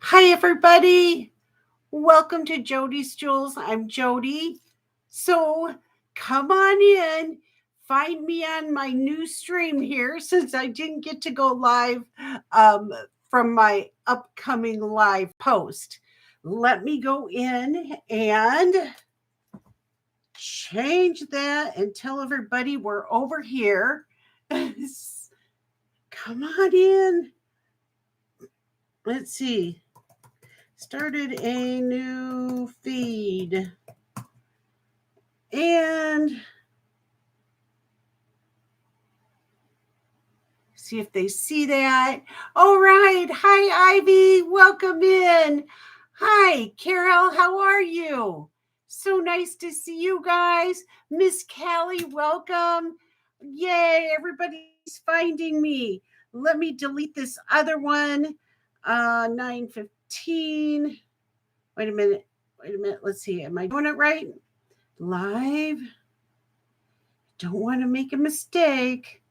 Hi, everybody. Welcome to Jody's Jewels. I'm Jody. So come on in. Find me on my new stream here since I didn't get to go live from my upcoming live post. Let me go in and change that and tell everybody we're over here. Come on in. Let's see. Started a new feed. And see if they see that. All right. Hi, Ivy. Welcome in. Hi, Carol. How are you? So nice to see you guys. Miss Callie, welcome. Yay, everybody's finding me. Let me delete this other one. 9:15. Wait a minute. Let's see. Am I doing it right? Live. Don't want to make a mistake.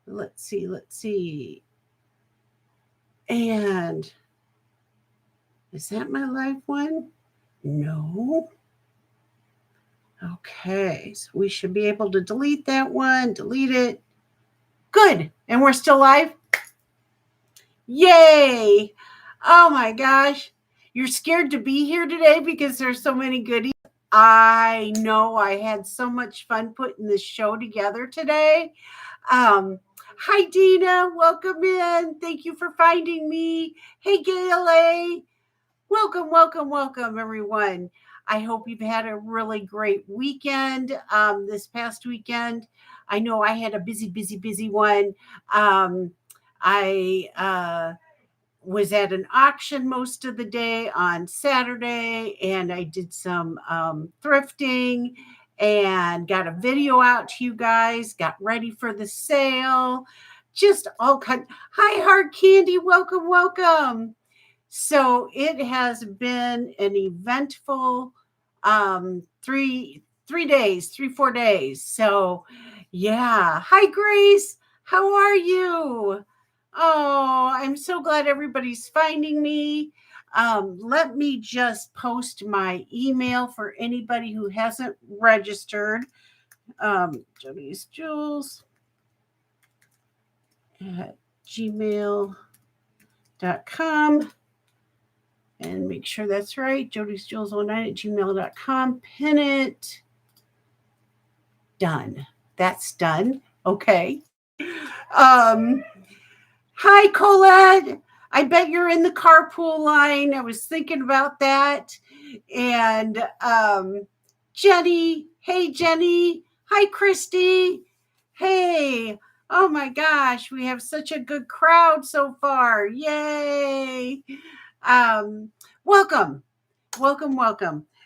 Let's see. And is that my live one? No. Okay, so we should be able to delete that one. Delete it. Good. And we're still live? Yay. Oh my gosh. You're scared to be here today because there's so many goodies. I know I had so much fun putting this show together today. Hi, Dina. Welcome in. Thank you for finding me. Hey, Gail A. Welcome, everyone. I hope you've had a really great weekend this past weekend. I know I had a busy one. I was at an auction most of the day on Saturday, and I did some thrifting and got a video out to you guys, got ready for the sale, just all kind. Hi, Hard Candy. Welcome. So it has been an eventful 4 days. So yeah. Hi, Grace. How are you? Oh, I'm so glad everybody's finding me. Let me just post my email for anybody who hasn't registered. Jody's Jewels at gmail.com. And make sure that's right. Jody's Jewels09 at gmail.com. Pin it. Done. That's done. Okay. Hi, Colette. I bet you're in the carpool line. I was thinking about that. And Jenny. Hey, Jenny. Hi, Christy. Hey. Oh, my gosh. We have such a good crowd so far. Yay. Welcome.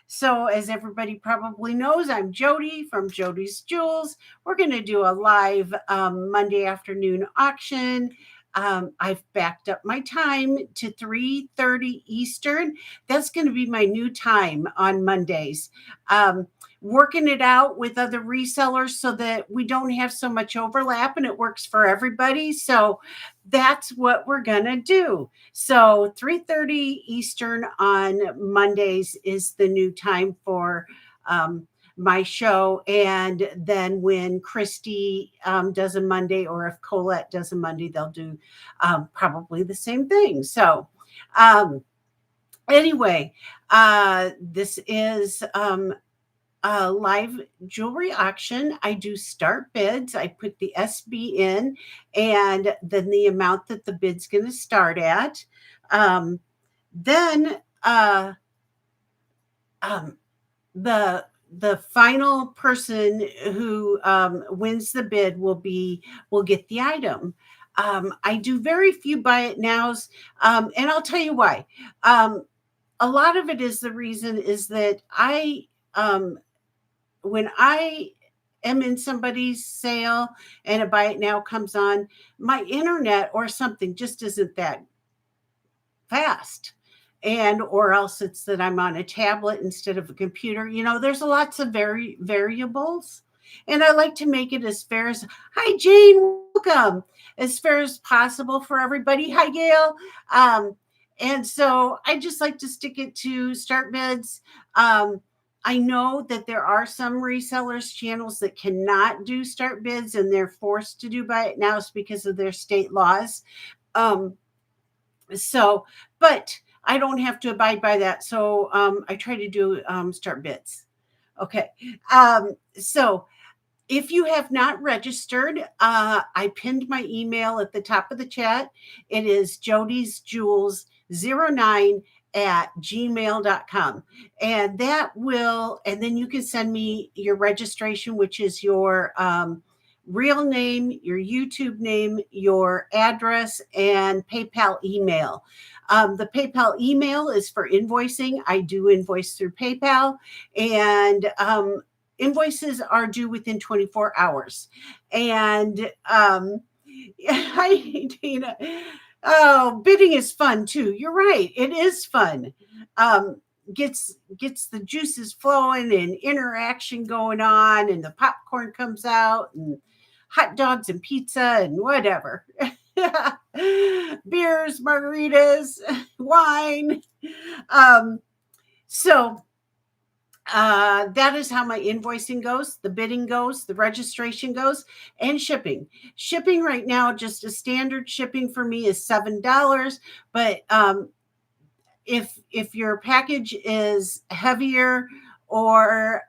So as everybody probably knows, I'm Jody from Jody's Jewels. We're going to do a live Monday afternoon auction. I've backed up my time to 3:30 Eastern. That's going to be my new time on Mondays. Working it out with other resellers so that we don't have so much overlap and it works for everybody. So that's what we're going to do. So 3:30 Eastern on Mondays is the new time for my show. And then when Christy does a Monday, or if Colette does a Monday, they'll do probably the same thing. So anyway, this is a live jewelry auction. I do start bids. I put the SB in and then the amount that the bid's going to start at. Then the final person who wins the bid will get the item. I do very few buy it nows, and I'll tell you why. A lot of it is the reason is that when I am in somebody's sale and a buy it now comes on, my internet or something just isn't that fast. And or else it's that I'm on a tablet instead of a computer. There's lots of variables. And I like to make it as fair as, hi, Jane, welcome, as fair as possible for everybody. Hi, Gail. And so I just like to stick it to start bids. I know that there are some resellers channels that cannot do start bids and they're forced to do by it now. It's because of their state laws. Um, so, but I don't have to abide by that. So I try to do start bids. Okay. So if you have not registered, I pinned my email at the top of the chat. It is jodysjewels09@gmail.com. And that will, and then you can send me your registration, which is your real name, your YouTube name, your address, and PayPal email. The PayPal email is for invoicing. I do invoice through PayPal. And invoices are due within 24 hours. And hi, Dana. Oh, bidding is fun too. You're right. It is fun. Gets the juices flowing and interaction going on, and the popcorn comes out, and hot dogs and pizza and whatever. Beers, margaritas, wine. So that is how my invoicing goes, the bidding goes, the registration goes, and shipping. Shipping right now, just a standard shipping for me is $7. But if your package is heavier, or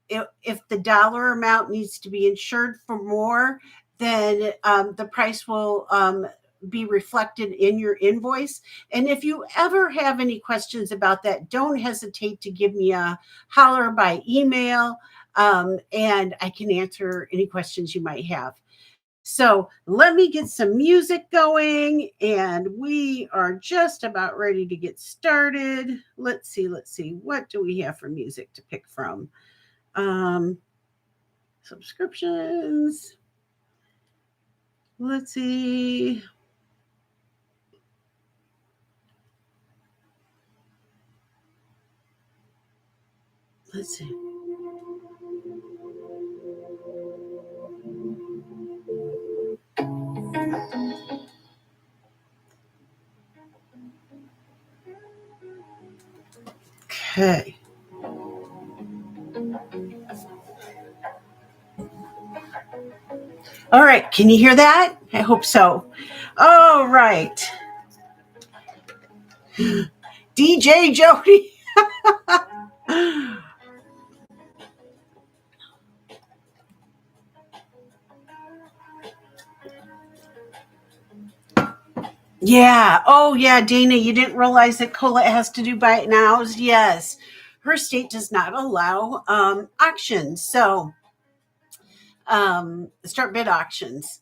if the dollar amount needs to be insured for more, then the price will be reflected in your invoice. And if you ever have any questions about that, don't hesitate to give me a holler by email, and I can answer any questions you might have. So let me get some music going, and we are just about ready to get started. Let's see. What do we have for music to pick from? Subscriptions. Let's see. Okay. All right. Can you hear that? I hope so. All right. DJ Jody. Yeah. Oh, yeah, Dana, you didn't realize that Colette has to do by it now? Yes. Her state does not allow auctions. So, start bid auctions.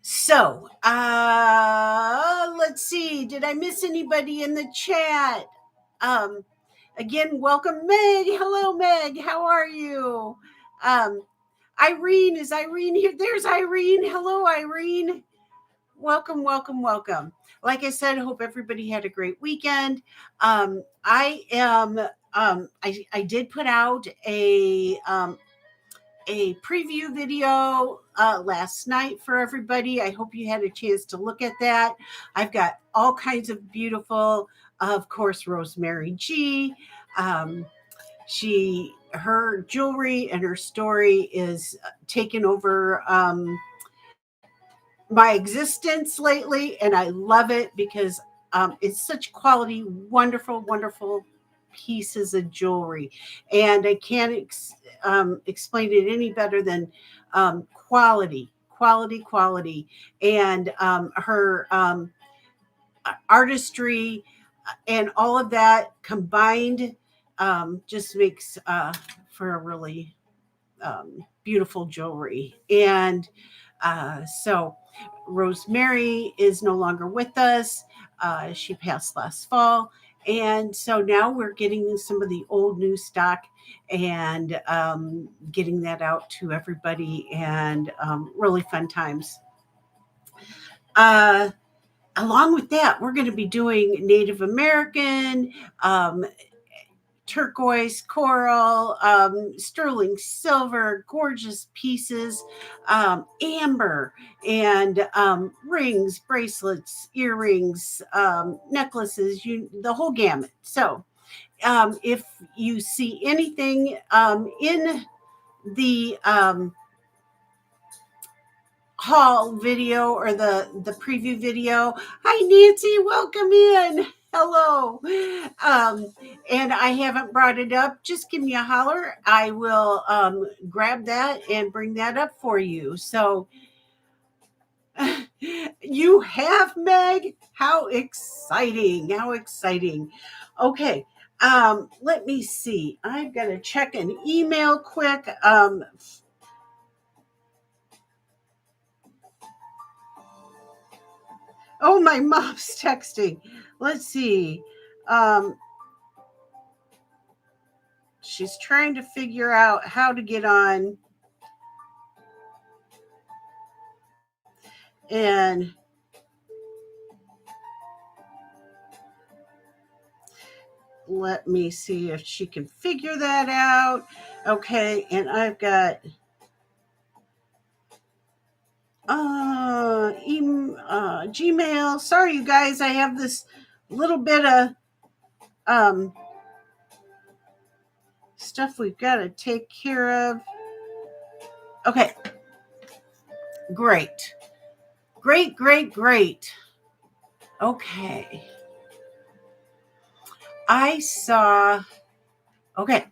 So, let's see. Did I miss anybody in the chat? Again, welcome, Meg. Hello, Meg. How are you? Irene, is Irene here? There's Irene. Hello, Irene. Welcome. Like I said, hope everybody had a great weekend. I did put out a preview video last night for everybody. I hope you had a chance to look at that. I've got all kinds of beautiful, of course, Rosemary G. Her jewelry and her story is taken over my existence lately, and I love it because it's such quality, wonderful pieces of jewelry, and I can't explain it any better than quality, and her artistry and all of that combined just makes for a really beautiful jewelry. And so Rosemary is no longer with us. She passed last fall. And so now we're getting some of the old new stock and getting that out to everybody, and really fun times. Along with that, we're going to be doing Native American, turquoise, coral, sterling silver, gorgeous pieces, amber, and rings, bracelets, earrings, necklaces, the whole gamut. So if you see anything in the haul video or the preview video, hi Nancy, welcome in. Hello. And I haven't brought it up, just give me a holler. I will grab that and bring that up for you. So you have, Meg? How exciting. How exciting. Okay. Let me see. I've got to check an email quick. Oh, my mom's texting. Let's see. She's trying to figure out how to get on. And let me see if she can figure that out. Okay, and I've got Gmail. Sorry, you guys, I have this little bit of stuff we've got to take care of. Okay, great. Okay. I saw, okay.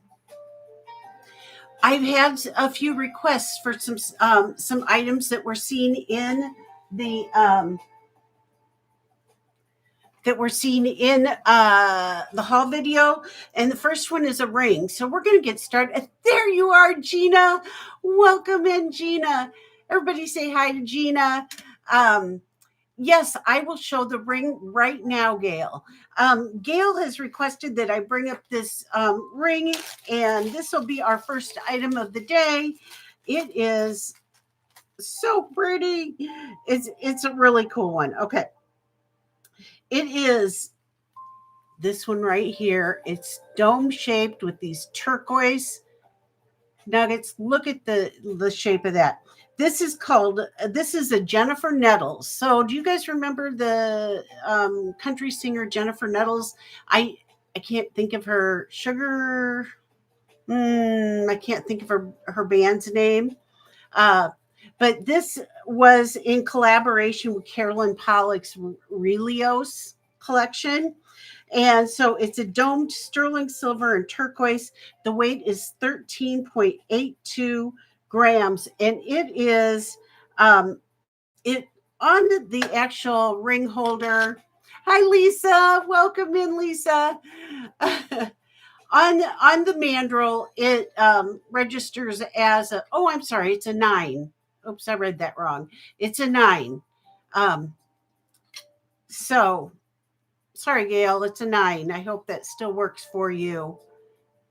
I've had a few requests for some items that we're seeing in the haul video, and the first one is a ring. So we're going to get started. There you are, Gina. Welcome in, Gina. Everybody say hi to Gina. Yes, I will show the ring right now, Gail. Gail has requested that I bring up this ring, and this will be our first item of the day. It is so pretty. It's a really cool one. Okay. It is this one right here. It's dome shaped with these turquoise nuggets. Look at the shape of that. This is a Jennifer Nettles. So do you guys remember the country singer Jennifer Nettles? I can't think of her sugar. I can't think of her band's name. But this was in collaboration with Carolyn Pollock's Relios collection. And so it's a domed sterling silver and turquoise. The weight is 13.82 grams. And it is it on the actual ring holder. Hi, Lisa. Welcome in, Lisa. On the mandrel, it registers as it's a 9. Oops, I read that wrong. It's a 9. So sorry, Gail, it's a 9. I hope that still works for you.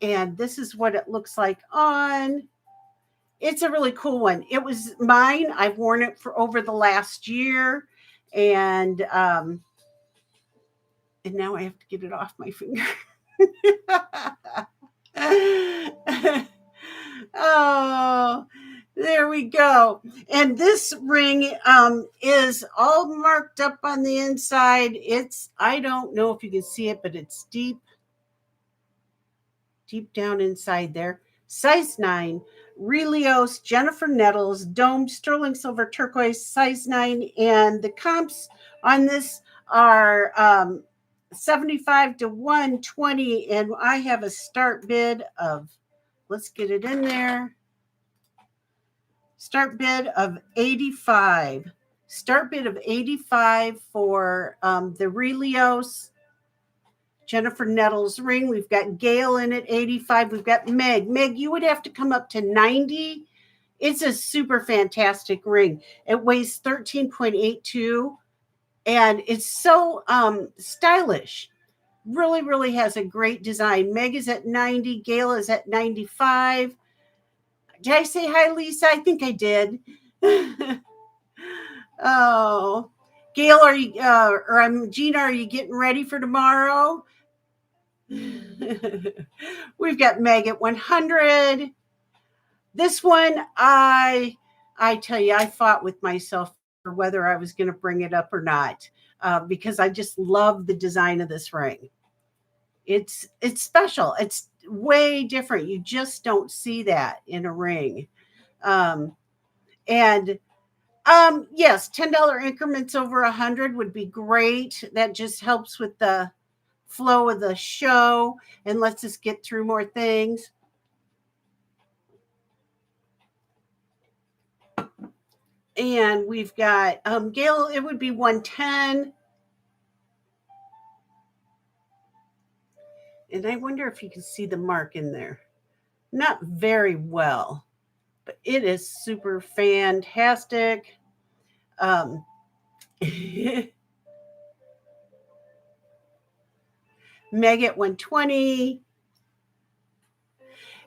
And this is what it looks like on. It's a really cool one. It was mine. I've worn it for over the last year. And now I have to get it off my finger. Oh, there we go. And this ring is all marked up on the inside. I don't know if you can see it, but it's deep down inside there. Size 9, Relios Jennifer Nettles, domed sterling silver turquoise, size 9. And the comps on this are 75 to 120. And I have a start bid of, let's get it in there. Start bid of 85. Start bid of 85 for the Relios Jennifer Nettles ring. We've got Gail in at 85. We've got Meg. Meg, you would have to come up to 90. It's a super fantastic ring. It weighs 13.82 and it's so stylish. Really, really has a great design. Meg is at 90. Gail is at 95. Did I say hi, Lisa? I think I did. Oh, Gail, are you Gina, are you getting ready for tomorrow? We've got Meg at 100. This one, I tell you, I fought with myself for whether I was going to bring it up or not, because I just love the design of this ring. It's special. It's way different. You just don't see that in a ring. Um, and yes, $10 increments over 100 would be great. That just helps with the flow of the show and lets us get through more things. And we've got Gail, it would be 110. And I wonder if you can see the mark in there. Not very well, but it is super fantastic. Meg at 120.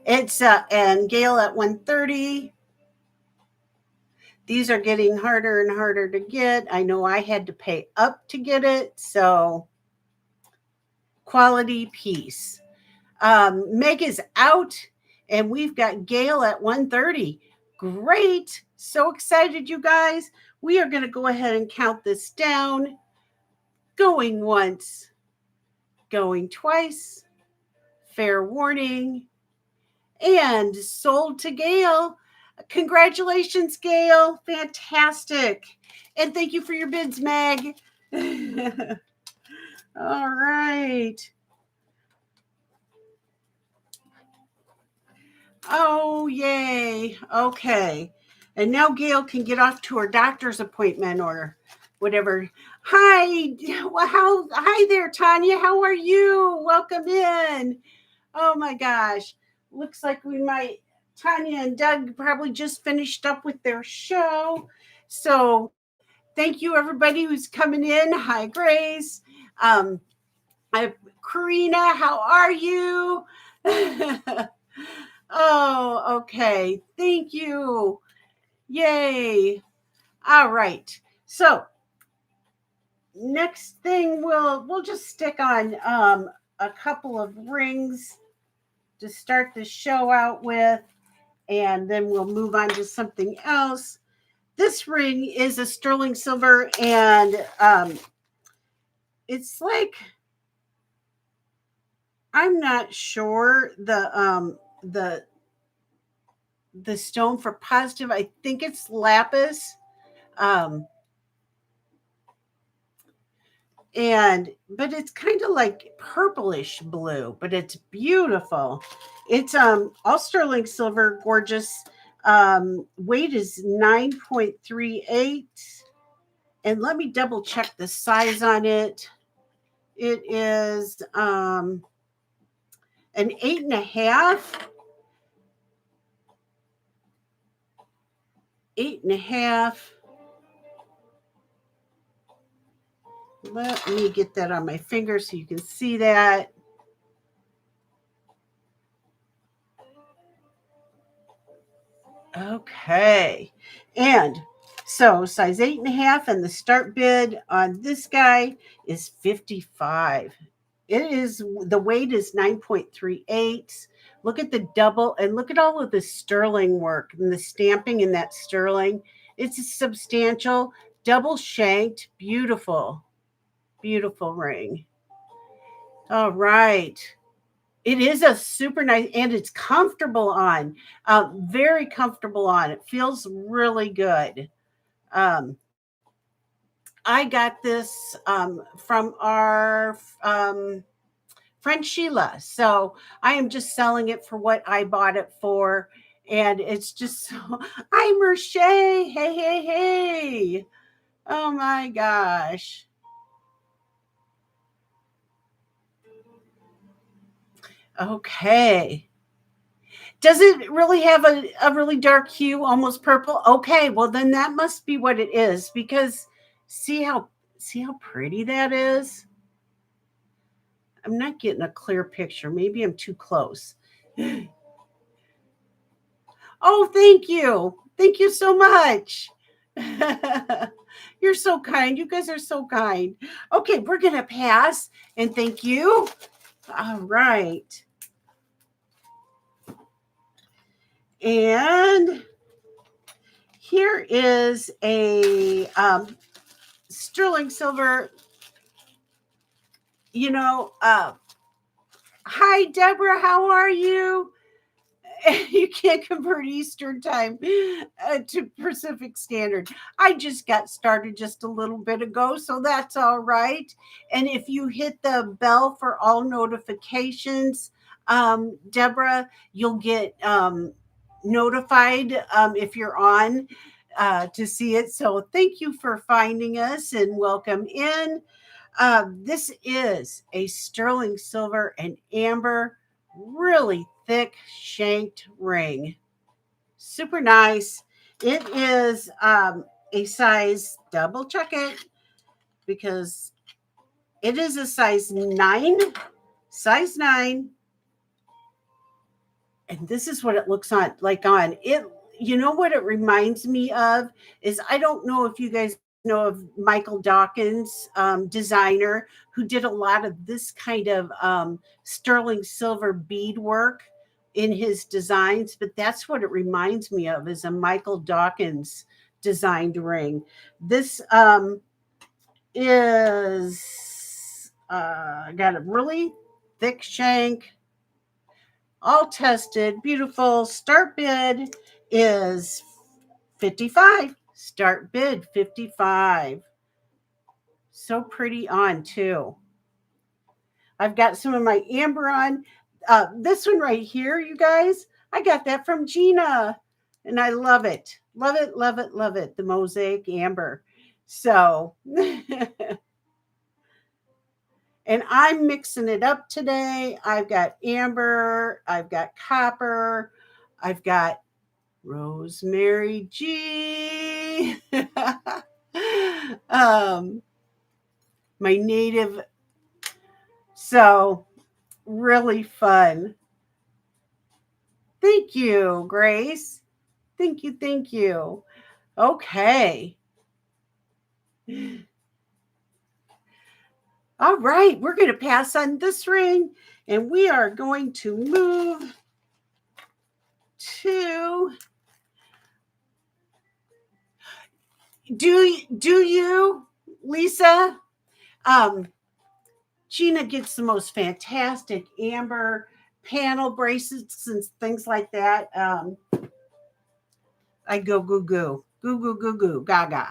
It's and Gail at 130. These are getting harder and harder to get. I know I had to pay up to get it, so quality piece. Meg is out, and we've got Gail at 130. Great. So excited, you guys. We are going to go ahead and count this down. Going once, going twice. Fair warning. And sold to Gail. Congratulations, Gail. Fantastic. And thank you for your bids, Meg. All right. Oh, yay. Okay. And now Gail can get off to her doctor's appointment or whatever. Hi. Hi there, Tanya. How are you? Welcome in. Oh my gosh. Looks like we might, Tanya and Doug probably just finished up with their show. So thank you, everybody who's coming in. Hi, Grace. Karina, how are you? Oh, okay. Thank you. Yay. All right. So next thing we'll just stick on a couple of rings to start the show out with, and then we'll move on to something else. This ring is a sterling silver, and it's like, I'm not sure the stone for positive. I think it's lapis. But it's kind of like purplish blue, but it's beautiful. It's all sterling silver, gorgeous. Weight is 9.38. And let me double check the size on it. It is an 8.5. 8.5. Let me get that on my finger so you can see that. Okay. And so size 8.5, and the start bid on this guy is 55. It is, the weight is 9.38. Look at the double, and look at all of the sterling work and the stamping in that sterling. It's a substantial, double shanked, beautiful, beautiful ring. All right. It is a super nice, and it's comfortable on, very comfortable on. It feels really good. I got this from our friend Sheila. So I am just selling it for what I bought it for. And it's just so, hi, Merche. Hey, hey, hey. Oh my gosh. Okay. Does it really have a really dark hue, almost purple? Okay, well then that must be what it is, because see how pretty that is? I'm not getting a clear picture. Maybe I'm too close. Oh, thank you. Thank you so much. You're so kind. You guys are so kind. Okay, we're going to pass and thank you. All right. And here is a sterling silver, hi, Deborah, how are you? You can't convert Eastern time to Pacific Standard. I just got started just a little bit ago, so that's all right. And if you hit the bell for all notifications, Deborah, you'll get notified if you're on to see it. So thank you for finding us and welcome in. This is a sterling silver and amber, really thick shanked ring. Super nice. It is a size, double check it, because it is a size 9. Size 9. And this is what it looks like on it. You know what it reminds me of is, I don't know if you guys know of Michael Dawkins, designer, who did a lot of this kind of sterling silver bead work in his designs, but that's what it reminds me of, is a Michael Dawkins designed ring. This is got a really thick shank, all tested, beautiful. Start bid is 55. Start bid 55. So pretty on too. I've got some of my amber on. This one right here, you guys, I got that from Gina, and I love it. Love it, love it, love it. The mosaic amber. So, and I'm mixing it up today. I've got amber, I've got copper, I've got Rosemary G. My native. So really fun. Thank you, Grace. Thank you, thank you. Okay. All right, we're going to pass on this ring, and we are going to move to, do you, Lisa? Gina gets the most fantastic amber panel bracelets and things like that. I go goo goo, goo goo goo goo, gaga.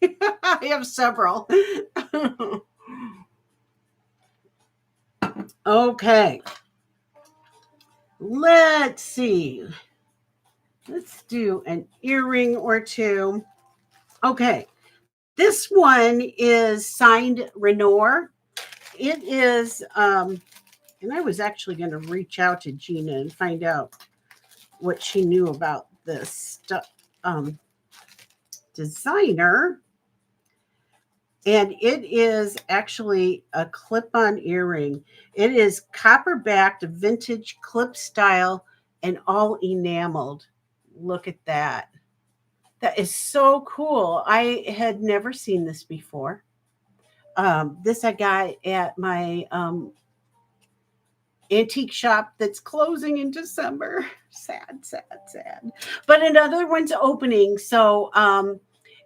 I have several. Okay. Let's see. Let's do an earring or two. Okay. This one is signed Renoir. It is, and I was actually going to reach out to Gina and find out what she knew about this designer. And it is actually a clip-on earring. It is copper-backed, vintage clip style, and all enameled. Look at that. That is so cool. I had never seen this before. This I got at my antique shop that's closing in December. Sad, sad, sad. But another one's opening. So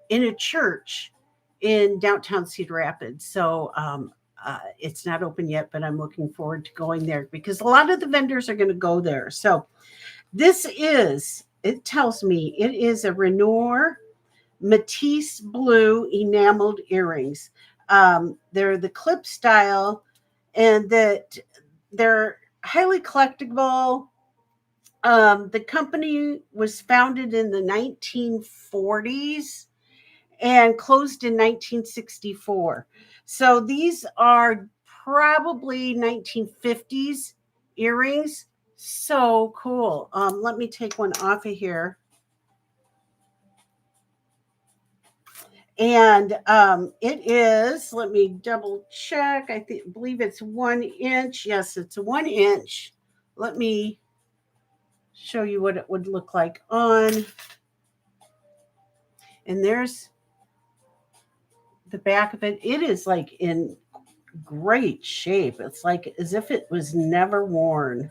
in a church in downtown Cedar Rapids. So it's not open yet, but I'm looking forward to going there because a lot of the vendors are going to go there. So this is, it tells me it is a Renoir Matisse blue enameled earrings. They're the clip style, and that they're highly collectible. The company was founded in the 1940s and closed in 1964. So these are probably 1950s earrings. So cool. Let me take one off of here. And it is, let me double check. I believe it's 1 inch. Yes, it's 1 inch. Let me show you what it would look like on. And there's the back of it. It is like in great shape. It's like as if it was never worn.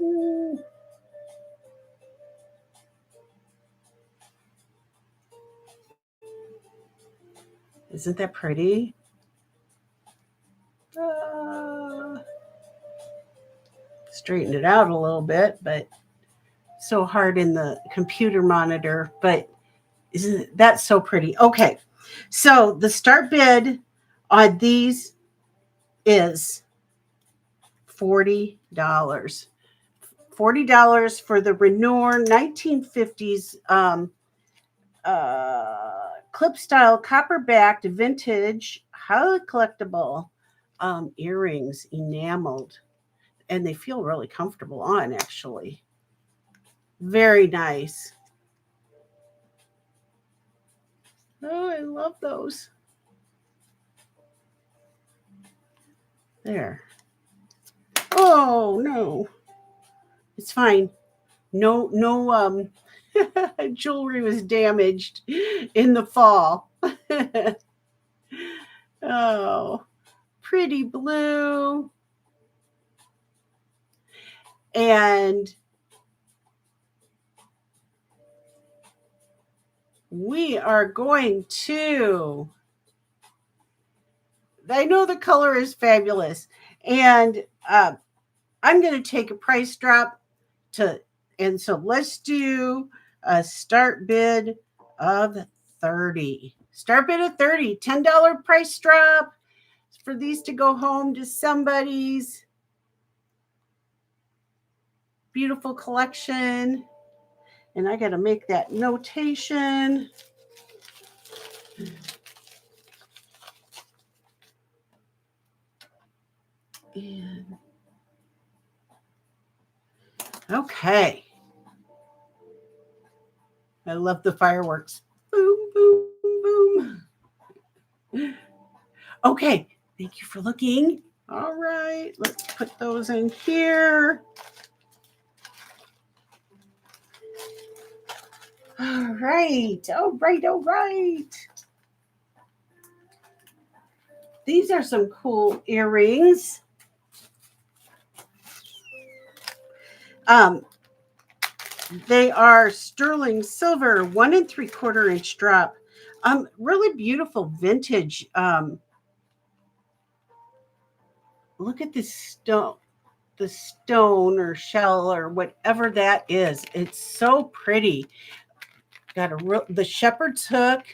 Mm, isn't that pretty? Uh, straighten it out a little bit, but so hard in the computer monitor. But isn't that so pretty? Okay, so the start bid on these is $40. $40 for the Renoir 1950s clip style copper backed vintage highly collectible earrings, enameled, and they feel really comfortable on actually. Very nice. Oh, I love those. There. Oh no, it's fine. No jewelry was damaged in the fall. Oh, pretty blue. And we are going to, I know the color is fabulous. And I'm going to take a price drop to, and so let's do a start bid of 30. Start bid of 30, $10 price drop for these to go home to somebody's beautiful collection. And I got to make that notation. And okay. I love the fireworks. Boom, boom, boom. Okay. Thank you for looking. All right. Let's put those in here. All right. All right. All right. These are some cool earrings. They are sterling silver, 1 3/4 inch drop. Really beautiful vintage. Look at this stone, the stone or shell or whatever that is. It's so pretty. Got the shepherd's hook,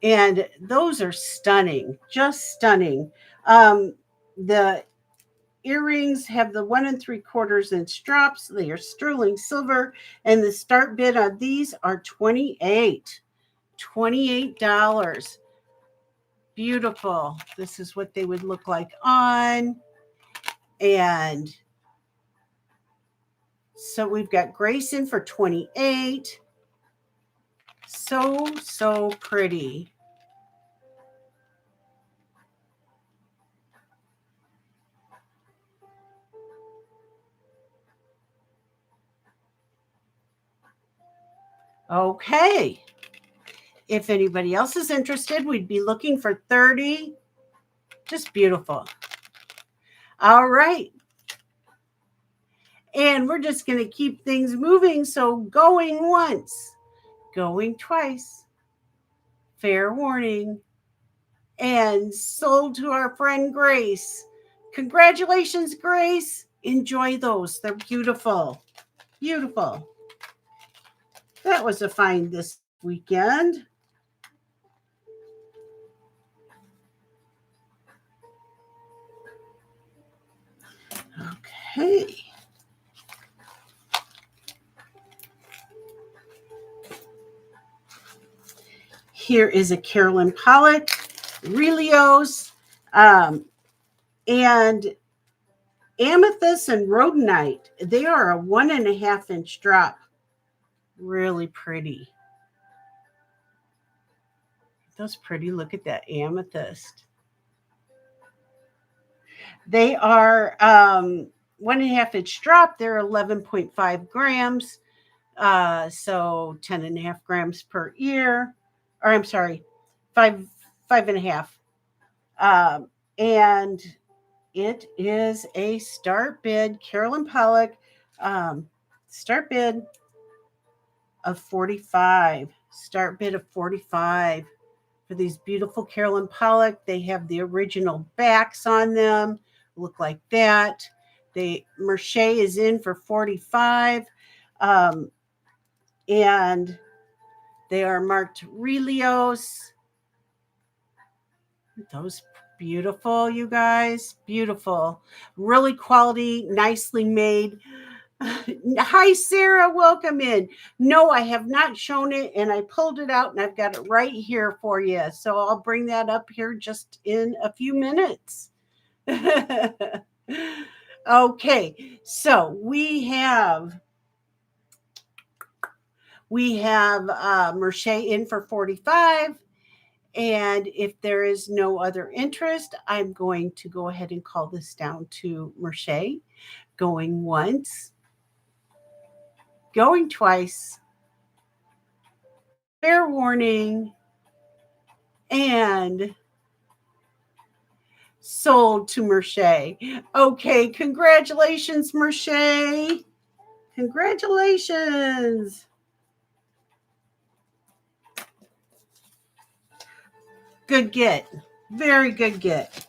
and those are stunning, just stunning. The earrings have the 1 3/4 inch drops. They are sterling silver, and the start bid on these are $28. Beautiful. This is what they would look like on. And so we've got Grayson for 28. So pretty. Okay. If anybody else is interested, we'd be looking for 30. Just beautiful. All right. And we're just going to keep things moving. So going once, going twice. Fair warning. And sold to our friend Grace. Congratulations, Grace. Enjoy those. They're beautiful. Beautiful. That was a find this weekend. Okay. Here is a Carolyn Pollock, Relios, and amethyst and rhodonite. They are a 1 1/2 inch drop. Really pretty. Those pretty. Look at that amethyst. They are 1 1/2 inch drop. They're 11.5 grams. So 10 1/2 grams per ear. Or I'm sorry, 5 5.5. And it is a start bid, Carolyn Pollock, start bid of 45. Start bid of 45 for these beautiful Carolyn Pollock. They have the original backs on them, look like that. The Merce is in for 45. And they are marked Relios. Those beautiful, you guys. Beautiful. Really quality, nicely made. Hi, Sarah. Welcome in. No, I have not shown it, and I pulled it out, and I've got it right here for you. So I'll bring that up here just in a few minutes. Okay, so we have Merce in for 45. And if there is no other interest, I'm going to go ahead and call this down to Merce. Going once, going twice, fair warning, and sold to Merce. Okay, congratulations, Merce. Congratulations. Good get. Very good get.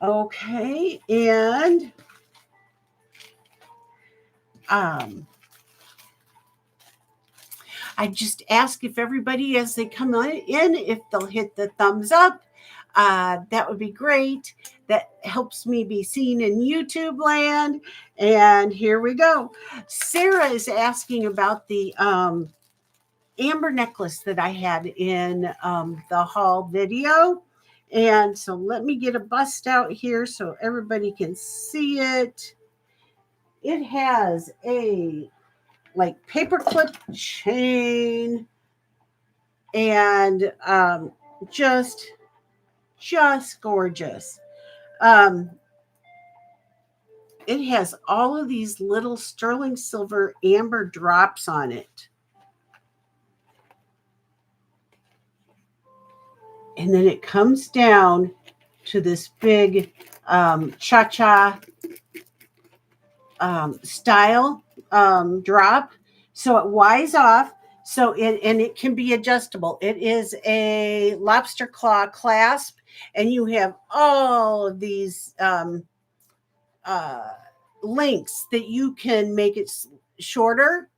Okay, and I just ask if everybody, as they come in, if they'll hit the thumbs up. That would be great. That helps me be seen in YouTube land. And here we go. Sarah is asking about the amber necklace that I had in the haul video. And so let me get a bust out here so everybody can see it. It has a like paperclip chain and just gorgeous. It has all of these little sterling silver amber drops on it. And then it comes down to this big cha-cha style drop. So it wise off. So it can be adjustable. It is a lobster claw clasp, and you have all of these links that you can make it shorter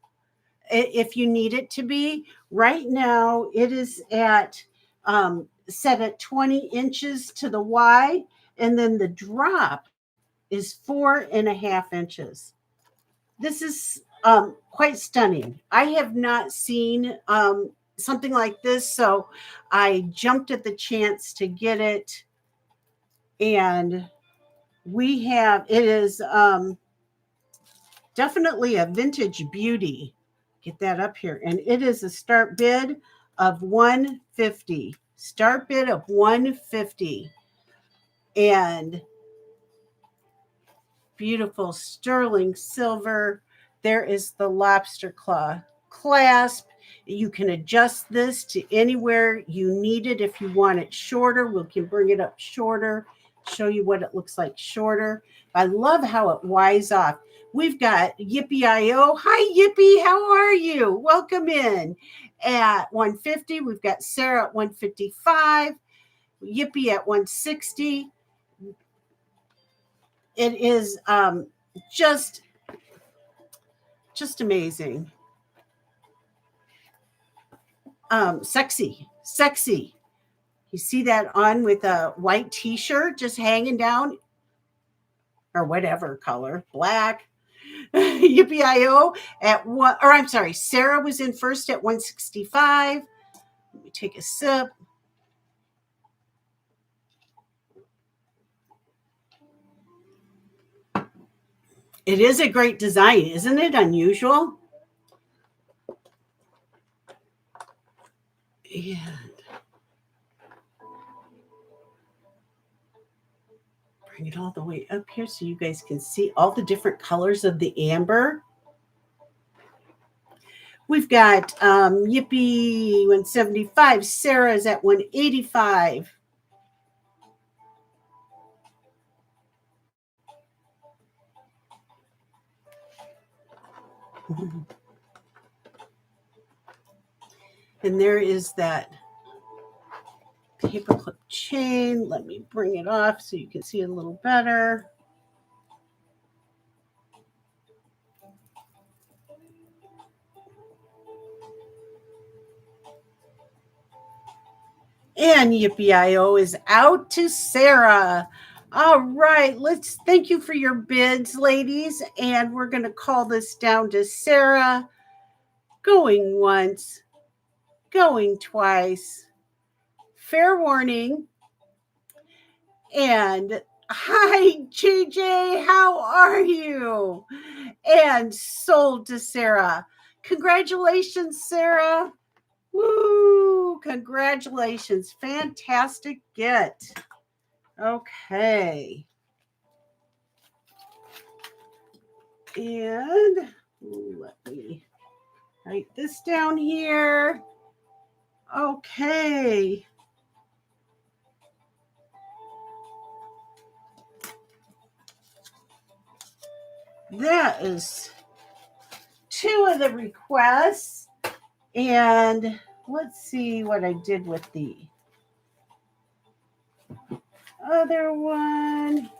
if you need it to be. Right now, it is at set at 20 inches to the Y, and then the drop is 4.5 inches. This is quite stunning. I have not seen something like this, so I jumped at the chance to get it. And it is definitely a vintage beauty. Get that up here. And it is a start bid of $150. Start bid of $150. And beautiful sterling silver. There is the lobster claw clasp. You can adjust this to anywhere you need it. If you want it shorter, we can bring it up shorter, show you what it looks like shorter. I love how it wise off. We've got Yippee-I-O. Hi, Yippee. How are you? Welcome in. At 150, we've got Sarah at 155, Yippee at 160. It is just amazing. Sexy. You see that on with a white t-shirt just hanging down, or whatever color, black. Yippee-I-O at one, or I'm sorry, Sarah was in first at 165. Let me take a sip. It is a great design. Isn't it unusual? And bring it all the way up here so you guys can see all the different colors of the amber. We've got Yippee 175. Sarah's at 185. And there is that paperclip chain. Let me bring it off so you can see it a little better. And Yippee-I-O is out to Sarah. All right, thank you for your bids, ladies. And we're going to call this down to Sarah. Going once, going twice. Fair warning. And hi, JJ, how are you? And sold to Sarah. Congratulations, Sarah. Woo! Congratulations. Fantastic get. Okay. And let me write this down here. Okay. That is 2 of the requests. And let's see what I did with the other one.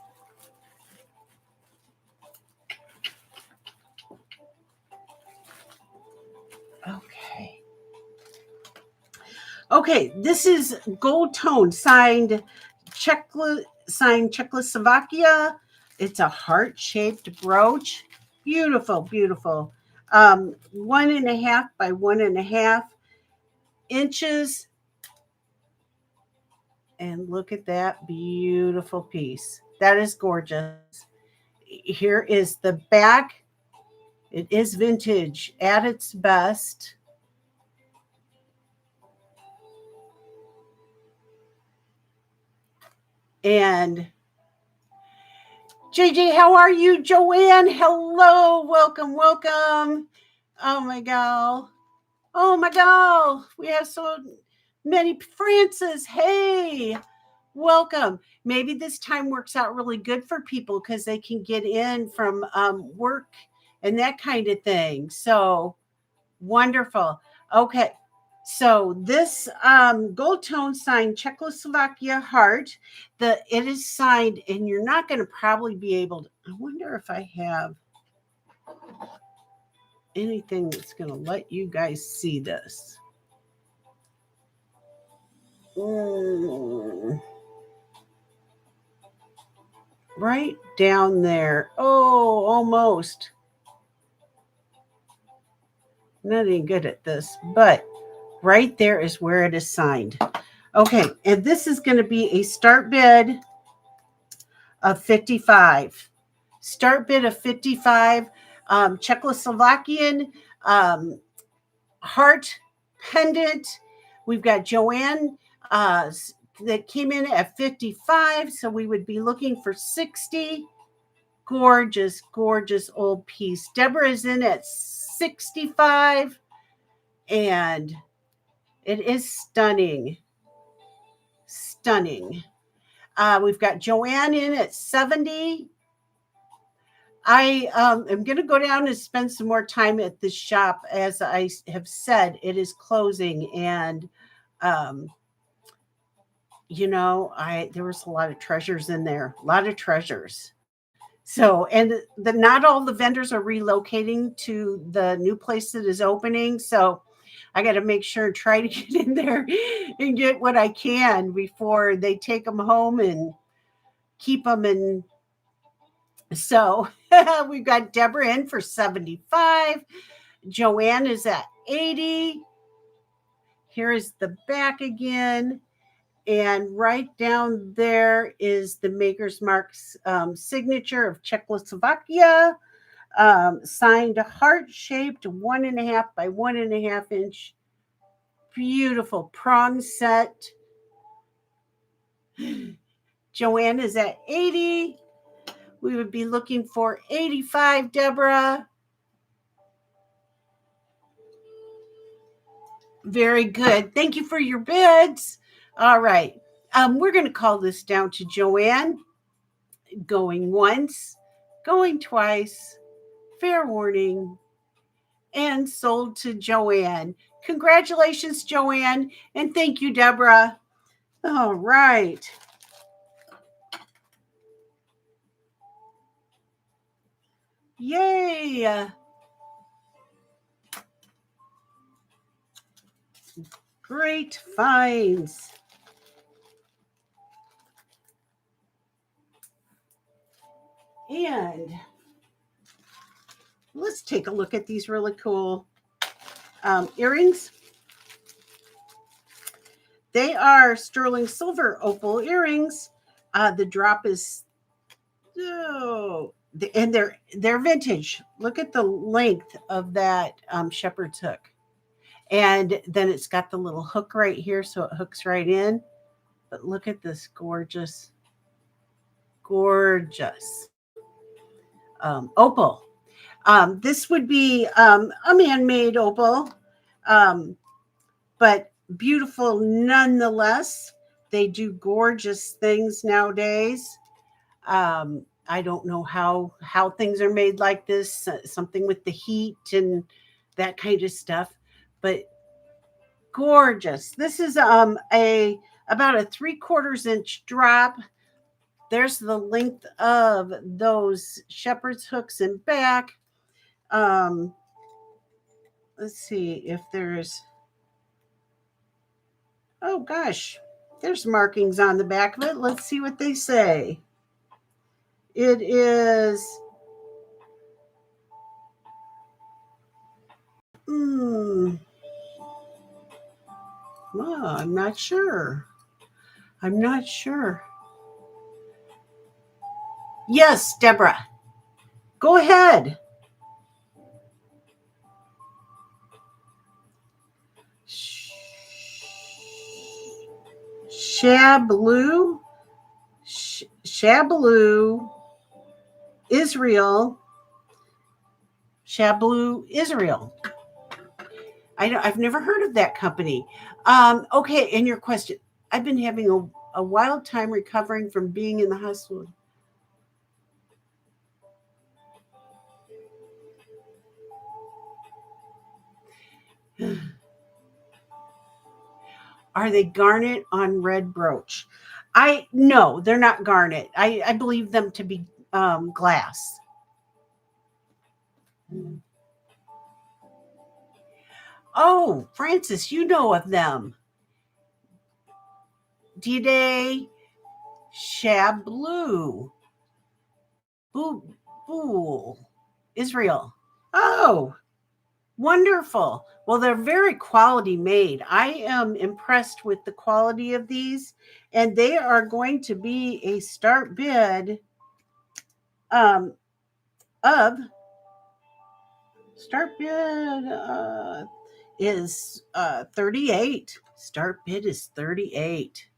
Okay, this is gold tone signed Czechoslovakia. It's a heart-shaped brooch. Beautiful, beautiful. 1.5 by 1.5 inches. And look at that beautiful piece. That is gorgeous. Here is the back. It is vintage at its best. And JJ, how are you? Joanne, hello. Welcome, welcome. Oh my God. Oh my God. We have so many. Francis, hey, welcome. Maybe this time works out really good for people because they can get in from work and that kind of thing. So wonderful. Okay. So this gold tone signed Czechoslovakia heart, it is signed, and you're not going to probably be able to. I wonder if I have anything that's going to let you guys see this. Right down there. Oh, almost. Not any good at this, but right there is where it is signed. Okay, and this is going to be a start bid of 55. Start bid of 55. Czechoslovakian heart pendant. We've got Joanne that came in at 55, so we would be looking for 60. Gorgeous, gorgeous old piece. Deborah is in at 65, and it is stunning. Stunning. We've got Joanne in at 70. I am going to go down and spend some more time at this shop. As I have said, it is closing, and there was a lot of treasures in there, a lot of treasures. So, and not all the vendors are relocating to the new place that is opening. So I got to make sure and try to get in there and get what I can before they take them home and keep them. And so we've got Deborah in for 75. Joanne is at 80. Here is the back again. And right down there is the Maker's Mark's signature of Czechoslovakia, signed heart-shaped 1.5 by 1.5 inch. Beautiful prong set. Joanne is at 80. We would be looking for 85, Deborah. Very good. Thank you for your bids. All right. We're going to call this down to Joanne. Going once, going twice, fair warning, and sold to Joanne. Congratulations, Joanne, and thank you, Deborah. All right. Yay. Great finds. And let's take a look at these really cool earrings. They are sterling silver opal earrings. The drop is and they're vintage. Look at the length of that shepherd's hook. And then it's got the little hook right here, so it hooks right in. But look at this gorgeous opal. This would be a man-made opal, but beautiful nonetheless. They do gorgeous things nowadays. I don't know how things are made like this, something with the heat and that kind of stuff, but gorgeous. This is about a 3/4 inch drop. There's the length of those shepherd's hooks and back. Let's see if there's, oh gosh, there's markings on the back of it. Let's see what they say. It is well, I'm not sure. Yes, Deborah. Go ahead. Shablu, Israel. Shablu, Israel. I've never heard of that company. Okay, and your question. I've been having a wild time recovering from being in the hospital. Are they garnet on red brooch? No, they're not garnet. I believe them to be glass. Oh, Francis, you know of them. D-Day, Shablu, Bool, Israel. Oh, wonderful. Well, they're very quality made. I am impressed with the quality of these, and they are going to be a start bid of is 38. Start bid is 38.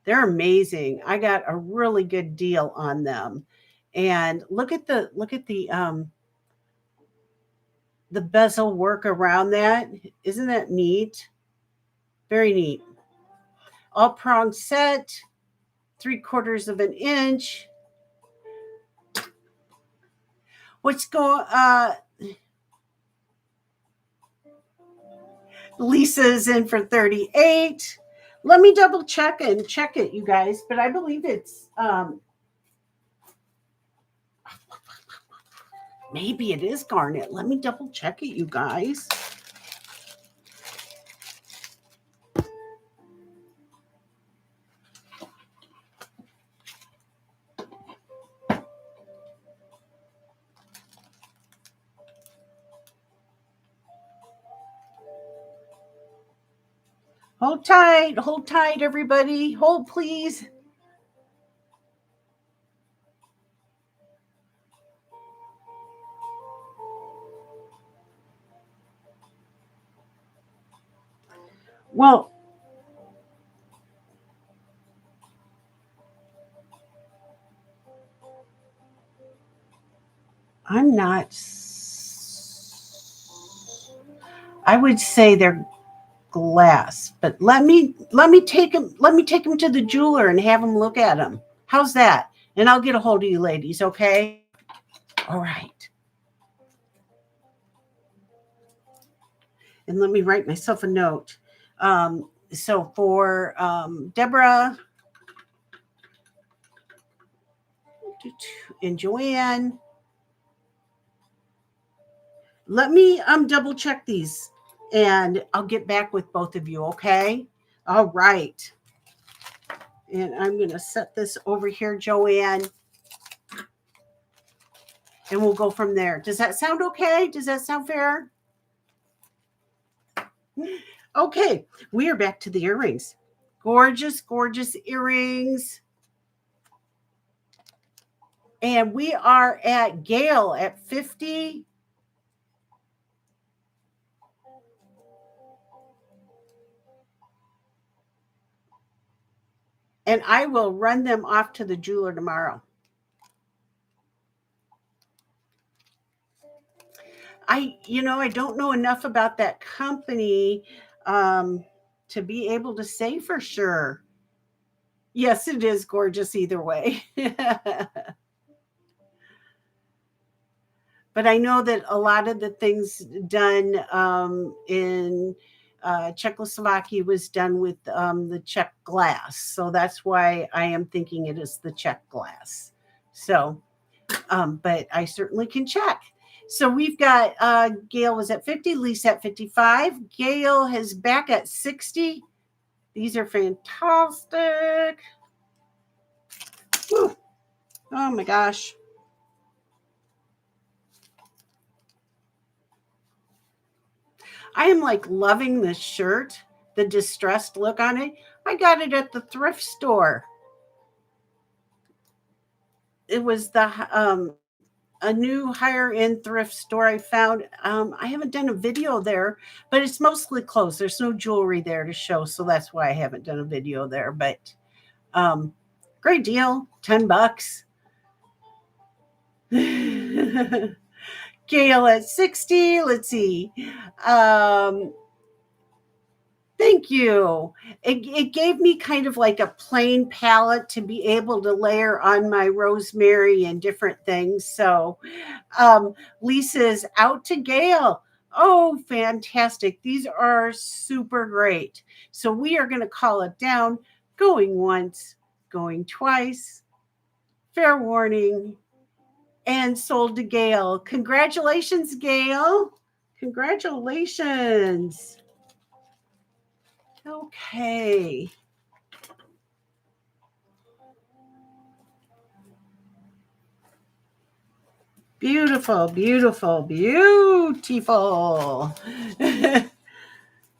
They're amazing. I got a really good deal on them. And look at the bezel work around that. Isn't that neat? Very neat. All prong set, 3/4 of an inch. What's going Lisa's in for 38. Let me double check it, you guys, but I believe it's maybe it is garnet. Let me double check it, you guys. Hold tight, everybody. Hold, please. Well, I'm not. I would say they're glass, but let me take him to the jeweler and have him look at them. How's that? And I'll get a hold of you ladies, okay? All right. And let me write myself a note. So for Deborah and Joanne, let me double check these and I'll get back with both of you, okay? All right. And I'm going to set this over here, Joanne, and we'll go from there. Does that sound okay? Does that sound fair? Okay, we are back to the earrings. Gorgeous, gorgeous earrings. And we are at Gail at 50. And I will run them off to the jeweler tomorrow. I don't know enough about that company to be able to say for sure. Yes, it is gorgeous either way. But I know that a lot of the things done in Czechoslovakia was done with the Czech glass. So that's why I am thinking it is the Czech glass. So, but I certainly can check. So we've got Gail was at 50, Lisa at 55. Gail is back at 60. These are fantastic. Whew. Oh my gosh. I am like loving this shirt, the distressed look on it. I got it at the thrift store. It was a new higher end thrift store I found. I haven't done a video there, but it's mostly clothes. There's no jewelry there to show, so that's why I haven't done a video there. But great deal, $10. Gail at 60. Let's see. Thank you. It gave me kind of like a plain palette to be able to layer on my rosemary and different things. So Lisa's out to Gail. Oh, fantastic. These are super great. So we are going to call it down. Going once, going twice. Fair warning. And sold to Gail. Congratulations, Gail. Congratulations. Okay. Beautiful, beautiful, beautiful.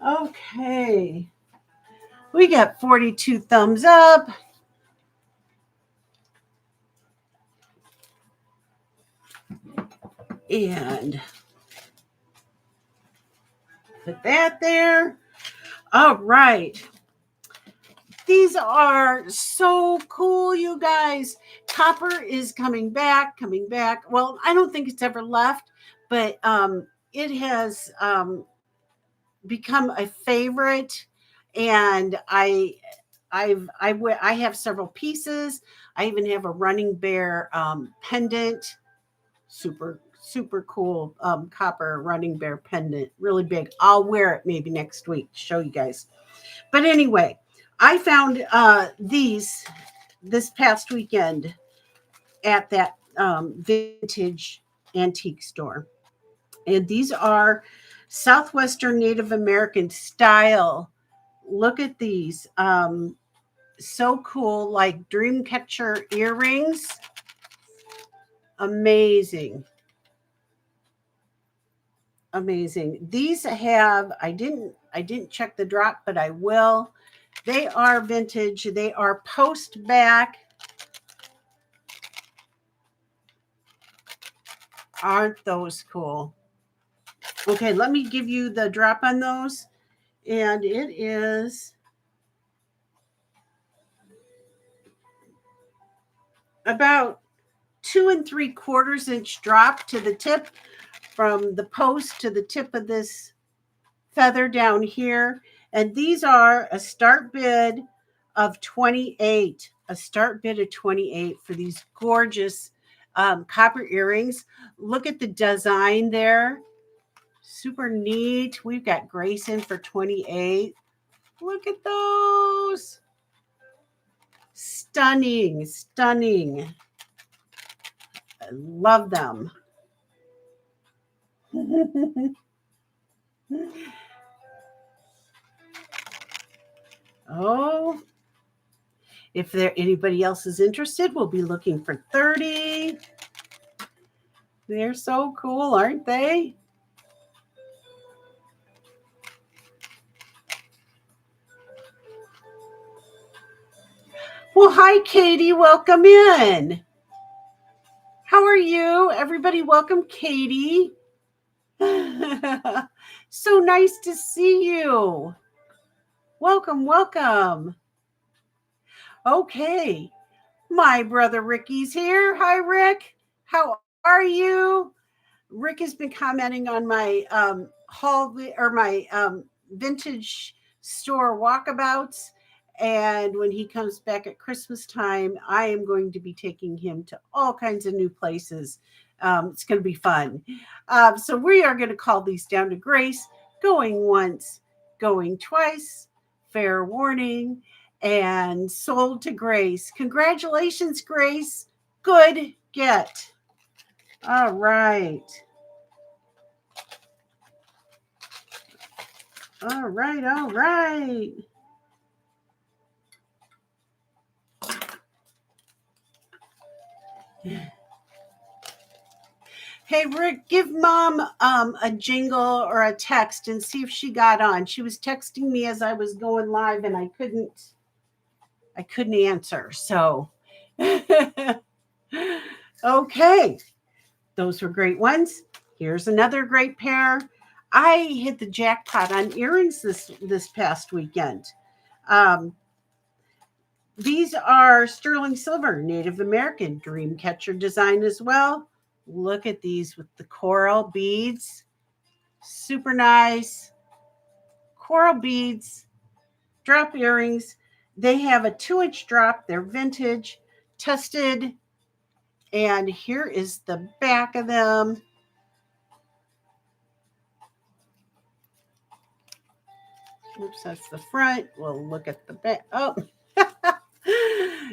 Okay. We got 42 thumbs up. And put that there. All right. These are so cool, you guys. Copper is coming back. Well, I don't think it's ever left, but it has become a favorite. And I have several pieces. I even have a running bear pendant. Super cool copper running bear pendant. Really big. I'll wear it maybe next week to show you guys. But anyway, I found these this past weekend at that vintage antique store. And these are southwestern Native American style. Look at these. So cool, like dream catcher earrings. Amazing. These have I didn't check the drop, but I will. They are vintage. They are post back. Aren't those cool? Okay, let me give you the drop on those. And it is about 2 3/4 inch drop to the tip from the post to the tip of this feather down here. And these are a start bid of 28, a start bid of 28 for these gorgeous copper earrings. Look at the design there. Super neat. We've got Grace in for 28. Look at those. Stunning, stunning. I love them. Oh, if there anybody else is interested, we'll be looking for 30. They're so cool, aren't they? Well, hi, Katie. Welcome in. How are you? Everybody, welcome, Katie. So nice to see you. Welcome, welcome. Okay. My brother Ricky's here. Hi, Rick. How are you? Rick has been commenting on my haul or my vintage store walkabouts. And when he comes back at Christmas time, I am going to be taking him to all kinds of new places. It's going to be fun. So we are going to call these down to Grace, going once, going twice, fair warning, and sold to Grace. Congratulations, Grace. Good get. All right. All right, all right. Hey, Rick, give Mom a jingle or a text and see if she got on. She was texting me as I was going live and I couldn't answer. So, okay. Those were great ones. Here's another great pair. I hit the jackpot on earrings this past weekend. These are sterling silver, Native American dream catcher design as well. Look at these with the coral beads. Super nice. Coral beads, drop earrings. They have a 2-inch drop. They're vintage, tested. And here is the back of them. Oops, that's the front. We'll look at the back. Oh,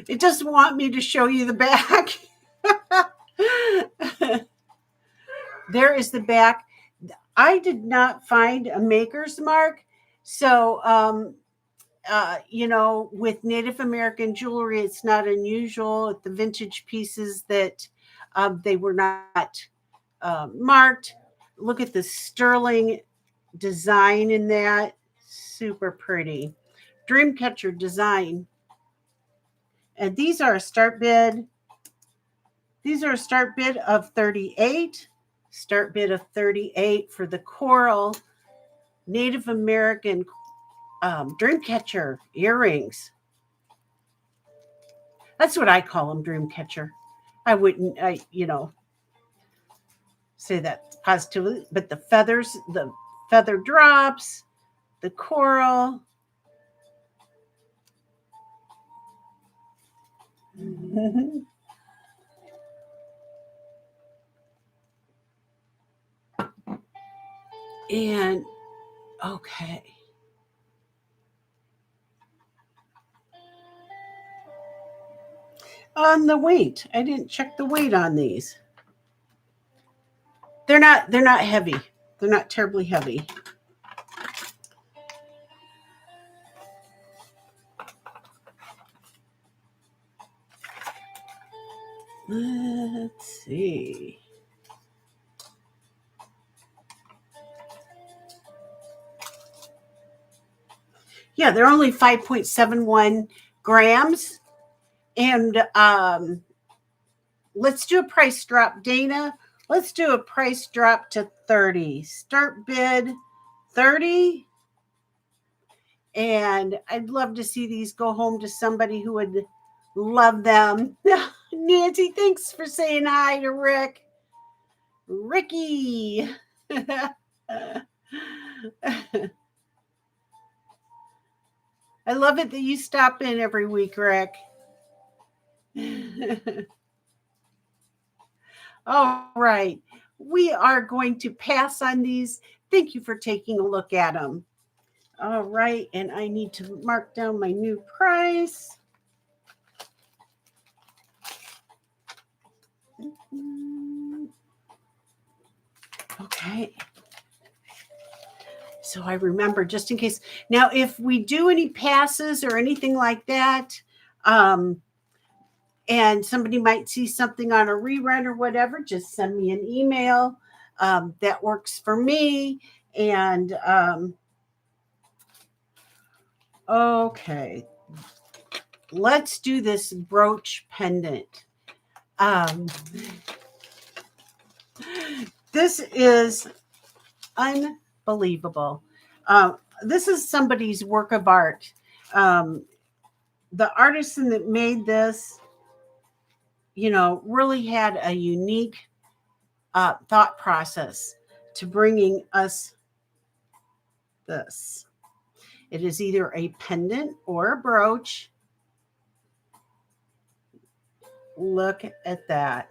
it doesn't want me to show you the back. There is the back. I did not find a maker's mark. So, with Native American jewelry, it's not unusual at the vintage pieces that they were not marked. Look at the sterling design in that. Super pretty. Dreamcatcher design. And these are a start bid. These are a start bid of 38. Start bid of 38 for the coral Native American Dreamcatcher earrings. That's what I call them, Dreamcatcher. I wouldn't, say that positively, but the feathers, the feather drops, the coral. And okay. On the weight, I didn't check the weight on these. They're not heavy. They're not terribly heavy. Let's see. Yeah, they're only 5.71 grams. And let's do a price drop, Dana. Let's do a price drop to 30. Start bid 30. And I'd love to see these go home to somebody who would love them. Nancy, thanks for saying hi to Rick. Ricky. I love it that you stop in every week, Rick. All right. We are going to pass on these. Thank you for taking a look at them. All right. And I need to mark down my new price. Okay. So I remember just in case. Now, if we do any passes or anything like that, and somebody might see something on a rerun or whatever, just send me an email. That works for me. And okay, let's do this brooch pendant. This is unbelievable. This is somebody's work of art. The artisan that made this, really had a unique thought process to bringing us this. It is either a pendant or a brooch. Look at that.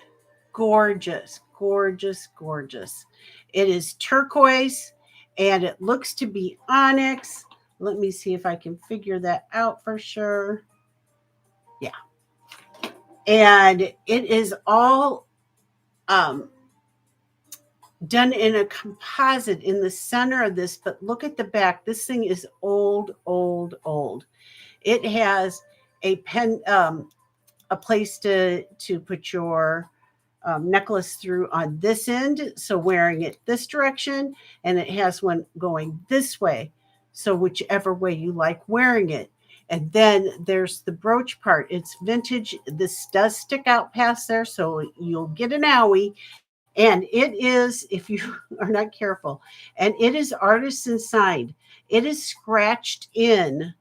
Gorgeous, gorgeous, gorgeous. It is turquoise and it looks to be onyx. Let me see if I can figure that out for sure. Yeah. And it is all done in a composite in the center of this, but look at the back. This thing is old, old, old. It has a place to put your necklace through on this end, so wearing it this direction, and it has one going this way, so whichever way you like wearing it. And then there's the brooch part. It's vintage. This does stick out past there, so you'll get an owie. And it is, if you are not careful, and it is artisan signed. It is scratched in.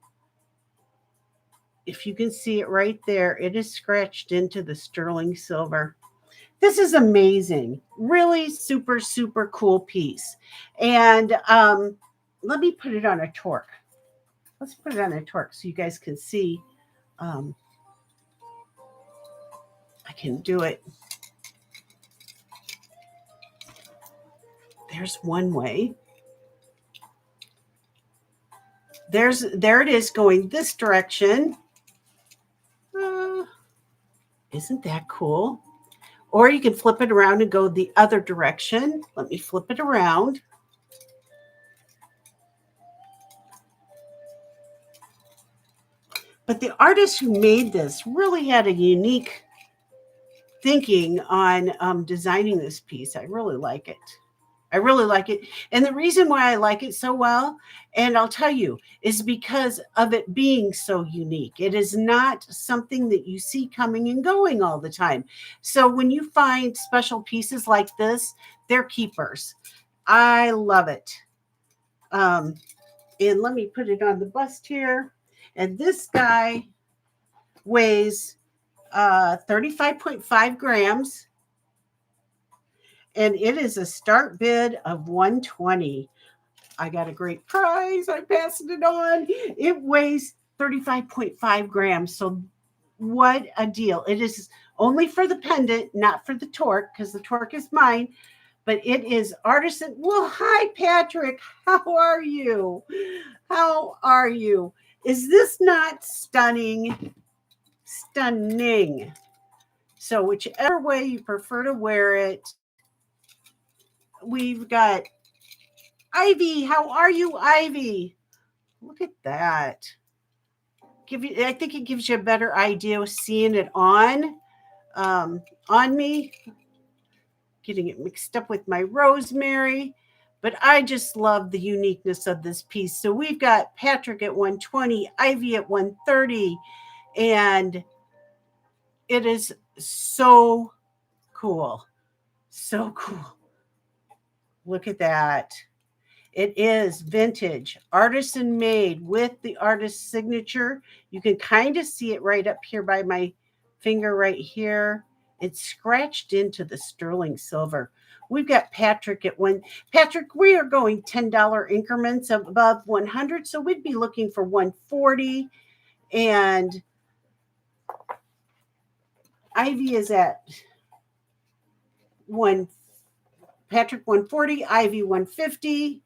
If you can see it right there, it is scratched into the sterling silver. This is amazing. Really super, super cool piece. And let me put it on a torque. Let's put it on a torque so you guys can see. I can do it. There's one way. There it is going this direction. Isn't that cool? Or you can flip it around and go the other direction. Let me flip it around. But the artist who made this really had a unique thinking on designing this piece. I really like it. I really like it. And the reason why I like it so well, and I'll tell you, is because of it being so unique. It is not something that you see coming and going all the time. So when you find special pieces like this, they're keepers. I love it. And let me put it on the bust here. And this guy weighs 35.5 grams. And it is a start bid of $120. I got a great prize. I'm passing it on. It weighs 35.5 grams. So what a deal. It is only for the pendant, not for the torque, because the torque is mine. But it is artisan. Well, hi, Patrick. How are you? How are you? Is this not stunning? Stunning. So whichever way you prefer to wear it, we've got Ivy. How are you, Ivy? Look at that. I think it gives you a better idea of seeing it on me. Getting it mixed up with my Rosemary. But I just love the uniqueness of this piece. So we've got Patrick at 120, Ivy at 130, and it is so cool. So cool. Look at that. It is vintage, artisan made with the artist's signature. You can kind of see it right up here by my finger right here. It's scratched into the sterling silver. We've got Patrick at one. Patrick, we are going $10 increments above 100, so we'd be looking for 140. And Ivy is at Patrick 140, Ivy 150.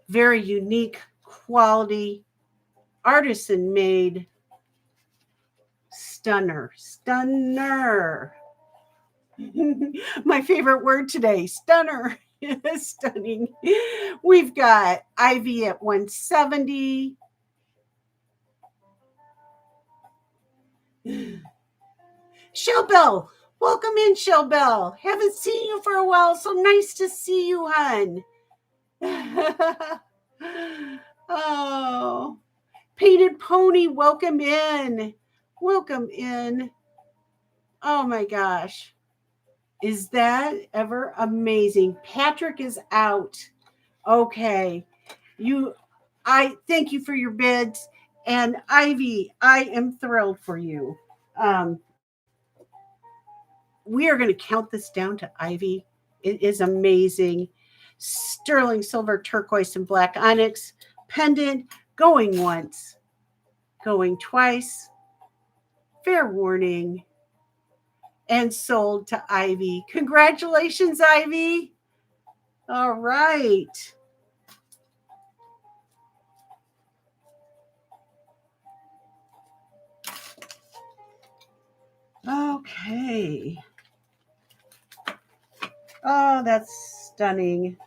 Very unique quality, artisan made, stunner. My favorite word today, stunner. Stunning. We've got Ivy at 170. Shell Bell, welcome in, Shell Bell. Haven't seen you for a while, so nice to see you, hon. Oh, Painted Pony, welcome in. Welcome in. Oh my gosh. Is that ever amazing? Patrick is out. Okay. I thank you for your bids. And Ivy, I am thrilled for you. We are going to count this down to Ivy. It is amazing. Sterling silver, turquoise, and black onyx pendant, going once, going twice. Fair warning. And sold to Ivy. Congratulations, Ivy. All right. Okay. Oh, that's stunning.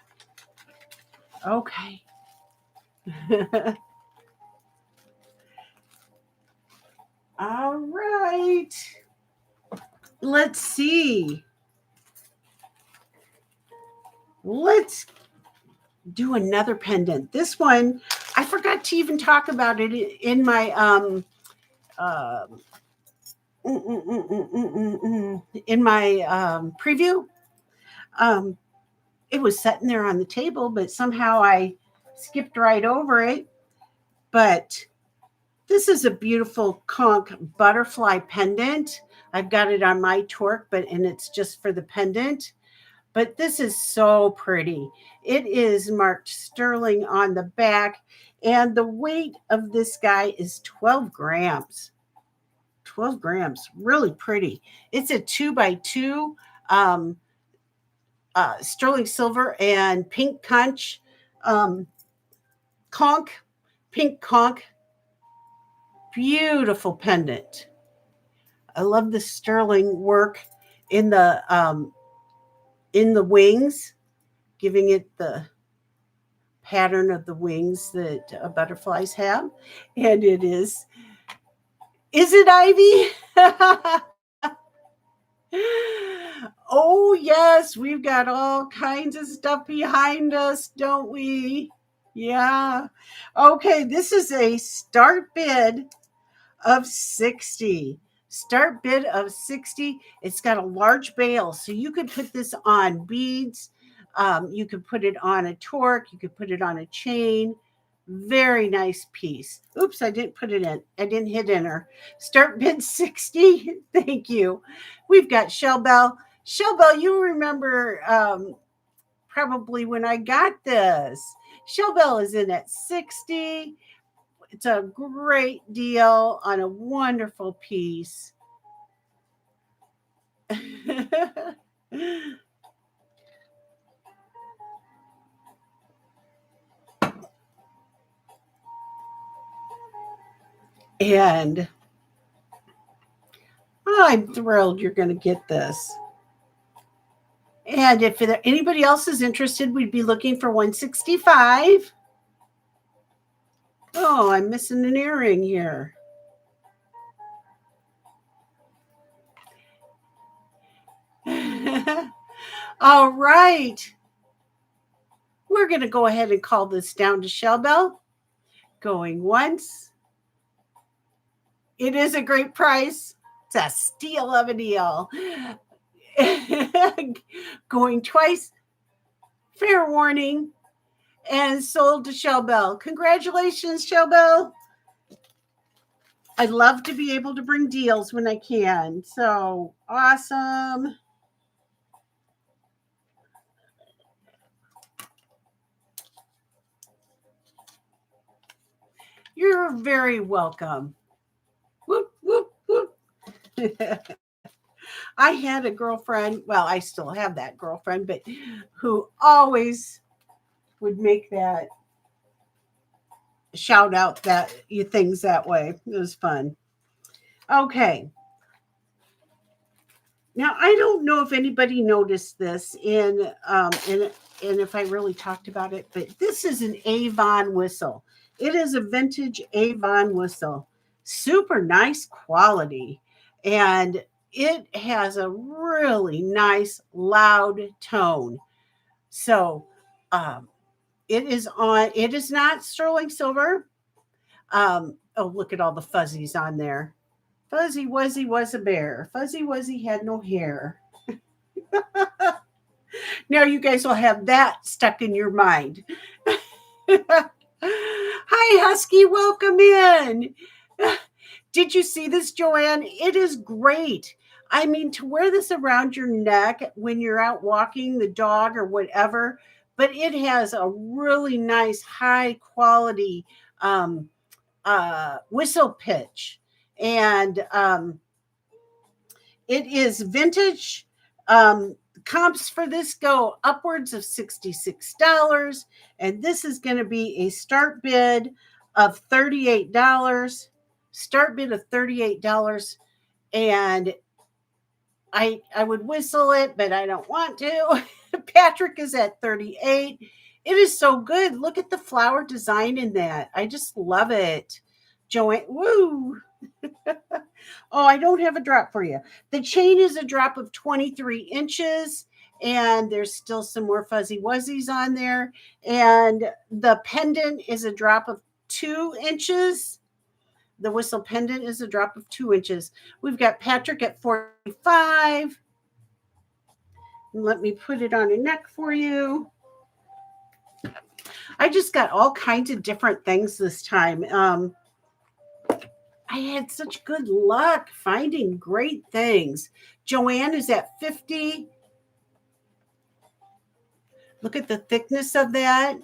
Okay. All right. Let's see. Let's do another pendant. This one, I forgot to even talk about it in my preview. It was sitting there on the table, but somehow I skipped right over it. But this is a beautiful conch butterfly pendant. I've got it on my torque, and it's just for the pendant. But this is so pretty. It is marked sterling on the back, and the weight of this guy is 12 grams. 12 grams, really pretty. It's a 2x2 sterling silver and pink conch, pink conch, beautiful pendant. I love the sterling work in the wings, giving it the pattern of the wings that butterflies have. And it is it Ivy? Oh, yes, we've got all kinds of stuff behind us, don't we? Yeah. Okay, this is a start bid of 60. Start bid of 60. It's got a large bail, so you could put this on beads. You could put it on a torque. You could put it on a chain. Very nice piece. Oops, I didn't put it in. I didn't hit enter. Start bid 60. Thank you. We've got Shell Bell. Shell Bell, you remember probably when I got this. Shell Bell is in at 60. It's a great deal on a wonderful piece. And I'm thrilled you're going to get this. And if anybody else is interested, we'd be looking for 165. Oh, I'm missing an earring here. All right. We're going to go ahead and call this down to Shell Bell. Going once. It is a great price. It's a steal of a deal. Going twice. Fair warning. And sold to Shell Bell. Congratulations, Shell Bell. I love to be able to bring deals when I can. So awesome. You're very welcome. Whoop, whoop, whoop. I had a girlfriend, well, I still have that girlfriend, but who always would make that shout out that you things that way. It was fun. Okay. Now I don't know if anybody noticed this and if I really talked about it, but this is an Avon whistle. It is a vintage Avon whistle. Super nice quality. And it has a really nice loud tone. So it is not sterling silver. Oh, look at all the fuzzies on there. Fuzzy Wuzzy was a bear. Fuzzy Wuzzy had no hair. Now you guys will have that stuck in your mind. Hi, Husky. Welcome in. Did you see this, Joanne? It is great. I mean, to wear this around your neck when you're out walking the dog or whatever, but it has a really nice, high quality um, whistle pitch. And it is vintage. Comps for this go upwards of $66. And this is going to be a start bid of $38. Start bid of $38. And I would whistle it, but I don't want to. Patrick is at 38. It is so good. Look at the flower design in that. I just love it. Joanne, woo. Oh, I don't have a drop for you. The chain is a drop of 23 inches, and there's still some more fuzzy wuzzies on there. And the pendant is a drop of 2 inches. The whistle pendant is a drop of 2 inches. We've got Patrick at 45. Let me put it on a neck for you. I just got all kinds of different things this time. I had such good luck finding great things. Joanne is at 50. Look at the thickness of that.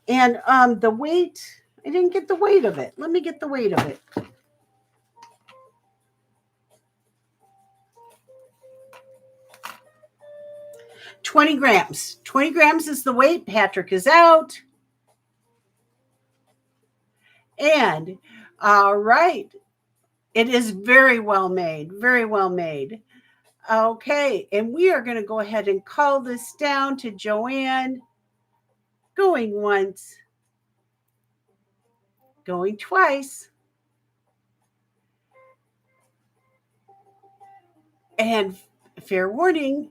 And the weight, I didn't get the weight of it. Let me get the weight of it. $20 grams. 20 grams is the weight. Patrick is out. And all right. It is very well made. Very well made. Okay. And we are going to go ahead and call this down to Joanne. Going once. Going twice. And fair warning.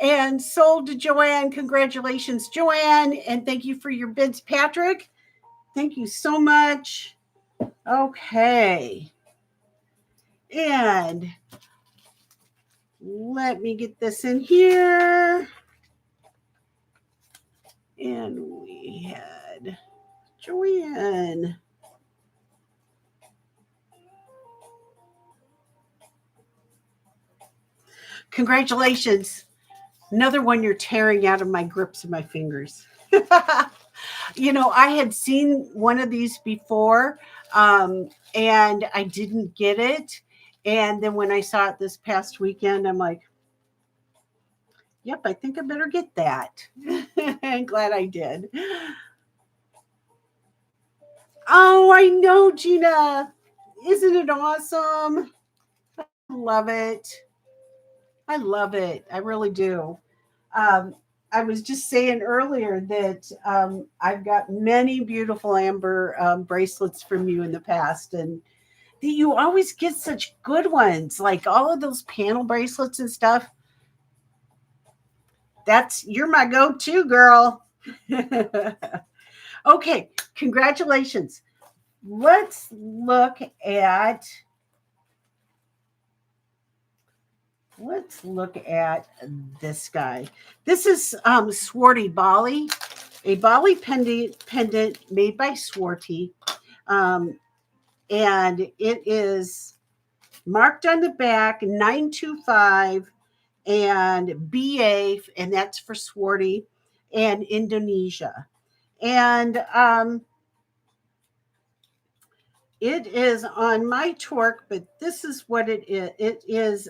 And sold to Joanne. Congratulations, Joanne. And thank you for your bids, Patrick. Thank you so much. Okay. And let me get this in here. And we had Joanne. Congratulations. Another one you're tearing out of my grips of my fingers. You know, I had seen one of these before, and I didn't get it. And then when I saw it this past weekend, I'm like, yep, I think I better get that. I'm glad I did. Oh, I know, Gina. Isn't it awesome? I love it. I love it. I really do. I was just saying earlier that I've got many beautiful amber bracelets from you in the past, and that you always get such good ones, like all of those panel bracelets and stuff. You're my go-to girl. Okay, congratulations. Let's look at this guy. This is Swarty Bali, a Bali pendant made by Swarty. and it is marked on the back 925 and BA, and that's for Swarty, and Indonesia. And it is on my torque, but this is what it is. It is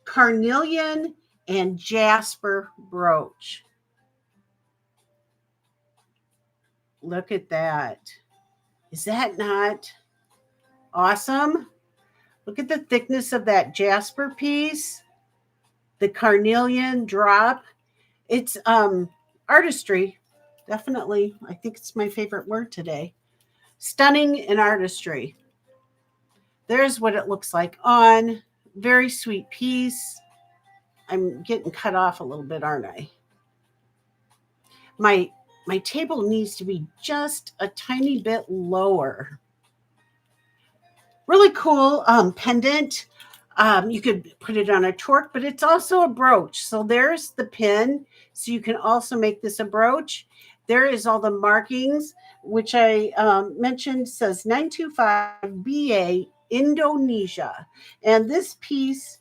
carnelian and jasper brooch. Look at that. Is that not awesome? Look at the thickness of that jasper piece, the carnelian drop. It's artistry, definitely. I think it's my favorite word today. Stunning and artistry. There's what it looks like on. Very sweet piece. I'm getting cut off a little bit, aren't I? My table needs to be just a tiny bit lower. Really cool pendant. You could put it on a torque, but it's also a brooch. So there's the pin. So you can also make this a brooch. There is all the markings, which I mentioned, says 925 BA Indonesia. And this piece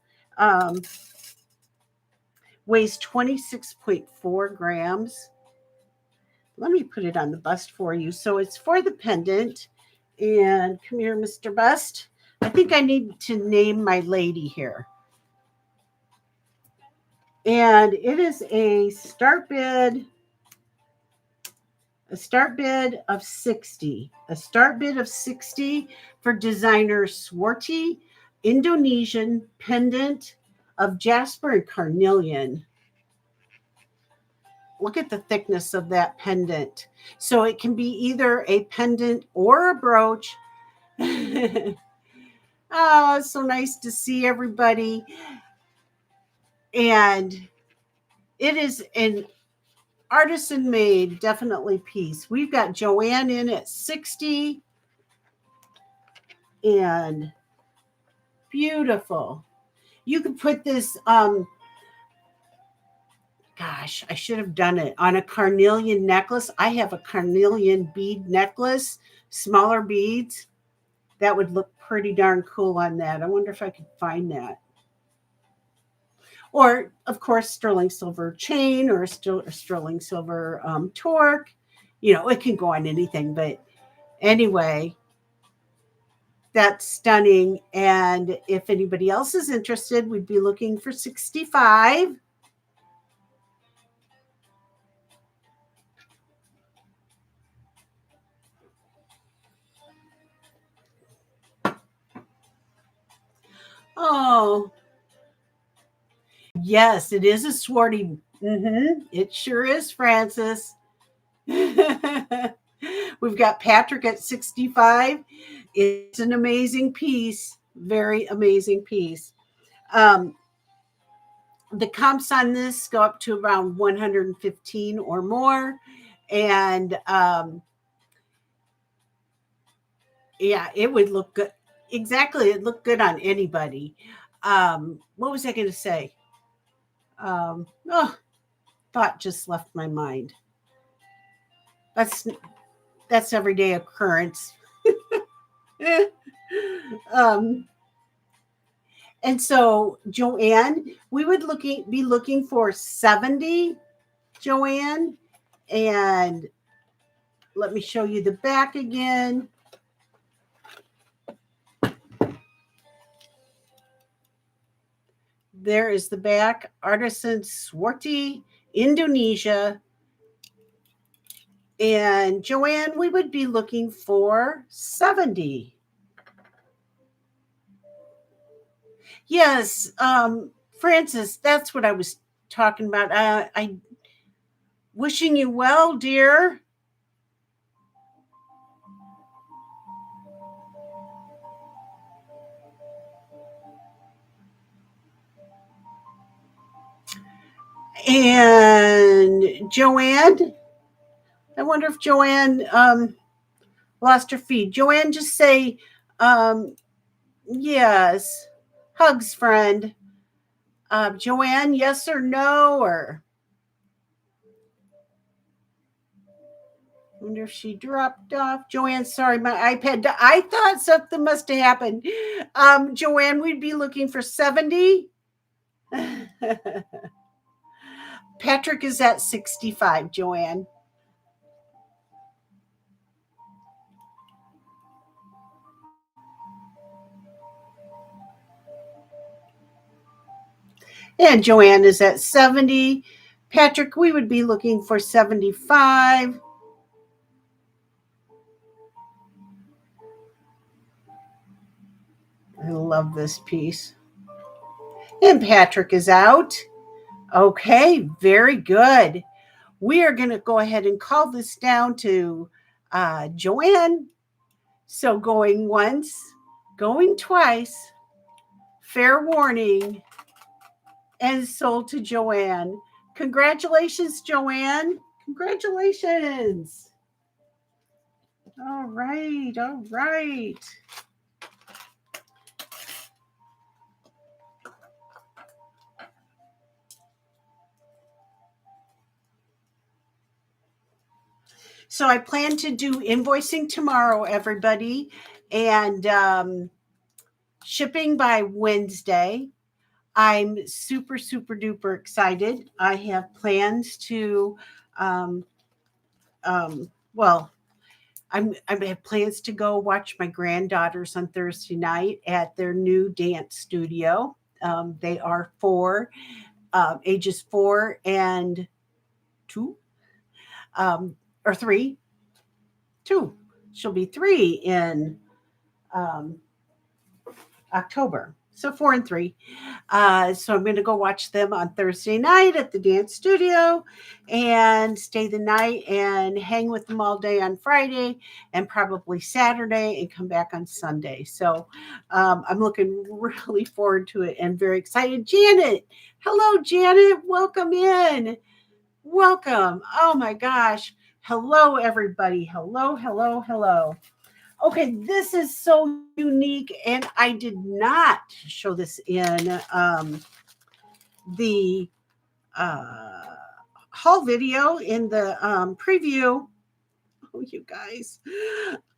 weighs 26.4 grams. Let me put it on the bust for you. So it's for the pendant. And come here, Mr. Bust. I think I need to name my lady here. And it is a start bid of 60. A start bid of 60 for designer Swarty Indonesian pendant of jasper and carnelian. Look at the thickness of that pendant. So it can be either a pendant or a brooch. Oh, it's so nice to see everybody. And it is an artisan made, definitely piece. We've got Joanne in at 60. And beautiful. You could put this, gosh, I should have done it on a carnelian necklace. I have a carnelian bead necklace, smaller beads. That would look pretty darn cool on that. I wonder if I could find that. Or, of course, sterling silver chain or a sterling silver torque. You know, it can go on anything. But anyway, that's stunning. And if anybody else is interested, we'd be looking for 65. Oh, yes, it is a Swarty. It sure is, Francis. We've got Patrick at 65. It's an amazing piece. Very amazing piece. The comps on this go up to around 115 or more. And yeah, it would look good. Exactly. It looked good on anybody. What was I going to say? Thought just left my mind. That's everyday occurrence. And so Joanne, we would be looking for 70, Joanne. And let me show you the back again. There is the back. Artisan Swarty, Indonesia. And Joanne, we would be looking for 70. Yes, Francis, that's what I was talking about. I wishing you well, dear. And Joanne, I wonder if Joanne lost her feed. Joanne, just say yes. Hugs, friend. Joanne, yes or no? Or Wonder if she dropped off. Joanne, sorry, my iPad. I thought something must have happened. Joanne, we'd be looking for 70. Patrick is at 65, Joanne. And Joanne is at 70. Patrick, we would be looking for 75. I love this piece. And Patrick is out. Okay, very good. We are going to go ahead and call this down to Joanne. So going once, going twice, fair warning, and sold to Joanne. Congratulations, Joanne. Congratulations. All right, all right. So I plan to do invoicing tomorrow, everybody, and shipping by Wednesday. I'm super, super duper excited. I have plans to, um, well, I have plans to go watch my granddaughters on Thursday night at their new dance studio. They are ages 4 and 2, or 3, 2. She'll be 3 in um, October. So 4 and 3. So I'm going to go watch them on Thursday night at the dance studio and stay the night and hang with them all day on Friday and probably Saturday and come back on Sunday. So I'm looking really forward to it and very excited. Janet, hello, Janet. Welcome in. Welcome. Oh my gosh. Hello, everybody. Hello, hello, hello. Okay, this is so unique, and I did not show this in the haul video in the preview. Oh, you guys,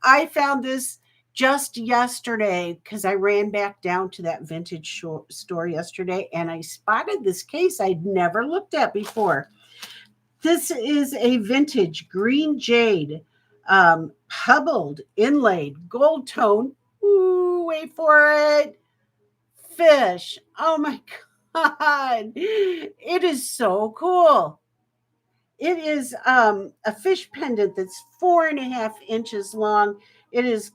I found this just yesterday because I ran back down to that vintage store yesterday, and I spotted this case I'd never looked at before. This is a vintage green jade, pebbled, inlaid, gold tone. Ooh, wait for it. Fish. Oh my God. It is so cool. It is a fish pendant that's 4.5 inches long. It is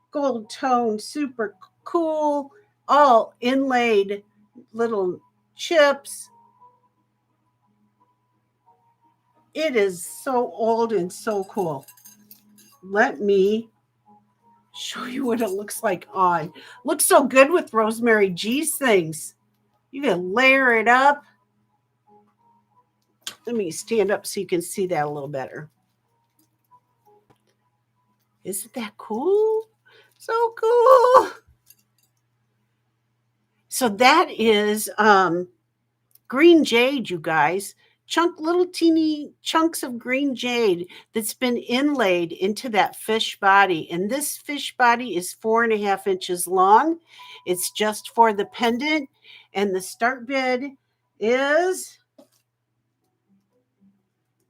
gold tone, super cool, all inlaid little chips. It is so old and so cool. Let me show you what it looks like on. Looks so good with Rosemary G's things. You can layer it up. Let me stand up so you can see that a little better. Isn't that cool? So cool. So that is green jade, you guys. Little teeny chunks of green jade that's been inlaid into that fish body. And this fish body is 4.5 inches long. It's just for the pendant. And the start bid is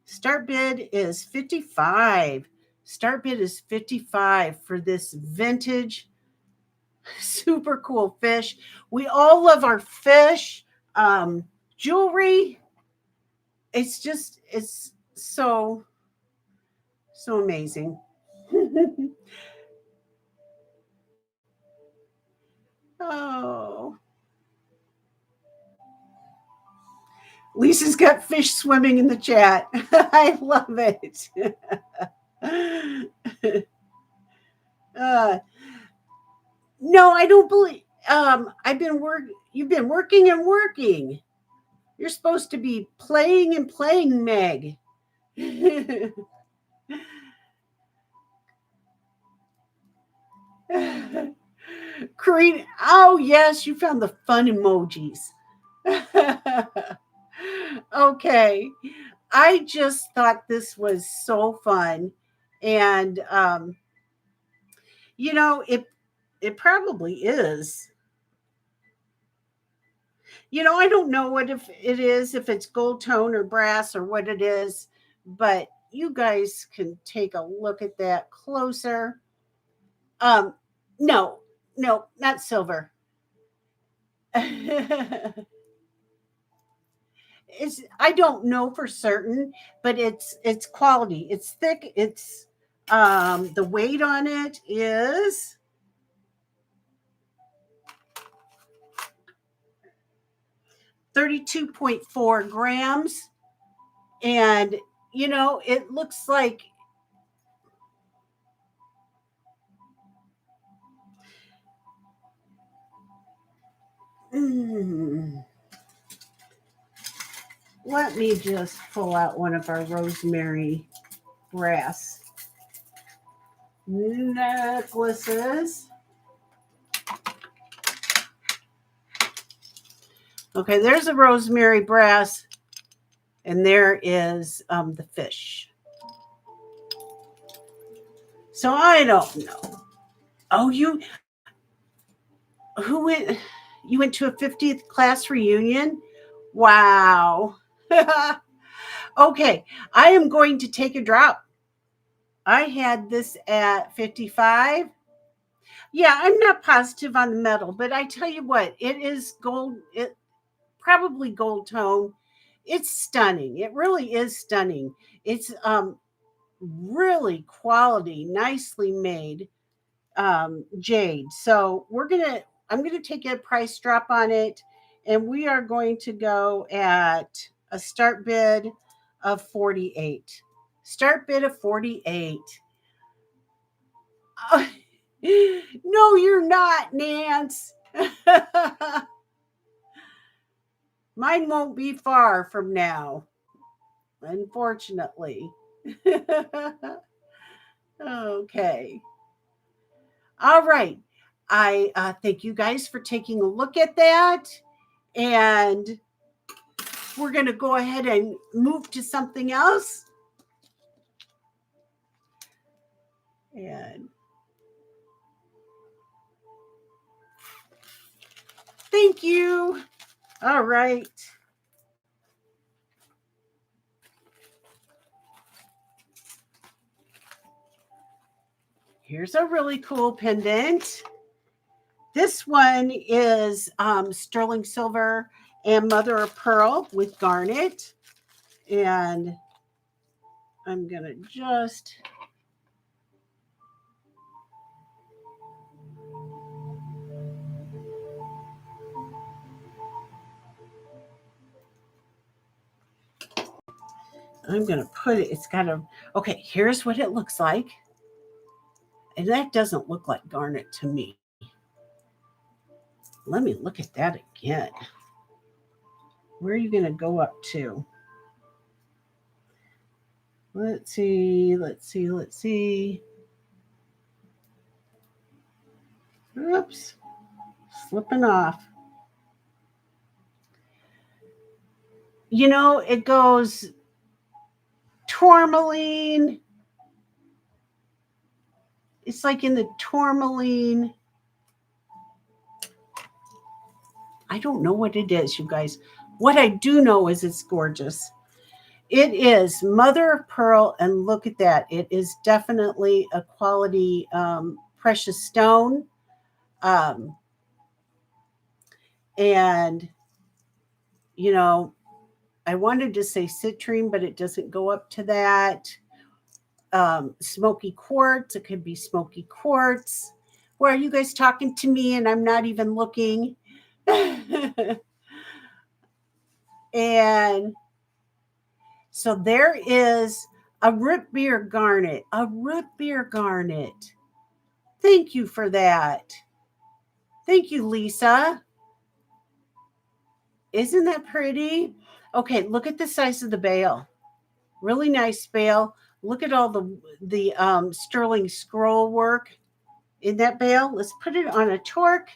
55. Start bid is 55 for this vintage, super cool fish. We all love our fish. Jewelry, it's so amazing. Oh, Lisa's got fish swimming in the chat. I love it. No, I don't believe. You've been working and working. You're supposed to be playing and playing, Meg. Karina, oh yes, you found the fun emojis. Okay. I just thought this was so fun. And it probably is. I don't know what if it is, if it's gold tone or brass or what it is, but you guys can take a look at that closer. Um, no, no, not silver. I don't know for certain, but it's quality. It's thick. It's the weight on it is 32.4 grams. And it looks like mm, let me just pull out one of our Rosemary brass necklaces. Okay, there's a Rosemary brass, and there is the fish. So I don't know. Oh, who went? You went to a 50th class reunion? Wow. Okay, I am going to take a drop. I had this at 55. Yeah, I'm not positive on the metal, but I tell you what, it is gold. It probably gold tone. It's stunning. It really is stunning. It's really quality, nicely made jade. So I'm gonna take a price drop on it, and we are going to go at a start bid of 48. Start bid of 48. No, you're not, Nance. Mine won't be far from now, unfortunately. Okay. All right. I thank you guys for taking a look at that. And we're going to go ahead and move to something else. And thank you. All right. Here's a really cool pendant. This one is sterling silver and mother of pearl with garnet. And I'm going to just put it, it's got a, okay, here's what it looks like. And that doesn't look like garnet to me. Let me look at that again. Where are you going to go up to? Let's see. Oops, slipping off. It goes tourmaline. It's like in the tourmaline. I don't know what it is, you guys. What I do know is it's gorgeous. It is mother of pearl, and look at that. It is definitely a quality precious stone. And, I wanted to say citrine, but it doesn't go up to that. Smoky quartz. It could be smoky quartz. Where are you guys talking to me and I'm not even looking? And so there is a root beer garnet. A root beer garnet. Thank you for that. Thank you, Lisa. Isn't that pretty? Okay, look at the size of the bale. Really nice bale. Look at all the sterling scroll work in that bale. Let's put it on a torque.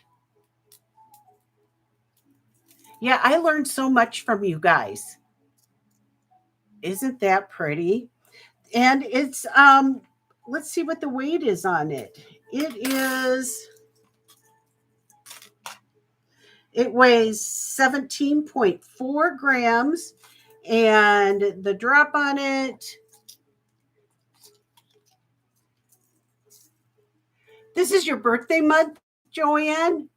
Yeah, I learned so much from you guys. Isn't that pretty? And it's let's see what the weight is on it. It weighs 17.4 grams, and the drop on it, this is your birthday month, Joanne.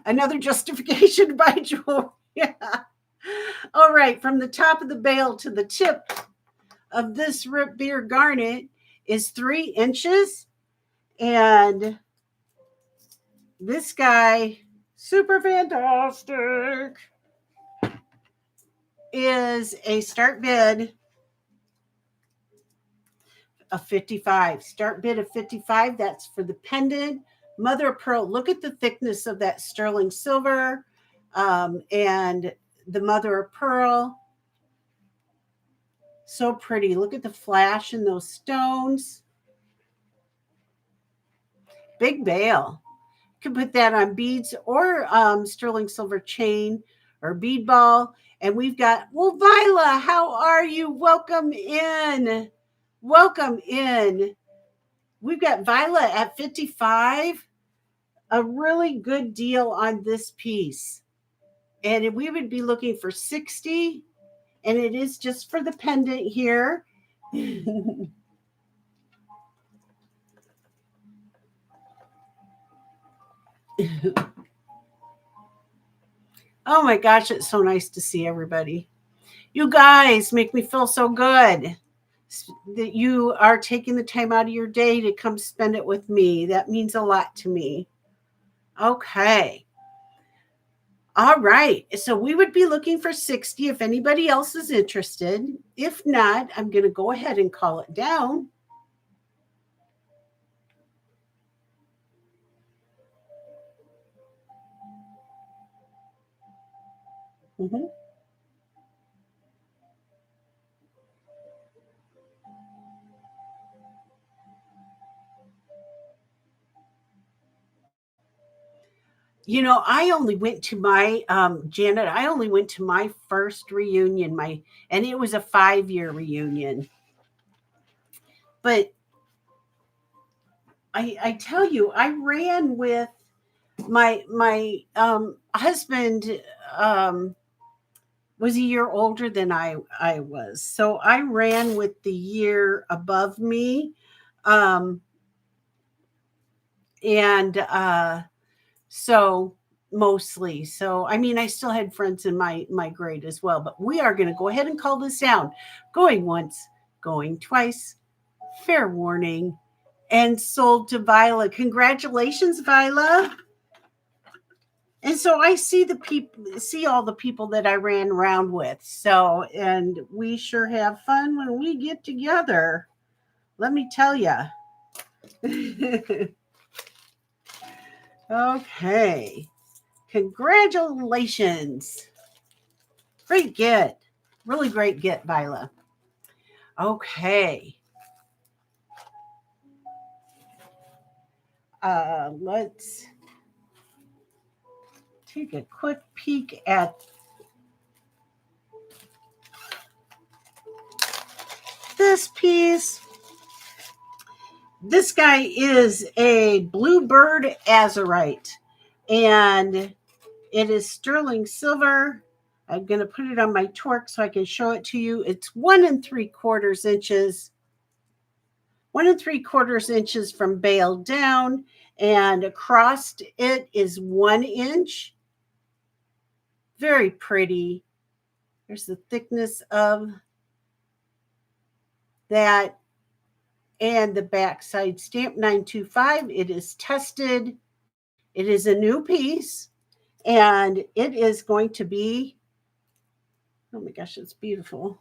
Another justification by Joanne. Yeah. All right, from the top of the bale to the tip of this root beer garnet is 3 inches. And this guy, super fantastic, is a start bid of 55. Start bid of 55. That's for the pendant. Mother of pearl. Look at the thickness of that sterling silver and the mother of pearl. So pretty. Look at the flash in those stones. Big bale. You can put that on beads or sterling silver chain or bead ball. And we've got, well, Vila, how are you? Welcome in. Welcome in. We've got Vila at 55. A really good deal on this piece. And we would be looking for 60. And it is just for the pendant here. Oh my gosh, it's so nice to see everybody. You guys make me feel so good that you are taking the time out of your day to come spend it with me. That means a lot to me. Okay. All right. So we would be looking for 60 if anybody else is interested. If not, I'm going to go ahead and call it down. Mm-hmm. You know, I only went to my Janet. I only went to my first reunion, and it was a 5-year reunion. But I tell you, I ran with my husband. Was a year older than I was, so I ran with the year above me, and so mostly. So I mean, I still had friends in my grade as well. But we are going to go ahead and call this down. Going once, going twice. Fair warning. And sold to Vila. Congratulations, Vila. And so I see all the people that I ran around with. So, and we sure have fun when we get together. Let me tell you. Okay. Congratulations. Great get. Really great get, Vila. Okay. Let's take a quick peek at this piece. This guy is a Bluebird azerite, and it is sterling silver. I'm going to put it on my torque so I can show it to you. It's 1 3/4 inches. 1 3/4 inches from bale down, and across it is 1 inch. Very pretty. There's the thickness of that, and the backside stamp 925. It is tested. It is a new piece, and it is going to be, oh my gosh, it's beautiful.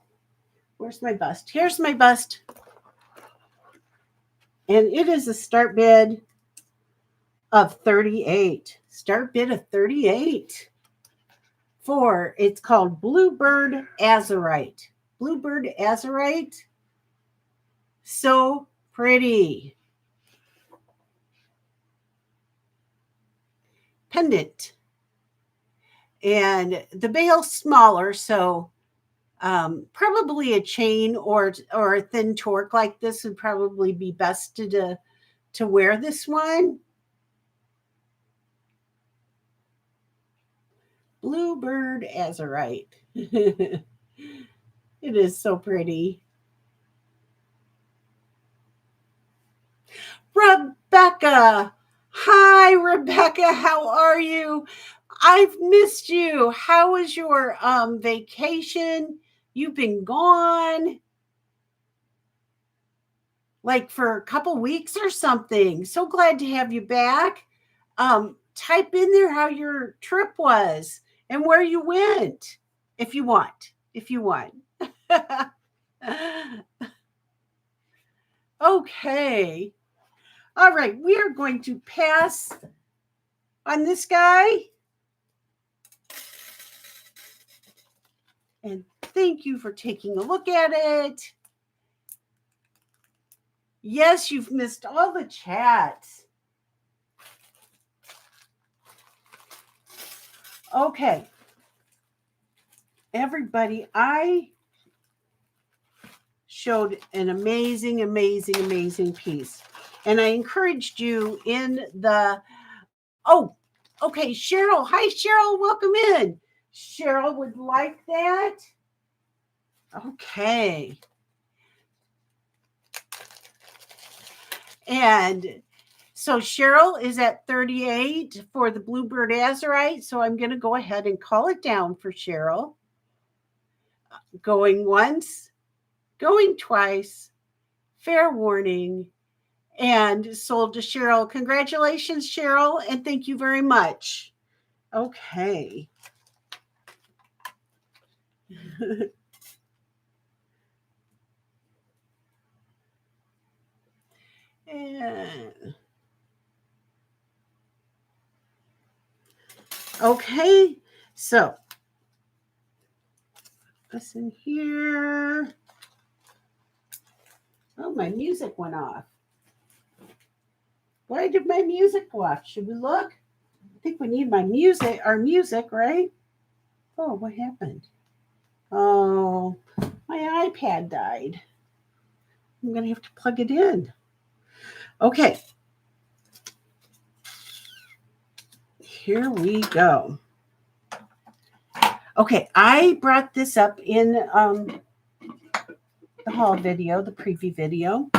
Where's my bust? Here's my bust. And it is a start bid of 38. Start bid of 38 for, it's called Bluebird Azerite. Bluebird Azerite. So pretty. Pendant. And the bale's smaller, so Probably a chain or a thin torque like this would probably be best to wear this one. Bluebird azerite. It is so pretty. Rebecca. Hi, Rebecca. How are you? I've missed you. How was your vacation? You've been gone like for a couple weeks or something. So glad to have you back. Type in there how your trip was and where you went if you want. If you want. Okay. All right, we are going to pass on this guy. And thank you for taking a look at it. Yes, you've missed all the chats. Okay. Everybody, I showed an amazing, amazing, amazing piece. And I encouraged you in the, oh, okay, Cheryl. Hi, Cheryl. Welcome in. Cheryl would like that. Okay. And so Cheryl is at 38 for the Bluebird azerite. So I'm going to go ahead and call it down for Cheryl. Going once, going twice, fair warning, and sold to Cheryl. Congratulations, Cheryl, and thank you very much. Okay. And, okay, so listen here. Oh, my music went off. Why did my music go off? Should we look? I think we need our music, right? Oh, what happened? Oh, my iPad died. I'm going to have to plug it in. Okay. Here we go. Okay, I brought this up in the haul video, the preview video,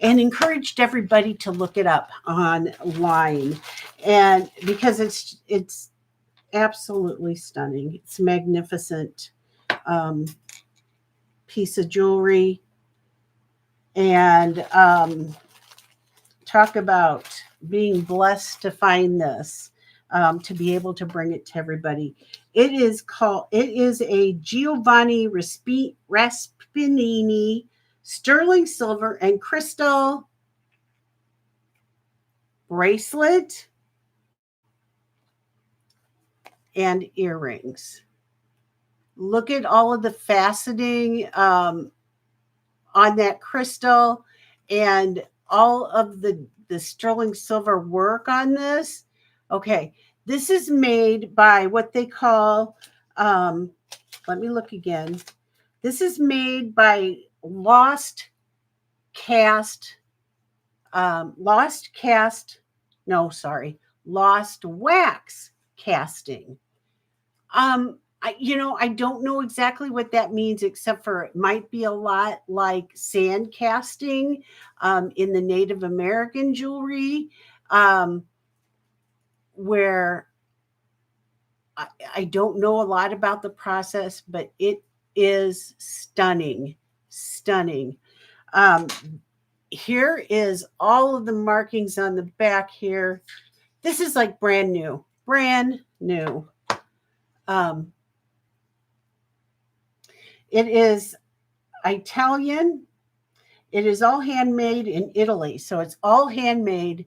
and encouraged everybody to look it up online, and because it's absolutely stunning. It's magnificent piece of jewelry, and talk about being blessed to find this, to be able to bring it to everybody. It is a Giovani Raspini sterling silver and crystal bracelet and earrings. Look at all of the faceting on that crystal and all of the sterling silver work on this. Okay, this is made by what they call, let me look again. This is made by lost wax casting. I don't know exactly what that means, except for it might be a lot like sand casting in the Native American jewelry, where I don't know a lot about the process, but it is stunning. Here is all of the markings on the back here. This is like brand new. It is Italian. It is all handmade in Italy. So it's all handmade.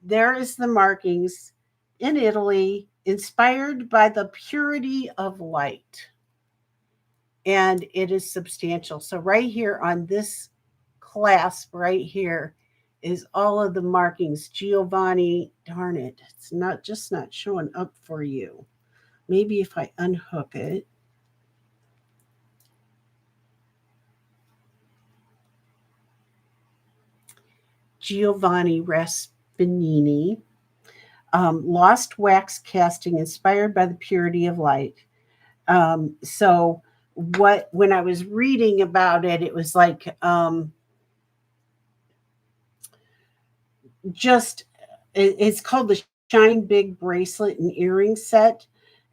There is the markings in Italy, inspired by the purity of light. And it is substantial. So right here on this clasp right here is all of the markings. Giovani, darn it. It's not showing up for you. Maybe if I unhook it. Giovani Raspini. Lost wax casting inspired by the purity of light. So what when I was reading about it, it was like just it's called the Shine Big bracelet and earring set,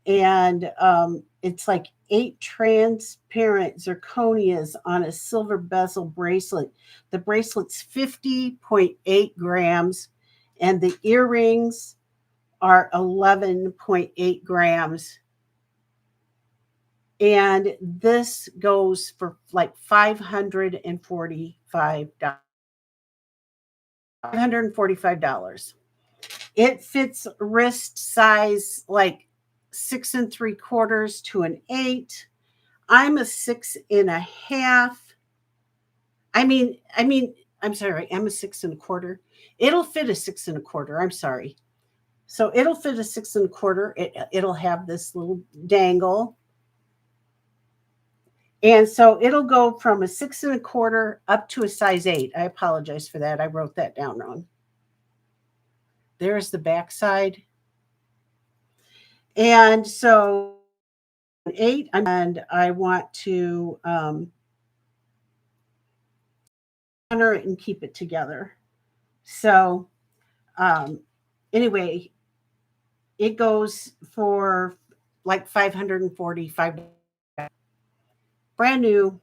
and it's like 8 transparent zirconias on a silver bezel bracelet. The bracelet's 50.8 grams, and the earrings are 11.8 grams. And this goes for like $545. It fits wrist size like 6 3/4 to an 8. I'm a 6 1/2. I'm sorry, I'm a 6 1/4. It'll fit a 6 1/4. I'm sorry. So it'll fit a 6 1/4. It'll have this little dangle. And so it'll go from a 6 1/4 up to a size 8. I apologize for that. I wrote that down wrong. There's the back side. And so 8, and I want to honor it and keep it together. So anyway, it goes for like $545. Brand new.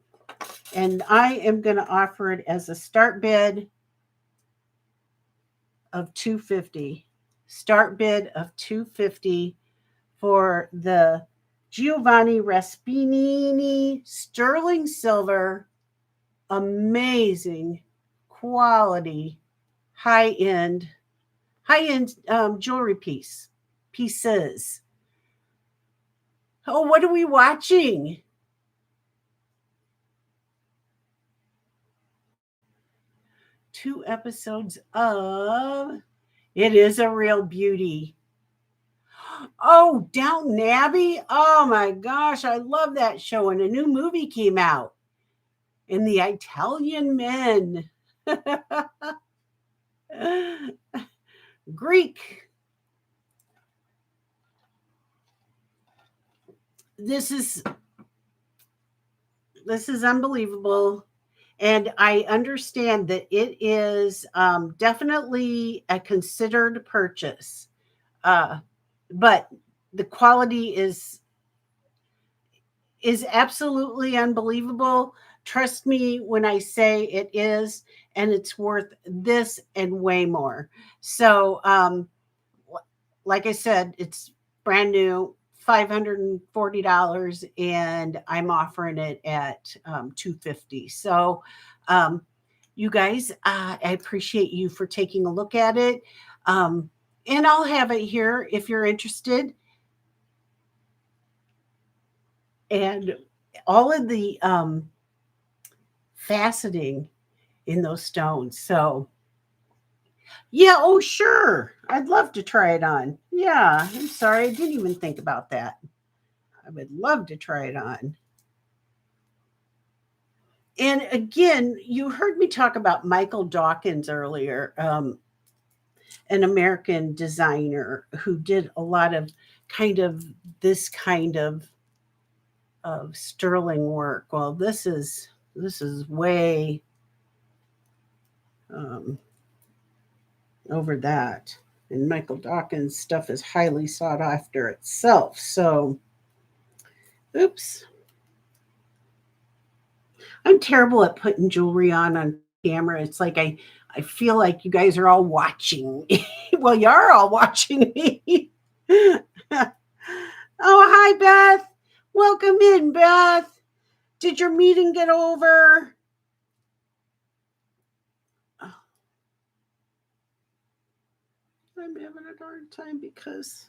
And I am going to offer it as a start bid of $250. Start bid of $250 for the Giovani Raspini sterling silver, amazing quality, high-end jewelry pieces. Oh, what are we watching? Two episodes of It Is a Real Beauty. Oh, Downton Abbey. Oh my gosh, I love that show. And a new movie came out. And the Italian Men. Greek. This is unbelievable. And I understand that it is definitely a considered purchase. But the quality is absolutely unbelievable. Trust me when I say it is, and it's worth this and way more. So, like I said, it's brand new, $540, and I'm offering it at $250. So, you guys, I appreciate you for taking a look at it. And I'll have it here if you're interested. And all of the faceting in those stones. So, yeah, oh, sure. I'd love to try it on. Yeah, I'm sorry. I didn't even think about that. I would love to try it on. And again, you heard me talk about Michael Dawkins earlier, an American designer who did a lot of this kind of sterling work. Well, this is way over that. And Michael Dawkins' stuff is highly sought after itself. So, oops. I'm terrible at putting jewelry on camera. It's like I feel like you guys are all watching. Well, you're all watching me. Oh, hi, Beth. Welcome in, Beth. Did your meeting get over? Oh, I'm having a hard time because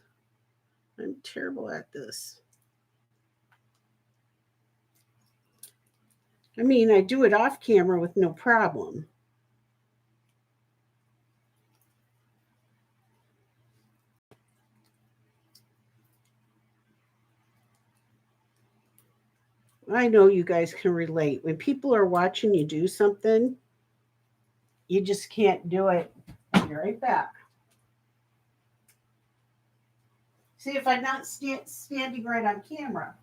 I'm terrible at this. I mean, I do it off camera with no problem. I know you guys can relate. When people are watching you do something, You just can't do it. I'll be right back. See if I'm not standing right on camera.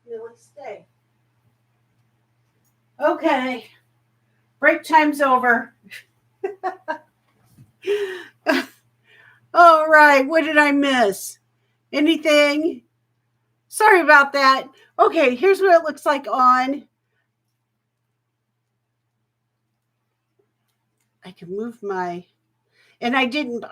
Really stay. Okay. Break time's over. All right. What did I miss? Anything? Sorry about that. Okay, here's what it looks like on. I can move my, and I didn't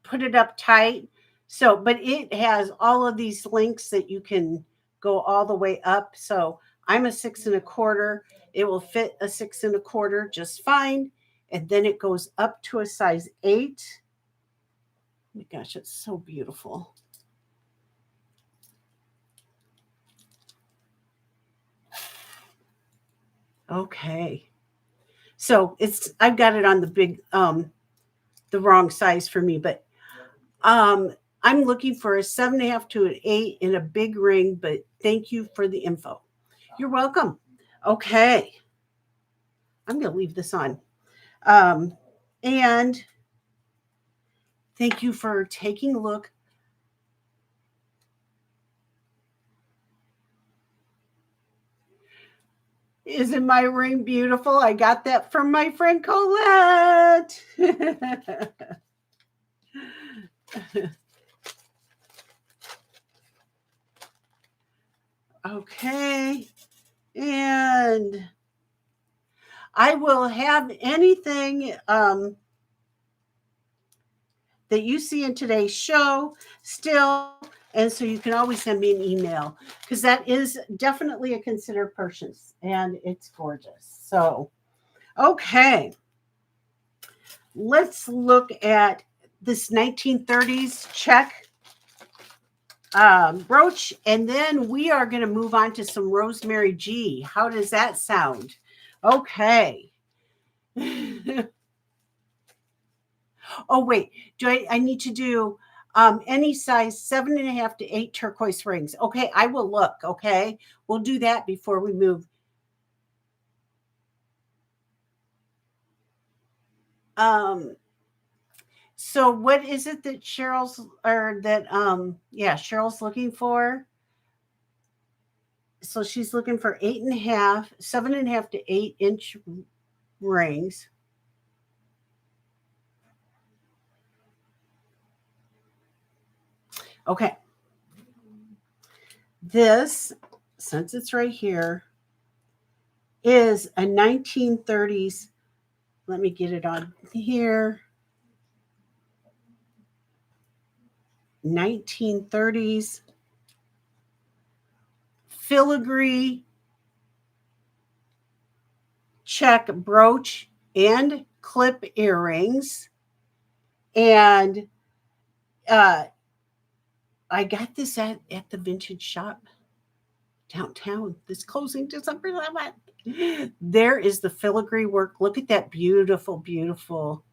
put it up tight. So, but it has all of these links that you can go all the way up. So I'm a 6 1/4. It will fit a 6 1/4 just fine. And then it goes up to a size 8. Oh my gosh, it's so beautiful. Okay. So I've got it on the big the wrong size for me, but I'm looking for a 7 1/2 to an 8 in a big ring, but thank you for the info. You're welcome. Okay. I'm going to leave this on. And thank you for taking a look. Isn't my ring beautiful? I got that from my friend Colette. Okay. And I will have anything that you see in today's show still. And so you can always send me an email because that is definitely a considered purchase and it's gorgeous. So, okay. Let's look at this 1930s check brooch. And then we are going to move on to some Rosemary G. How does that sound? Okay. Oh, wait. I need to do any size 7 1/2 to 8 turquoise rings? Okay, I will look. Okay, we'll do that before we move. So what is it that Cheryl's looking for? So she's looking for 8 1/2, 7 1/2 to 8 inch rings. Okay. This, since it's right here, is a 1930s. Let me get it on here. 1930s filigree check brooch and clip earrings. And I got this at the vintage shop downtown. This closing December 11th. There is the filigree work. Look at that beautiful, beautiful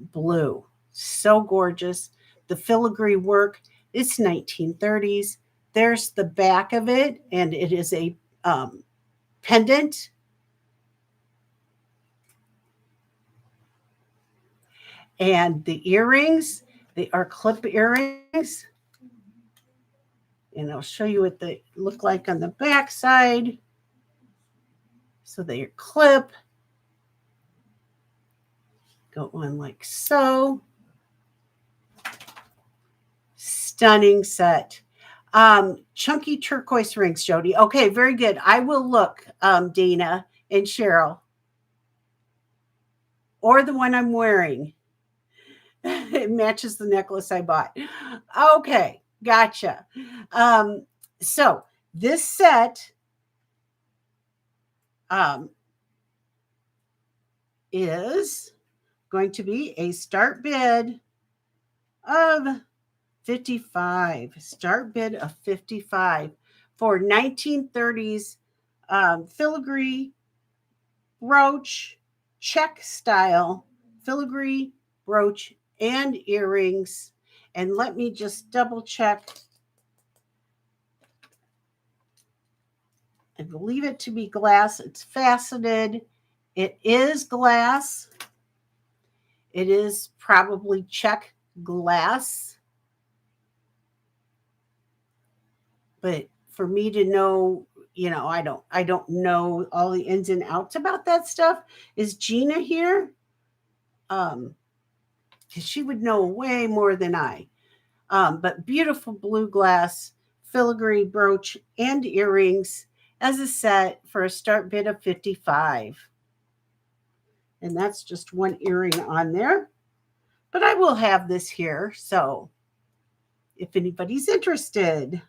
blue. So gorgeous. The filigree work It's 1930s. There's the back of it, and it is a pendant. And the earrings, they are clip earrings. And I'll show you what they look like on the back side. So they are clip. Go on like so. Stunning set. Chunky turquoise rings, Jody. Okay, very good. I will look, Dana and Cheryl. Or the one I'm wearing. It matches the necklace I bought. Okay, gotcha. So this set is going to be a start bid of 55. Start bid of 55 for 1930s filigree brooch, check style filigree brooch and earrings. And let me just double check. I believe it to be glass. It's faceted. It is glass. It is probably check glass. But for me to know, I don't know all the ins and outs about that stuff. Is Gina here? Because she would know way more than I. But beautiful blue glass filigree brooch and earrings as a set for a start bid of 55. And that's just one earring on there. But I will have this here. So if anybody's interested.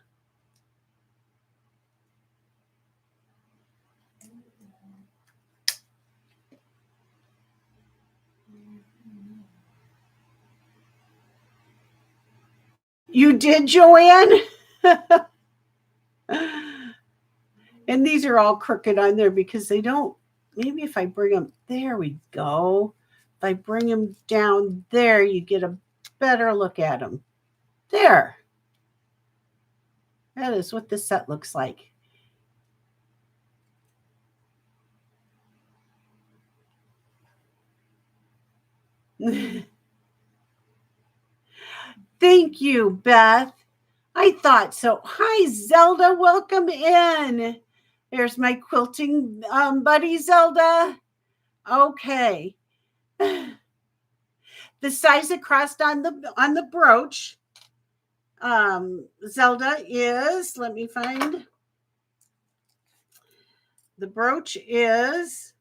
You did, Joanne? And these are all crooked on there because they don't. Maybe if I bring them, there we go. If I bring them down there, you get a better look at them. There. That is what this set looks like. Thank you, Beth. I thought so. Hi, Zelda. Welcome in. There's my quilting buddy, Zelda. Okay. The size across on the brooch, Zelda, is, let me find. The brooch is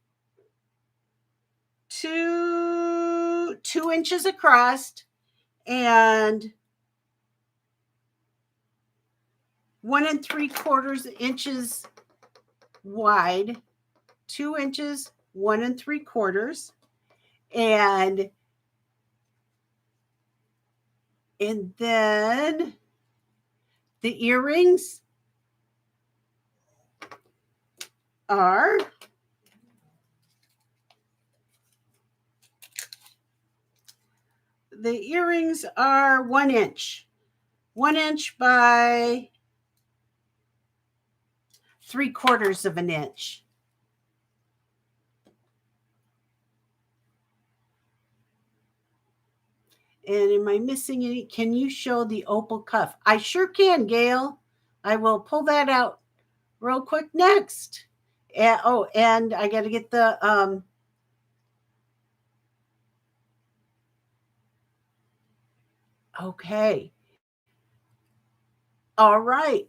2 inches across and 1 3/4 inches wide. 2 inches, 1 3/4, and then the earrings are the earrings are 1 inch. 1 inch by 3/4 of an inch. And am I missing any? Can you show the opal cuff? I sure can, Gail. I will pull that out real quick next. And I got to get the okay. All right.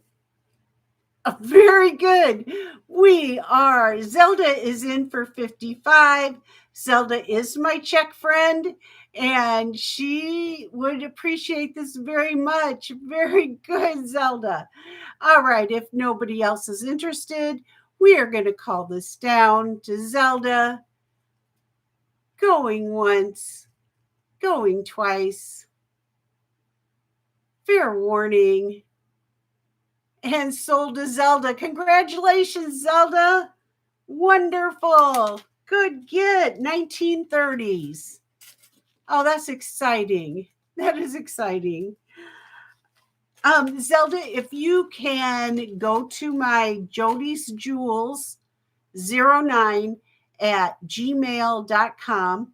Very good. Zelda is in for 55. Zelda is my Czech friend, and she would appreciate this very much. Very good, Zelda. All right, if nobody else is interested, we are going to call this down to Zelda. Going once, going twice. Fair warning. And sold to Zelda. Congratulations, Zelda. Wonderful. Good get. 1930s. Oh, that's exciting. That is exciting. Zelda, if you can go to my Jody's Jewels 09 at gmail.com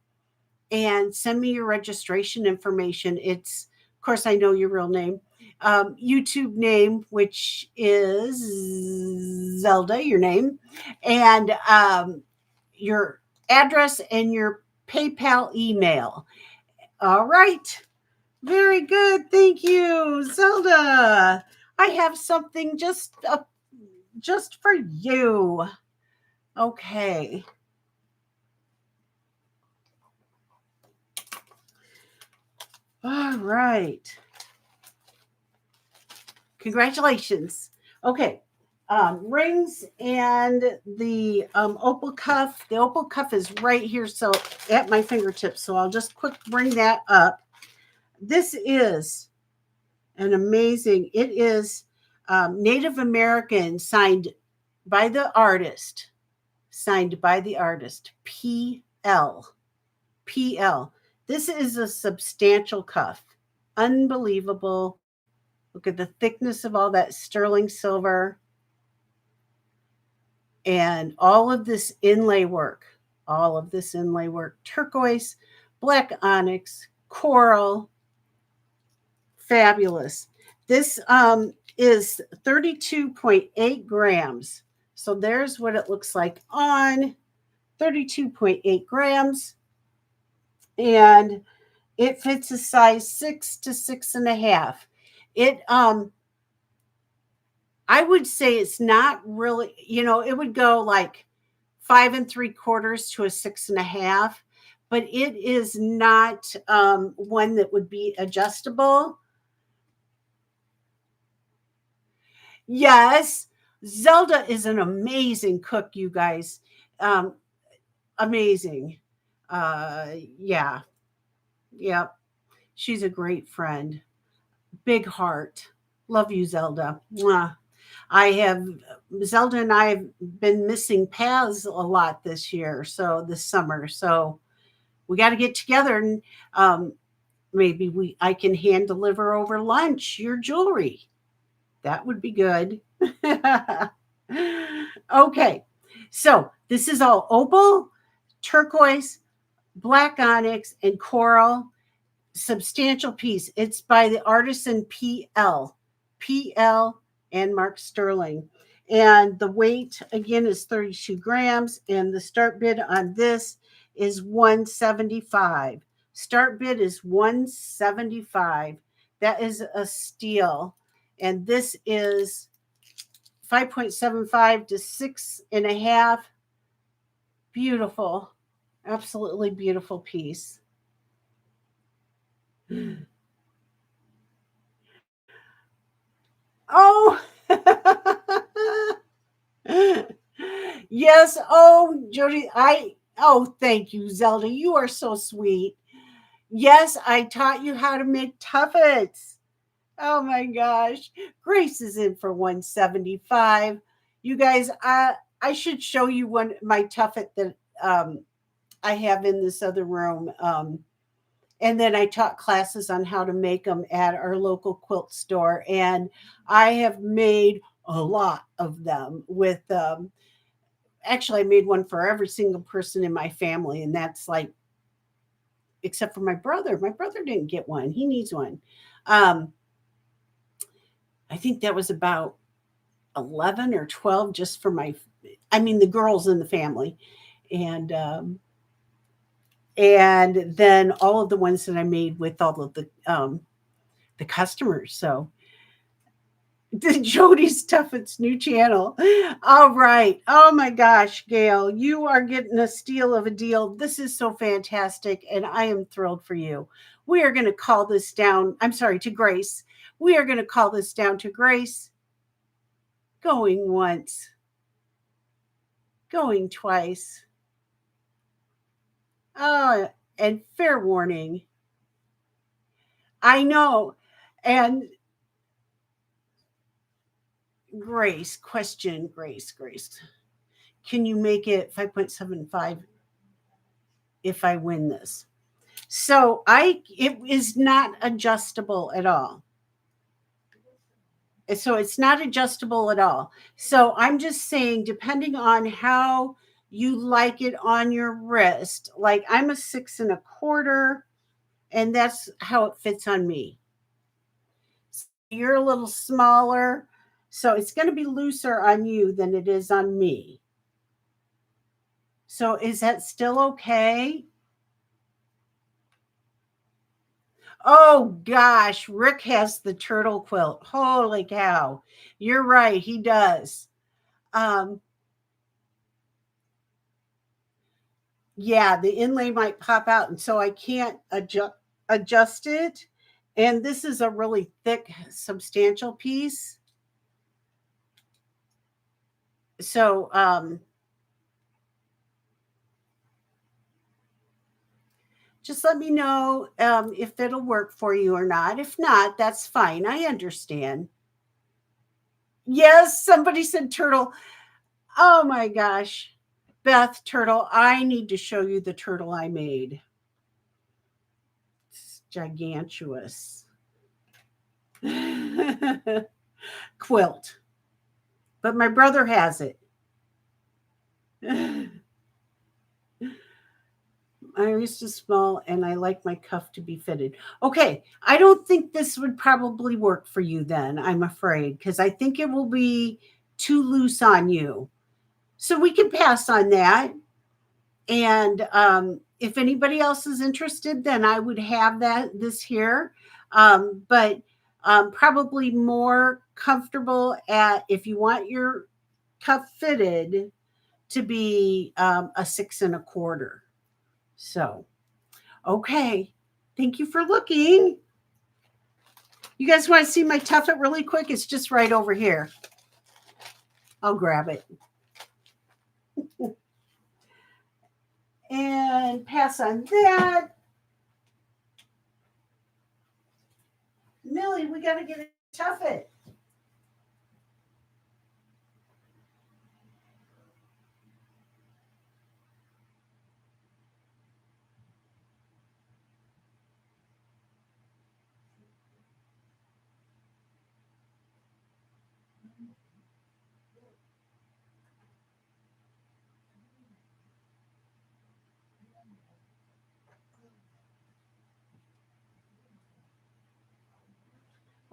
and send me your registration information. It's, of course, I know your real name, YouTube name, which is Zelda, your name, and your address and your PayPal email. All right. Very good. Thank you, Zelda. I have something just for you. Okay. All right. Congratulations. Okay. Rings and the opal cuff. The opal cuff is right here, so at my fingertips. So I'll just quick bring that up. This is an amazing. It is Native American, signed by the artist. Signed by the artist. PL. PL. This is a substantial cuff. Unbelievable. Look at the thickness of all that sterling silver and all of this inlay work. All of this inlay work. Turquoise, black onyx, coral. Fabulous. This is 32.8 grams. So there's what it looks like on 32.8 grams. And it fits a size 6 to 6.5. It I would say it's not really, it would go like 5 3/4 to a 6.5, but it is not one that would be adjustable. Yes, Zelda is an amazing cook, you guys. Amazing. Yeah. Yep. She's a great friend. Big heart. Love you, Zelda. Mwah. Zelda and I have been missing paths a lot this year, so this summer. So we got to get together and maybe I can hand deliver over lunch your jewelry. That would be good. Okay. So this is all opal, turquoise, black onyx, and coral. Substantial piece. It's by the Artisan PL. PL and Mark Sterling. And the weight, again, is 32 grams. And the start bid on this is $175. Start bid is $175. That is a steal. And this is 5.75 to 6.5. Beautiful. Absolutely beautiful piece. Oh, yes. Oh, Jody, thank you, Zelda. You are so sweet. Yes, I taught you how to make tuffets. Oh my gosh. Grace is in for 175. You guys, I should show you my tuffet that I have in this other room. And then I taught classes on how to make them at our local quilt store. And I have made a lot of them with, actually, I made one for every single person in my family. And that's like, except for my brother. My brother didn't get one. He needs one. I think that was about 11 or 12 just for the girls in the family. And then all of the ones that I made with all of the customers. So the Jody's Tuffets new channel. All right. Oh my gosh, Gail, you are getting a steal of a deal. This is so fantastic, and I am thrilled for you. We are going to call this down. I'm sorry, to Grace. We are going to call this down to Grace. Going once. Going twice. Oh, and fair warning. I know. And Grace, question, Grace. Can you make it 5.75 if I win this? So it is not adjustable at all. So it's not adjustable at all. So I'm just saying, depending on how you like it on your wrist, like I'm a 6 1/4, and that's how it fits on me. You're a little smaller, so it's going to be looser on you than it is on me. So is that still okay? Oh gosh, Rick has the turtle quilt. Holy cow. You're right, he does. Um, yeah, the inlay might pop out, and so I can't adjust it. And this is a really thick, substantial piece. So just let me know if it'll work for you or not. If not, that's fine. I understand. Yes, somebody said turtle. Oh my gosh. Beth, turtle, I need to show you the turtle I made. It's gigantuous. Quilt. But my brother has it. My wrist is small and I like my cuff to be fitted. Okay, I don't think this would probably work for you then, I'm afraid, because I think it will be too loose on you. So we can pass on that. And if anybody else is interested, then I would have this here. But probably more comfortable at, if you want your cuff fitted, to be a 6 1/4. So, okay. Thank you for looking. You guys want to see my tuffet really quick? It's just right over here. I'll grab it. And pass on that. Millie, we got to get a tuffet.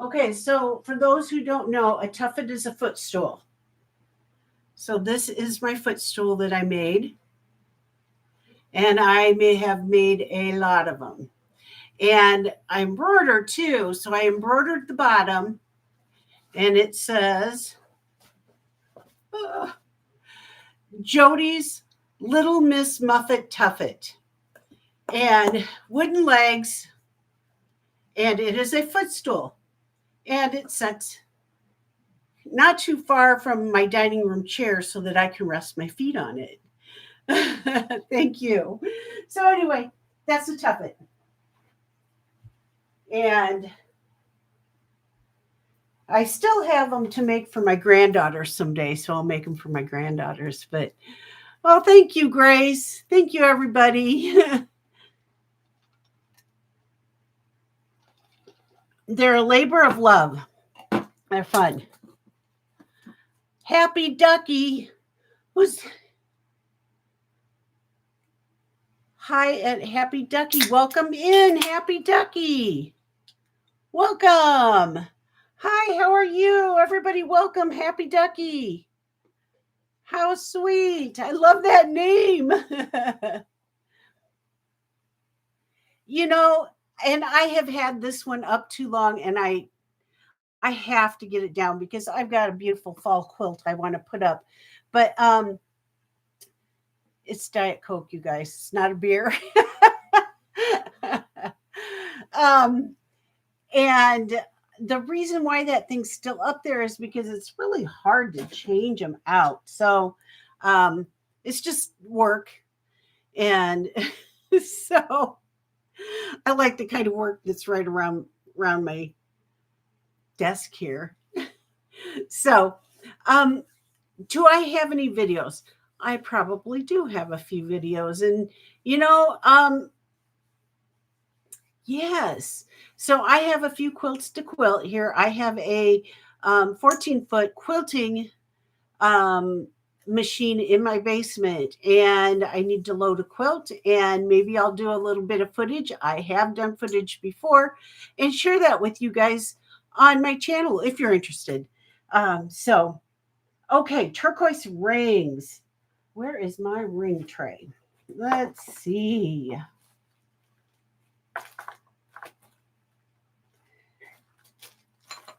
Okay, so for those who don't know, a tuffet is a footstool. So this is my footstool that I made. And I may have made a lot of them. And I embroidered too. So I embroidered the bottom, and it says Jody's Little Miss Muffet Tuffet, and wooden legs, and it is a footstool. And it sits not too far from my dining room chair so that I can rest my feet on it. Thank you. So anyway, that's a tuffet. And I still have them to make for my granddaughters someday, so I'll make them for my granddaughters. But, well, thank you, Grace. Thank you, everybody. They're a labor of love. They're fun. Happy Ducky. Who's hi at Happy Ducky? Welcome in, Happy Ducky. Welcome. Hi, how are you? Everybody, welcome, Happy Ducky. How sweet. I love that name. You know, and I have had this one up too long, and I have to get it down because I've got a beautiful fall quilt I want to put up. But it's Diet Coke, you guys. It's not a beer. And the reason why that thing's still up there is because it's really hard to change them out. So it's just work. And so I like the kind of work that's right around my desk here. So do I have any videos? I probably do have a few videos. And, yes. So I have a few quilts to quilt here. I have a 14-foot quilting machine in my basement, and I need to load a quilt, and maybe I'll do a little bit of footage. I have done footage before and share that with you guys on my channel if you're interested. Okay, turquoise rings. Where is my ring tray? Let's see.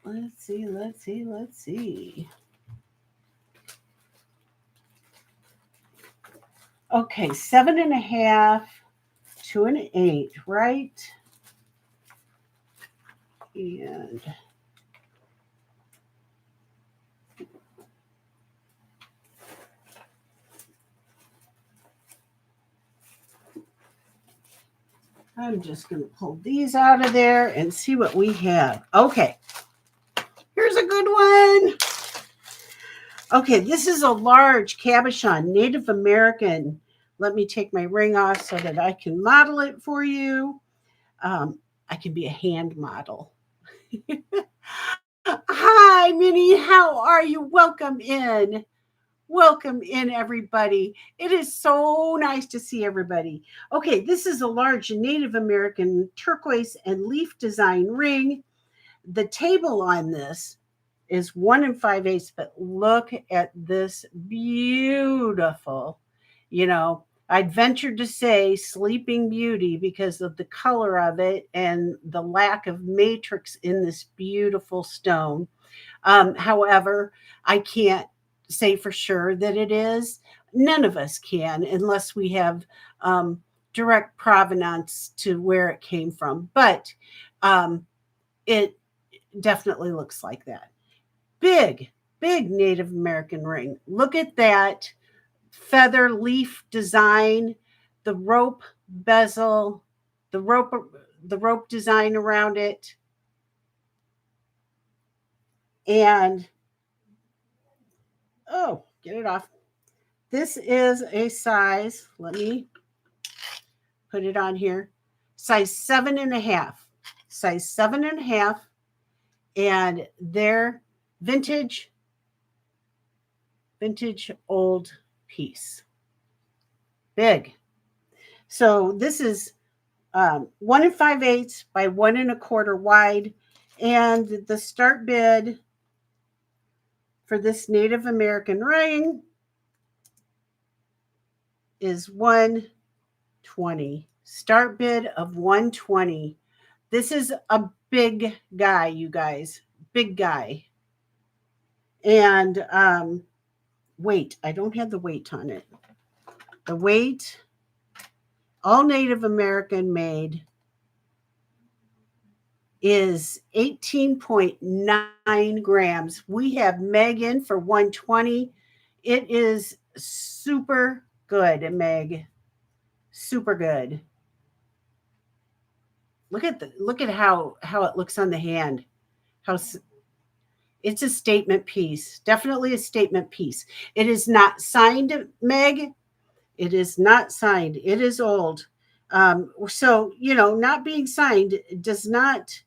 Let's see. Okay, 7.5 to an 8, right? And I'm just going to pull these out of there and see what we have. Okay, here's a good one. Okay, this is a large cabochon, Native American. Let me take my ring off so that I can model it for you. I can be a hand model. Hi, Minnie. How are you? Welcome in. Welcome in, everybody. It is so nice to see everybody. Okay, this is a large Native American turquoise and leaf design ring. The table on this is 1 5/8, but look at this beautiful, I'd venture to say Sleeping Beauty because of the color of it and the lack of matrix in this beautiful stone. However, I can't say for sure that it is. None of us can unless we have direct provenance to where it came from. But it definitely looks like that. Big Native American ring. Look at that feather leaf design, the rope bezel, the rope design around it. And get it off. This is a size, let me put it on here, size 7.5. Size 7.5. And they're vintage old piece. Big. So this is 1 5/8 by 1 1/4 wide. And the start bid for this Native American ring is $120. Start bid of $120. This is a big guy, you guys. Big guy. And weight. I don't have the weight on it. The weight, all Native American made, is 18.9 grams. We have Megan for 120. It is super good, Meg. Super good. Look at how it looks on the hand. It's a statement piece. Definitely a statement piece. It is not signed, Meg. It is not signed. It is old. So, not being signed does not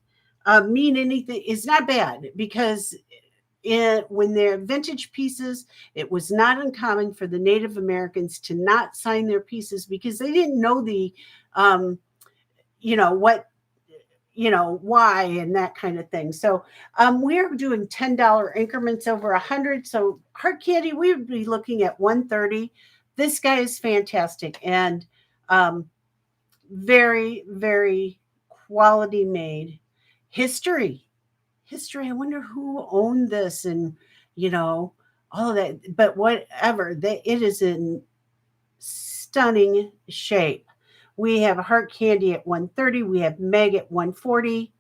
mean anything. It's not bad because when they're vintage pieces, it was not uncommon for the Native Americans to not sign their pieces because they didn't know the, why and that kind of thing. So we're doing $10 increments over 100. So hard candy, we would be looking at 130. This guy is fantastic and very, very quality made. History. I wonder who owned this and, all of that. But whatever, it is in stunning shape. We have Heart Candy at 130. We have Meg at 140.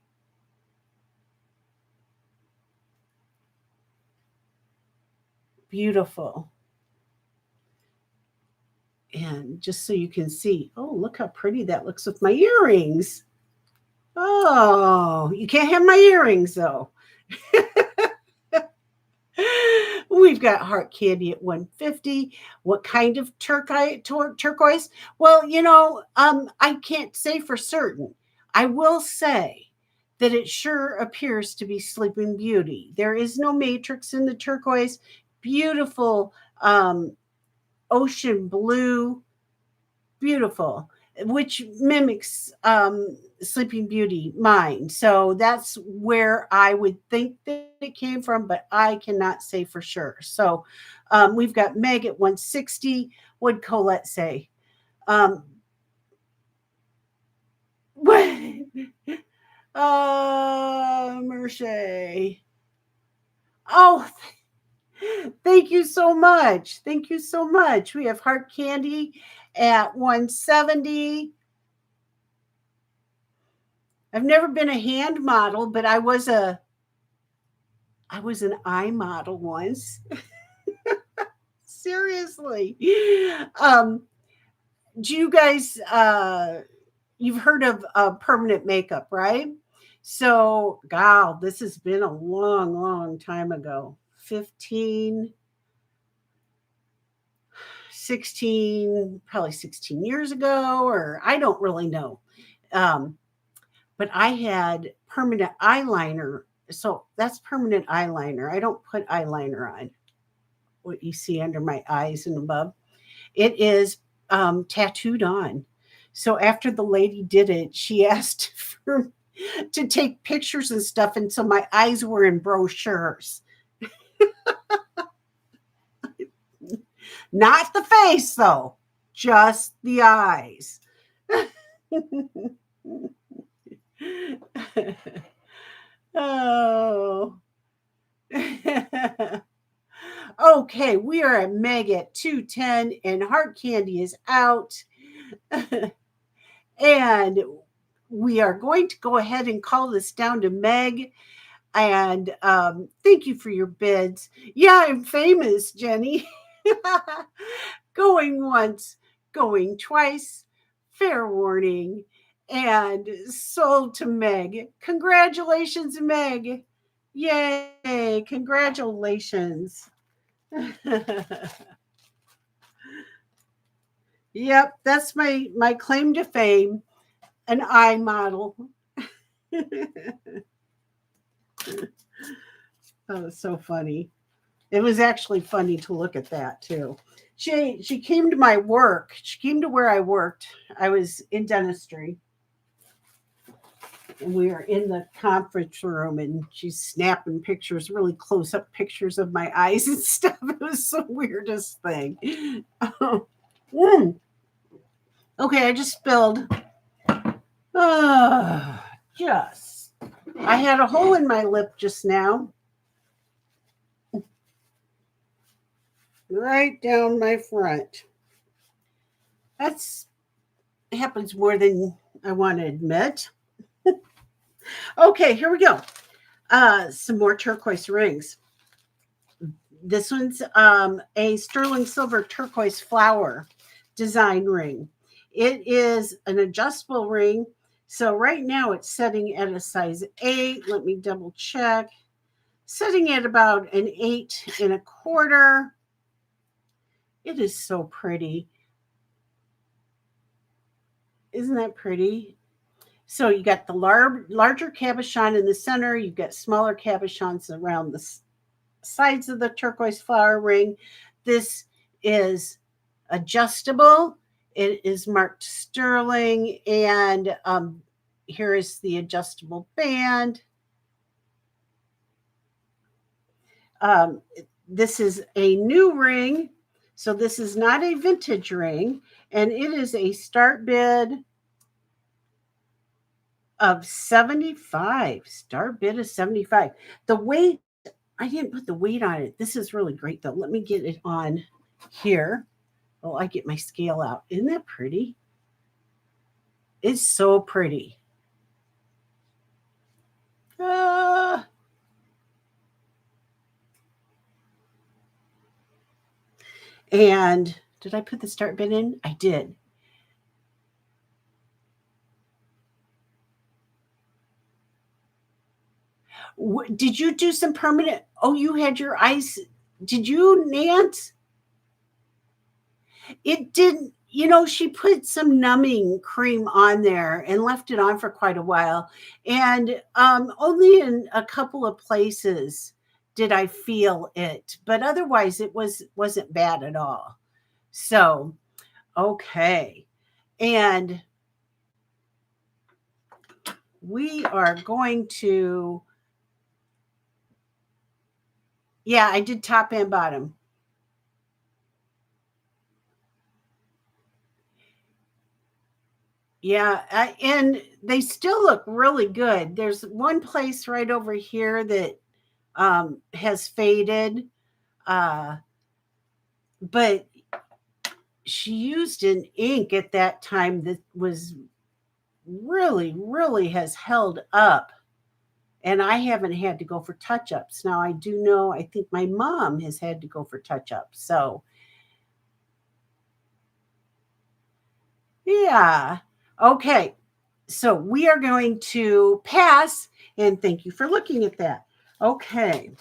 Beautiful. And just so you can see, look how pretty that looks with my earrings. Oh, you can't have my earrings though. We've got Heart Candy at 150. What kind of turquoise? Well, I can't say for certain. I will say that it sure appears to be Sleeping Beauty. There is no matrix in the turquoise. Beautiful ocean blue, beautiful, which mimics Sleeping Beauty mine. So that's where I would think that it came from, but I cannot say for sure. So we've got Meg at 160. What'd Colette say? Mercy. Oh, thank you so much. Thank you so much. We have Heart Candy at 170. I've never been a hand model, but I was an eye model once. Seriously. Do you guys you've heard of permanent makeup, right? So, God, this has been a long, long time ago. 15, 16, probably 16 years ago, or I don't really know. But I had permanent eyeliner. So that's permanent eyeliner. I don't put eyeliner on what you see under my eyes and above. It is tattooed on. So after the lady did it, she asked for to take pictures and stuff. And so my eyes were in brochures. Not the face, though, just the eyes. Oh. Okay, we are at Meg at 210, and Heart Candy is out. And we are going to go ahead and call this down to Meg. And thank you for your bids. Yeah, I'm famous, Jenny. Going once, going twice. Fair warning. And sold to Meg. Congratulations, Meg. Yay, congratulations. Yep, that's my claim to fame, an eye model. Oh, so funny. It was actually funny to look at that too. She came to my work. She came to where I worked. I was in dentistry. And we were in the conference room, and she's snapping pictures, really close up pictures of my eyes and stuff. It was the weirdest thing. Okay, I just spilled. Just. I had a hole in my lip just now. Right down my front. That's happens more than I want to admit. Okay, here we go. Some more turquoise rings. This one's a sterling silver turquoise flower design ring. It is an adjustable ring. So right now it's setting at a size 8. Let me double check. Setting at about an 8.25. It is so pretty. Isn't that pretty? So you got the larger cabochon in the center. You've got smaller cabochons around the sides of the turquoise flower ring. This is adjustable. It is marked sterling. And here is the adjustable band. This is a new ring. So this is not a vintage ring. And it is a start bid of 75. Start bid of 75. The weight, I didn't put the weight on it. This is really great, though. Let me get it on here. Oh, I get my scale out. Isn't that pretty? It's so pretty. And did I put the start bid in? I did. Did you do some permanent? Oh, you had your eyes. Did you, Nance? It didn't. she put some numbing cream on there and left it on for quite a while. And only in a couple of places did I feel it, but otherwise it wasn't bad at all. So, okay. And we are going to, yeah, I did top and bottom. Yeah, and they still look really good. There's one place right over here that has faded, uh, but she used an ink at that time that was really, really has held up. And I haven't had to go for touch ups. Now, I do know, I think my mom has had to go for touch ups. So, yeah. Okay. So, we are going to pass. And thank you for looking at that. Okay.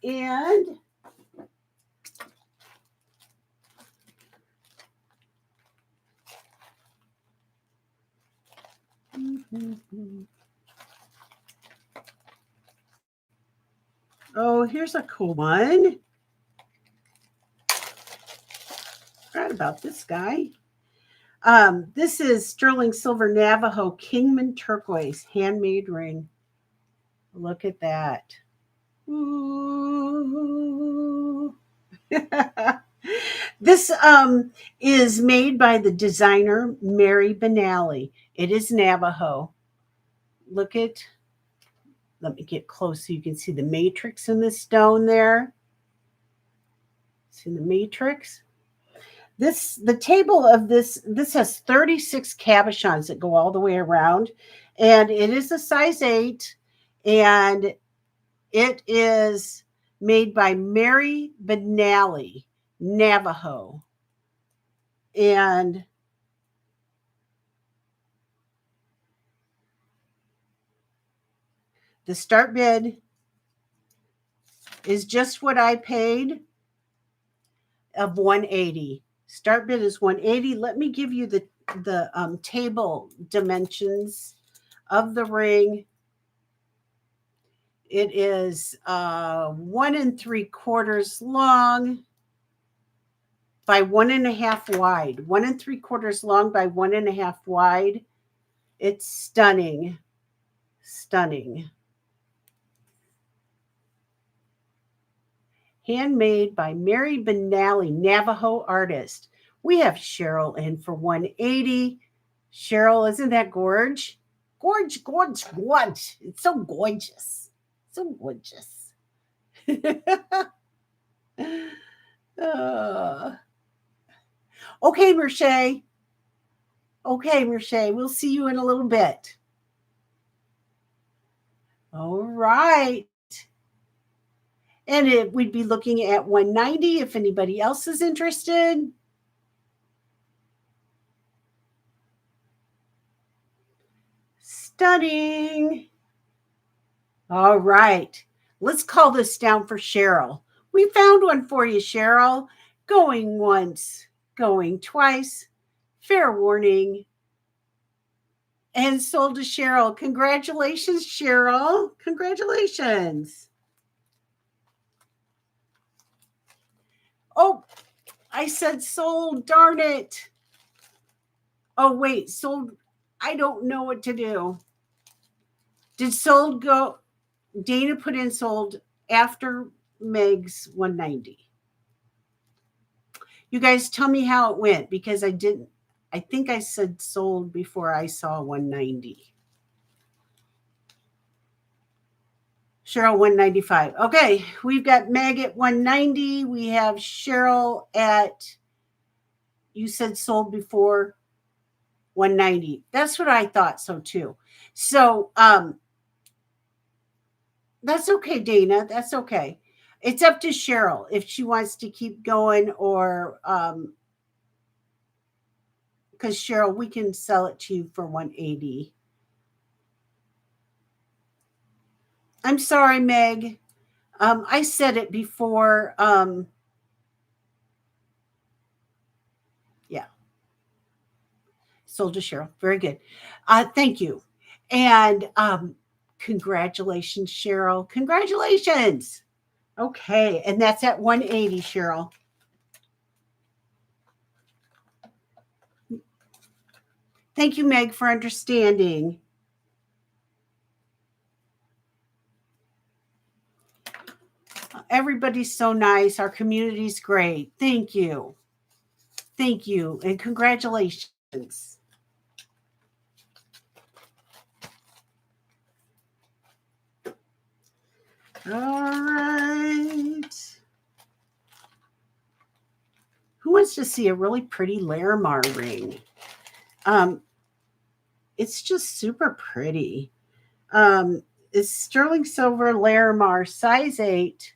And oh, here's a cool one. Right about this guy. This is sterling silver Navajo Kingman turquoise handmade ring. Look at that. Ooh. This is made by the designer Mary Benally. It is Navajo. Let me get close so you can see the matrix in the stone there. See the matrix? The table of this has 36 cabochons that go all the way around, and it is a size 8, and it is made by Mary Benally, Navajo. And the start bid is just what I paid of 180. Start bid is 180. Let me give you the table dimensions of the ring. It is 1 3/4 long by 1.5 wide. 1 3/4 long by 1.5 wide. It's stunning. Stunning. Handmade by Mary Benally, Navajo artist. We have Cheryl in for 180. Cheryl, isn't that gorge? Gorge, gorge, gorge. It's so gorgeous. So gorgeous. Okay, Merche. Okay, Merche. We'll see you in a little bit. All right. And we'd be looking at 190 if anybody else is interested. Stunning. All right. Let's call this down for Cheryl. We found one for you, Cheryl. Going once, going twice. Fair warning. And sold to Cheryl. Congratulations, Cheryl. Congratulations. Oh, I said sold. Darn it. Oh, wait. Sold. I don't know what to do. Did sold go? Dana put in sold after Meg's 190. You guys tell me how it went because I didn't. I think I said sold before I saw 190. Cheryl 195. Okay, we've got Meg at 190. We have Cheryl at, you said sold before 190. That's what I thought so too. So that's okay, Dana. That's okay. It's up to Cheryl if she wants to keep going or because Cheryl, we can sell it to you for 180. I'm sorry, Meg. I said it before. Yeah. Sold to Cheryl. Very good. Thank you. And congratulations, Cheryl. Congratulations. Okay. And that's at 180, Cheryl. Thank you, Meg, for understanding. Everybody's so nice. Our community's great. Thank you. Thank you. And congratulations. All right. Who wants to see a really pretty Laramar ring? It's just super pretty. It's sterling silver Laramar, size 8.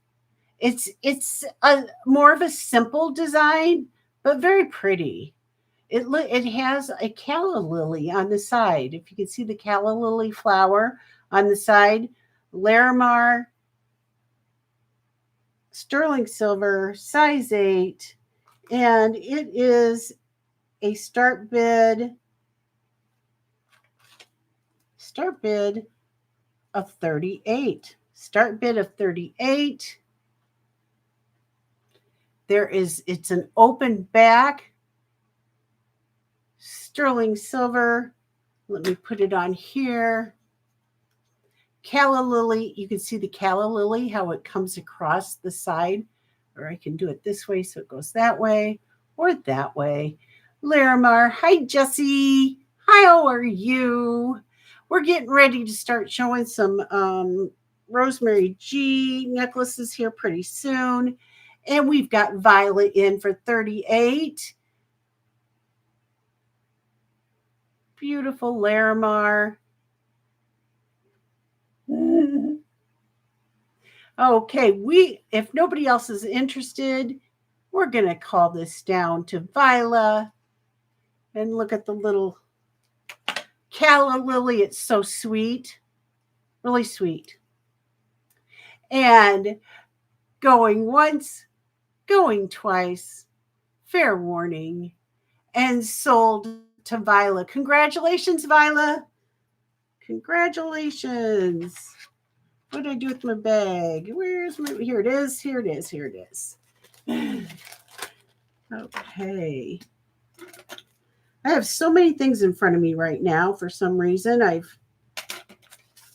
It's a more of a simple design, but very pretty. It has a calla lily on the side. If you can see the calla lily flower on the side, Laramar, sterling silver, size 8, and it is a start bid of 38. Start bid of 38. It's an open back, sterling silver. Let me put it on here. Calla lily, you can see the calla lily, how it comes across the side, or I can do it this way so it goes that way or that way. Laramar, hi Jessie, hi, how are you? We're getting ready to start showing some Rosemary G necklaces here pretty soon. And we've got Violet in for 38. Beautiful Laramar. Okay, if nobody else is interested, we're going to call this down to Viola. And look at the little calla lily. It's so sweet. Really sweet. And going once, going twice, fair warning, and sold to Viola. Congratulations, Viola. Congratulations. What did I do with my bag? Here it is. Here it is. Here it is. Okay. I have so many things in front of me right now. For some reason,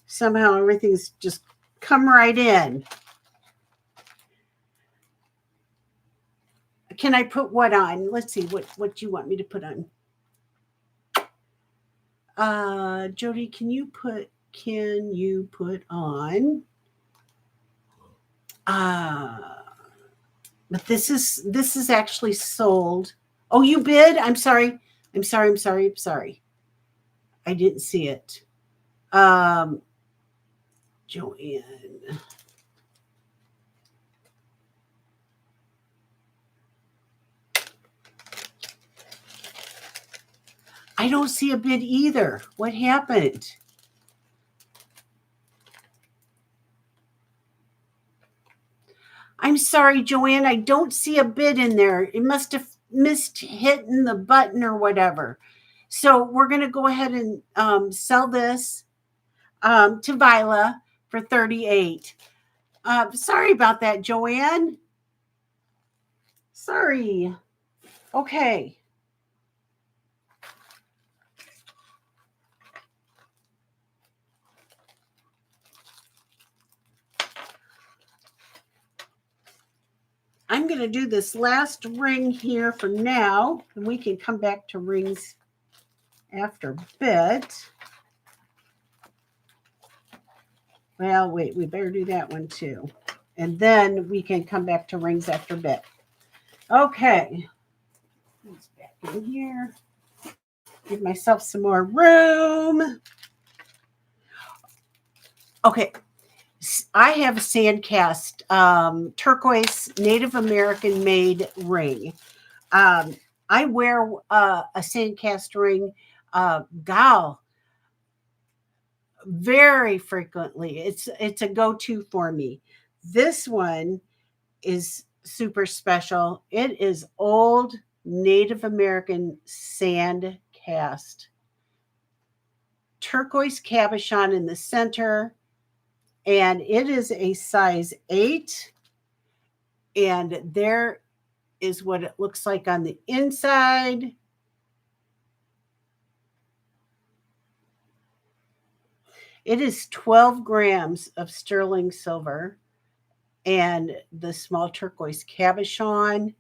somehow everything's just come right in. Can I put what on? Let's see what you want me to put on. Jody, can you put on? But this is actually sold. Oh, you bid? I'm sorry. I'm sorry. I didn't see it. Joanne. I don't see a bid either. What happened? I'm sorry, Joanne. I don't see a bid in there. It must have missed hitting the button or whatever. So we're going to go ahead and sell this to Viola for 38. Sorry about that, Joanne. Sorry. Okay. I'm going to do this last ring here for now, and we can come back to rings after a bit. Well, wait, we better do that one too. And then we can come back to rings after a bit. Okay. Let's back in here. Give myself some more room. Okay. I have a Sandcast turquoise Native American made ring. I wear a Sandcast ring, gal, very frequently. It's a go-to for me. This one is super special. It is old Native American sand cast. Turquoise cabochon in the center, and it is a size 8. And there is what it looks like on the inside. It is 12 grams of sterling silver and the small turquoise cabochon.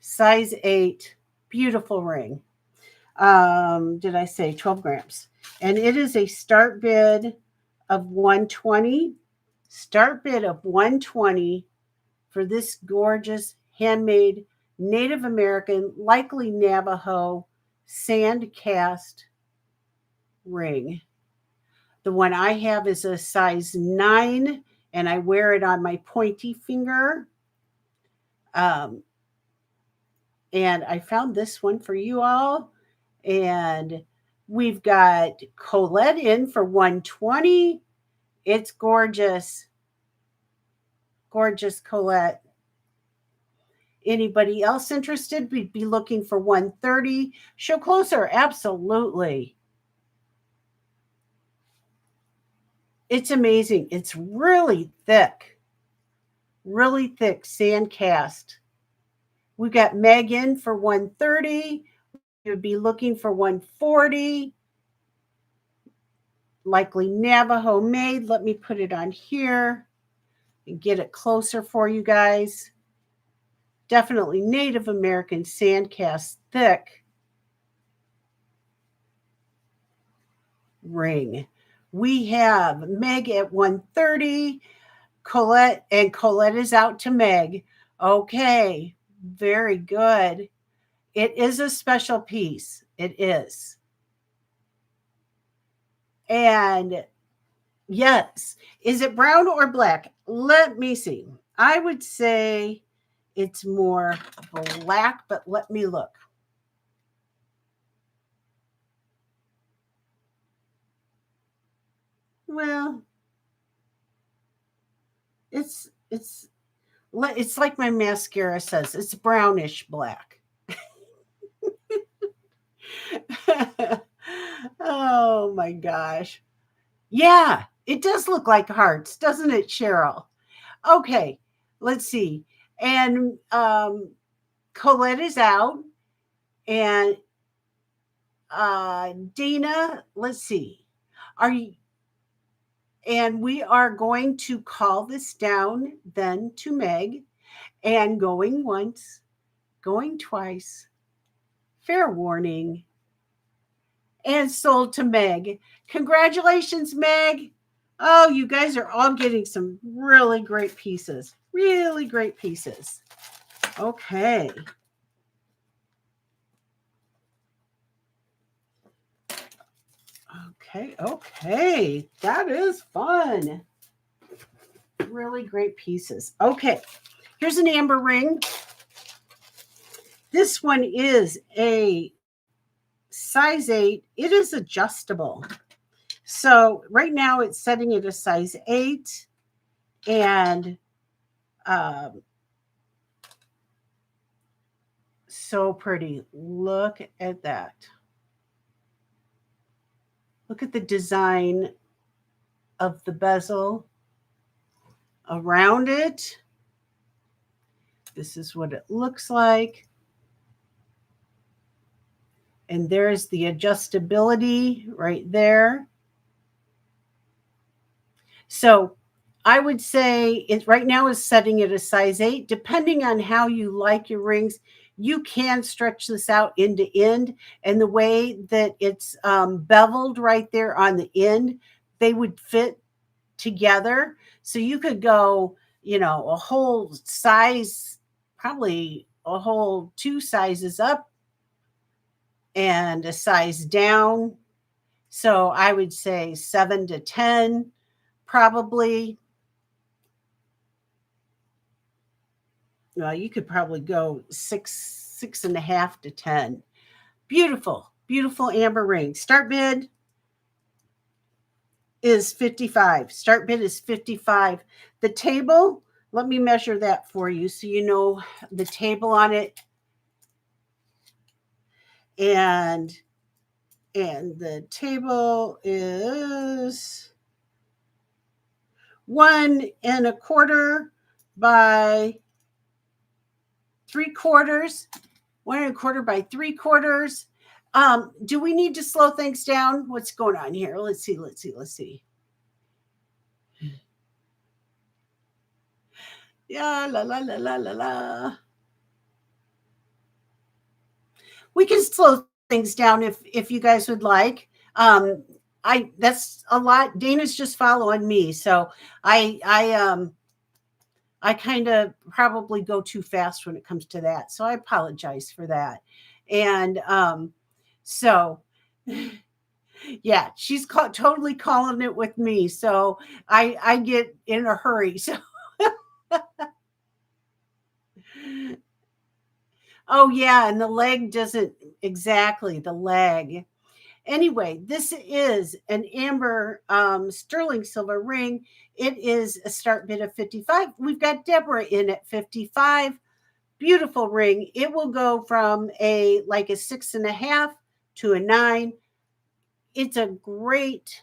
Size 8, beautiful ring. Did I say 12 grams? And it is a start bid of 120. Start bid of 120 for this gorgeous handmade Native American, likely Navajo, sand cast ring. The one I have is a size 9, and I wear it on my pointy finger. And I found this one for you all. And we've got Colette in for 120. It's gorgeous. Gorgeous Colette. Anybody else interested? We'd be looking for 130. Show closer. Absolutely. It's amazing. It's really thick sand cast. We got Megan for 130. We would be looking for 140. Likely Navajo made. Let me put it on here and get it closer for you guys. Definitely Native American sand cast thick ring. We have Meg at 130. Colette, and Colette is out to Meg. Okay, very good. It is a special piece. It is. And yes, is it brown or black? Let me see. I would say it's more black, but let me look. Well, it's like my mascara says, it's brownish black. Oh my gosh. Yeah, it does look like hearts, doesn't it, Cheryl? Okay, let's see. And Colette is out. And Dana, let's see. Are you? And we are going to call this down then to Meg. And going once, going twice. Fair warning. And sold to Meg. Congratulations, Meg. Oh, you guys are all getting some really great pieces. Really great pieces. Okay. Okay. That is fun. Really great pieces. Okay. Here's an amber ring. This one is a size 8. It is adjustable. So right now it's setting it a size 8. And so pretty. Look at that. Look at the design of the bezel around it. This is what it looks like. And there's the adjustability right there. So I would say it right now is setting it a size 8. Depending on how you like your rings, you can stretch this out end to end. And the way that it's beveled right there on the end, they would fit together. So you could go, a whole size, probably a whole 2 sizes up and a size down. So I would say 7 to 10, probably. Well, you could probably go 6.5 to 10. Beautiful, beautiful amber ring. Start bid is 55. Start bid is 55. The table, let me measure that for you so you know the table on it. And the table is 1 1/4 by 3/4. 1 1/4 by 3/4. Do we need to slow things down? What's going on here? Let's see. Yeah, la la la la la la. We can slow things down if you guys would like. That's a lot. Dana's just following me, so I kind of probably go too fast when it comes to that. So I apologize for that. And so yeah, she's totally calling it with me. So I get in a hurry. So oh yeah, and the leg doesn't exactly the leg. Anyway, this is an amber sterling silver ring. It is a start bid of 55. We've got Deborah in at 55. Beautiful ring. It will go from a 6.5 to a 9. It's a great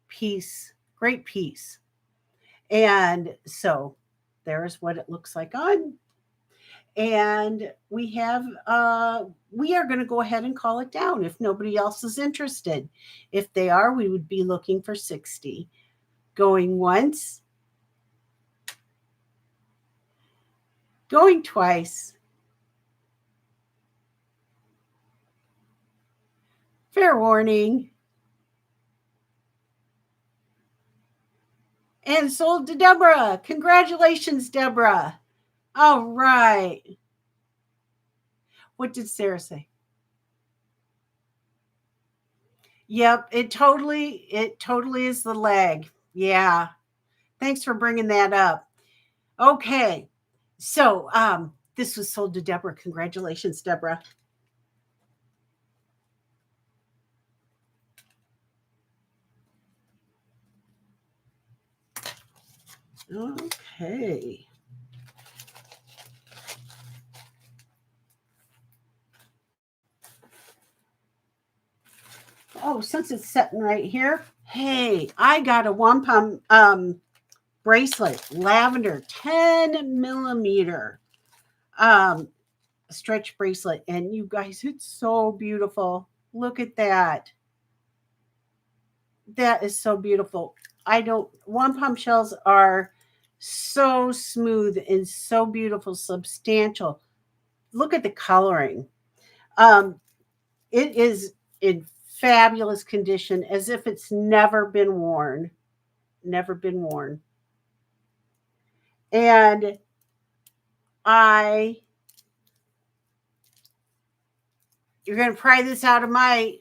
piece. Great piece. And so there's what it looks like on. And we are going to go ahead and call it down if nobody else is interested. If they are, we would be looking for 60. Going once, going twice. Fair warning. And sold to Deborah. Congratulations, Deborah. All right. What did Sarah say? Yep, it totally is the leg. Yeah. Thanks for bringing that up. Okay. So, this was sold to Deborah. Congratulations, Deborah. Okay. Oh, since it's sitting right here, hey, I got a wampum bracelet, lavender, 10 millimeter stretch bracelet. And you guys, it's so beautiful. Look at that. That is so beautiful. Wampum shells are so smooth and so beautiful, substantial. Look at the coloring. Um, it is in fabulous condition, as if it's never been worn. Never been worn. And you're going to pry this out of my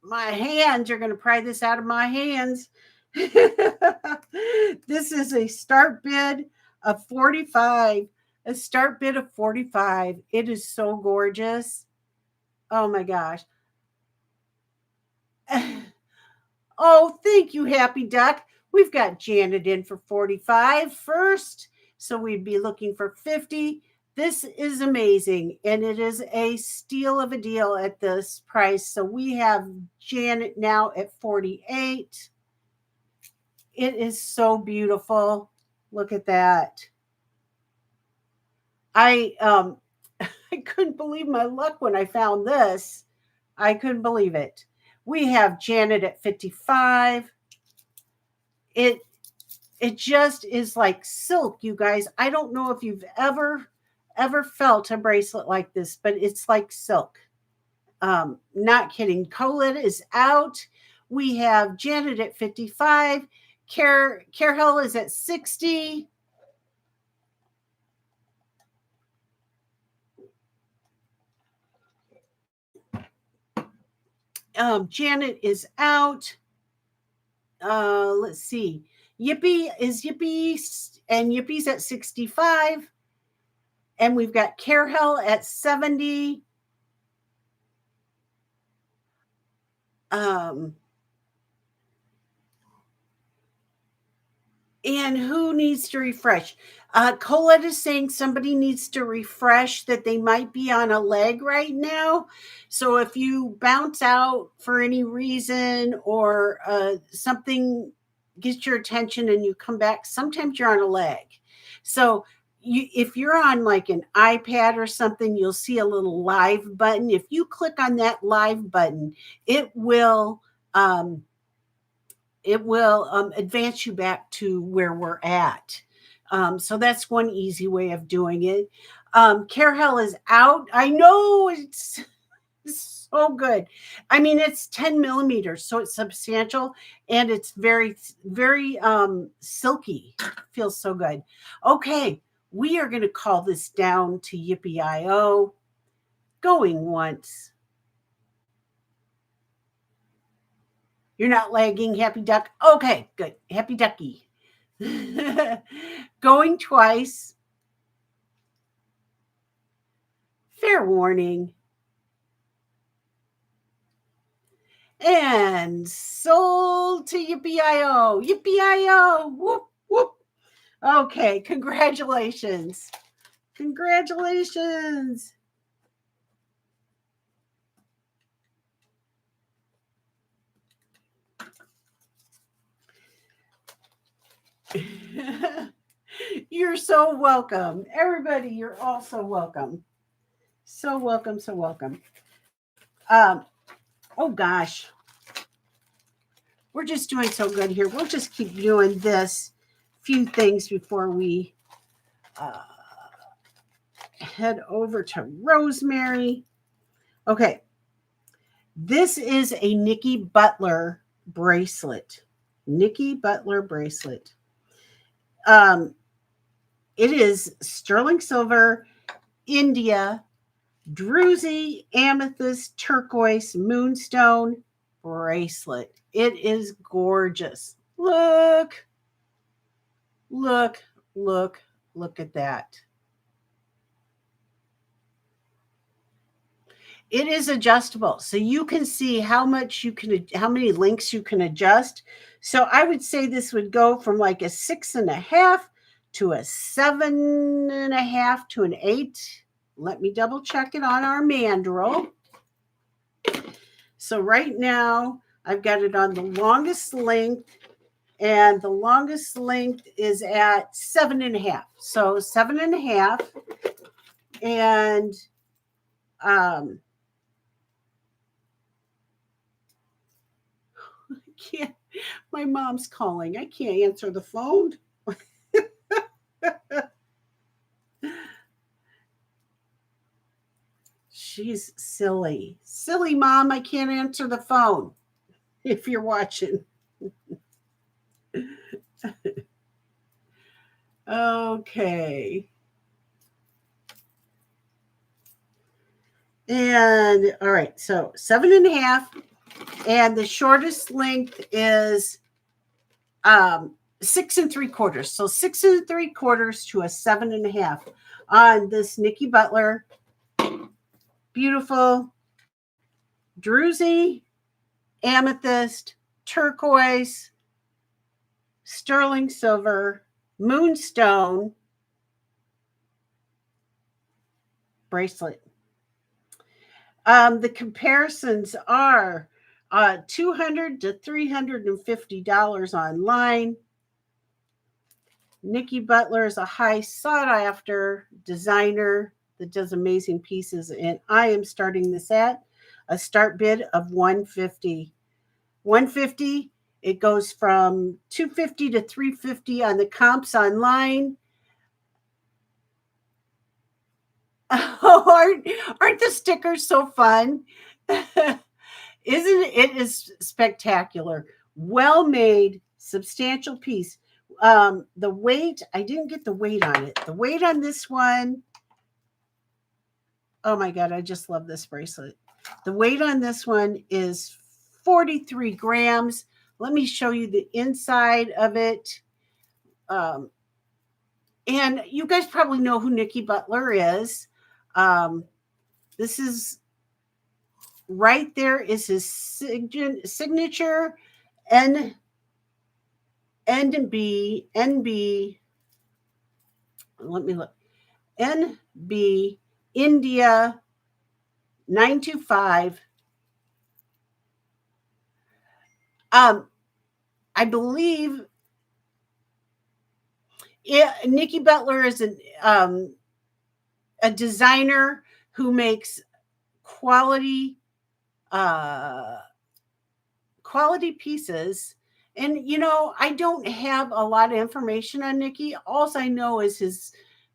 hands. You're going to pry this out of my hands. This is a start bid of 45. A start bid of 45. It is so gorgeous. Oh my gosh. Oh, thank you, Happy Duck. We've got Janet in for 45 first. So we'd be looking for 50. This is amazing. And it is a steal of a deal at this price. So we have Janet now at 48. It is so beautiful. Look at that. I I couldn't believe my luck when I found this. I couldn't believe it. We have Janet at 55. It just is like silk, you guys. I don't know if you've ever felt a bracelet like this, but it's like silk. Not kidding. Colette is out. We have Janet at 55. Carol is at 60. Janet is out. Let's see. Yippee, and Yippie's at 65. And we've got Carol at 70. And who needs to refresh? Colette is saying somebody needs to refresh, that they might be on a leg right now. So if you bounce out for any reason, or something gets your attention and you come back, sometimes you're on a leg. So if you're on like an iPad or something, you'll see a little live button. If you click on that live button, it will advance you back to where we're at. So that's one easy way of doing it. Carol is out. I know, it's so good. I mean, it's 10 millimeters, so it's substantial, and it's very, very silky. Feels so good. Okay, we are going to call this down to Yippee-I-O. Going once. You're not lagging, Happy Duck? Okay, good. Happy Ducky. Going twice. Fair warning. And sold to Yippee-I-O. Yippee-I-O. Whoop, whoop. Okay, congratulations. Congratulations. You're so welcome. Everybody, you're all so welcome. So welcome, so welcome. Oh gosh. We're just doing so good here. We'll just keep doing this few things before we head over to Rosemary. Okay. This is a Nikki Butler bracelet. Nikki Butler bracelet. It is sterling silver, India, druzy, amethyst, turquoise, moonstone bracelet. It is gorgeous. Look, look, look, look at that. It is adjustable, so you can see how many links you can adjust. So I would say this would go from like a 6.5 to a 7.5 to an 8. Let me double check it on our mandrel. So right now I've got it on the longest length, and the longest length is at 7.5. So 7.5, and can't. My mom's calling. I can't answer the phone. She's silly. Silly, Mom. I can't answer the phone if you're watching. Okay. And all right, so 7.5, and the shortest length is 6.75. So 6.75 to a 7.5 on this Nikki Butler. Beautiful druzy, amethyst, turquoise, sterling silver, moonstone bracelet. The comparisons are $200 to $350 online. Nikki Butler is a high sought after designer that does amazing pieces, and I am starting this at a start bid of $150. $150. It goes from $250 to $350 on the comps online. Oh, aren't the stickers so fun? Isn't it? Is spectacular. Well made, substantial piece. The weight, I didn't get the weight on it. The weight on this one, oh my God, I just love this bracelet. The weight on this one is 43 grams. Let me show you the inside of it. And you guys probably know who Nikki Butler is. This is right there is his signature NB, let me look, NB India 925. I believe Nikki Butler is a designer who makes quality pieces. And I don't have a lot of information on Nikki. All I know is his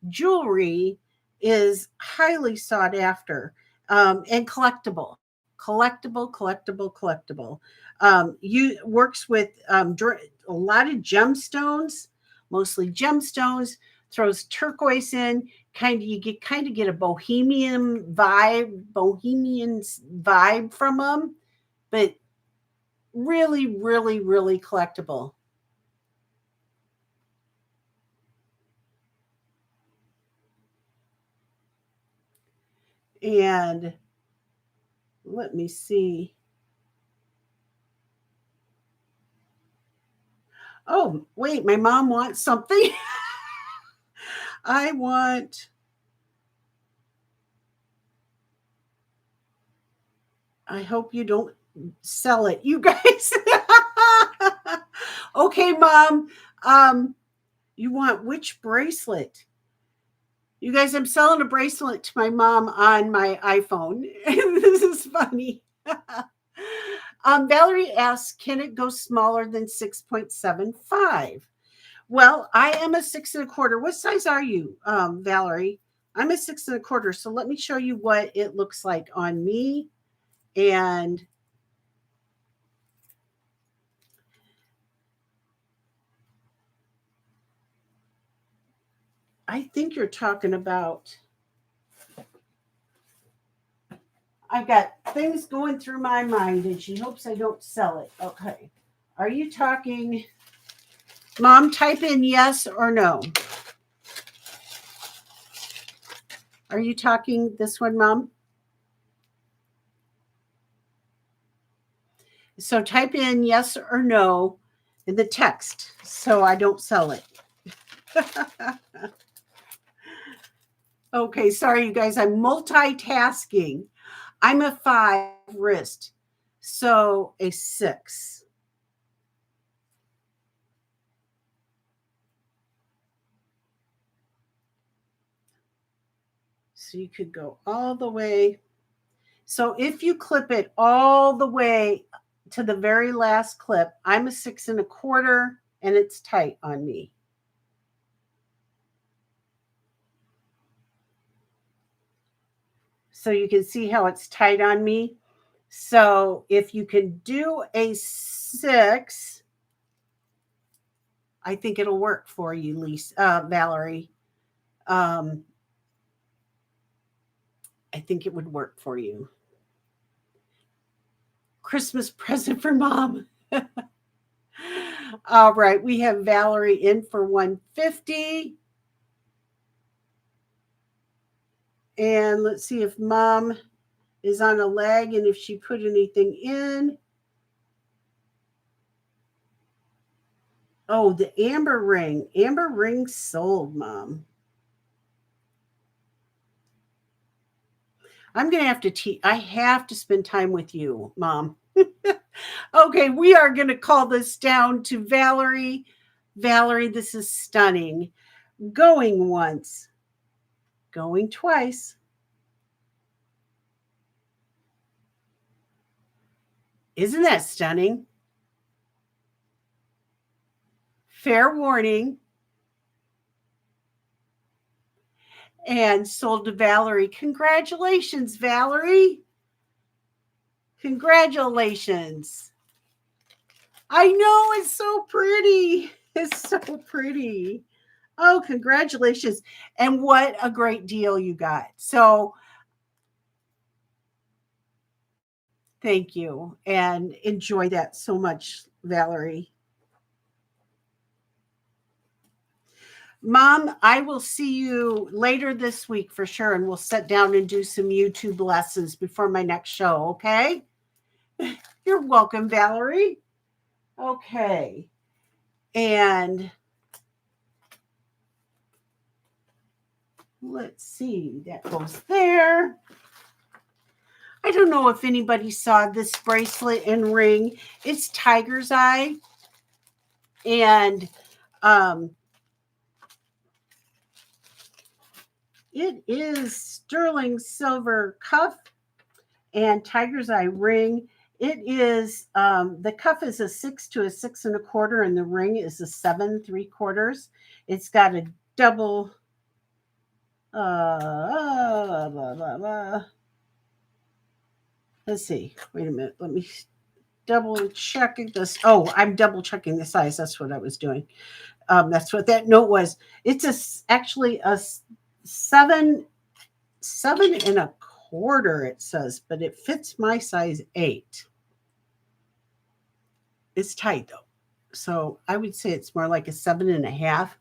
jewelry is highly sought after, and collectible. You works with a lot of gemstones, mostly gemstones. Throws turquoise in. You get a bohemian vibe from them, but really, really, really collectible. And let me see. Oh, wait, my mom wants something. I hope you don't sell it, you guys. Okay, Mom. You want which bracelet? You guys, I'm selling a bracelet to my mom on my iPhone. This is funny. Valerie asks, can it go smaller than 6.75? Well, I am a 6 1/4. What size are you, Valerie? I'm a 6 1/4. So let me show you what it looks like on me. And I think you're talking about, I've got things going through my mind and she hopes I don't sell it. Okay. Are you talking, Mom, type in yes or no. Are you talking this one, Mom? So type in yes or no in the text so I don't sell it. Okay, sorry, you guys. I'm multitasking. I'm a 5 wrist, so a 6. So you could go all the way. So if you clip it all the way to the very last clip, I'm a 6 1/4 and it's tight on me. So you can see how it's tight on me. So if you can do a 6, I think it'll work for you, Valerie. I think it would work for you. Christmas present for Mom. All right, we have Valerie in for 150. And let's see if Mom is on a lag and if she put anything in. Oh, the amber ring. Amber ring sold, Mom. I'm going to have to I have to spend time with you, Mom. Okay, we are going to call this down to Valerie. Valerie, this is stunning. Going once, going twice. Isn't that stunning? Fair warning. And sold to Valerie. Congratulations, Valerie. Congratulations. I know, it's so pretty. It's so pretty. Oh, congratulations. And what a great deal you got. So thank you. And enjoy that so much, Valerie. Mom, I will see you later this week for sure. And we'll sit down and do some YouTube lessons before my next show. Okay. You're welcome, Valerie. Okay. And let's see, that goes there. I don't know if anybody saw this bracelet and ring. It's tiger's eye. And it is sterling silver cuff and tiger's eye ring. It is the cuff is a 6 to a 6 1/4, and the ring is a 7 3/4. It's got a double. Blah, blah, blah. Let's see. Wait a minute. Let me double check this. Oh, I'm double checking the size. That's what I was doing. That's what that note was. It's actually a 7 1/4. It says, but it fits my size 8. It's tight though, so I would say it's more like a 7.5.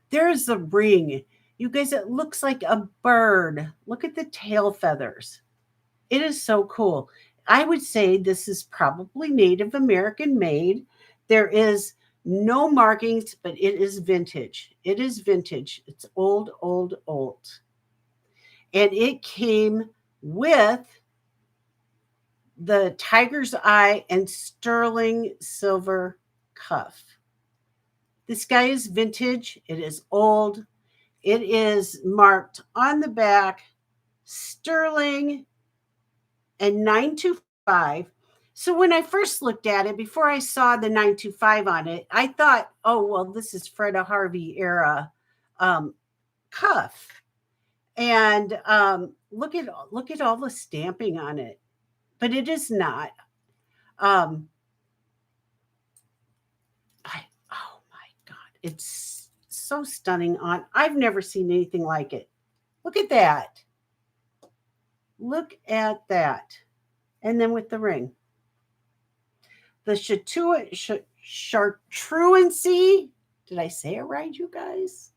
There's the ring, you guys. It looks like a bird. Look at the tail feathers. It is so cool. I would say this is probably Native American made. There is no markings, but it is vintage. It is vintage. It's old, old, old. And it came with the tiger's eye and sterling silver cuff. This guy is vintage. It is old. It is marked on the back sterling and 925. So when I first looked at it, before I saw the 925 on it, I thought, oh, well, this is Freda Harvey era cuff. And look at all the stamping on it. But it is not. Oh my God. It's so stunning on. I've never seen anything like it. Look at that. Look at that. And then with the ring. The chartruancy. Did I say it right, you guys?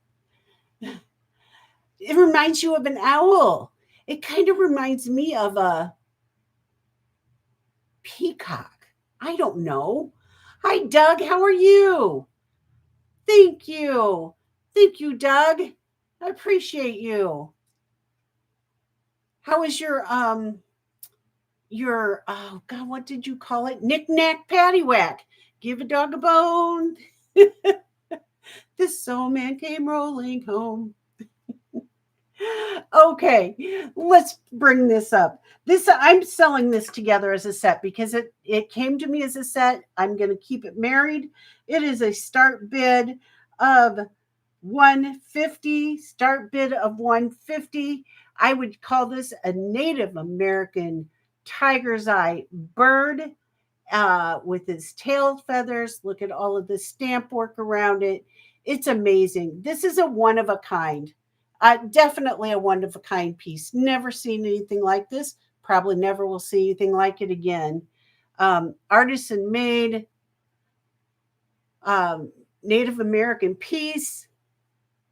It reminds you of an owl. It kind of reminds me of a peacock. I don't know. Hi, Doug. How are you? Thank you. Thank you, Doug. I appreciate you. How is your oh God, what did you call it? Knick-knack paddywhack. Give a dog a bone. This soul man came rolling home. Okay, let's bring this up. I'm selling this together as a set because it came to me as a set. I'm going to keep it married. It is a start bid of $150. Start bid of $150. I would call this a Native American tiger's eye bird with its tail feathers. Look at all of the stamp work around it. It's amazing. This is a one of a kind. Definitely a one of a kind piece. Never seen anything like this. Probably never will see anything like it again. Artisan made Native American piece.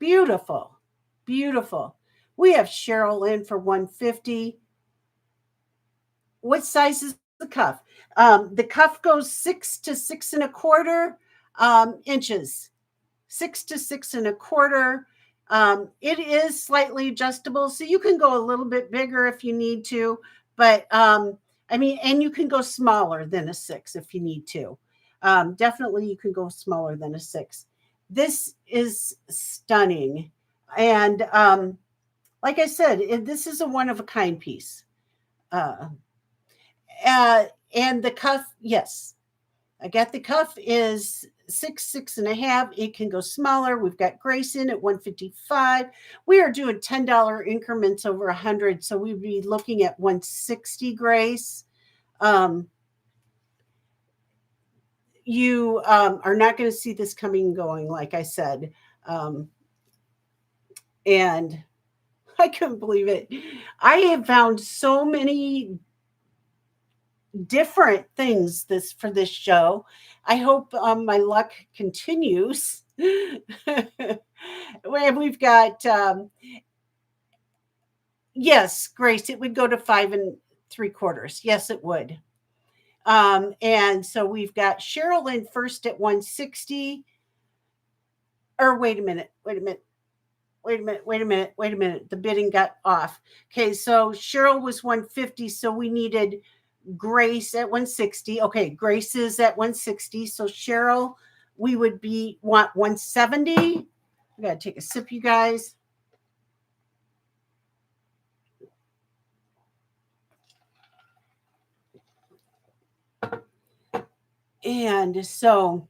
Beautiful. Beautiful. We have Cheryl in for 150. What size is the cuff? The cuff goes 6 to 6 1/4 inches. 6 to 6 1/4. It is slightly adjustable, so you can go a little bit bigger if you need to, but and you can go smaller than a 6 if you need to. Definitely you can go smaller than a 6. This is stunning. And like I said, this is a one of a kind piece. And the cuff, yes, I got the cuff is 6, 6.5. It can go smaller. We've got Grace in at 155. We are doing $10 increments over 100, so we'd be looking at 160. Grace, you are not going to see this coming and going, like I said, and I couldn't believe it. I have found so many different things for this show. I hope my luck continues. We've got yes, Grace, it would go to 5 3/4. Yes, it would. And so we've got Cheryl in first at 160. or wait a minute. The bidding got off. Okay, so Cheryl was 150, so we needed Grace at 160. Okay, Grace is at 160. So Cheryl, we would want 170. I gotta take a sip, you guys. And so,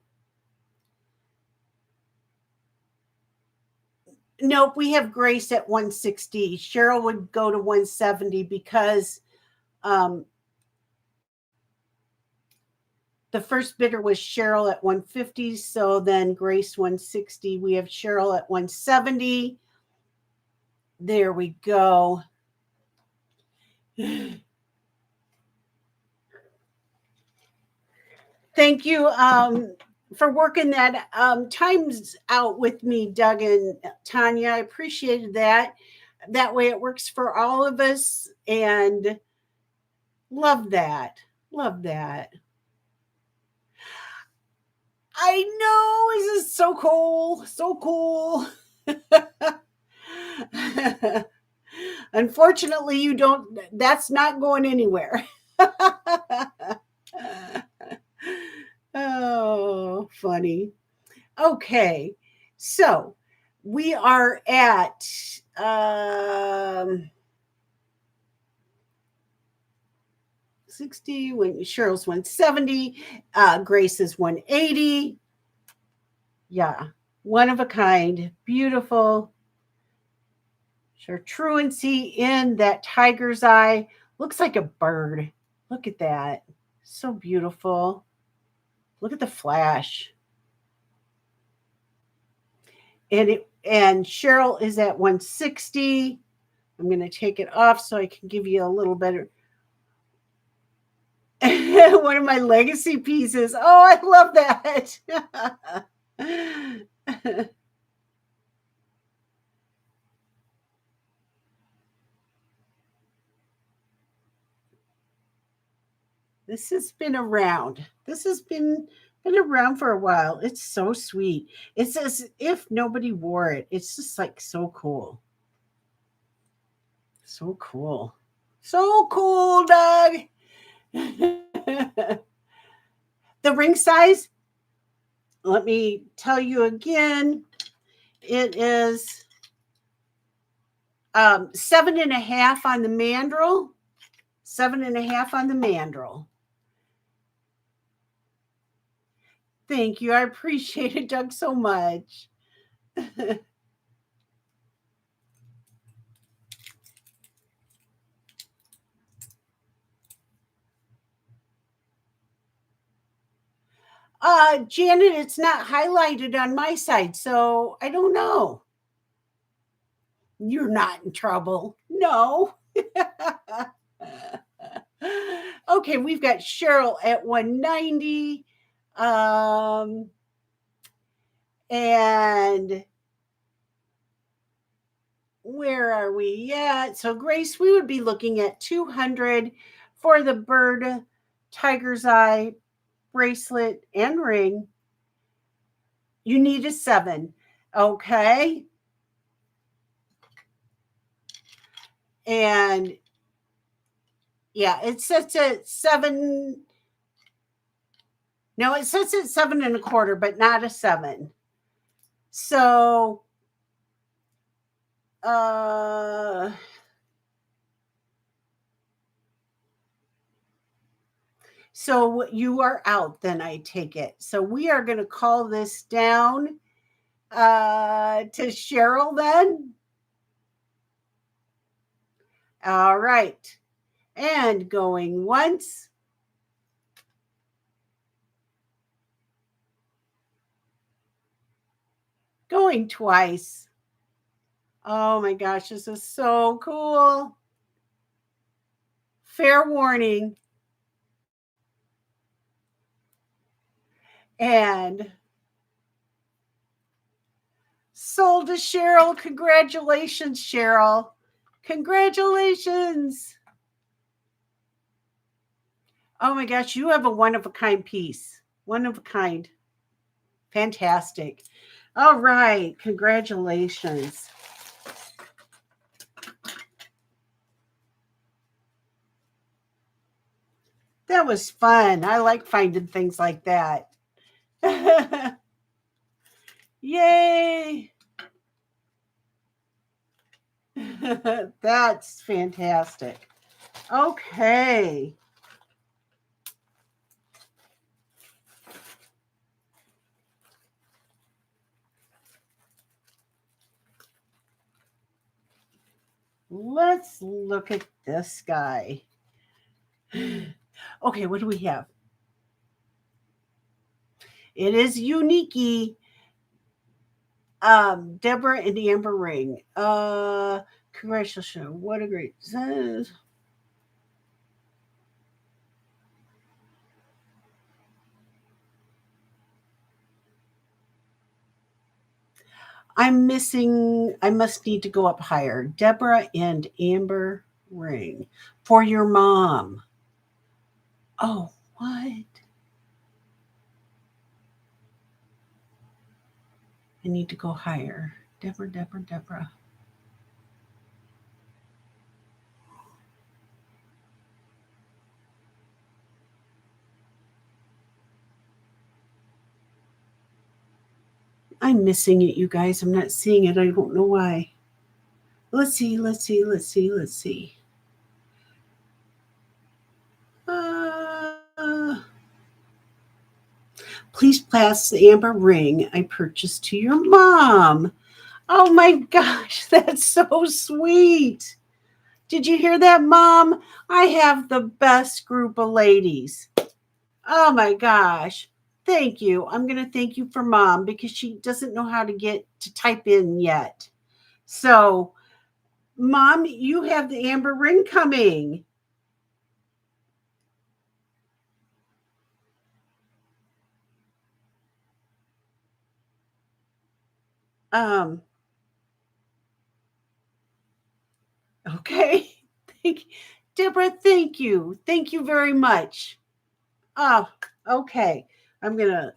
nope, we have Grace at 160. Cheryl would go to 170 because the first bidder was Cheryl at 150. So then Grace 160. We have Cheryl at 170. There we go. Thank you for working that times out with me, Doug and Tanya. I appreciated that. That way it works for all of us, and love that. Love that. I know. This is so cool. So cool. Unfortunately, you don't, that's not going anywhere. Oh, funny. Okay. So we are at 60 when Cheryl's 170, Grace is 180. Yeah, one of a kind, beautiful. Sure, truancy in that tiger's eye. Looks like a bird. Look at that. So beautiful. Look at the flash. And Cheryl is at 160. I'm going to take it off so I can give you a little better. One of my legacy pieces. Oh, I love that. This has been around. This has been around for a while. It's so sweet. It's as if nobody wore it. It's just like so cool. So cool. So cool, Doug. The ring size, let me tell you again, it is 7.5 on the mandrel. 7.5 on the mandrel. Thank you. I appreciate it, Doug, so much. Janet, it's not highlighted on my side, so I don't know. You're not in trouble. No. Okay, we've got Cheryl at 190. And where are we at? So Grace, we would be looking at 200 for the bird, tiger's eye, bracelet, and ring. You need a 7. Okay. And yeah, it sets at 7. No, it sets at 7.25, but not a 7. So so you are out, then I take it. So we are going to call this down to Cheryl then. All right. And going once. Going twice. Oh my gosh, this is so cool. Fair warning. And sold to Cheryl. Congratulations, Cheryl. Congratulations. Oh my gosh, you have a one-of-a-kind piece. One of a kind. Fantastic. All right. Congratulations. That was fun. I like finding things like that. Yay. That's fantastic. Okay. Let's look at this guy. Okay, what do we have? It is Unique. Deborah and Amber Ring. Congratulations. What a great. I'm missing. I must need to go up higher. Deborah and Amber Ring for your mom. Oh, what? I need to go higher. Deborah. I'm missing it, you guys. I'm not seeing it. I don't know why. Let's see. Uh, Please pass the amber ring I purchased to your mom. Oh my gosh, that's so sweet. Did you hear that, Mom? I have the best group of ladies. Oh my gosh. Thank you. I'm going to thank you for Mom because she doesn't know how to get to type in yet. So, Mom, you have the amber ring coming. Um, okay. Thank Deborah, thank you. Thank you very much. Oh, okay. I'm going to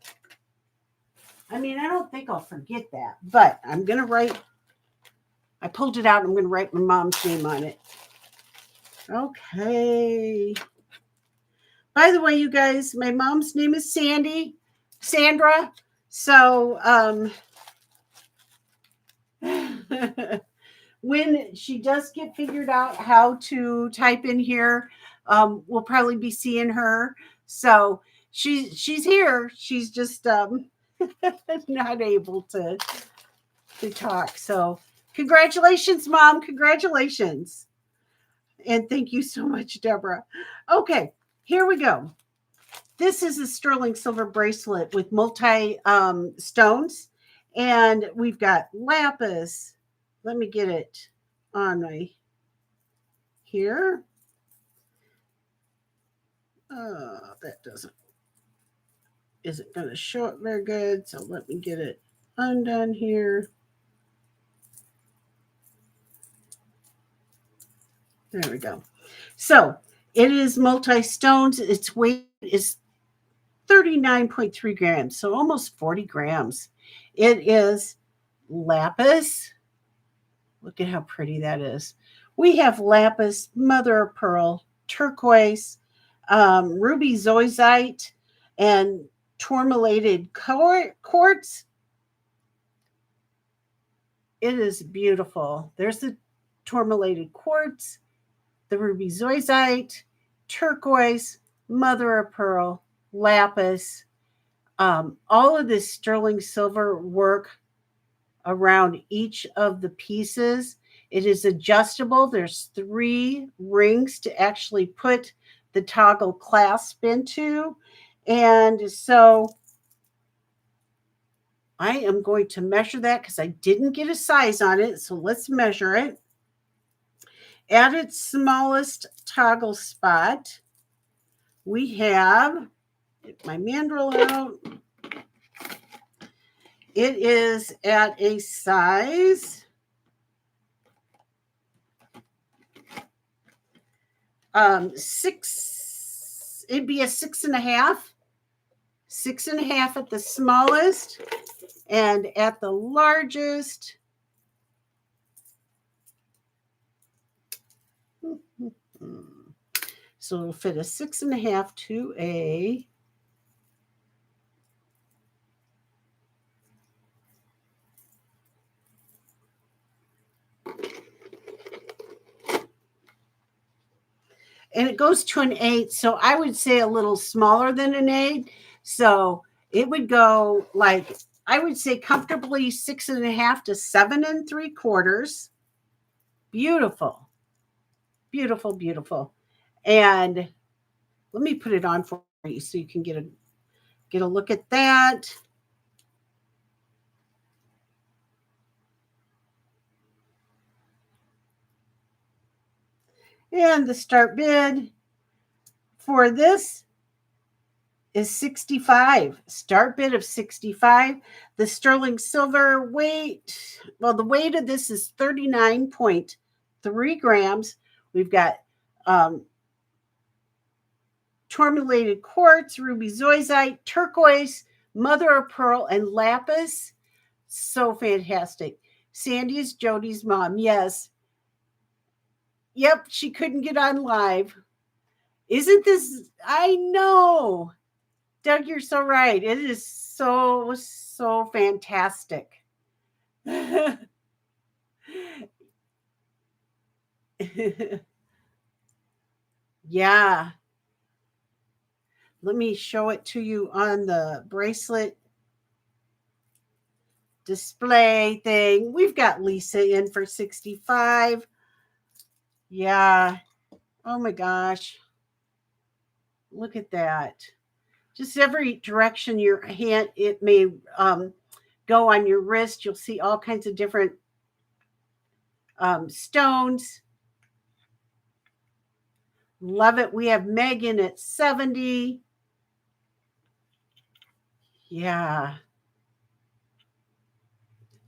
I don't think I'll forget that, but I'm going to write I pulled it out. I'm going to write my mom's name on it. Okay. By the way, you guys, my mom's name is Sandra. So, when she does get figured out how to type in here, we'll probably be seeing her. So she's here. She's just not able to talk. So congratulations, Mom. Congratulations. And thank you so much, Deborah. Okay, here we go. This is a sterling silver bracelet with multi stones. And we've got lapis. Let me get it on my here. That isn't going to show up very good. So let me get it undone here. There we go. So it is multi stones. Its weight is 39.3 grams, so almost 40 grams. It is lapis. Look at how pretty that is. We have lapis, mother of pearl, turquoise, ruby zoisite, and tourmalated quartz. It is beautiful. There's the tourmalated quartz, the ruby zoisite, turquoise, mother of pearl, lapis. All of this sterling silver work around each of the pieces. It is adjustable. There's 3 rings to actually put the toggle clasp into. And so I am going to measure that because I didn't get a size on it. So let's measure it. At its smallest toggle spot, we have, get my mandrel out. It is at a size six. It'd be a 6.5. 6.5 at the smallest, And at the largest, so it'll fit a 6.5 to a and it goes to an 8. So I would say a little smaller than an 8. So it would go like, I would say comfortably 6.5 to 7 3/4. Beautiful, beautiful, beautiful. And let me put it on for you so you can get a look at that. And the start bid for this is 65. Start bid of 65. The sterling silver weight, well, the weight of this is 39.3 grams. We've got tourmalated quartz, ruby zoisite, turquoise, mother of pearl, and lapis. So fantastic. Sandy is Jody's mom. Yes. Yep, she couldn't get on live. Isn't this? I know. Doug, you're so right. It is so, so fantastic. Yeah. Let me show it to you on the bracelet display thing. We've got Lisa in for 65. Yeah. Oh my gosh. Look at that. Just every direction your hand, it may go on your wrist. You'll see all kinds of different stones. Love it. We have Megan at 70. Yeah.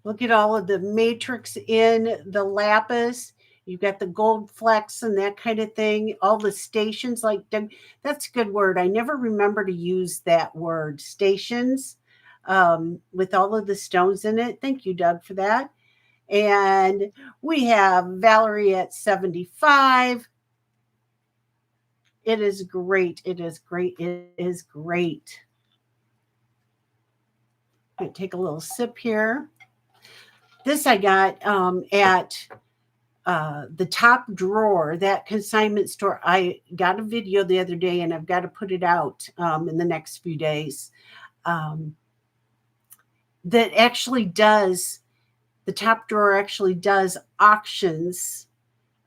Look at all of the matrix in the lapis. You've got the gold flecks and that kind of thing. All the stations, like that's a good word. I never remember to use that word, stations, with all of the stones in it. Thank you, Doug, for that. And we have Valerie at 75. It is great. It is great. It is great. I'm going to take a little sip here. This I got at the Top Drawer, that consignment store. I got a video the other day, and I've got to put it out in the next few days. That actually does, the Top Drawer actually does auctions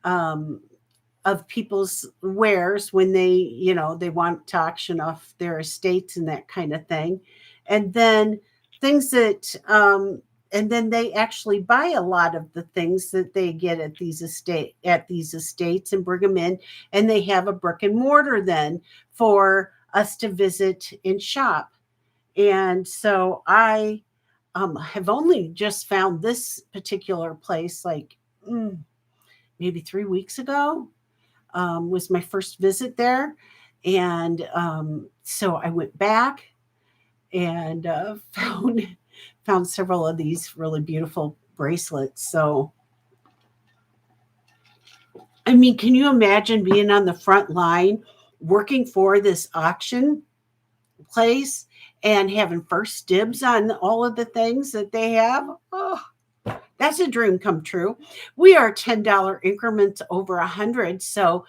of people's wares when they, they want to auction off their estates and that kind of thing. And then things that, and then they actually buy a lot of the things that they get at these estates and bring them in, and they have a brick and mortar then for us to visit and shop. And so I have only just found this particular place like maybe 3 weeks ago. Was my first visit there. And so I went back and found several of these really beautiful bracelets. So, I mean, can you imagine being on the front line working for this auction place and having first dibs on all of the things that they have? Oh, that's a dream come true. We are $10 increments over 100. So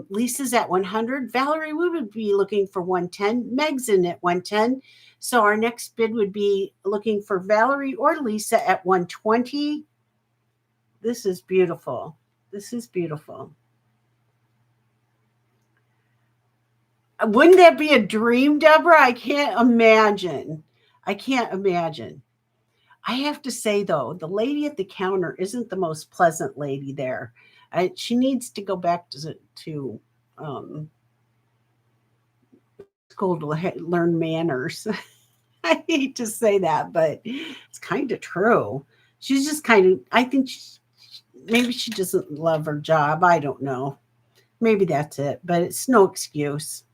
Lisa's at 100. Valerie, we would be looking for 110. Meg's in at 110. So our next bid would be looking for Valerie or Lisa at 120. This is beautiful. This is beautiful. Wouldn't that be a dream, Deborah? I can't imagine. I can't imagine. I have to say, though, the lady at the counter isn't the most pleasant lady there. She needs to go back to school to learn manners. I hate to say that, but it's kind of true. She's just kind of, I think maybe she doesn't love her job. I don't know. Maybe that's it, but it's no excuse.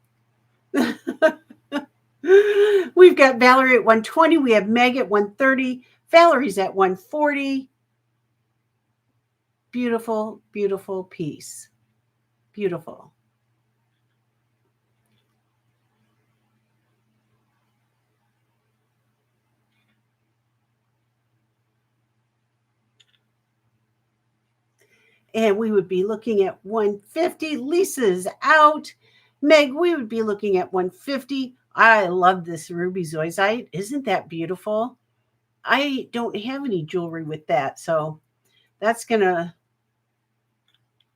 We've got Valerie at 120. We have Meg at 130. Valerie's at 140. Beautiful, beautiful piece. Beautiful. And we would be looking at 150. Lisa's out. Meg, we would be looking at 150. I love this ruby zoisite. Isn't that beautiful? I don't have any jewelry with that, so that's going to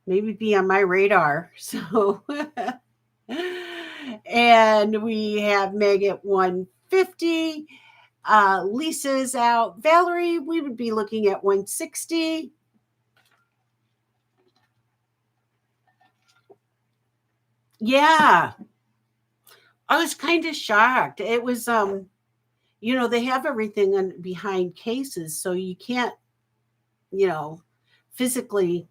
maybe be on my radar. So, and we have Meg at 150. Lisa's out. Valerie, we would be looking at 160. Yeah, I was kind of shocked. It was, they have everything behind cases, so you can't, physically,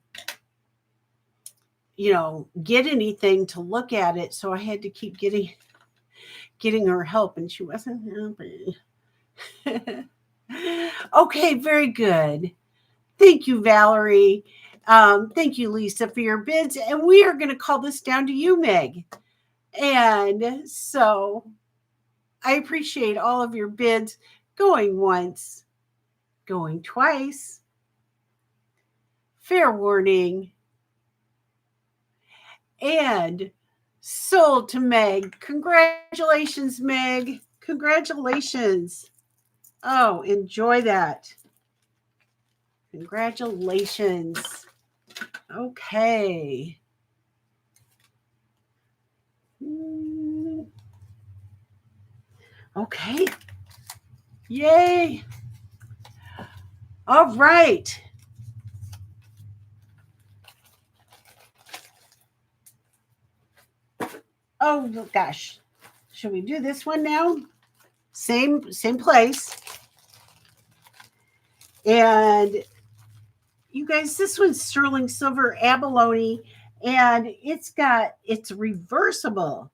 get anything to look at it. So I had to keep getting her help, and she wasn't helping. Okay, very good. Thank you, Valerie. Thank you, Lisa, for your bids. And we are going to call this down to you, Meg. And so I appreciate all of your bids going once, going twice. Fair warning. And sold to Meg. Congratulations, Meg. Congratulations. Oh, enjoy that. Congratulations. Okay. Okay. Yay. All right. Oh gosh. Should we do this one now? Same place. And you guys, this one's sterling silver abalone, and it's reversible.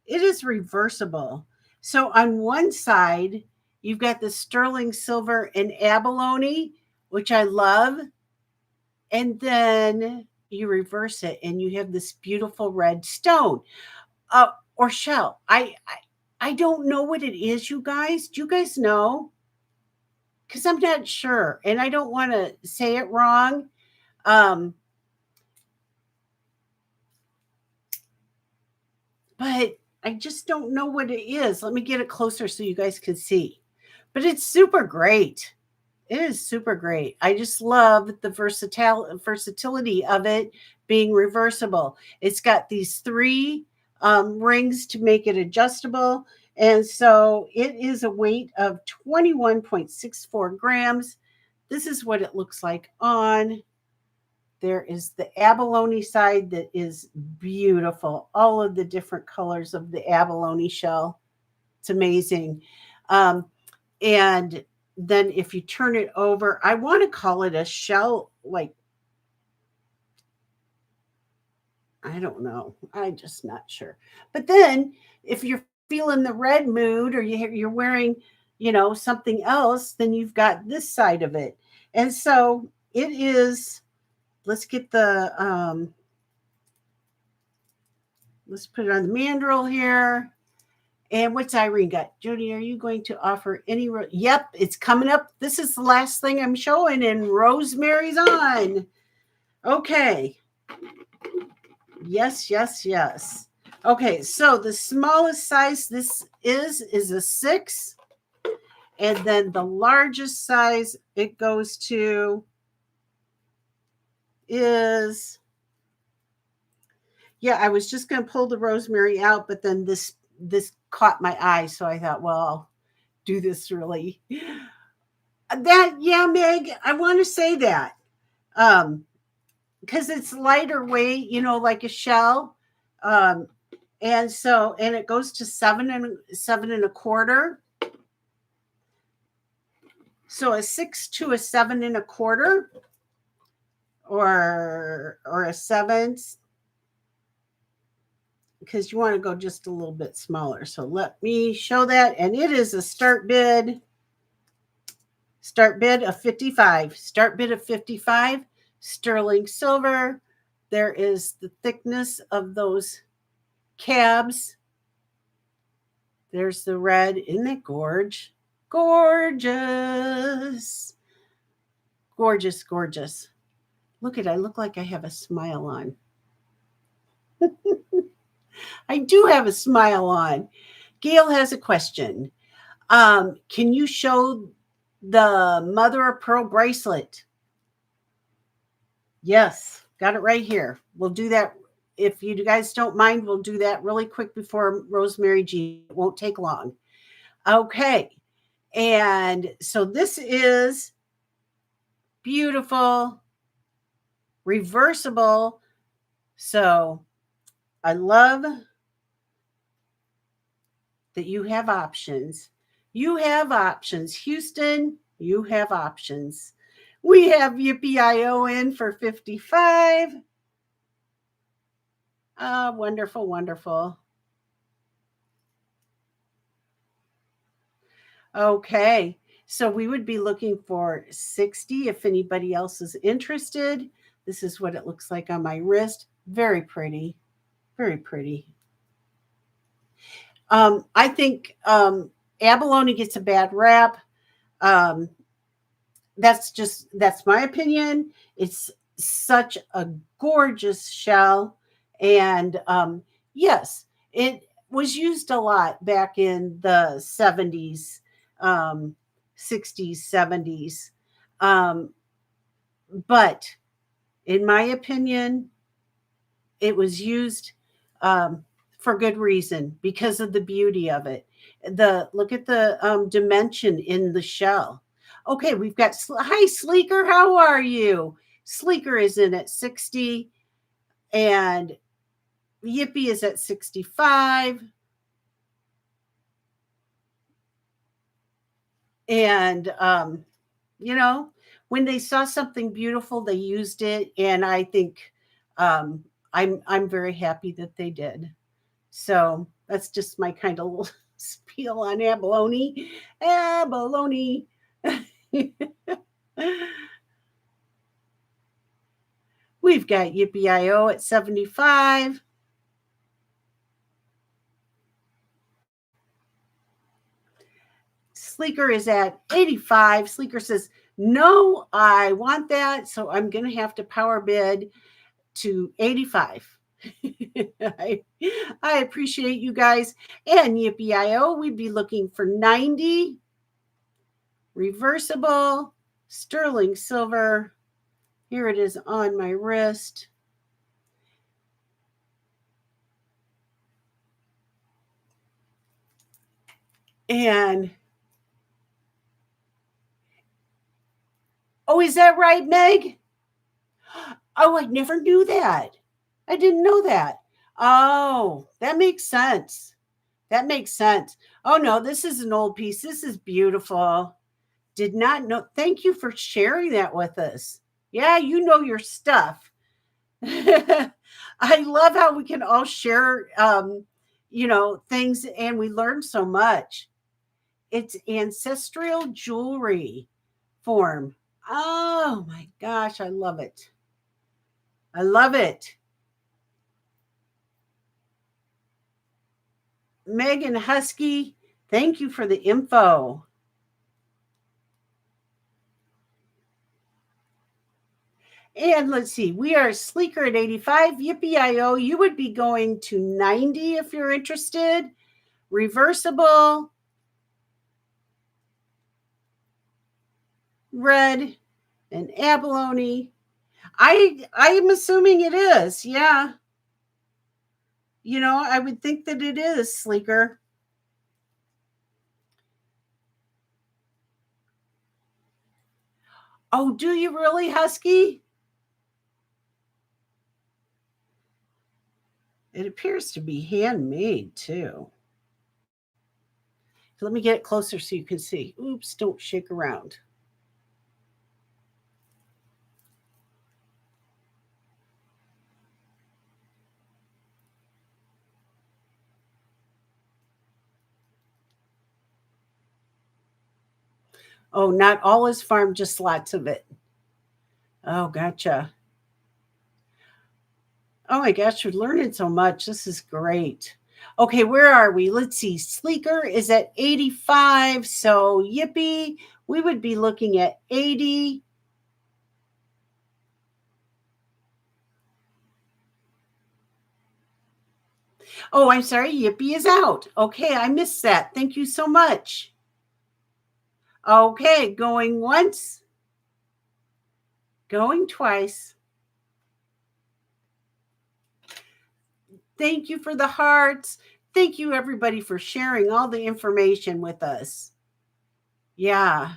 It is reversible. So on one side, you've got the sterling silver and abalone, which I love. And then you reverse it and you have this beautiful red stone or shell. I don't know what it is, you guys. Do you guys know? Because I'm not sure, and I don't want to say it wrong. But I just don't know what it is. Let me get it closer so you guys can see. But it's super great. It is super great. I just love the versatility of it being reversible. It's got these three rings to make it adjustable. And so it is a weight of 21.64 grams. This is what it looks like on. There is the abalone side that is beautiful. All of the different colors of the abalone shell. It's amazing. And then if you turn it over, I want to call it a shell, like, I don't know. I'm just not sure. But then if you're feeling the red mood or you're wearing, something else, then you've got this side of it. And so it is, let's get let's put it on the mandrel here. And what's Irene got? Jody, are you going to offer any? Yep, it's coming up. This is the last thing I'm showing, and Rosemary's on. Okay. Yes. Okay, so the smallest size this is a 6. And then the largest size it goes to is, I was just going to pull the Rosemary out, but then this caught my eye, so I thought, well, I'll do this really. Meg, I want to say that because it's lighter weight, like a shell, and it goes to 7 and a quarter. So a 6 to a 7 and a quarter, or a 7. because you want to go just a little bit smaller. So let me show that. And it is a start bid of 55. Start bid of 55. Sterling silver. There is the thickness of those cabs. There's the red. Isn't that gorge? Gorgeous. Gorgeous, gorgeous. Look I look like I have a smile on. I do have a smile on. Gail has a question. Can you show the mother of pearl bracelet? Yes, got it right here. We'll do that. If you guys don't mind, we'll do that really quick before Rosemary G. It won't take long. Okay. And so this is beautiful, reversible. So I love that you have options. You have options. Houston, you have options. We have Yippee-I-O in for 55. Wonderful, wonderful. Okay, so we would be looking for 60 if anybody else is interested. This is what it looks like on my wrist. Very pretty, very pretty. I think abalone gets a bad rap. That's my opinion. It's such a gorgeous shell, and yes, it was used a lot back in the 70s, 60s, 70s. But in my opinion, it was used for good reason because of the beauty of it. Look at the dimension in the shell. Okay, we've got hi Sleeker, how are you? Sleeker is in at 60 and Yippee is at 65. And you know, when they saw something beautiful, they used it, and I think I'm very happy that they did. So that's just my kind of little spiel on abalone. Abalone. We've got Yippee-I-O at 75. Sleeker is at 85. Sleeker says, no, I want that. So I'm going to have to power bid to 85. I appreciate you guys. And Yippee-I-O, we'd be looking for 90. Reversible, sterling silver. Here it is on my wrist. And oh, is that right, Meg? Oh, I never knew that. I didn't know that. Oh, that makes sense. That makes sense. Oh, no, this is an old piece. This is beautiful. Did not know. Thank you for sharing that with us. Yeah, you know your stuff. I love how we can all share, things and we learn so much. It's ancestral jewelry form. Oh my gosh, I love it. I love it. Megan Husky, thank you for the info. And let's see, we are Sleeker at 85. Yippee-I-O, you would be going to 90 if you're interested. Reversible. Red and abalone. I'm assuming it is. Yeah. I would think that it is, Sleeker. Oh, do you really, Husky? It appears to be handmade too. Let me get it closer so you can see. Oops, don't shake around. Oh, not all is farm, just lots of it. Oh, gotcha. Oh my gosh, you're learning so much. This is great. Okay, where are we? Let's see. Sleeker is at 85. So, yippee, we would be looking at 80. Oh, I'm sorry. Yippee is out. Okay, I missed that. Thank you so much. Okay, going once, going twice. Thank you for the hearts. Thank you, everybody, for sharing all the information with us. Yeah.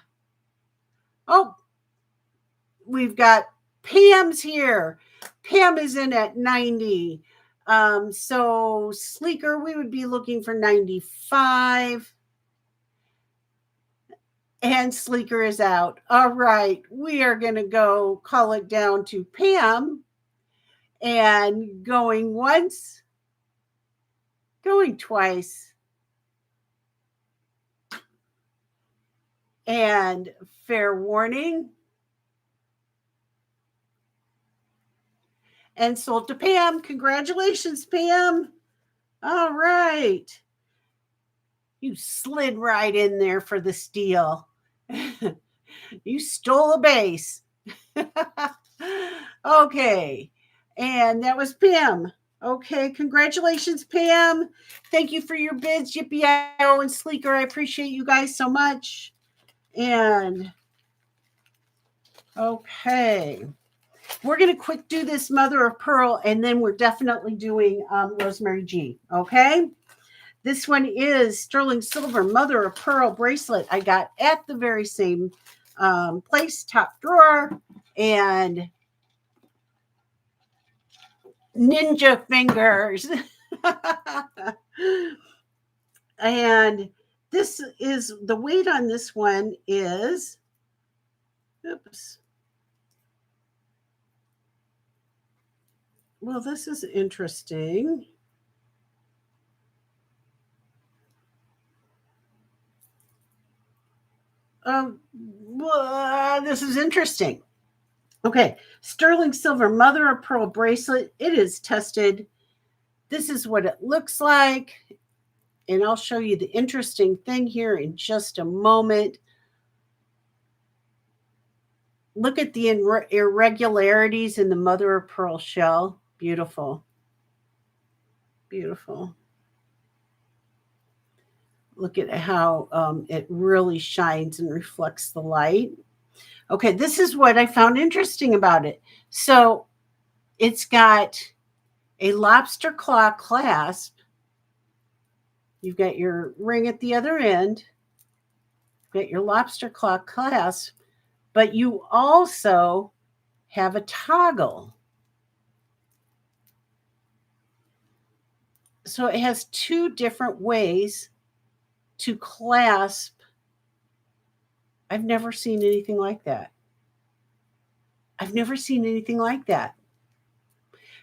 Oh, we've got Pam's here. Pam is in at 90. So Sleeker, we would be looking for 95. And Sleeker is out. All right. We are going to go call it down to Pam. And going once, going twice. And fair warning. And sold to Pam. Congratulations, Pam. All right. You slid right in there for the steal. You stole a base. Okay. And that was Pam. Okay. Congratulations, Pam. Thank you for your bids, Yippee-I-O and Sleeker. I appreciate you guys so much. And okay. We're going to quick do this mother of pearl, and then we're definitely doing Rosemary G. Okay. This one is sterling silver mother of pearl bracelet. I got at the very same place, top drawer, and ninja fingers. And this is the weight on this one is, oops. Well, this is interesting. This is interesting. Okay, sterling silver mother of pearl bracelet. It is tested. This is what it looks like. And I'll show you the interesting thing here in just a moment. Look at the irregularities in the mother of pearl shell. Beautiful. Beautiful. Look at how it really shines and reflects the light. Okay, this is what I found interesting about it. So it's got a lobster claw clasp. You've got your ring at the other end. You've got your lobster claw clasp, but you also have a toggle. So it has two different ways to clasp. I've never seen anything like that. I've never seen anything like that.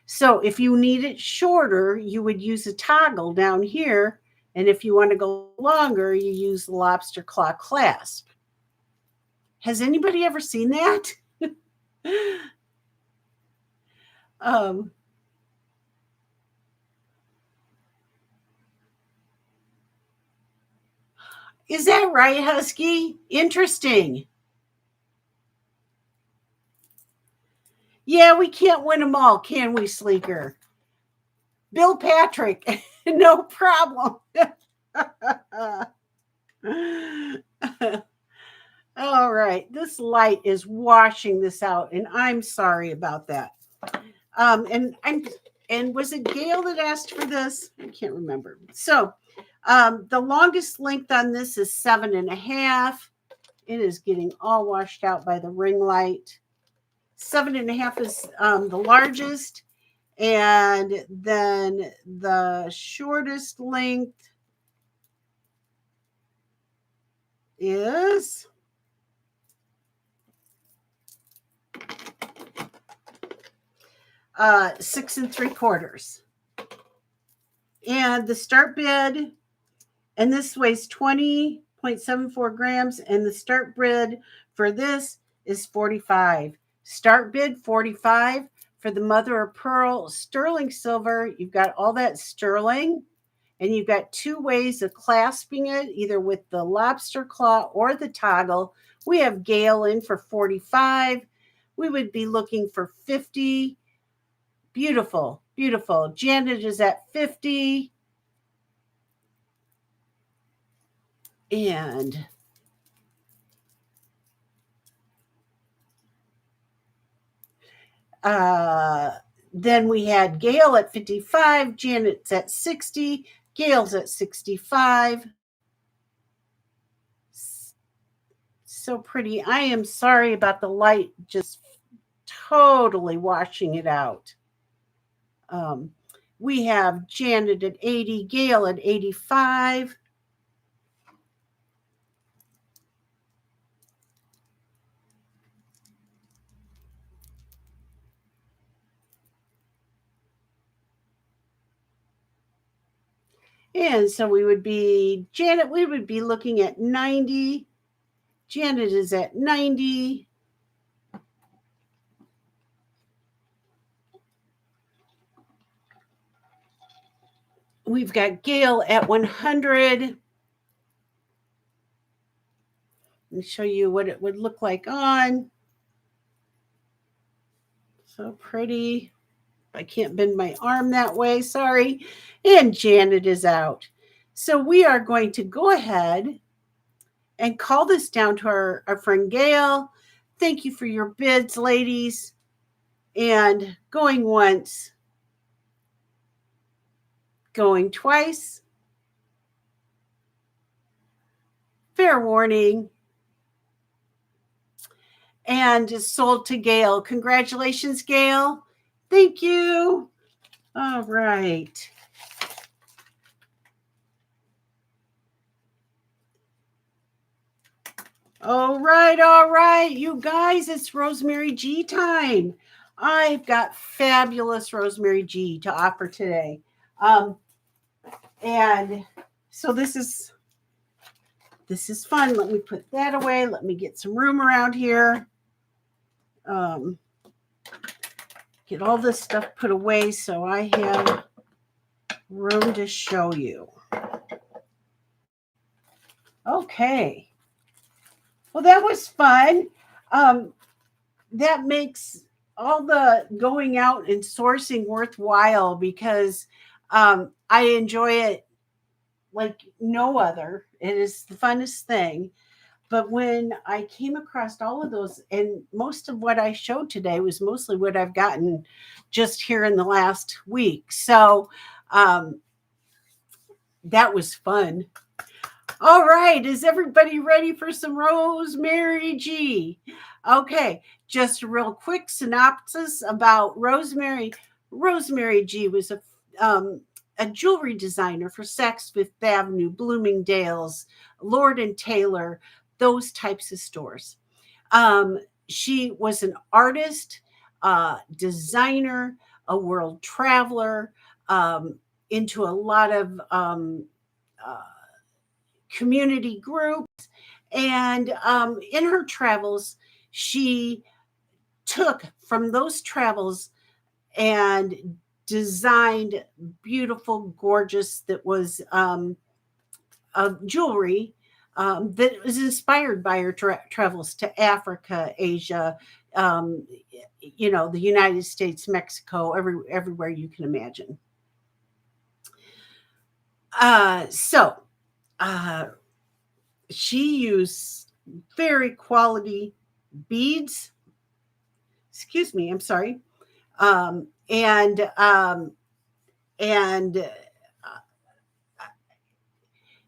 So if you need it shorter, you would use a toggle down here. And if you want to go longer, you use the lobster claw clasp. Has anybody ever seen that? Is that right, Husky? Interesting. Yeah, we can't win them all, can we, Sleeker? Bill Patrick, no problem. All right, this light is washing this out, and I'm sorry about that. And was it Gail that asked for this? I can't remember. So the longest length on this is 7.5. It is getting all washed out by the ring light. 7.5 is the largest. And then the shortest length is 6 3/4. And the start bid, and this weighs 20.5 0.74 grams, and the start bid for this is 45. Start bid 45 for the mother of pearl sterling silver. You've got all that sterling, and you've got two ways of clasping it, either with the lobster claw or the toggle. We have Gail in for 45. We would be looking for 50. Beautiful, beautiful. Janet is at 50. And then we had Gail at 55, Janet's at 60, Gail's at 65. So pretty. I am sorry about the light just totally washing it out. We have Janet at 80, Gail at 85. And so we would be, Janet, we would be looking at 90. Janet is at 90. We've got Gail at 100. Let me show you what it would look like on. So pretty. I can't bend my arm that way, sorry. And Janet is out. So we are going to go ahead and call this down to our friend Gail. Thank you for your bids, ladies. And going once, going twice. Fair warning. And is sold to Gail. Congratulations, Gail. Thank you. All right. All right. You guys, it's Rosemary G time. I've got fabulous Rosemary G to offer today. And so this is fun. Let me put that away. Let me get some room around here. Get all this stuff put away so I have room to show you. Okay. Well, that was fun. That makes all the going out and sourcing worthwhile because I enjoy it like no other. It is the funnest thing. But when I came across all of those, and most of what I showed today was mostly what I've gotten just here in the last week. So that was fun. All right. Is everybody ready for some Rosemary G? Okay. Just a real quick synopsis about Rosemary. Rosemary G was a jewelry designer for Saks Fifth Avenue, Bloomingdale's, Lord and Taylor, those types of stores. She was an artist, designer, a world traveler, into a lot of community groups. And in her travels, she took from those travels and designed beautiful, gorgeous, that was jewelry that was inspired by her travels to Africa, Asia, the United States, Mexico, everywhere you can imagine. She used very quality beads. Excuse me, I'm sorry. And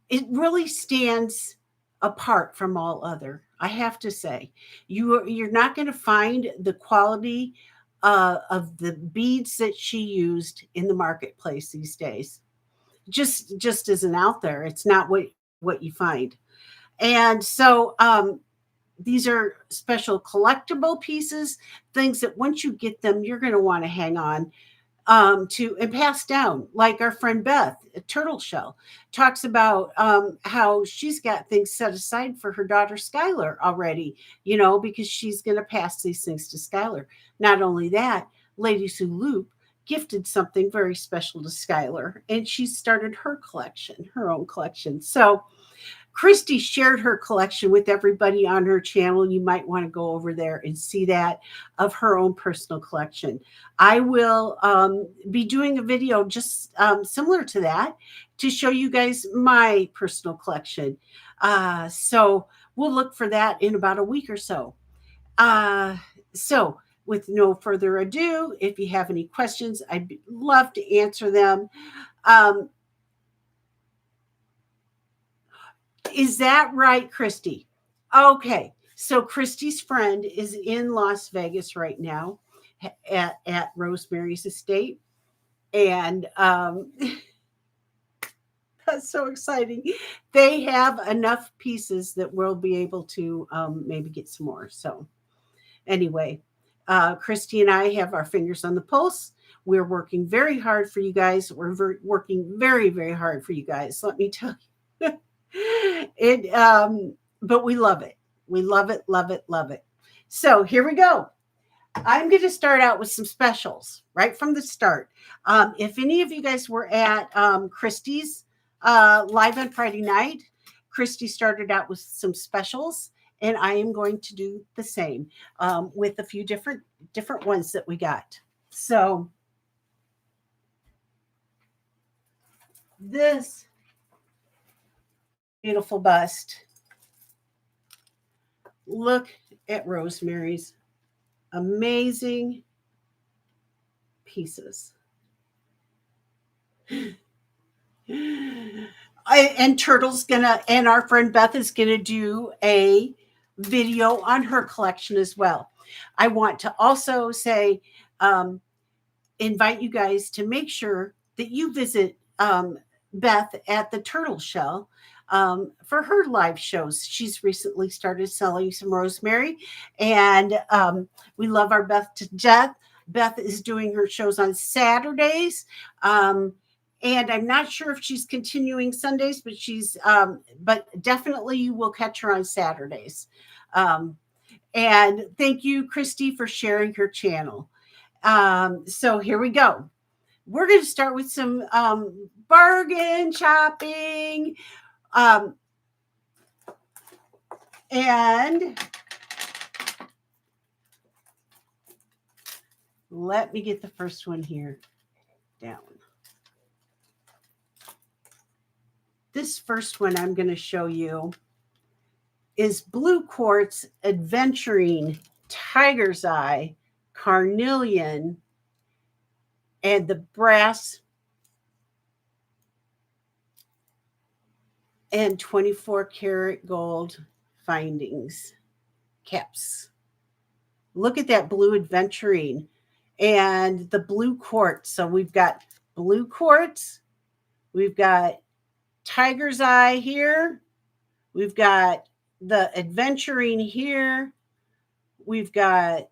it really stands apart from all other. I have to say, you're not going to find the quality of the beads that she used in the marketplace these days. Just isn't out there. It's not what you find. And so these are special collectible pieces, things that once you get them, you're going to want to hang on. to and pass down, like our friend Beth Turtle Shell talks about, how she's got things set aside for her daughter Skylar already, because she's going to pass these things to Skylar. Not only that, Lady Sue Loop gifted something very special to Skylar, and she started her own collection. So Christy shared her collection with everybody on her channel. You might want to go over there and see that, of her own personal collection. I will be doing a video just similar to that to show you guys my personal collection. So we'll look for that in about a week or so. So with no further ado, if you have any questions, I'd love to answer them. Um, Is that right, Christy? Okay. So Christy's friend is in Las Vegas right now at Rosemary's estate. And that's so exciting. They have enough pieces that we'll be able to maybe get some more. So, anyway, Christy and I have our fingers on the pulse. We're working very hard for you guys. We're working very, very hard for you guys. Let me tell you. But we love it. We love it, love it, love it. So here we go. I'm going to start out with some specials right from the start. If any of you guys were at Christy's live on Friday night, Christy started out with some specials, and I am going to do the same with a few different ones that we got. So this beautiful bust. Look at Rosemary's amazing pieces. And Turtle's and our friend Beth is gonna do a video on her collection as well. I want to also say, invite you guys to make sure that you visit Beth at the Turtle Shell for her live shows. She's recently started selling some rosemary, and we love our Beth to death. Beth is doing her shows on Saturdays. And I'm not sure if she's continuing Sundays, but definitely you will catch her on Saturdays. And thank you, Christy, for sharing her channel. So here we go. We're going to start with some bargain shopping. And let me get the first one here down. This first one I'm going to show you is Blue Quartz Adventuring Tiger's Eye Carnelian and the brass and 24 karat gold findings caps. Look at that blue adventuring and the blue quartz. So we've got blue quartz, we've got tiger's eye here, we've got the adventuring here, we've got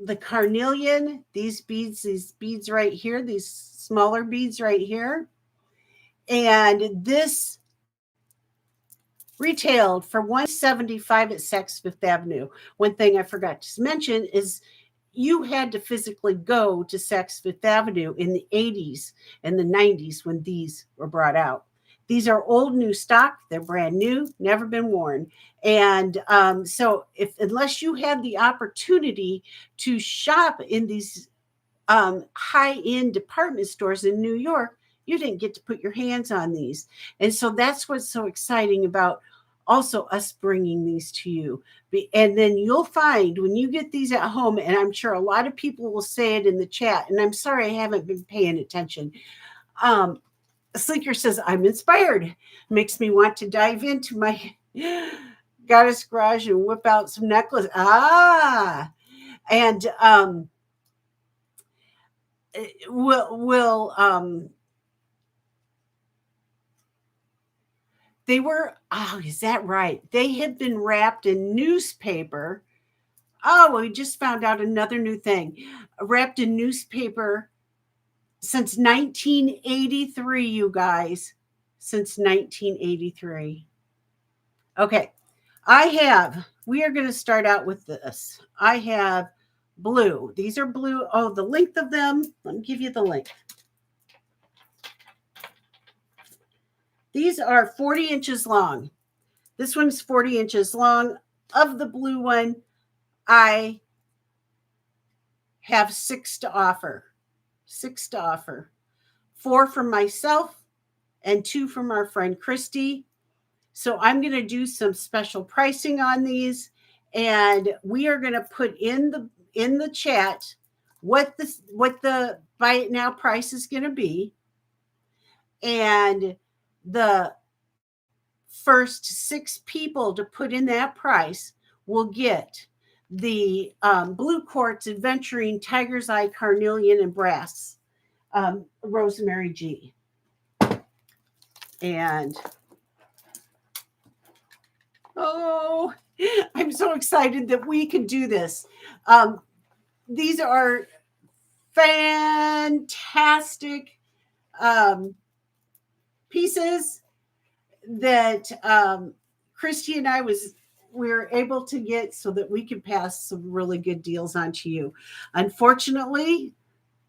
the carnelian, these beads right here, these smaller beads right here. And this retailed for $175 at Saks Fifth Avenue. One thing I forgot to mention is you had to physically go to Saks Fifth Avenue in the 80s and the 90s when these were brought out. These are old new stock. They're brand new, never been worn. And so unless you had the opportunity to shop in these high-end department stores in New York, you didn't get to put your hands on these. And so that's what's so exciting about also us bringing these to you. And then you'll find when you get these at home, and I'm sure a lot of people will say it in the chat, and I'm sorry I haven't been paying attention. Sleeker says, I'm inspired. Makes me want to dive into my goddess garage and whip out some necklace. And they were, is that right? They had been wrapped in newspaper Oh, we just found out another new thing. Wrapped in newspaper since 1983, you guys. Since 1983. Okay. We are going to start out with this. I have blue. These are blue. Oh, the length of them. Let me give you the length. These are 40 inches long. This one's 40 inches long. Of the blue one, I have 6 to offer. 6 to offer. 4 from myself and 2 from our friend Christy. So I'm going to do some special pricing on these, and we are going to put in the chat what the buy it now price is going to be, and the first 6 people to put in that price will get the Blue Quartz Adventuring Tiger's Eye Carnelian and Brass Rosemary G. And oh, I'm so excited that we can do this. These are fantastic pieces that Christy and we were able to get so that we could pass some really good deals on to you. Unfortunately,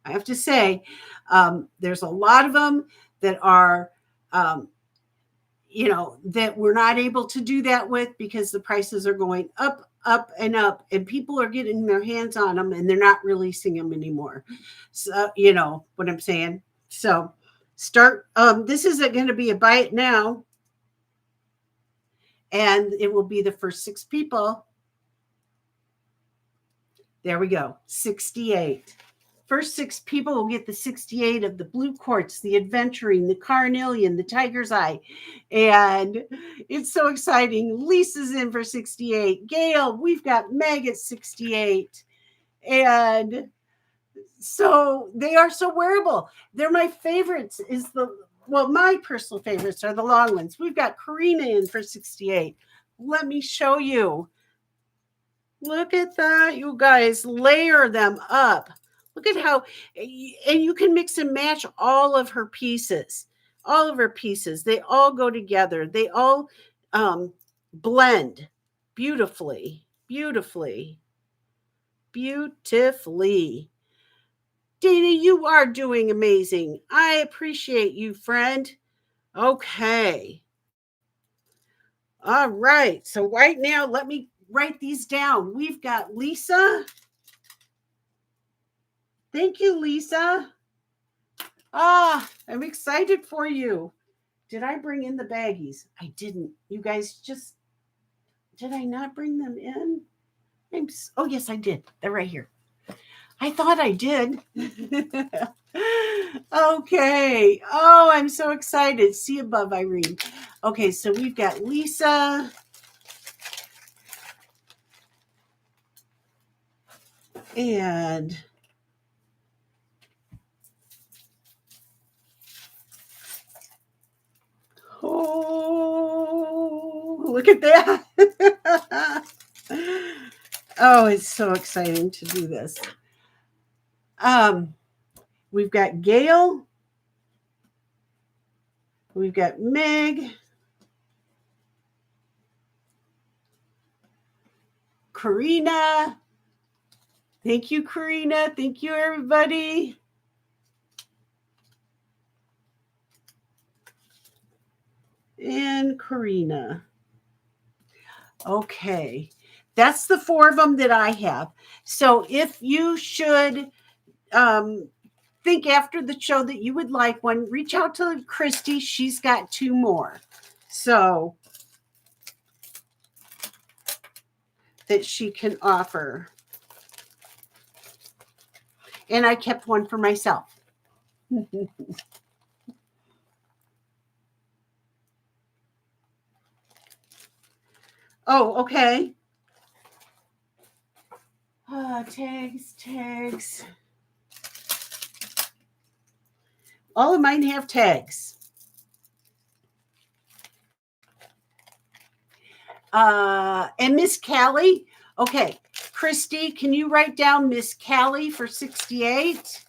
I have to say, there's a lot of them that are, that we're not able to do that with because the prices are going up, and up, and people are getting their hands on them and they're not releasing them anymore. So, you know what I'm saying? So this is going to be a buy it now. And it will be the first 6 people. There we go. 68. First 6 people will get the 68 of the Blue Quartz, the Adventuring, the Carnelian, the Tiger's Eye. And it's so exciting. Lisa's in for 68. Gail, we've got Meg at 68. And so they are so wearable. They're my favorites. My personal favorites are the long ones. We've got Karina in for 68. Let me show you. Look at that, you guys. Layer them up. Look at how, and you can mix and match all of her pieces. All of her pieces. They all go together. They all blend beautifully. Beautifully. Beautifully. Dana, you are doing amazing. I appreciate you, friend. Okay. All right. So right now, let me write these down. We've got Lisa. Thank you, Lisa. I'm excited for you. Did I bring in the baggies? I didn't. You guys did I not bring them in? Oh, yes, I did. They're right here. I thought I did. Okay. Oh, I'm so excited. See above, Irene. Okay, so we've got Lisa. And oh, look at that. Oh, it's so exciting to do this. We've got Gail. We've got Meg. Karina. Thank you, Karina. Thank you, everybody. And Karina. Okay. That's the 4 of them that I have. So if you should think after the show that you would like one, reach out to Christy. She's got 2 more. So that she can offer. And I kept one for myself. Oh, okay. Tags. All of mine have tags. And Miss Callie, okay, Christy, can you write down Miss Callie for 68?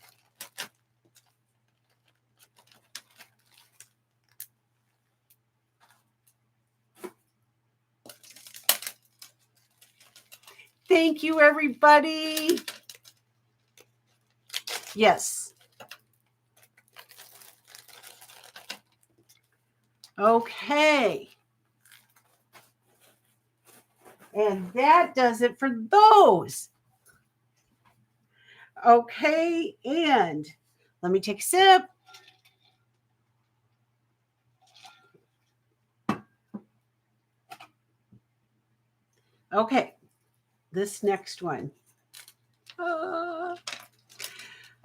Thank you, everybody. Yes. Okay. And that does it for those. Okay, and let me take a sip. Okay, this next one.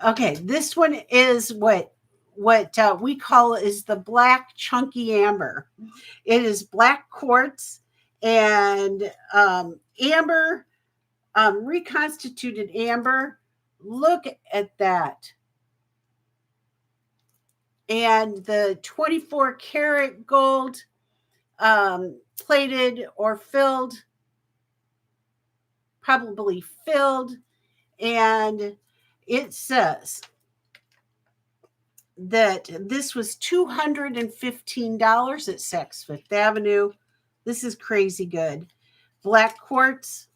Okay, this one is what we call is the black chunky amber. It is black quartz and amber, reconstituted amber. Look at that. And the 24 karat gold plated or filled, probably filled. And it says that this was $215 at Saks Fifth Avenue. This is crazy good. Black quartz,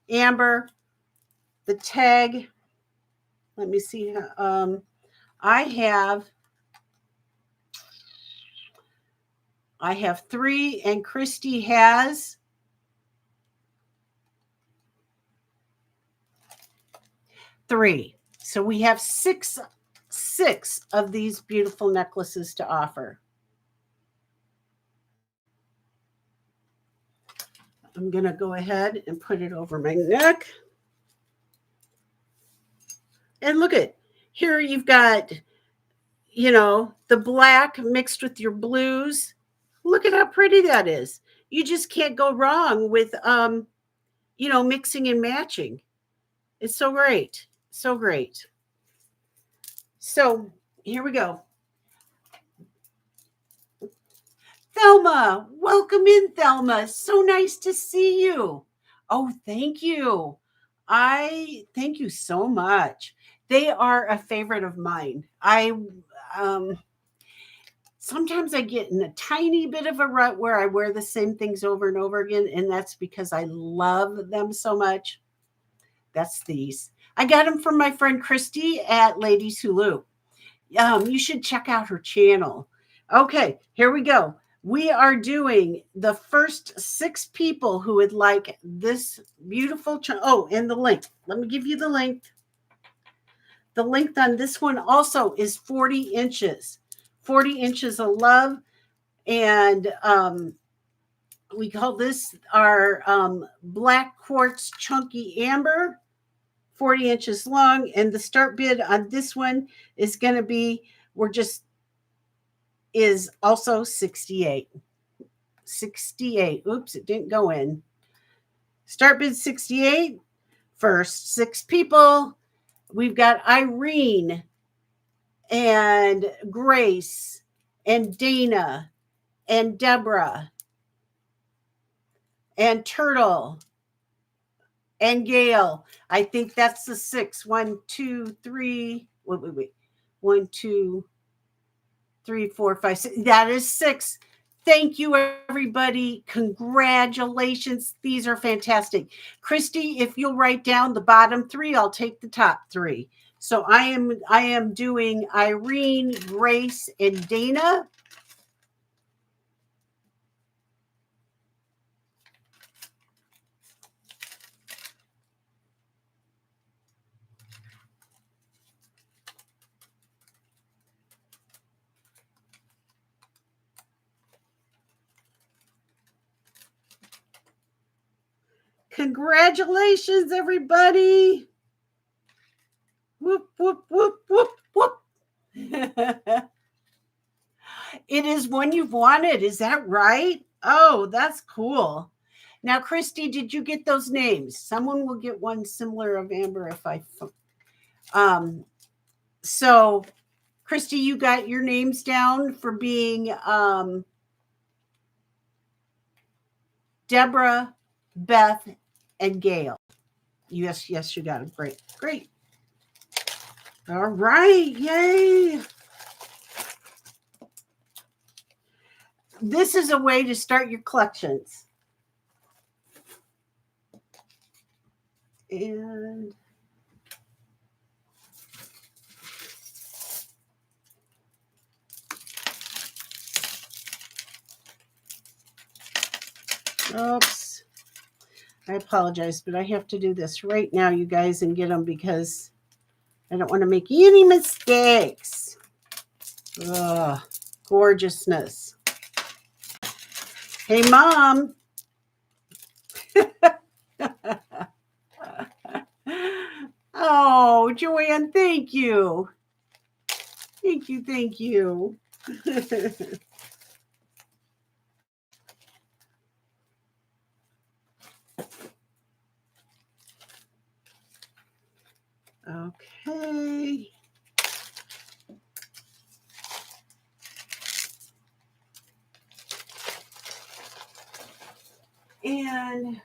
amber, the tag. Let me see. I have 3, and Christy has 3. So we have six of these beautiful necklaces to offer. I'm going to go ahead and put it over my neck. And look at here, you've got, the black mixed with your blues. Look at how pretty that is. You just can't go wrong with, mixing and matching. It's so great. So great. So here we go. Thelma, welcome in, Thelma. So nice to see you. Oh, thank you. Thank you so much. They are a favorite of mine. Sometimes I get in a tiny bit of a rut where I wear the same things over and over again, and that's because I love them so much. That's these. I got them from my friend Christy at Ladies Who Loop. You should check out her channel. Okay, here we go. We are doing the first 6 people who would like this beautiful. And the link. Let me give you the link. The length on this one also is 40 inches. 40 inches of love. And we call this our black quartz chunky amber. 40 inches long. And the start bid on this one is going to be, is also 68. 68. Oops, it didn't go in. Start bid 68. First 6 people. We've got Irene and Grace and Dana and Deborah and Turtle and Gail. I think that's the 6. 1, 2, 3. Wait. 1, 2, 3, 4, 5, 6. That is 6. Thank you, everybody. Congratulations. These are fantastic. Christy, if you'll write down the bottom 3, I'll take the top 3. So I am doing Irene, Grace, and Dana. Congratulations, everybody. Whoop, whoop, whoop, whoop, whoop. It is one you've wanted. Is that right? Oh, that's cool. Now, Christy, did you get those names? Someone will get one similar of Amber if I... So, Christy, you got your names down for being Deborah, Beth, and Gail. Yes, yes, you got it. Great, great. All right, yay. This is a way to start your collections. And oops. I apologize, but I have to do this right now, you guys, and get them because I don't want to make any mistakes. Ugh, gorgeousness. Hey, Mom. Oh, Joanne, thank you. Thank you, thank you. Okay. And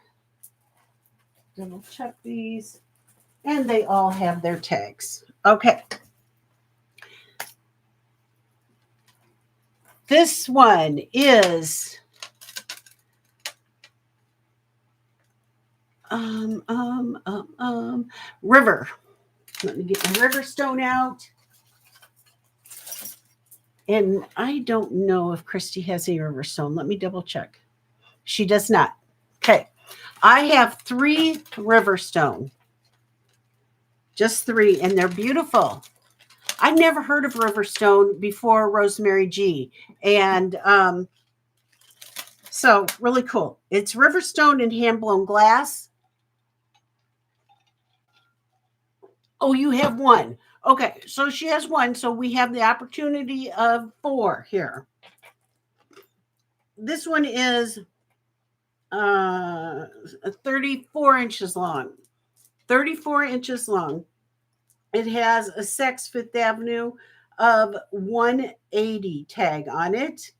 double check these. And they all have their tags. Okay. This one is River. Let me get my river stone out. And I don't know if Christy has a river stone. Let me double check. She does not. Okay. I have 3 river stone. Just 3, and they're beautiful. I've never heard of river stone before Rosemary G. And so really cool. It's river stone and hand blown glass. Oh, you have 1. Okay, so she has 1. So we have the opportunity of 4 here. This one is 34 inches long. 34 inches long. It has a Saks Fifth Avenue of 180 tag on it.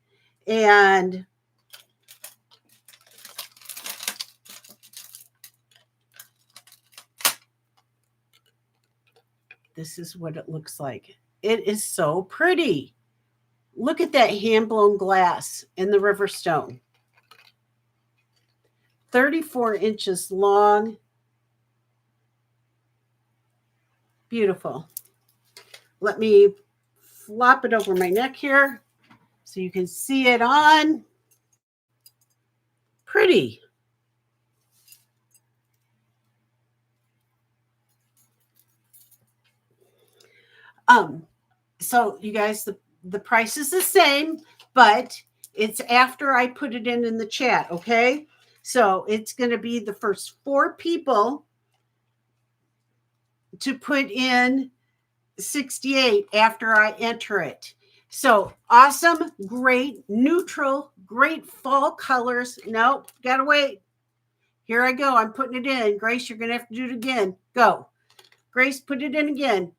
And this is what it looks like. It is so pretty. Look at that hand-blown glass in the river stone. 34 inches long. Beautiful. Let me flop it over my neck here so you can see it on. Pretty. So you guys, the price is the same, but it's after I put it in the chat, okay? So it's going to be the first 4 people to put in 68 after I enter it. So awesome, great, neutral, great fall colors. Nope, gotta wait. Here I go. I'm putting it in. Grace, you're going to have to do it again. Go. Grace, put it in again.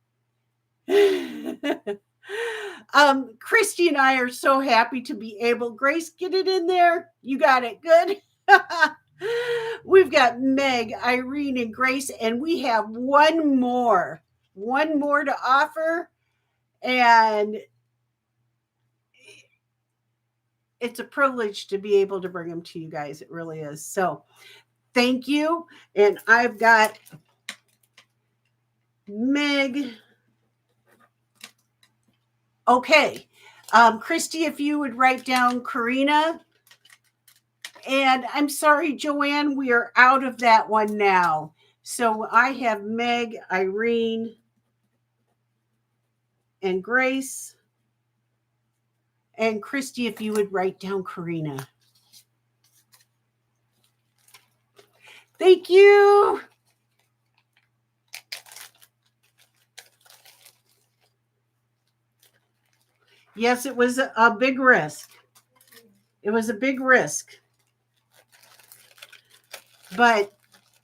Christy and I are so happy to be able. Grace, get it in there. You got it. Good. We've got Meg, Irene, and Grace, and we have one more to offer. And it's a privilege to be able to bring them to you guys. It really is. So thank you. And I've got Meg. Okay. Christy, if you would write down Karina. And I'm sorry, Joanne, we are out of that one now. So I have Meg, Irene, and Grace. And Christy, if you would write down Karina. Thank you. Yes, it was a big risk. It was a big risk. But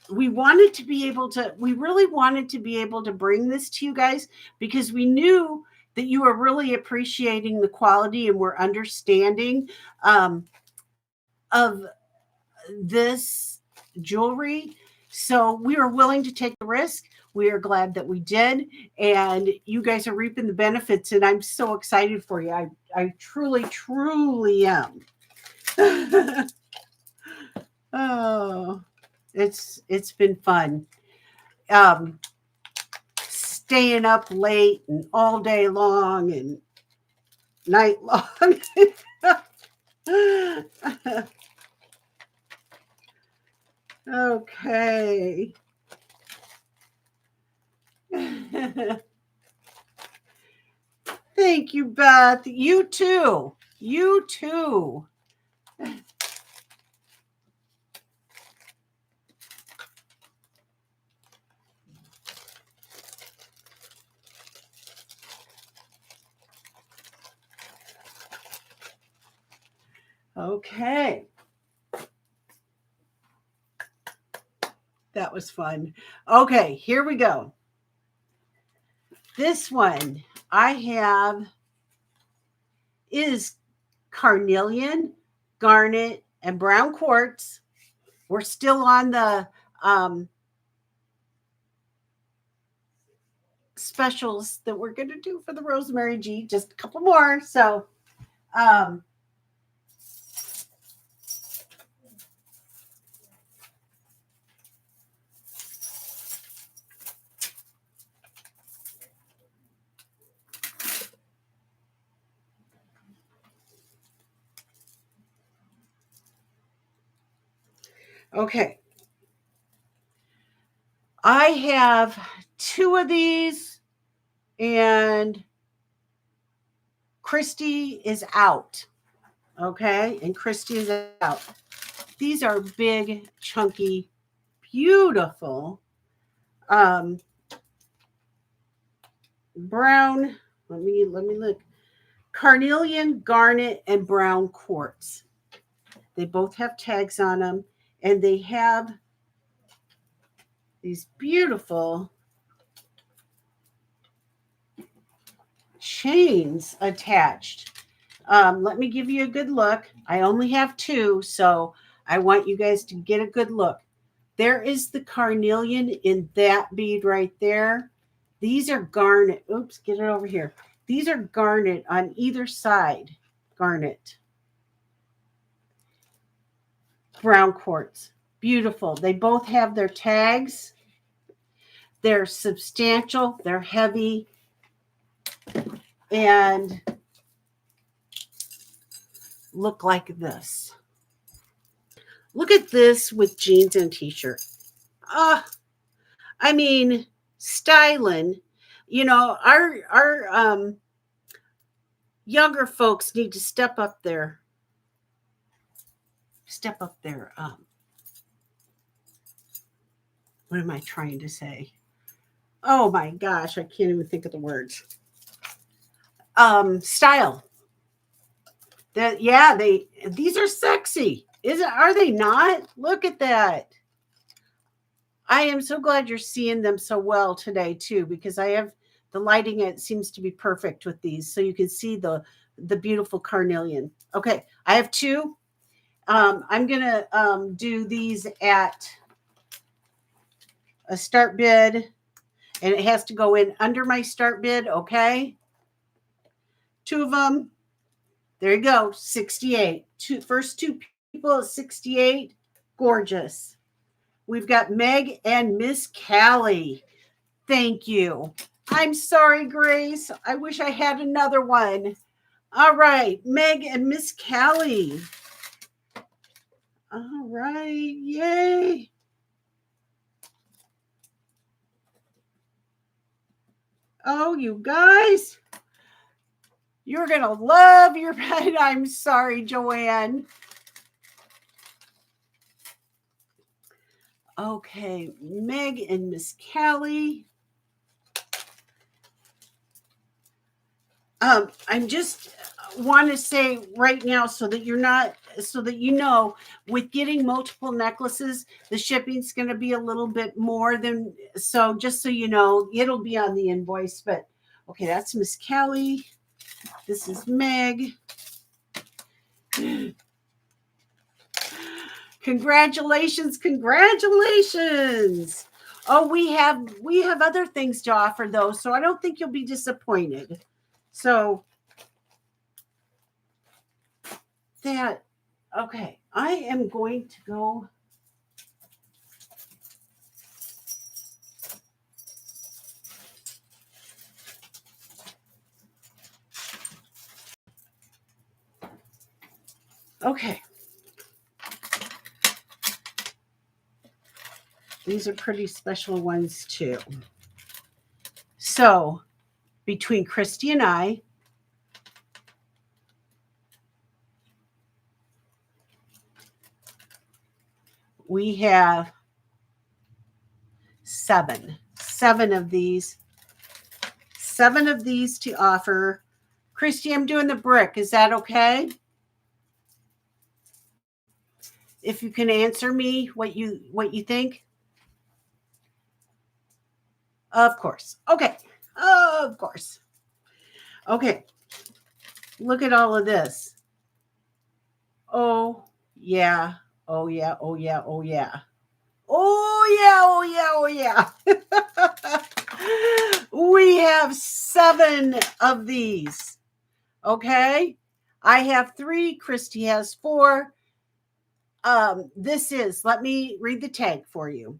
we wanted to be able to, we really wanted to be able to bring this to you guys because we knew that you are really appreciating the quality and we're understanding of this jewelry. So we were willing to take the risk. We are glad that we did. And you guys are reaping the benefits. And I'm so excited for you. I truly, truly am. Oh, it's been fun. Staying up late and all day long and night long. Okay. Thank you, Beth. You too. You too. Okay. That was fun. Okay, here we go. This one I have is carnelian, garnet, and brown quartz. We're still on the specials that we're going to do for the Rosemary G. Just a couple more. So, okay. I have 2 of these, and Christy is out. Okay, and Christy is out. These are big, chunky, beautiful brown. Let me look. Carnelian, garnet, and brown quartz. They both have tags on them, and they have these beautiful chains attached. Let me give you a good look. I only have 2, so I want you guys to get a good look. There is the carnelian in that bead right there. These are garnet. Oops, get it over here. These are garnet on either side. Garnet. Brown quartz. Beautiful. They both have their tags. They're substantial. They're heavy. And look like this. Look at this with jeans and t-shirt. I mean, styling. You know, our younger folks need to step up their what am I trying to say? Oh my gosh, I can't even think of the words. Style. These are sexy. Are they not? Look at that. I am so glad you're seeing them so well today too, because I have the lighting. It seems to be perfect with these, so you can see the beautiful carnelian. Okay, I have 2. I'm gonna do these at a start bid, and it has to go in under my start bid. Okay, 2 of them. There you go. 68. First 2 people at 68. Gorgeous. We've got Meg and Miss Callie. Thank you. I'm sorry, Grace. I wish I had another one. All right, Meg and Miss Callie. All right, yay. Oh, you guys. You're going to love your pet. I'm sorry, Joanne. Okay, Meg and Miss Callie. I just want to say right now, so that you know, with getting multiple necklaces, the shipping's going to be a little bit more than, so just so you know, it'll be on the invoice. But okay, that's Miss Callie. This is Meg. Congratulations, congratulations. Oh, we have other things to offer though, so I don't think you'll be disappointed. So that, okay, I am going to go. Okay. These are pretty special ones too. So between Christy and I, we have seven of these to offer. Christy, I'm doing the brick. Is that okay? If you can answer me what you think. Of course. Okay. Of course. Okay. Look at all of this. Oh, yeah. Oh, yeah. Oh, yeah. Oh, yeah. Oh, yeah. Oh, yeah. Oh, yeah. We have 7 of these. Okay. I have 3. Christy has 4. This is, let me read the tag for you.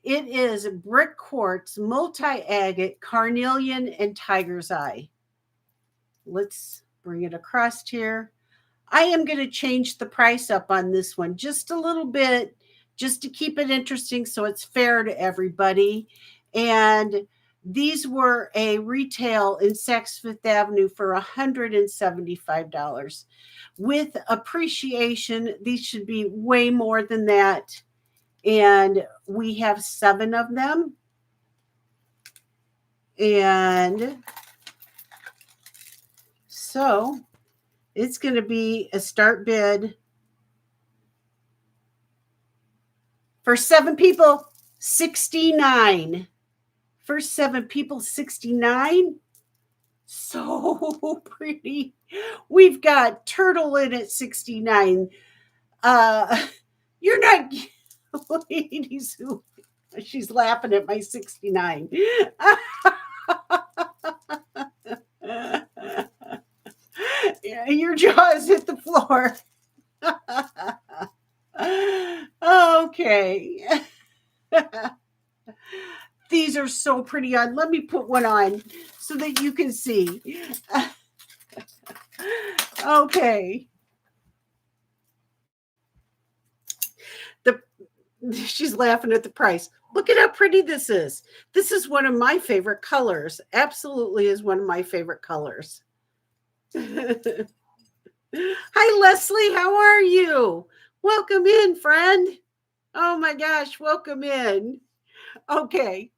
It is brick quartz, multi-agate, carnelian, and tiger's eye. Let's bring it across here. I am going to change the price up on this one just a little bit, just to keep it interesting so it's fair to everybody. And these were a retail in Saks Fifth Avenue for $175. With appreciation, these should be way more than that. And we have 7 of them. And so it's going to be a start bid for 7 people, $69. For 7 people, $69. So pretty. We've got turtle in at $69. You're not, ladies, she's laughing at my $69. Your jaws hit the floor. Okay. These are so pretty on. Let me put one on so that you can see. Okay. She's laughing at the price. Look at how pretty this is. This is one of my favorite colors. Absolutely is one of my favorite colors. Hi, Leslie. How are you? Welcome in, friend. Oh my gosh, welcome in. Okay.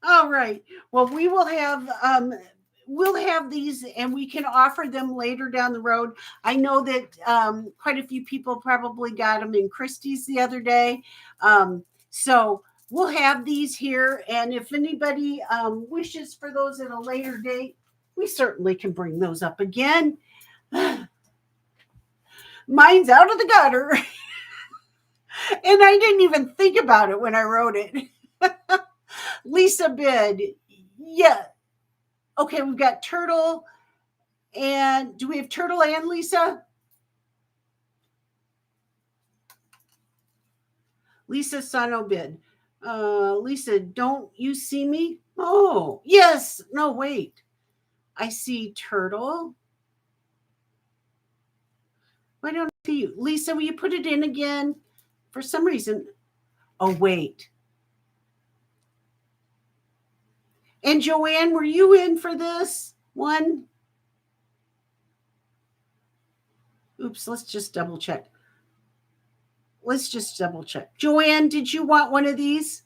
All right. Well, we'll have these and we can offer them later down the road. I know that quite a few people probably got them in Christie's the other day. So we'll have these here. And if anybody wishes for those at a later date, we certainly can bring those up again. Mine's out of the gutter. And I didn't even think about it when I wrote it. Lisa bid. Yeah. Okay, we've got turtle. And do we have turtle and Lisa? Lisa Sano bid. Lisa, don't you see me? Oh, yes. No, wait. I see turtle. Why don't I see you? Lisa, will you put it in again? For some reason. Oh, wait. And Joanne, were you in for this one? Oops, let's just double check. Joanne, did you want one of these?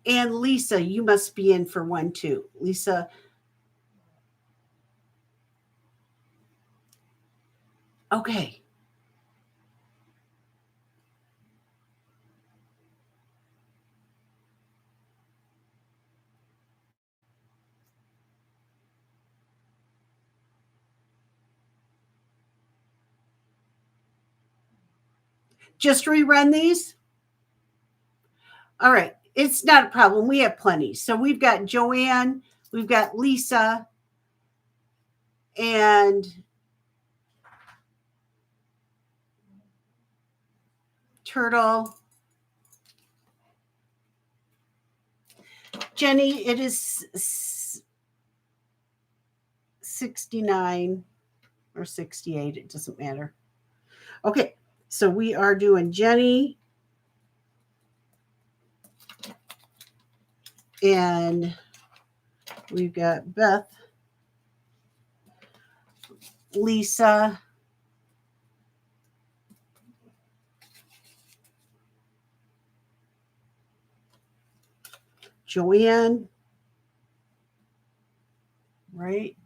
And Lisa, you must be in for one too. Lisa. Okay. just rerun these? All right. It's not a problem. We have plenty. So we've got Joanne, we've got Lisa, and Turtle. Jenny, it is 69 or 68. It doesn't matter. Okay. So we are doing Jenny. And we've got Beth, Lisa, Joanne, right?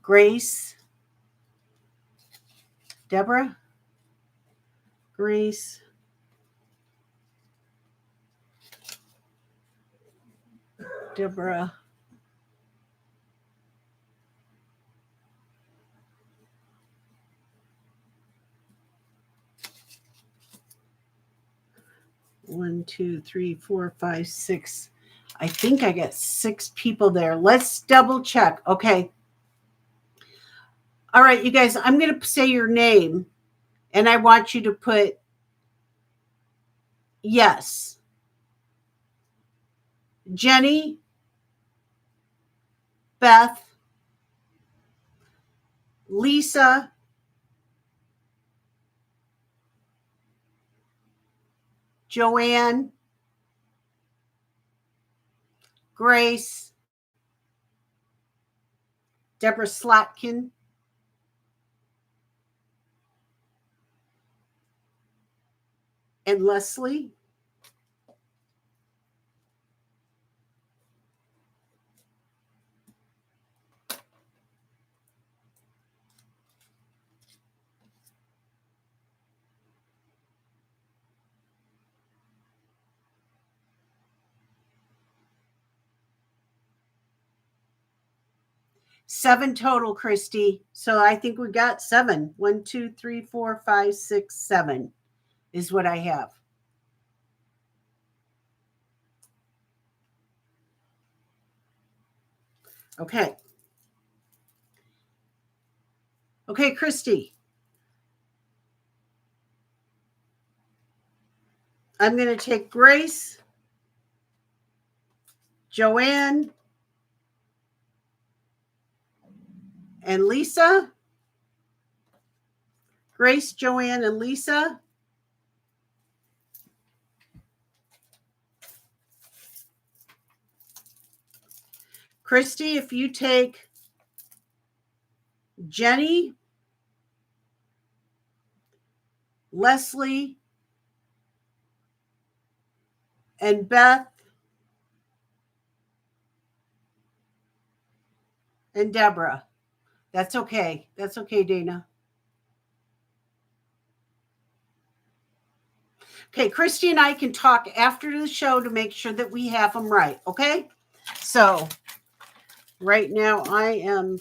Grace, Deborah, Grace, Deborah, one, two, three, four, five, six. I think I got 6 people there. Let's double check. Okay. All right, you guys, I'm going to say your name, and I want you to put yes. Jenny, Beth, Lisa, Joanne, Grace, Deborah Slotkin, and Leslie. Seven total, Christy. So I think we got 7. 1, 2, 3, 4, 5, 6, 7 is what I have. Okay. Okay, Christy. I'm going to take Grace, Joanne, and Lisa. Grace, Joanne, and Lisa. Christy, if you take Jenny, Leslie, and Beth, and Deborah. That's okay. That's okay, Dana. Okay, Christy and I can talk after the show to make sure that we have them right, okay? So right now I am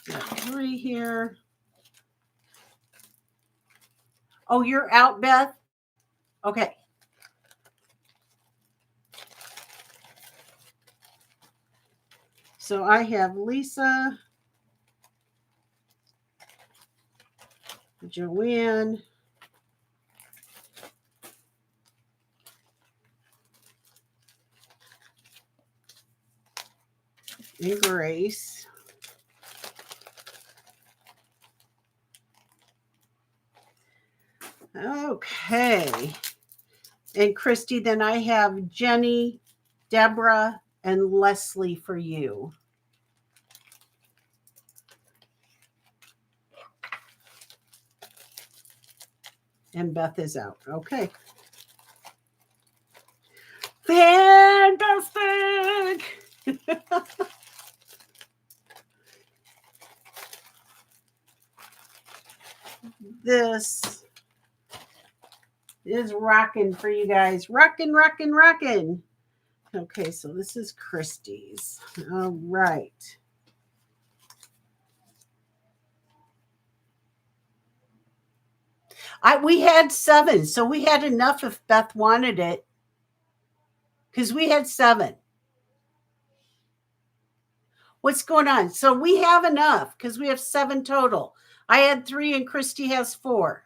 got 3 here. Oh, you're out, Beth? Okay. So I have Lisa, Joanne, and Grace. Okay. And Christy, then I have Jenny, Deborah, and Leslie for you. And Beth is out. Okay. Fantastic. This is rocking for you guys. Rocking, rocking, rocking. Okay, so this is Christy's. All right. We had 7, so we had enough if Beth wanted it. Because we had 7. What's going on? So we have enough because we have 7 total. I had 3 and Christy has 4.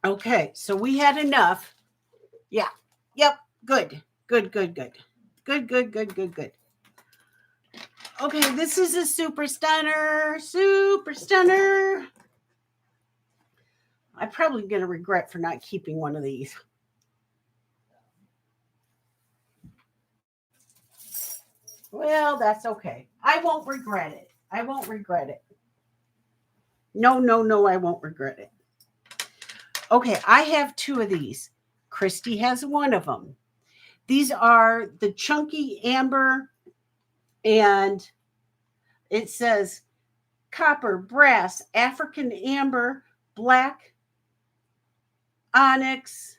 Okay, so we had enough. Yeah. Yep. Good. Good, good, good. Good, good, good, good, good. Okay, this is a super stunner. Super stunner. I'm probably going to regret for not keeping one of these. Well, that's okay. I won't regret it. I won't regret it. No, no, no, I won't regret it. Okay, I have 2 of these. Christy has 1 of them. These are the chunky amber, and it says copper, brass, African amber, black, onyx,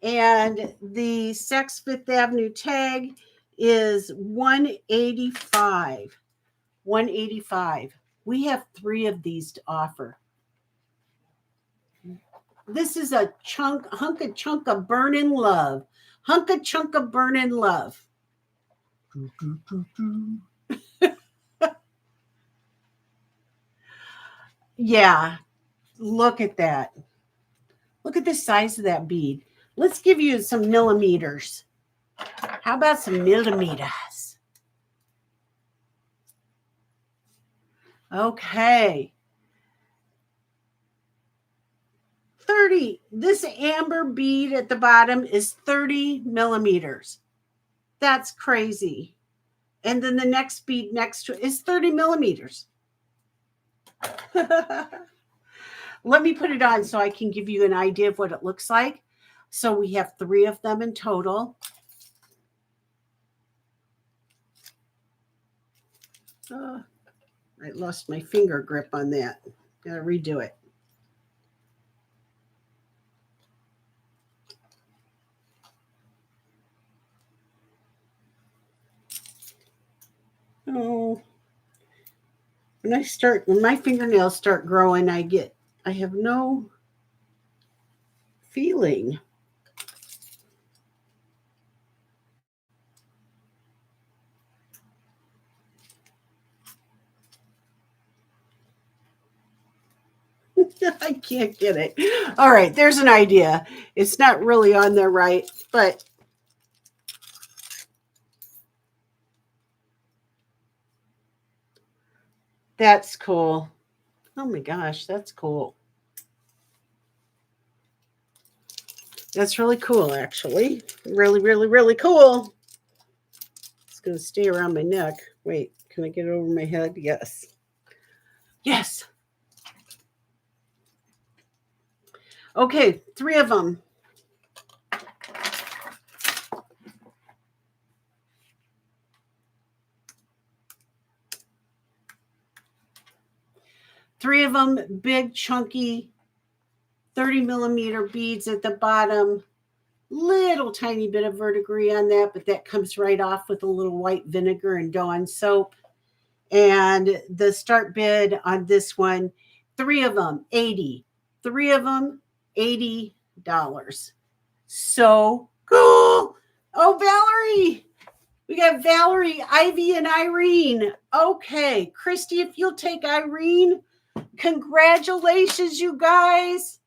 and the Saks Fifth Avenue tag is $185. $185. We have 3 of these to offer. This is a chunk of burning love. Chunk of burning love. Yeah, look at that. Look at the size of that bead. Let's give you some millimeters. How about some millimeters? Okay. 30. This amber bead at the bottom is 30 millimeters. That's crazy. And then the next bead next to it is 30 millimeters. Let me put it on so I can give you an idea of what it looks like. So we have 3 of them in total. I lost my finger grip on that. Gotta redo it. Oh, when my fingernails start growing, I have no feeling. I can't get it. All right, there's an idea. It's not really on there right, but that's cool. Oh my gosh, that's cool. That's really cool, actually. Really, really, really cool. It's going to stay around my neck. Wait, can I get it over my head? Yes. Yes. Okay, 3 of them. Three of them, big, chunky, 30 millimeter beads at the bottom. Little tiny bit of verdigris on that, but that comes right off with a little white vinegar and Dawn soap. And the start bid on this one, 3 of them, $80. 3 of them, $80. So cool. Oh, Valerie. We got Valerie, Ivy, and Irene. Okay, Christy, if you'll take Irene, congratulations, you guys.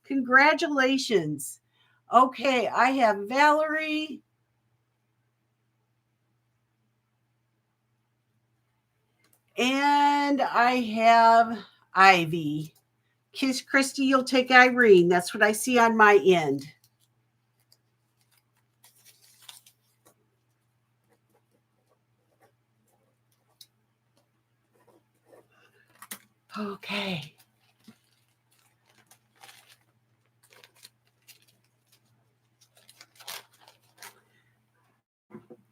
Congratulations. Okay, I have Valerie. And I have Ivy. Kiss Christy, you'll take Irene. That's what I see on my end. Okay.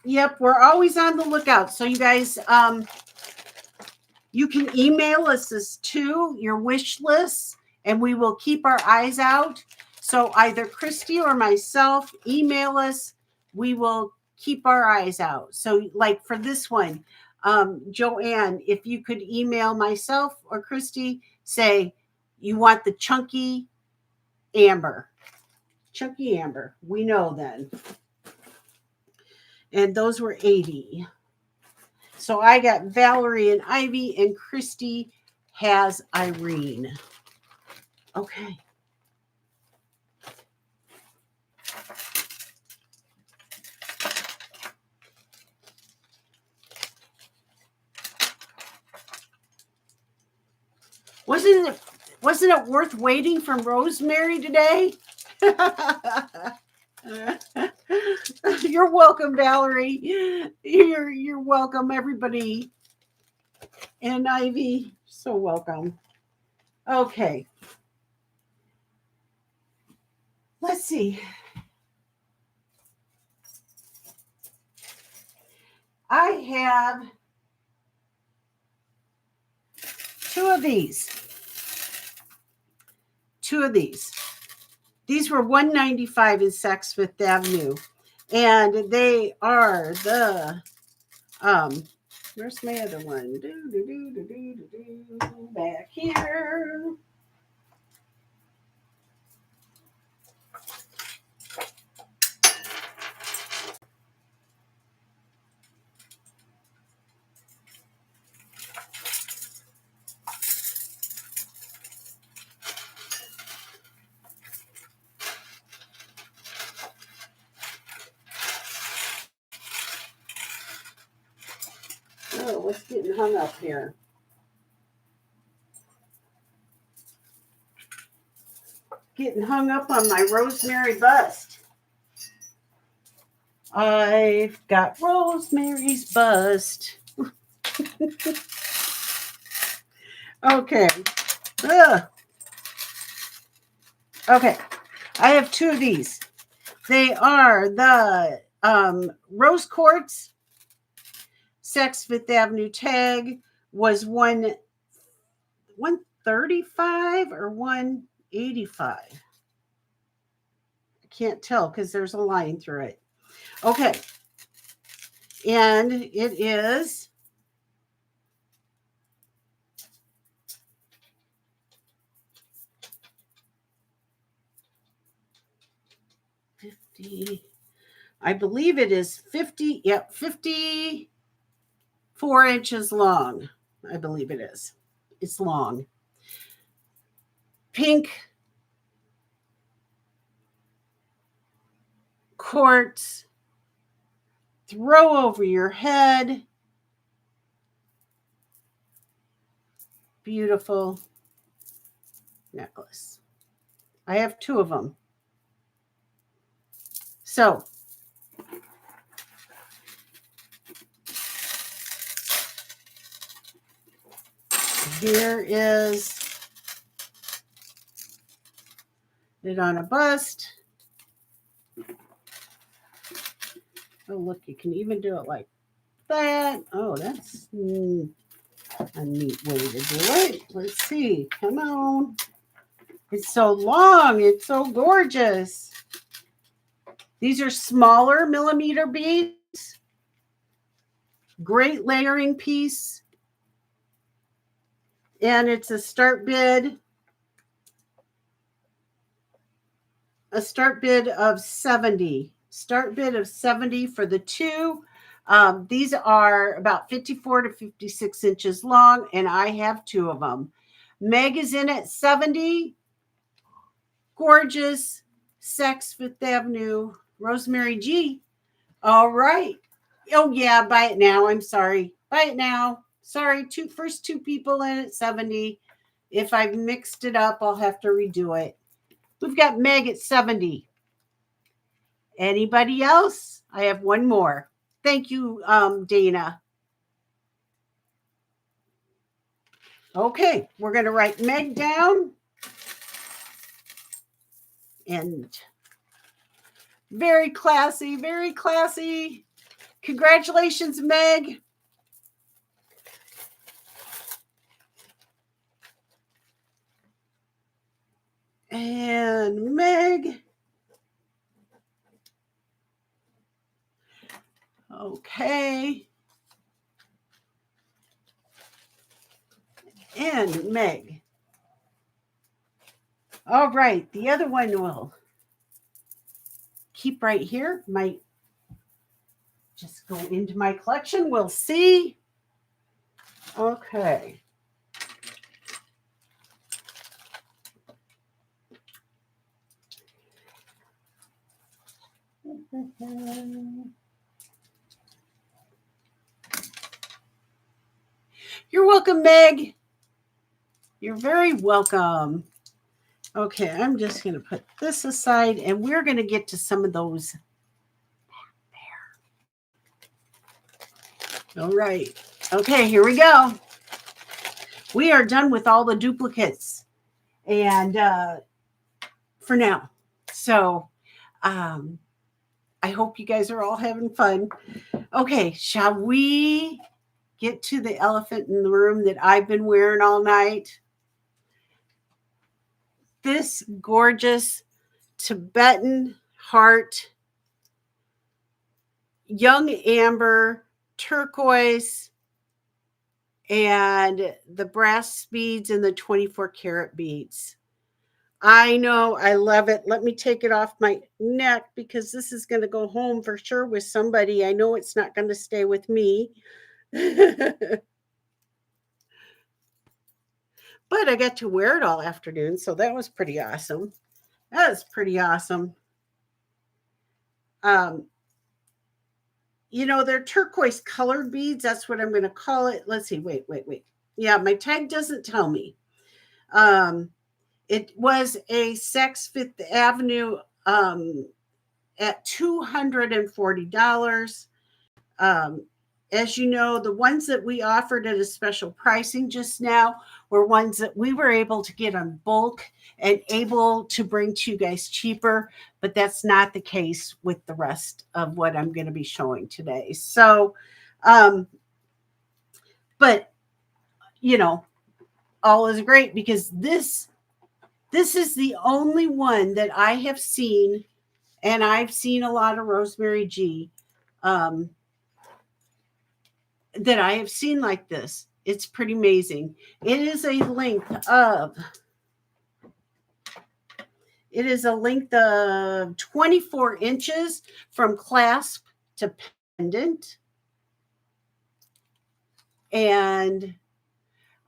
Yep, we're always on the lookout. So you guys, you can email us too, your wish lists, and we will keep our eyes out. So either Christy or myself, email us. We will keep our eyes out. So like for this one, Joanne, if you could email myself or Christy, say you want the chunky amber. Chunky amber. We know then. And those were 80. So I got Valerie and Ivy, and Christy has Irene. Okay. Wasn't it worth waiting from Rosemary today? You're welcome, Valerie. You're welcome, everybody. And Ivy, so welcome. Okay. Let's see. I have 2 of these. 2 of these. These were $195 in Saks Fifth Avenue. And they are the where's my other one? Back here. Oh, what's getting hung up here? Getting hung up on my Rosemary bust. I've got Rosemary's bust. Okay. Ugh. Okay. I have 2 of these. They are the rose quartz. Saks Fifth Avenue tag was 135 or 185. I can't tell because there's a line through it. Okay. And it is I believe it is 50. Yep, 54 inches long. I believe it is. It's long. Pink quartz. Throw over your head. Beautiful necklace. I have 2 of them. So here is it on a bust. Oh, look, you can even do it like that. Oh, that's a neat way to do it. Let's see. Come on. It's so long. It's so gorgeous. These are smaller millimeter beads. Great layering piece. And it's a start bid. A start bid of 70. Start bid of 70 for the 2. These are about 54 to 56 inches long, and I have 2 of them. Meg is in at 70. Gorgeous. Saks Fifth Avenue. Rosemary G. All right. Oh, yeah, buy it now. I'm sorry. Buy it now. Sorry, first 2 people in at 70. If I've mixed it up, I'll have to redo it. We've got Meg at 70. Anybody else? I have 1 more. Thank you, Dana. Okay, we're going to write Meg down. And very classy, very classy. Congratulations, Meg. And Meg. Okay. And Meg. All right. The other one will keep right here. Might just go into my collection. We'll see. Okay. You're welcome, Meg. You're very welcome. Okay, I'm just going to put this aside, and we're going to get to some of those there. All right. Okay, here we go. We are done with all the duplicates, and for now. So I hope you guys are all having fun. Okay, shall we get to the elephant in the room that I've been wearing all night? This gorgeous Tibetan heart, young amber, turquoise, and the brass beads and the 24 karat beads. I know, I love it. Let me take it off my neck because this is going to go home for sure with somebody. I know it's not going to stay with me. But I got to wear it all afternoon, so that was pretty awesome. That was pretty awesome. You know, they're turquoise colored beads. That's what I'm going to call it. Let's see. Wait. Yeah, my tag doesn't tell me. It was a Saks Fifth Avenue at $240. As you know, the ones that we offered at a special pricing just now were ones that we were able to get on bulk and able to bring to you guys cheaper, but that's not the case with the rest of what I'm going to be showing today. So, but you know, all is great because this is the only one that I have seen, and I've seen a lot of Rosemary G, that I have seen like this. It's pretty amazing. It is a length of 24 inches from clasp to pendant. And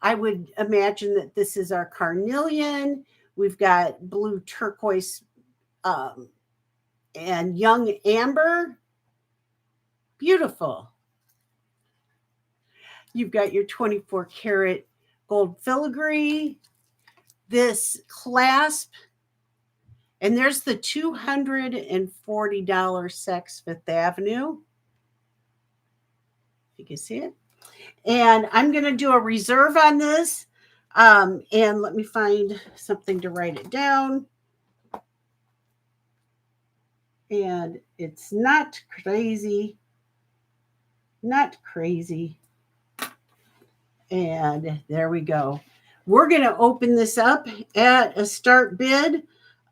I would imagine that this is our carnelian. We've got blue turquoise and young amber. Beautiful. You've got your 24 karat gold filigree, this clasp, and there's the $240 Saks Fifth Avenue. You can see it. And I'm going to do a reserve on this. And let me find something to write it down. And it's not crazy. Not crazy. And there we go. We're going to open this up at a start bid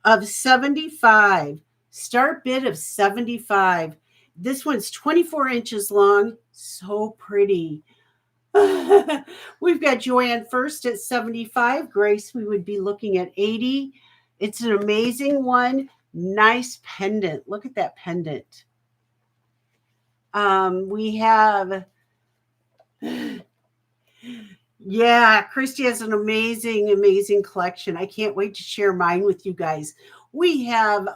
of $75. Start bid of $75. This one's 24 inches long. So pretty. We've got Joanne first at $75. Grace, we would be looking at $80. It's an amazing one. Nice pendant. Look at that pendant. We have... Yeah, Christy has an amazing collection. I can't wait to share mine with you guys. We have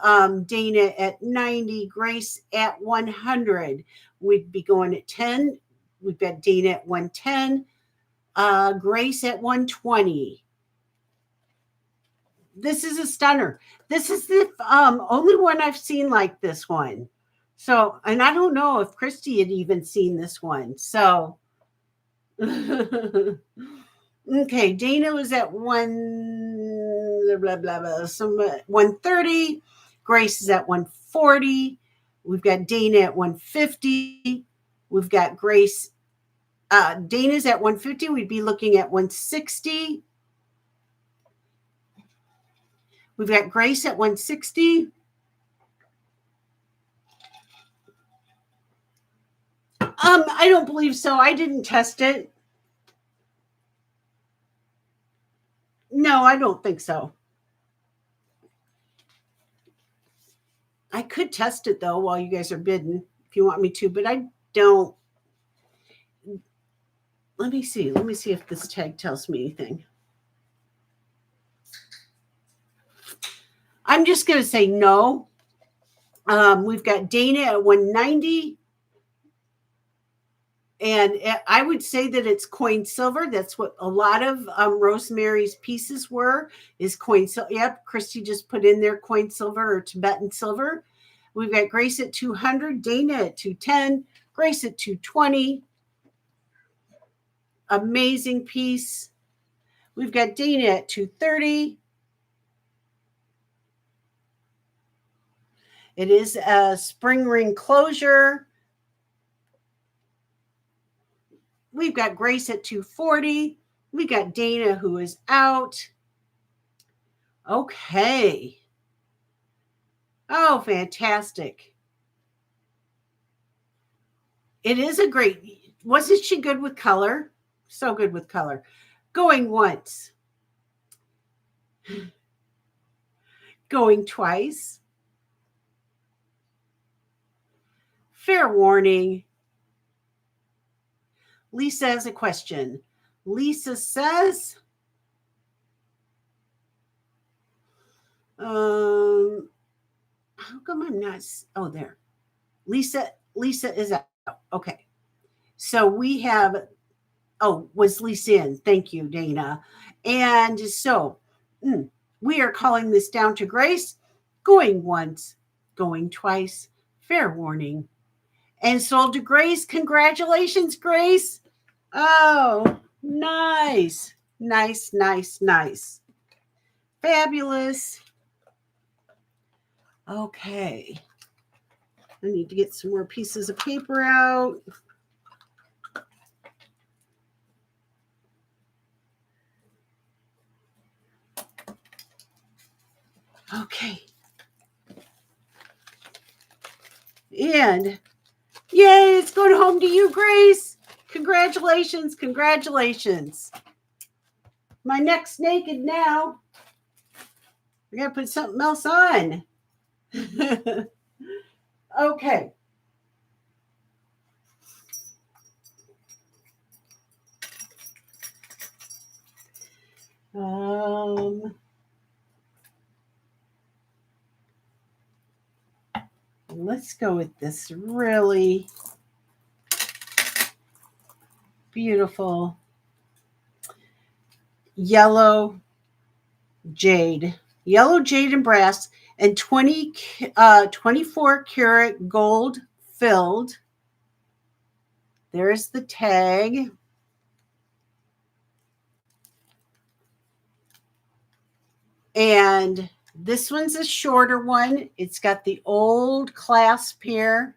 Dana at 90, Grace at 100. We'd be going at 10. We've got Dana at 110, Grace at 120. This is a stunner. This is the only one I've seen like this one. So, and I don't know if Christy had even seen this one. So, okay, Dana was at 130. Grace is at 140. We've got Dana at 150. We've got Grace. Dana's at 150. We'd be looking at 160. We've got Grace at 160. I don't believe so. I didn't test it. No, I don't think so. I could test it though while you guys are bidding if you want me to, but I don't. Let me see. Let me see if this tag tells me anything. I'm just going to say no. We've got Dana at 190. And I would say that it's coin silver. That's what a lot of Rosemary's pieces were, is coin silver. Yep, Christy just put in there coin silver or Tibetan silver. We've got Grace at 200, Dana at 210, Grace at 220. Amazing piece. We've got Dana at 230. It is a spring ring closure. We've got Grace at 240. We got Dana who is out. Okay. Oh, fantastic. It is a great, wasn't she good with color? So good with color. Going once. Going twice. Fair warning. Lisa has a question. Lisa says, how come I'm not, oh, there. Lisa is out. Okay. So we have, oh, was Lisa in? Thank you, Dana. And so we are calling this down to Grace. Going once, going twice. Fair warning. And sold to Grace. Congratulations, Grace. Oh, nice. Nice, nice, nice. Fabulous. Okay. I need to get some more pieces of paper out. Okay. And yay, it's going home to you, Grace. Congratulations, congratulations. My neck's naked now. I got to put something else on. Okay. Let's go with this really beautiful yellow jade and brass, and 24 karat gold filled. There's the tag. And this one's a shorter one. It's got the old clasp here,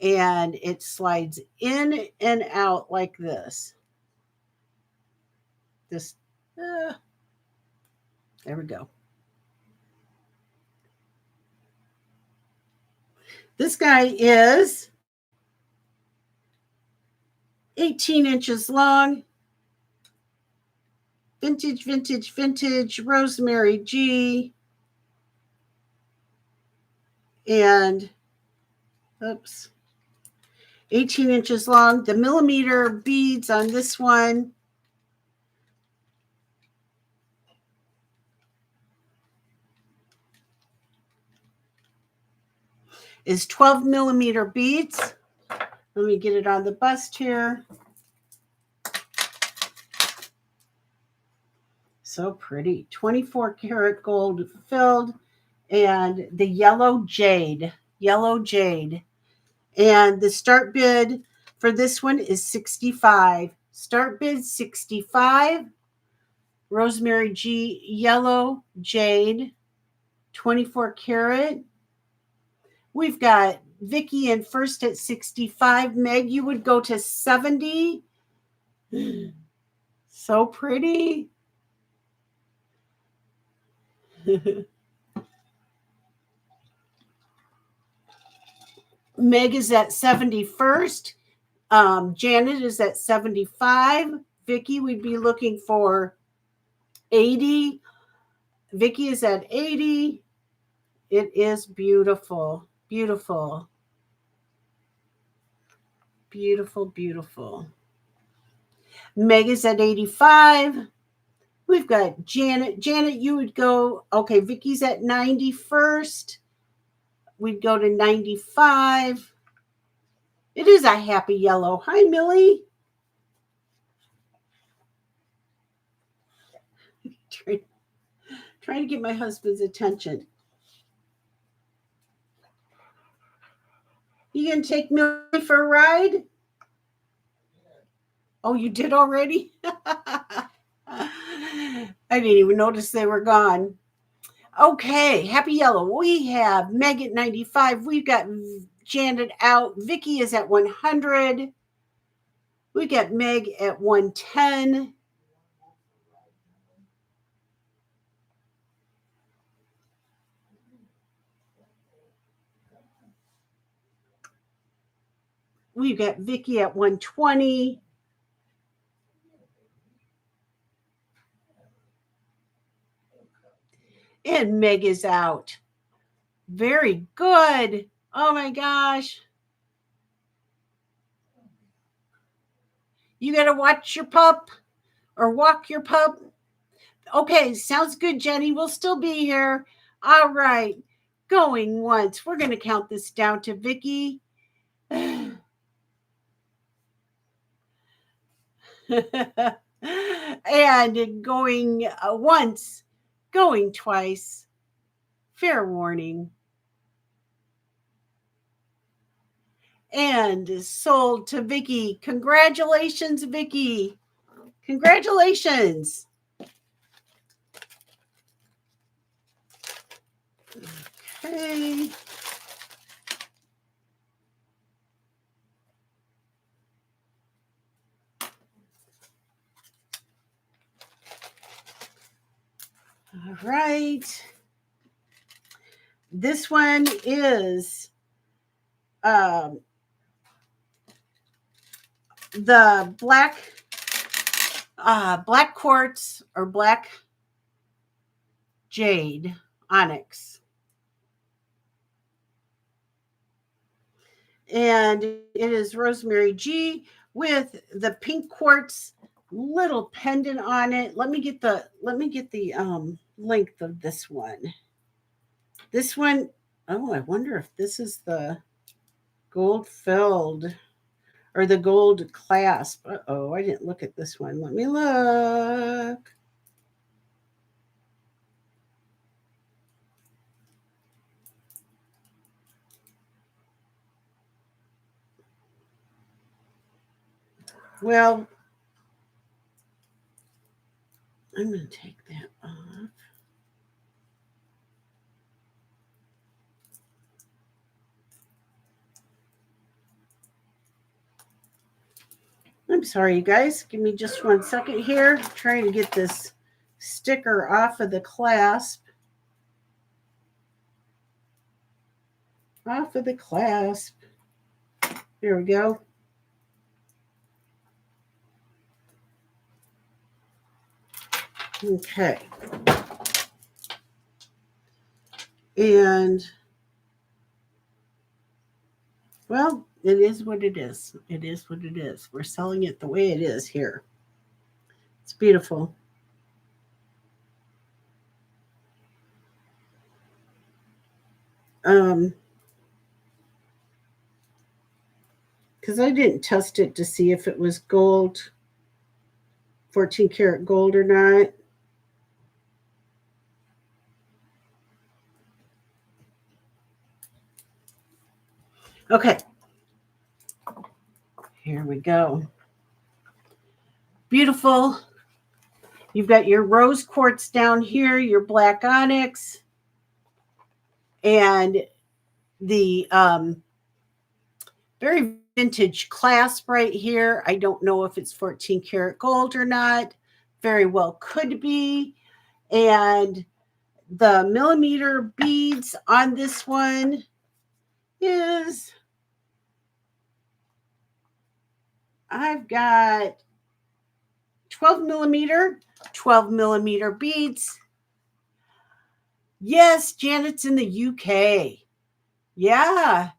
and it slides in and out like this. There we go. This guy is 18 inches long. Vintage, vintage, vintage, Rosemary G. And, oops, 18 inches long. The millimeter beads on this one is 12 millimeter beads. Let me get it on the bust here. So pretty. 24 karat gold filled, and the yellow jade. And the start bid for this one is $65. Start bid $65. Rosemary G yellow jade, 24 karat. We've got Vicky in first at 65. Meg, you would go to 70. So pretty. Meg is at 71st. Janet is at 75. Vicky, we'd be looking for 80. Vicky is at 80. It is beautiful. Beautiful. Beautiful, beautiful. Meg is at 85. We've got Janet. Janet, you would go, okay, Vicky's at 91st. We'd go to 95. It is a happy yellow. Hi, Millie. Trying to get my husband's attention. You gonna take Millie for a ride? Oh, you did already? I didn't even notice they were gone. Okay, happy yellow. We have Meg at 95. We've got Janet out. Vicky is at 100. We got Meg at 110. We've got Vicky at 120. And Meg is out. Very good. Oh my gosh. You got to watch your pup or walk your pup. Okay, sounds good, Jenny. We'll still be here. All right. Going once. We're going to count this down to Vicky. And going once, going twice. Fair warning. And sold to Vicky. Congratulations, Vicky. Congratulations. Okay. All right. This one is the black quartz or black jade onyx. And it is Rosemary G with the pink quartz little pendant on it. Let me get the length of this one. This one, oh, I wonder if this is the gold filled or the gold clasp. Uh-oh, I didn't look at this one. Let me look. Well, I'm going to take that off. I'm sorry, you guys. Give me just 1 second here. I'm trying to get this sticker off of the clasp. Off of the clasp. There we go. Okay. And, well, it is what it is. It is what it is. We're selling it the way it is here. It's beautiful. Because I didn't test it to see if it was gold, 14 karat gold or not. Okay. Here we go. Beautiful. You've got your rose quartz down here, your black onyx, and the very vintage clasp right here. I don't know if it's 14 karat gold or not. Very well could be. And the millimeter beads on this one is, I've got 12 millimeter beads. Yes, Janet's in the UK. Yeah.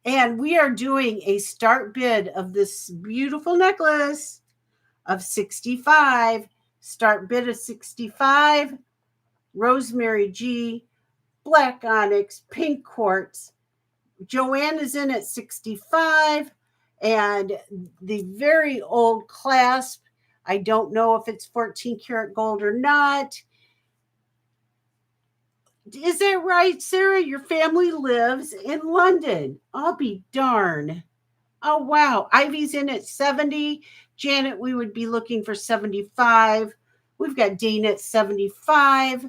And we are doing a start bid of this beautiful necklace of 65. Start bid of 65. Rosemary G, black onyx, pink quartz. Joanne is in at 65. And the very old clasp, I don't know if it's 14 karat gold or not. Is that right, Sarah? Your family lives in London. I'll be darned. Oh, wow. Ivy's in at 70. Janet, we would be looking for 75. We've got Dana at 75.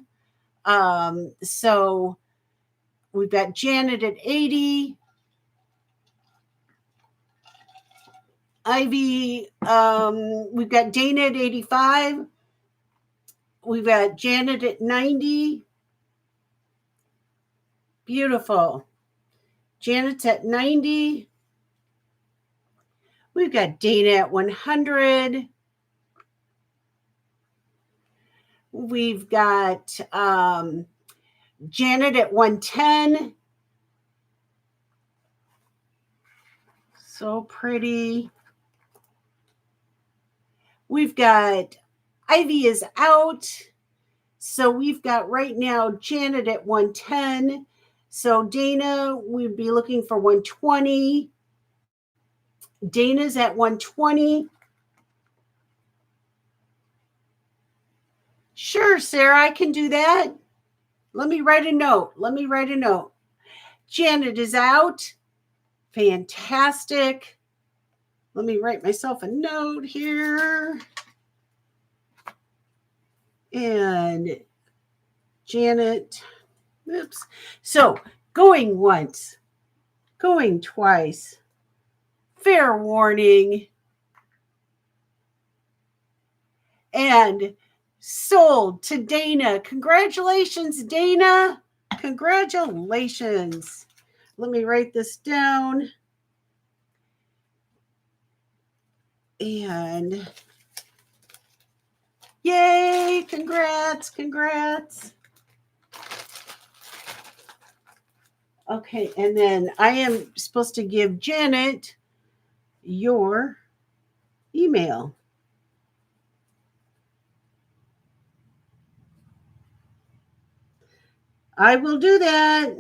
So we've got Janet at 80. Ivy, we've got Dana at 85. We've got Janet at 90. Beautiful. Janet's at 90. We've got Dana at 100. We've got Janet at 110. So pretty. We've got Ivy is out. So we've got right now Janet at 110. So Dana, we'd be looking for 120. Dana's at 120. Sure, Sarah, I can do that. Let me write a note. Janet is out. Fantastic. Let me write myself a note here. And Janet, oops. So going once, going twice. Fair warning. And sold to Dana. Congratulations, Dana. Congratulations. Let me write this down. And yay, congrats. Okay, and then I am supposed to give Janet your email. I will do that.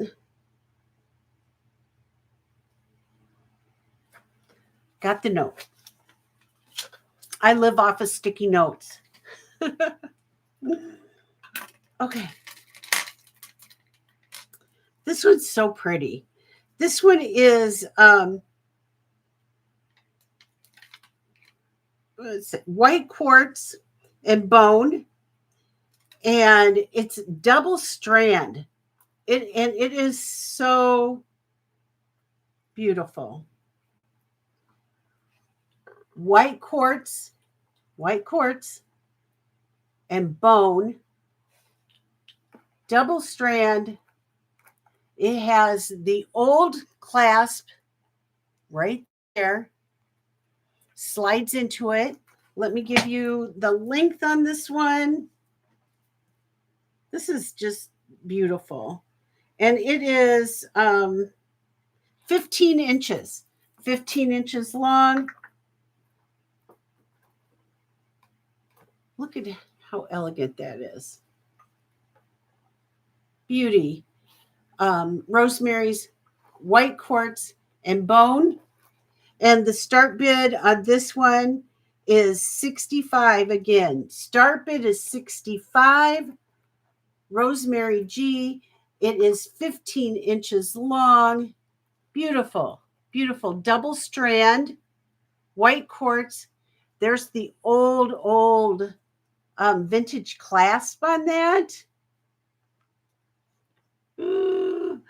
Got the note. I live off of sticky notes. Okay. This one's so pretty. This one is white quartz and bone, and it's double strand. It is so beautiful. White quartz and bone, double strand. It has the old clasp right there, slides into it. Let me give you the length on this one. This is just beautiful. And it is 15 inches. 15 inches long. Look at how elegant that is. Beauty. Rosemary's white quartz and bone. And the start bid on this one is 65 again. Start bid is 65. Rosemary G. It is 15 inches long. Beautiful. Beautiful. Double strand. White quartz. There's the old vintage clasp on that. Ooh.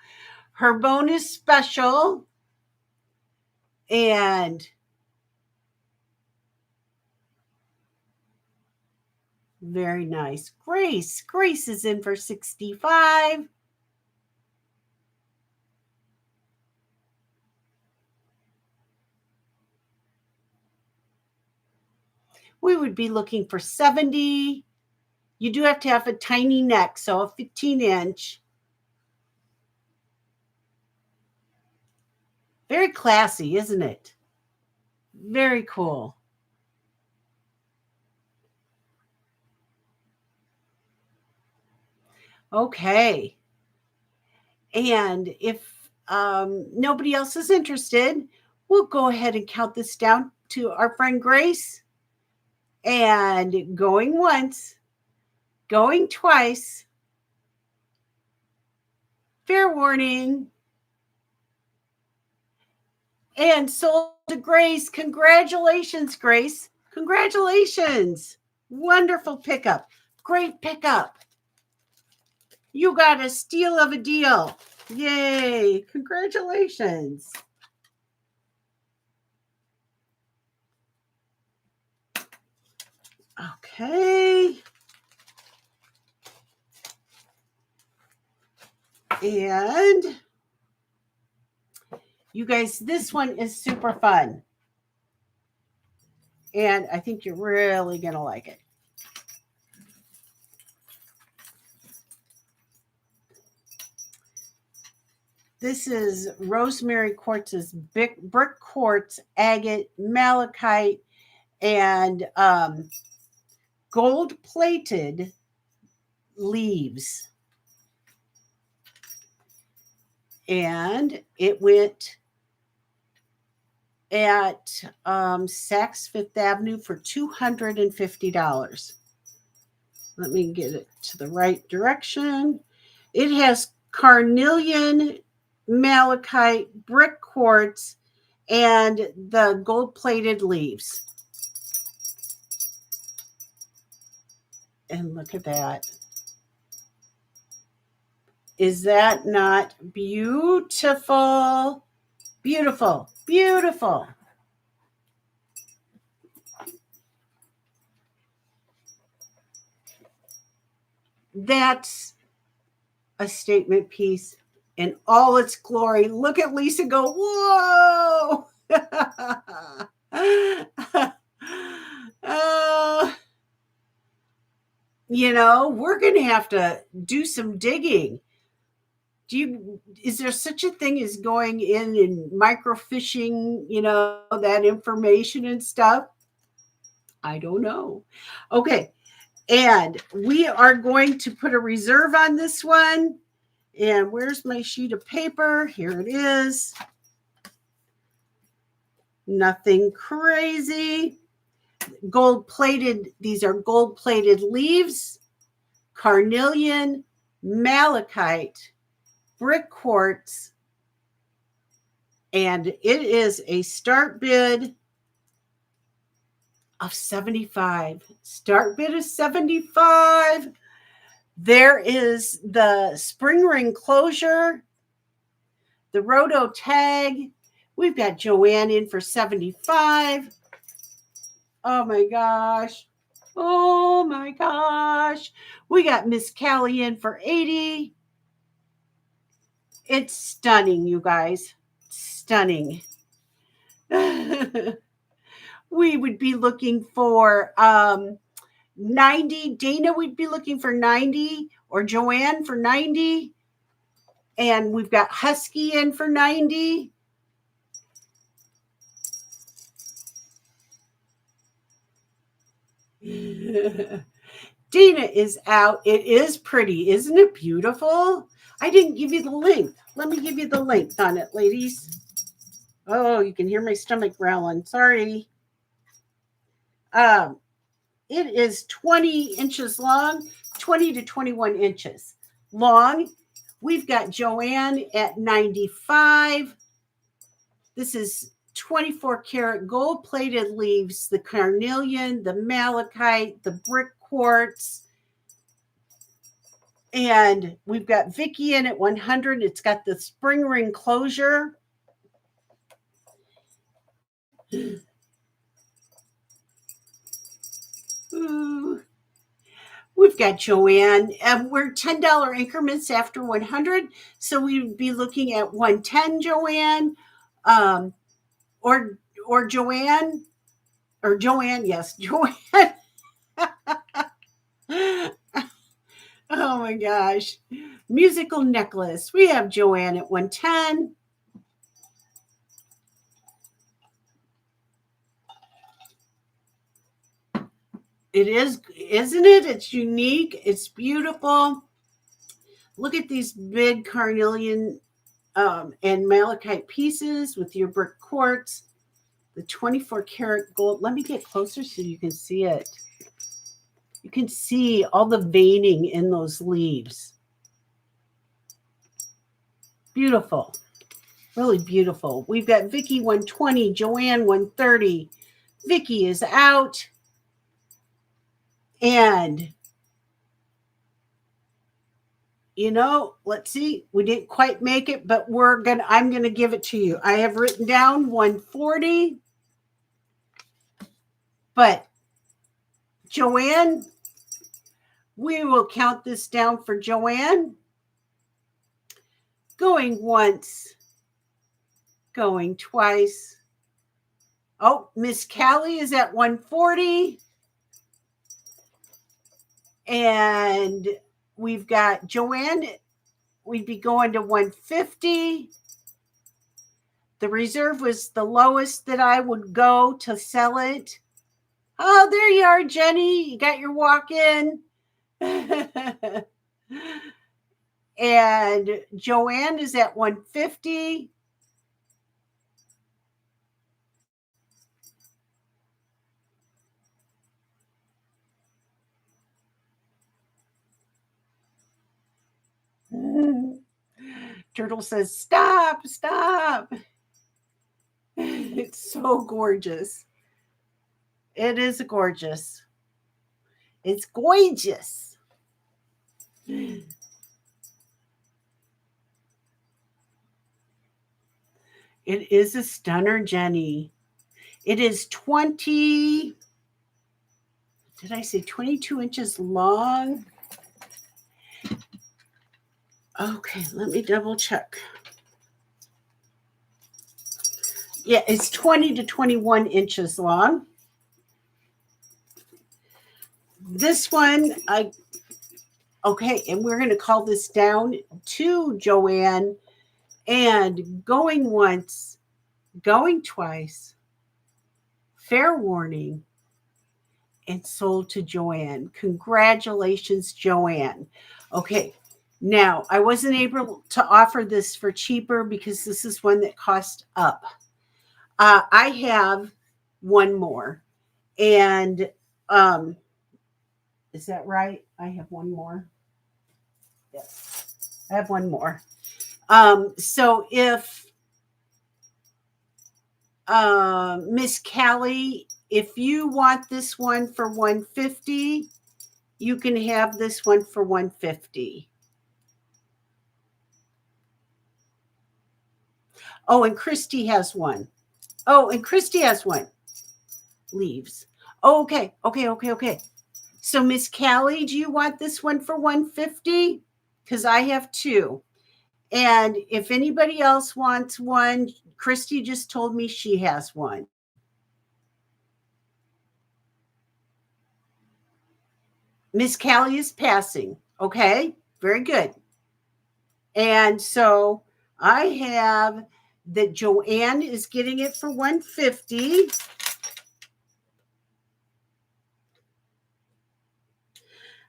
Her bone is special. And Very nice. Grace is in for 65. We would be looking for 70. You do have to have a tiny neck, so a 15-inch. Very classy, isn't it? Very cool. Okay. And if nobody else is interested, we'll go ahead and count this down to our friend Grace. And going once, going twice. Fair warning. And sold to Grace. Congratulations, Grace. Congratulations. Wonderful pickup. Great pickup. You got a steal of a deal. Yay. Congratulations. Okay. And you guys, this one is super fun. And I think you're really going to like it. This is Rosemary Quartz's brick quartz, agate, malachite, and gold-plated leaves. And it went at Saks Fifth Avenue for $250. Let me get it to the right direction. It has carnelian, malachite, brick quartz, and the gold-plated leaves. And look at that. Is that not beautiful? Beautiful, beautiful. That's a statement piece in all its glory. Look at Lisa go, whoa! We're going to have to do some digging. Is there such a thing as going in and microfishing, that information and stuff? I don't know. Okay. And we are going to put a reserve on this one. And where's my sheet of paper? Here it is. Nothing crazy. Gold-plated. These are gold-plated leaves, carnelian, malachite, brick quartz, and it is a start bid of 75. Start bid is 75. There is the spring ring closure, the roto tag. We've got Joanne in for 75. Oh my gosh. Oh my gosh. We got Miss Callie in for 80. It's stunning, you guys. Stunning. We would be looking for 90. Dana would be looking for 90, or Joanne for 90. And we've got Husky in for 90. Dana is out. It is pretty. Isn't it beautiful? I didn't give you the length. Let me give you the length on it, ladies. Oh, you can hear my stomach growling. Sorry. It is 20 inches long, 20 to 21 inches long. We've got Joanne at 95. This is 24 karat gold plated leaves, the carnelian, the malachite, the brick quartz. And we've got Vicky in at 100. It's got the spring ring closure. Ooh. we've got Joanne. We're $10 increments after 100. So we'd be looking at 110, Joanne. Or Joanne. Or Joanne, yes, Joanne. Oh my gosh. Musical necklace. We have Joanne at 110. It is, isn't it? It's unique. It's beautiful. Look at these big carnelian and malachite pieces with your brick quartz. The 24 karat gold. Let me get closer so you can see it. You can see all the veining in those leaves. Beautiful. Really beautiful. We've got Vicky 120, Joanne 130. Vicky is out. And, you know, let's see. We didn't quite make it, but I'm going to give it to you. I have written down 140. But Joanne, we will count this down for Joanne. Going once, going twice. Oh, Miss Callie is at 140. And we've got Joanne. We'd be going to 150. The reserve was the lowest that I would go to sell it. Oh, there you are, Jenny. You got your walk-in. And Joanne is at 150. Turtle says, stop, stop. It's so gorgeous. It is gorgeous. It's gorgeous. It is a stunner, Jenny. It is 20. Did I say 22 inches long? Okay, let me double check. Yeah, it's 20 to 21 inches long. This one, okay, and we're going to call this down to Joanne. And going once, going twice, fair warning, and sold to Joanne. Congratulations, Joanne. Okay, now I wasn't able to offer this for cheaper because this is one that cost up. I have one more. And is that right? I have one more. Yes, I have one more. So if Miss Callie, if you want this one for 150, you can have this one for 150. Oh, and Christy has one. Oh, and Christy has one. Leaves. Oh, okay. So Miss Callie, do you want this one for 150? Because I have two. And if anybody else wants one, Christy just told me she has one. Miss Callie is passing. Okay, very good. And so I have that Joanne is getting it for 150.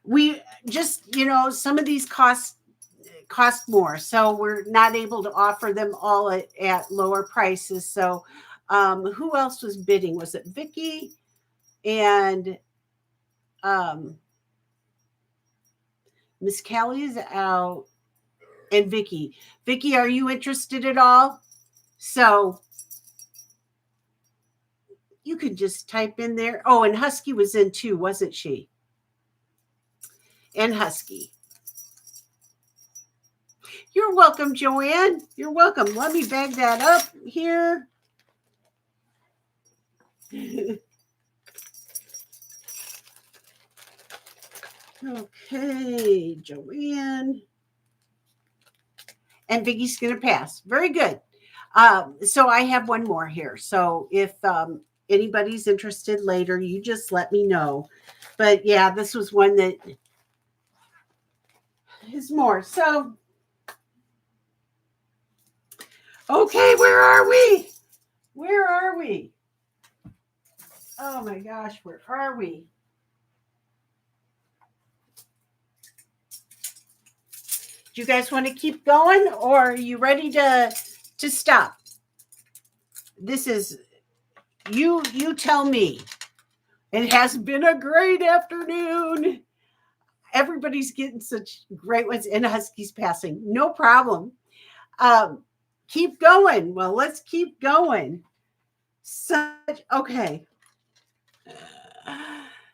We just, some of these cost more, so we're not able to offer them all at lower prices. So who else was bidding? Was it Vicky and Miss Callie is out, and Vicky. Vicky, are you interested at all? So you could just type in there. Oh, and Husky was in too, wasn't she? And Husky. You're welcome, Joanne. You're welcome. Let me bag that up here. Okay, Joanne. And Biggie's going to pass. Very good. So I have one more here. So if anybody's interested later, you just let me know. But yeah, this was one that is more. So, okay, where are we? Where are we? Oh my gosh, where are we? Do you guys want to keep going, or are you ready to stop? This is you tell me. It has been a great afternoon. Everybody's getting such great ones, and Husky's passing. No problem. Keep going. Well, let's keep going. Okay.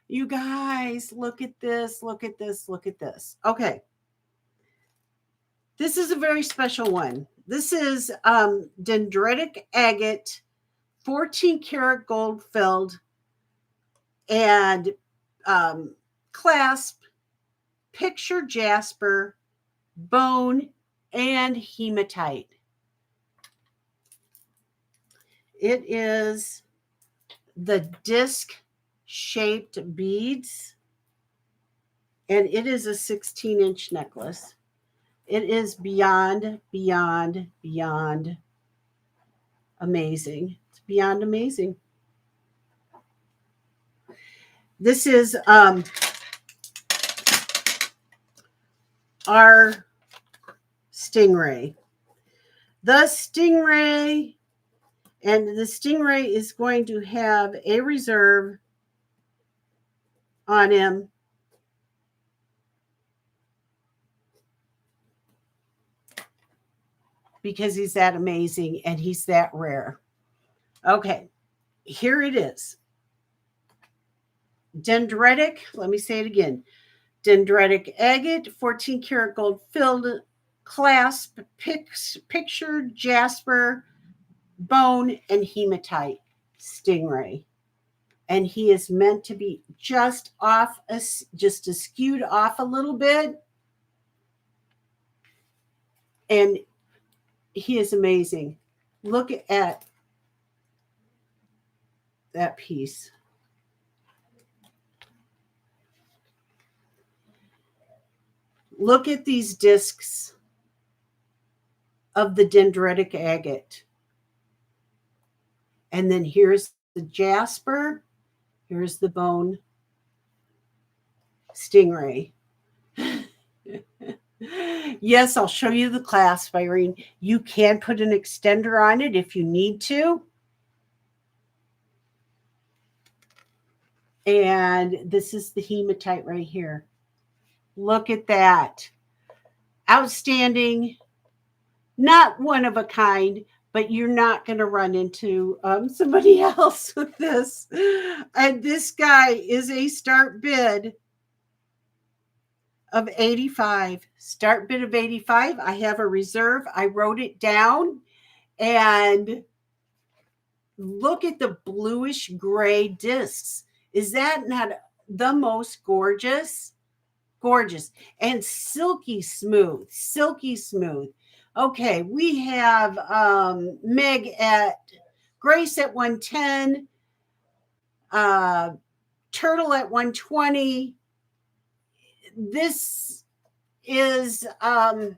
You guys, look at this. Look at this. Look at this. Okay. This is a very special one. This is dendritic agate, 14 karat gold filled, and clasp, picture jasper, bone, and hematite. It is the disc shaped beads, and it is a 16-inch necklace. It is beyond amazing. It's beyond amazing. This is our Stingray. The Stingray, and the Stingray is going to have a reserve on him because he's that amazing and he's that rare. Okay, here it is. Dendritic, let me say it again. Dendritic agate, 14 karat gold filled, clasp, picture, jasper, bone, and hematite Stingray. And he is meant to be just skewed off a little bit. And he is amazing. Look at that piece. Look at these discs of the dendritic agate. And then here's the jasper. Here's the bone Stingray. Yes, I'll show you the clasp, Irene. You can put an extender on it if you need to. And this is the hematite right here. Look at that. Outstanding. Not one of a kind, but you're not going to run into somebody else with this. And this guy is a start bid of 85. Start bid of 85. I have a reserve. I wrote it down. And look at the bluish gray discs. Is that not the most gorgeous? Gorgeous. And silky smooth. Silky smooth. Okay, we have Grace at 110, Turtle at 120. This is all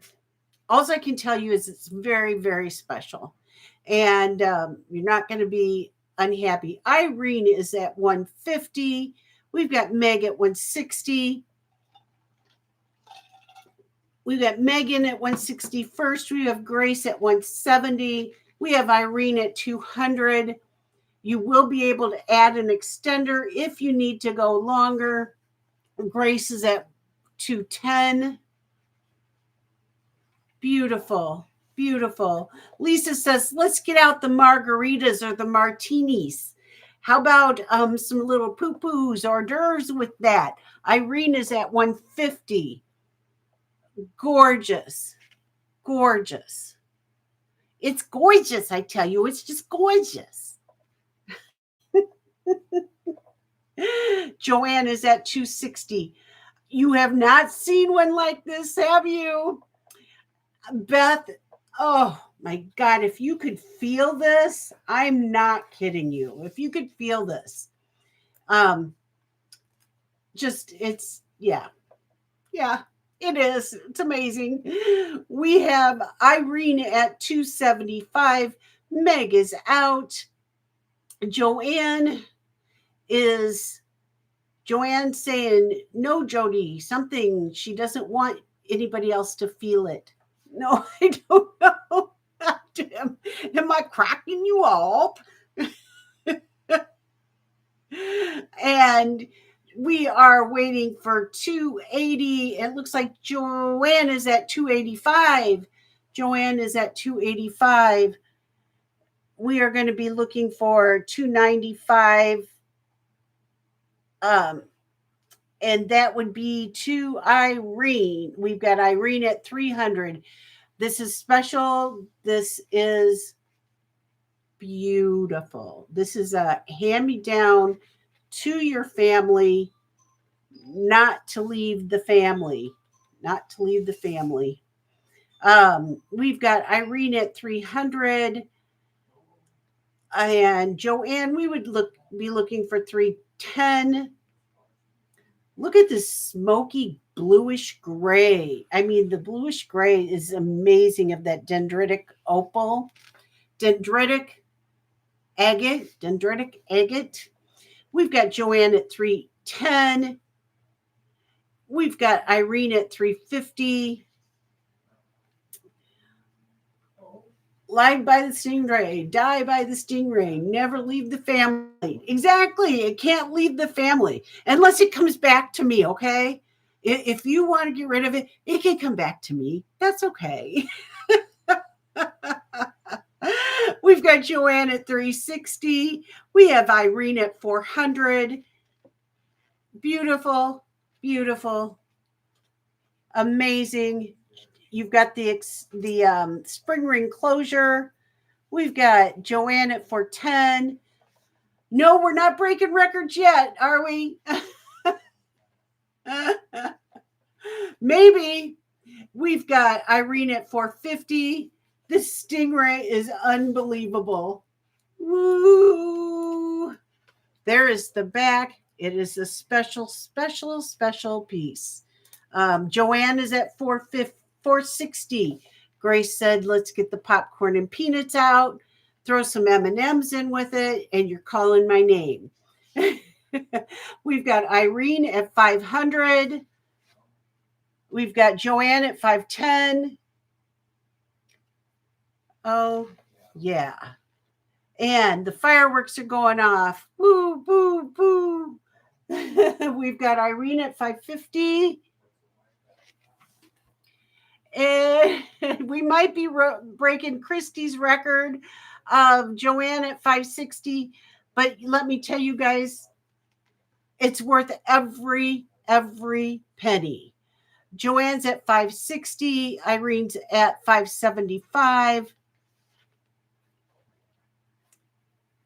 I can tell you is it's very, very special. And you're not going to be unhappy. Irene is at 150. We've got Meg at 160. We've got Megan at 160 first. We have Grace at 170. We have Irene at 200. You will be able to add an extender if you need to go longer. Grace is at 210. Beautiful. Beautiful. Lisa says, let's get out the margaritas or the martinis. How about some little poo-poos, hors d'oeuvres with that? Irene is at 150. Gorgeous. Gorgeous. It's gorgeous, I tell you. It's just gorgeous. Joanne is at 260. You have not seen one like this, have you? Beth, oh my God, if you could feel this, I'm not kidding you. If you could feel this, just yeah, it is. It's amazing. We have Irene at 275. Meg is out. Joanne saying, no, Jody, something. She doesn't want anybody else to feel it. No, I don't know. Am I cracking you up? And we are waiting for 280. It looks like Joanne is at 285. Joanne is at 285. We are going to be looking for 295. And that would be to Irene. We've got Irene at 300. This is special. This is beautiful. This is a hand-me-down to your family, not to leave the family. Not to leave the family. We've got Irene at 300. And Joanne, we would be looking for 310. Look at this smoky bluish gray. I mean, the bluish gray is amazing of that dendritic opal. Dendritic agate. We've got Joanne at 310. We've got Irene at 350. Lied by the stingray, die by the stingray, never leave the family. Exactly. It can't leave the family unless it comes back to me, okay? If you want to get rid of it, it can come back to me. That's okay. We've got Joanne at 360. We have Irene at 400. Beautiful, beautiful, amazing. You've got the spring ring closure. We've got Joanne at 410. No, we're not breaking records yet, are we? Maybe. We've got Irene at 450. This stingray is unbelievable. Woo! There is the back. It is a special piece. Joanne is at 460. Grace said, let's get the popcorn and peanuts out, throw some M&Ms in with it, and you're calling my name. We've got Irene at 500. We've got Joanne at 510. Oh, yeah. And the fireworks are going off. Woo, boo, boo. We've got Irene at 550. And we might be breaking Christy's record of Joanne at 560. But let me tell you guys, it's worth every penny. Joanne's at 560. Irene's at 575.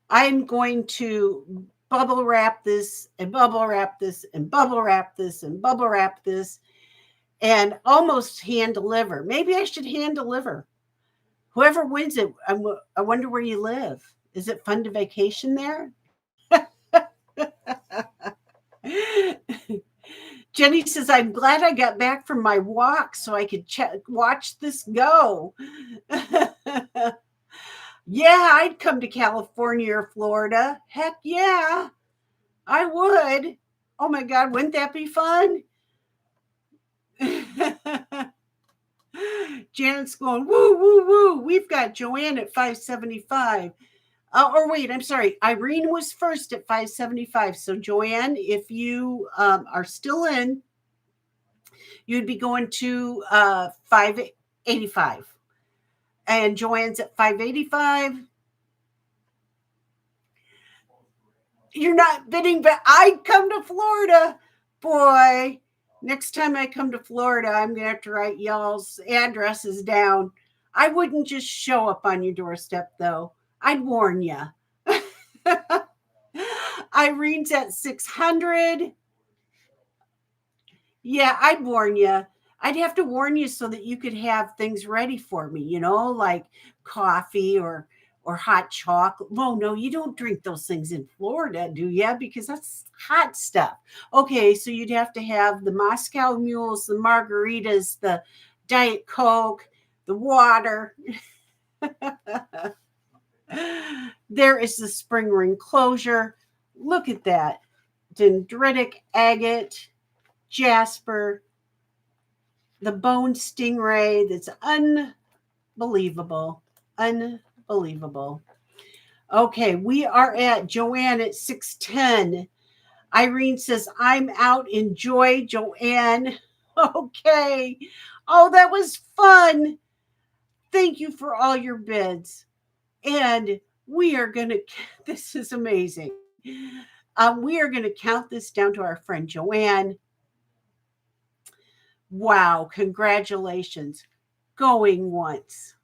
I'm going to bubble wrap this and bubble wrap this and bubble wrap this and bubble wrap this and almost hand deliver. Maybe I should hand deliver. Whoever wins it, I wonder where you live. Is it fun to vacation there? Jenny says, I'm glad I got back from my walk so I could watch this go. Yeah, I'd come to California or Florida. Heck yeah, I would. Oh my God, wouldn't that be fun? Janet's going, woo, woo, woo. We've got Joanne at 575. Or wait, I'm sorry. Irene was first at 575. So Joanne, if you are still in, you'd be going to 585. And Joanne's at 585. You're not bidding, but I'd come to Florida. Boy, next time I come to Florida, I'm going to have to write y'all's addresses down. I wouldn't just show up on your doorstep, though. I'd warn you. Irene's at 600. Yeah, I'd warn you. I'd have to warn you so that you could have things ready for me, like coffee or hot chocolate. Well, no, you don't drink those things in Florida, do you? Because that's hot stuff. Okay, so you'd have to have the Moscow mules, the margaritas, the Diet Coke, the water. There is the spring ring closure. Look at that. Dendritic agate, jasper, the bone stingray. That's unbelievable. Unbelievable. Okay, we are at Joanne at 610. Irene says, I'm out. Enjoy, Joanne. Okay. Oh, that was fun. Thank you for all your bids. And we are going to, this is amazing. We are going to count this down to our friend Joanne. Wow, congratulations. Going once.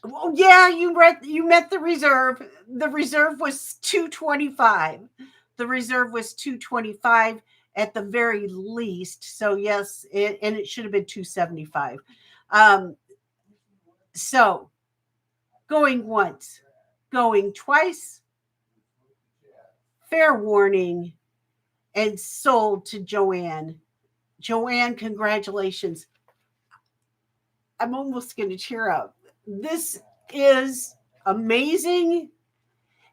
Well, yeah, you met the reserve. The reserve was 225. The reserve was 225 at the very least. So yes, and it should have been 275. So going once, going twice, fair warning, and sold to Joanne. Joanne, congratulations. I'm almost going to tear up. This is amazing.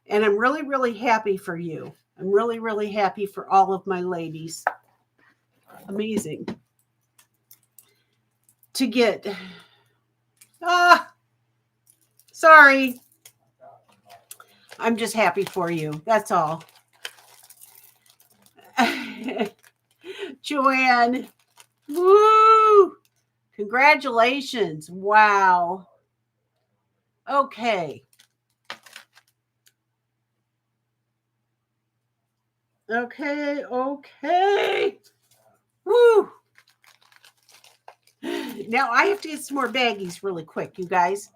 And I'm really, really happy for you. I'm really, really happy for all of my ladies. Amazing. To get, sorry. I'm just happy for you. That's all. Joanne, woo! Congratulations. Wow. Okay. Okay. Woo. Now I have to get some more baggies really quick, you guys.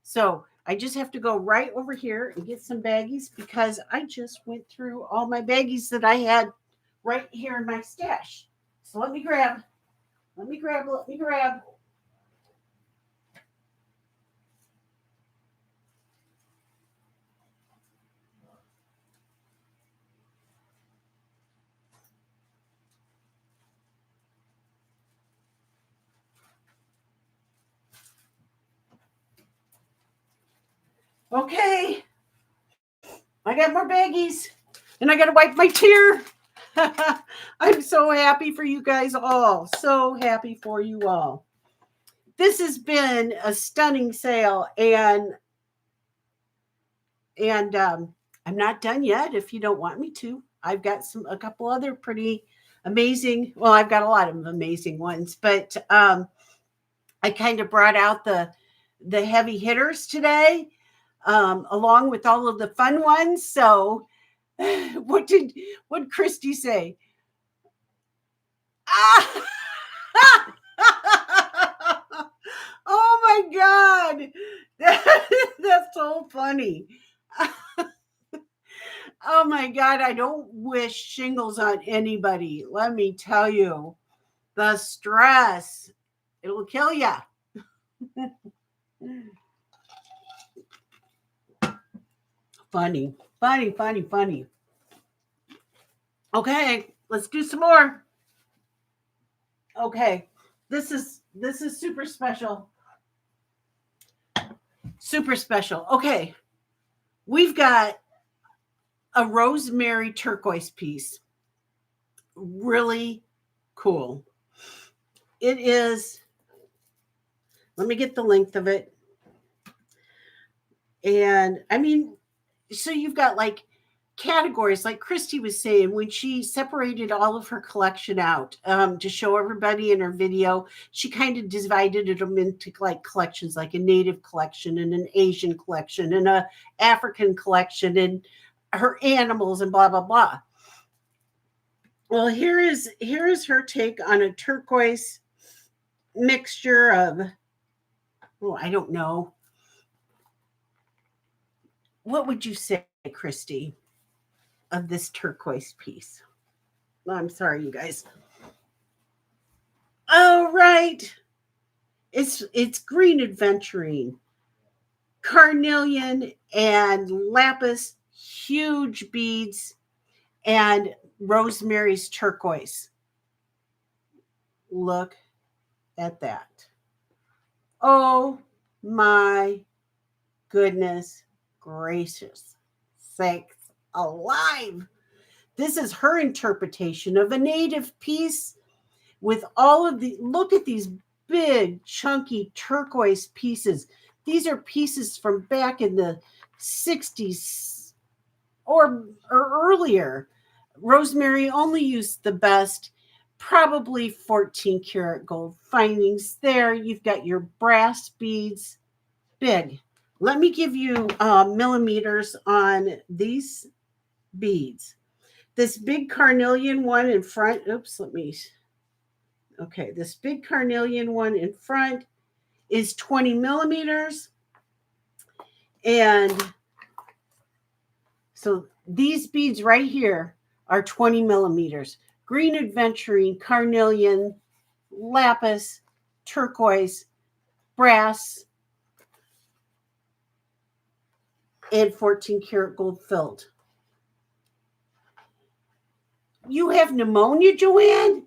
So I just have to go right over here and get some baggies because I just went through all my baggies that I had right here in my stash. So let me grab. Okay. I got more baggies and I got to wipe my tear. I'm so happy for you guys all. So happy for you all. This has been a stunning sale and I'm not done yet if you don't want me to. I've got a couple other pretty amazing, well, I've got a lot of amazing ones, but I kind of brought out the heavy hitters today, along with all of the fun ones. So what did Christy say? Ah! Oh my God. That's so funny. Oh my God. I don't wish shingles on anybody. Let me tell you, the stress, it'll kill you. Funny. Okay, let's do some more. Okay, this is super special. Super special. Okay, we've got a rosemary turquoise piece. Really cool. It is. Let me get the length of it. And I mean, so you've got like categories, like Christy was saying, when she separated all of her collection out to show everybody in her video, she kind of divided it into like collections, like a native collection and an Asian collection and a African collection and her animals and blah blah blah. Well, here is her take on a turquoise mixture of, oh, I don't know. What would you say, Christy, of this turquoise piece? I'm sorry, you guys. All right. It's green aventurine, carnelian, and lapis, huge beads, and Rosemary's turquoise. Look at that. Oh my goodness gracious sakes alive. This is her interpretation of a native piece with all of the, look at these big, chunky turquoise pieces. These are pieces from back in the 60s or earlier. Rosemary only used the best, probably 14 karat gold findings there. You've got your brass beads, big. Let me give you millimeters on these beads. This big carnelian one in front, okay, this big carnelian one in front is 20 millimeters. And so these beads right here are 20 millimeters. Green aventurine, carnelian, lapis, turquoise, brass, and 14 karat gold filled. You have pneumonia, Joanne?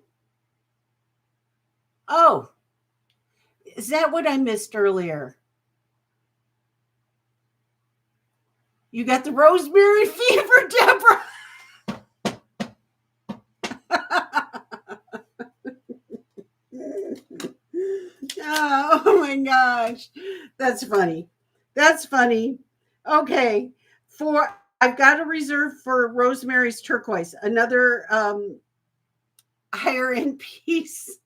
Oh, is that what I missed earlier? You got the rosemary fever, Deborah. Oh my gosh. That's funny. That's funny. Okay. I've got a reserve for Rosemary's turquoise, another higher end piece.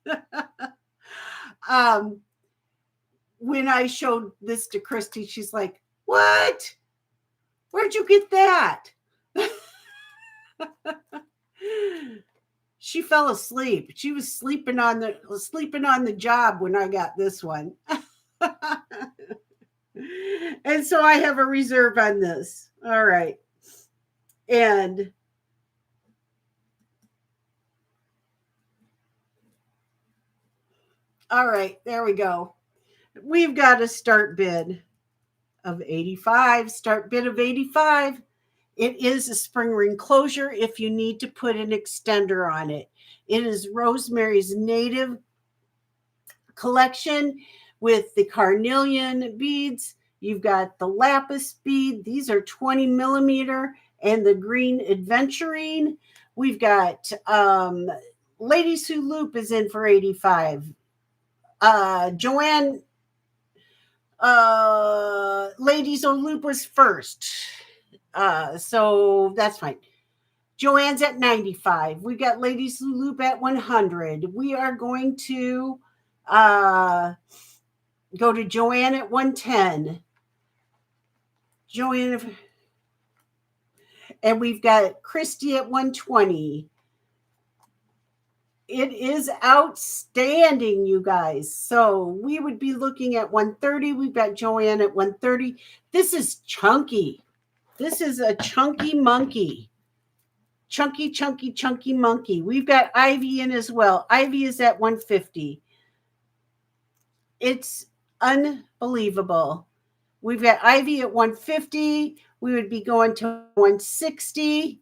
When I showed this to Christy, she's like, "What? Where'd you get that?" She fell asleep. She was sleeping on the job when I got this one. And so I have a reserve on this. All right. And all right, there we go. We've got a start bid of 85. Start bid of 85. It is a spring ring closure if you need to put an extender on it. It is Rosemary's Native collection with the carnelian beads. You've got the lapis bead. These are 20 millimeter, and the green aventurine. We've got Ladies Who Loop is in for 85. Joanne, Ladies Who Loop was first. So that's fine. Joanne's at 95. We got Ladies Who Loop at 100. We are going to go to Joanne at 110. Joanne, and we've got Christy at 120. It is outstanding, you guys. So we would be looking at 130. We've got Joanne at 130. This is chunky. This is a chunky monkey. Chunky, chunky, chunky monkey. We've got Ivy in as well. Ivy is at 150. It's unbelievable. We've got Ivy at 150. We would be going to 160.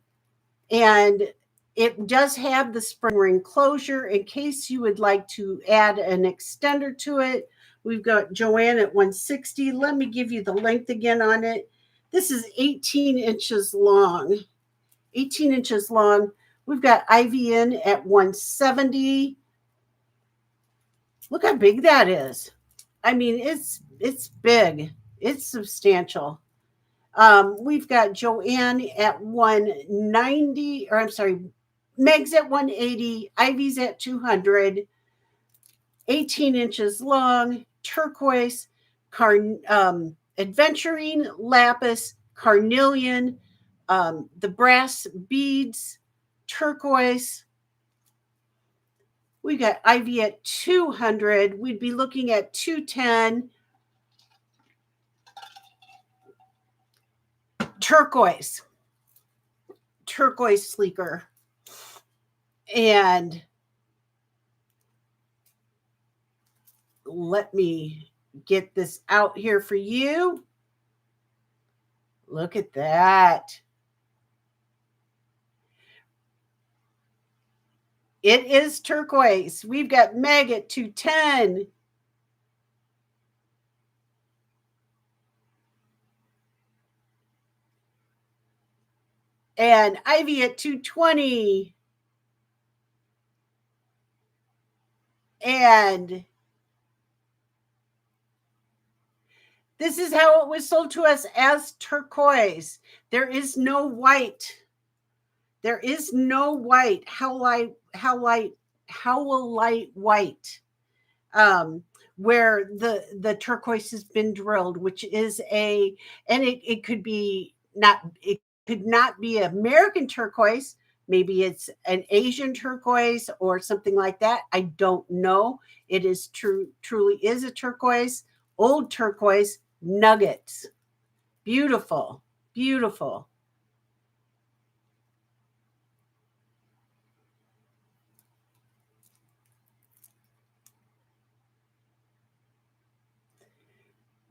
And it does have the spring ring closure in case you would like to add an extender to it. We've got Joanne at 160. Let me give you the length again on it. This is 18 inches long. 18 inches long. We've got Ivy in at 170. Look how big that is. I mean, it's big. It's substantial. We've got Joanne at 190, or I'm sorry, Meg's at 180, Ivy's at 200, 18 inches long, turquoise, aventurine, lapis, carnelian, the brass beads, turquoise. We got Ivy at 200. We'd be looking at 210. Turquoise sleeker. And let me get this out here for you. Look at that. It is turquoise. We've got Meg at 210. And Ivy at 220. And this is how it was sold to us, as turquoise. There is no white. There is no white. How will light white? Where the turquoise has been drilled, which is and it could be not, it could not be American turquoise. Maybe it's an Asian turquoise or something like that. I don't know. It is truly is a turquoise, old turquoise nuggets. Beautiful, beautiful.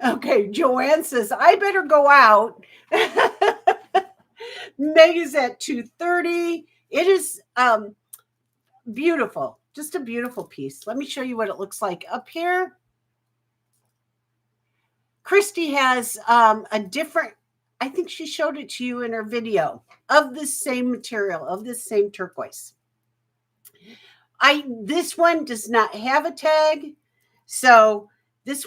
Okay, Joanne says, I better go out. Meg is at 2:30. It is beautiful. Just a beautiful piece. Let me show you what it looks like up here. Christy has a different, I think she showed it to you in her video, of this same material, of this same turquoise. This one does not have a tag. So this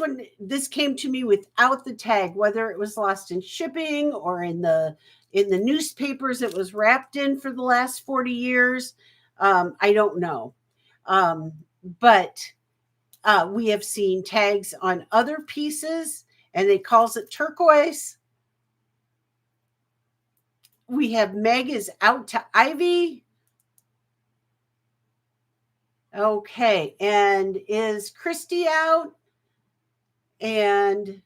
came to me without the tag, whether it was lost in shipping or in the newspapers it was wrapped in for the last 40 years. I don't know. But we have seen tags on other pieces, and it calls it turquoise. We have Meg is out to Ivy. Okay, and is Christy out? And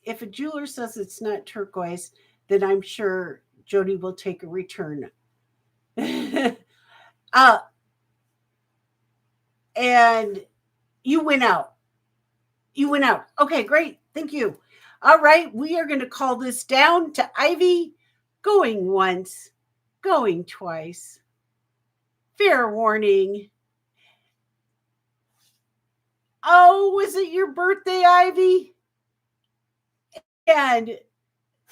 if a jeweler says it's not turquoise, then I'm sure Jody will take a return. And you went out. You went out. Okay, great. Thank you. All right, we are going to call this down to Ivy. Going once, going twice. Fair warning. Oh, was it your birthday, Ivy? And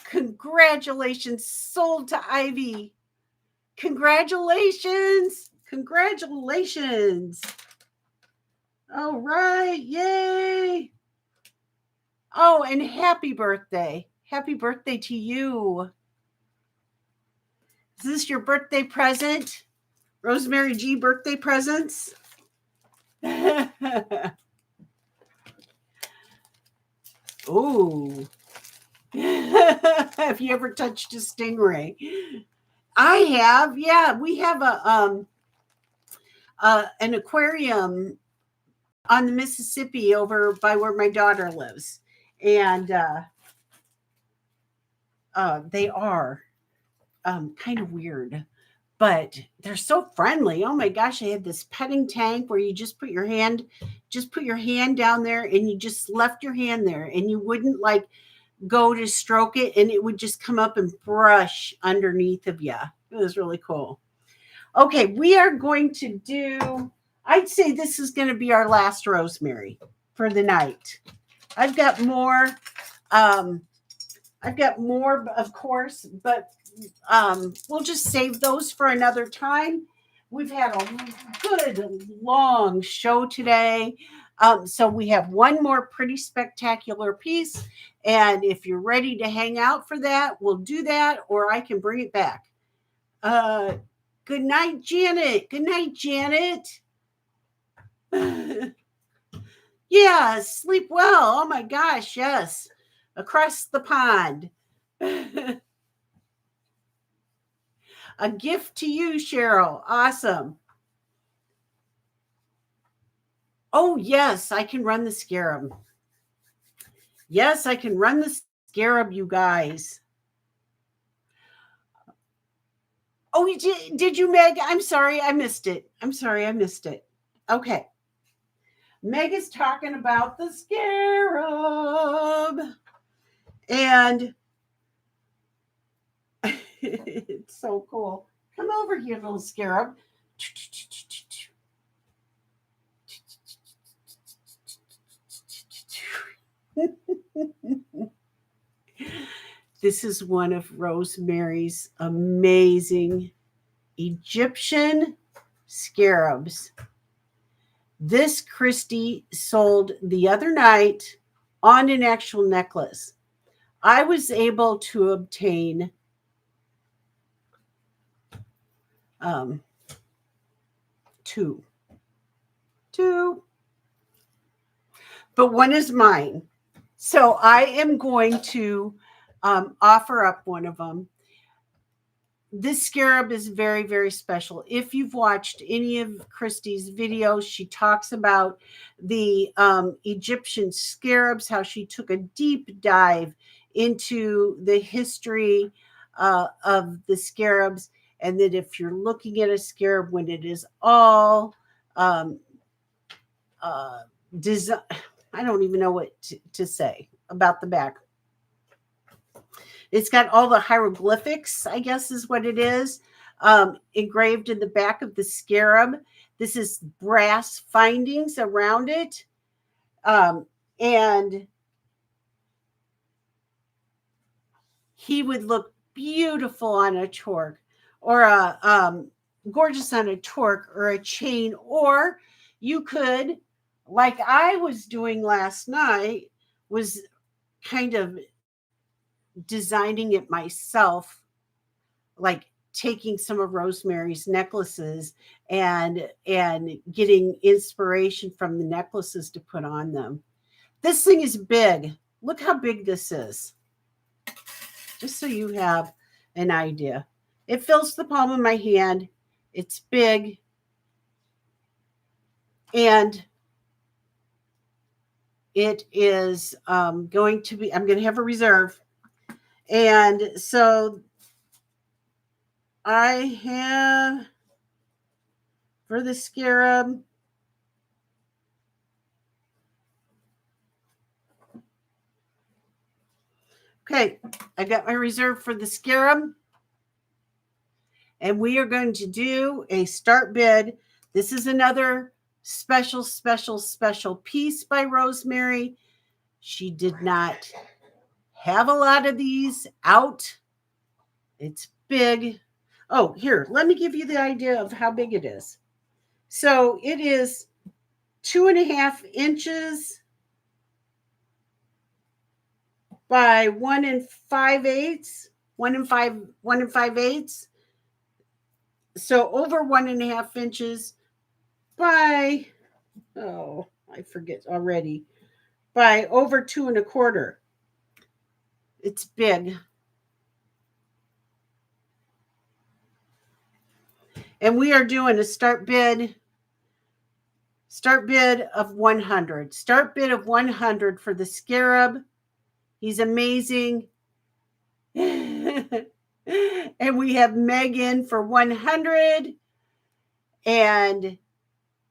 congratulations, sold to Ivy. Congratulations. Congratulations. All right. Yay. Oh, and happy birthday. Happy birthday to you. Is this your birthday present? Rosemary G birthday presents? Ooh. Have you ever touched a stingray? I have. Yeah, we have an aquarium on the Mississippi over by where my daughter lives, and they are kind of weird, but they're so friendly. Oh my gosh, I had this petting tank where you just put your hand down there, and you just left your hand there, and you wouldn't like go to stroke it, and it would just come up and brush underneath of you. It was really cool. Okay, we are going to do, I'd say this is going to be our last Rosemary for the night. I've got more, of course, but we'll just save those for another time. We've had a good long show today. So we have one more pretty spectacular piece. And if you're ready to hang out for that, we'll do that, or I can bring it back. Good night, Janet. Good night, Janet. Yeah, sleep well. Oh my gosh, yes. Across the pond. A gift to you, Cheryl. Awesome. Oh, yes, I can run the scarab. Yes, I can run the scarab, you guys. Oh, did you, Meg? I'm sorry, I missed it. Okay. Meg is talking about the scarab. And it's so cool. Come over here, little scarab. This is one of Rosemary's amazing Egyptian scarabs. This Christy sold the other night on an actual necklace. I was able to obtain two, but one is mine. So I am going to offer up one of them. This scarab is very, very special. If you've watched any of Christy's videos, she talks about the Egyptian scarabs, how she took a deep dive into the history of the scarabs, and that if you're looking at a scarab when it is all design, I don't even know what to say about the back. It's got all the hieroglyphics, I guess is what it is, engraved in the back of the scarab. This is brass findings around it. And he would look beautiful on a torque, or a gorgeous on a torque or a chain, or you could, like I was doing last night, was kind of designing it myself, like taking some of Rosemary's necklaces and getting inspiration from the necklaces to put on them. This thing is big. Look how big this is. Just so you have an idea. It fills the palm of my hand. It's big. And it is going to be, I'm going to have a reserve. And so I have, for the scarab, okay, I got my reserve for the scarab. And we are going to do a start bid. This is another special piece by Rosemary. She did not have a lot of these out. It's big. Oh, here, let me give you the idea of how big it is. So it is 2.5 inches by 1 5/8. So over 1.5 inches by, oh, I forget already, by over 2 1/4. It's big. And we are doing a start bid of 100. Start bid of 100 for the scarab. He's amazing. And we have Megan for 100. And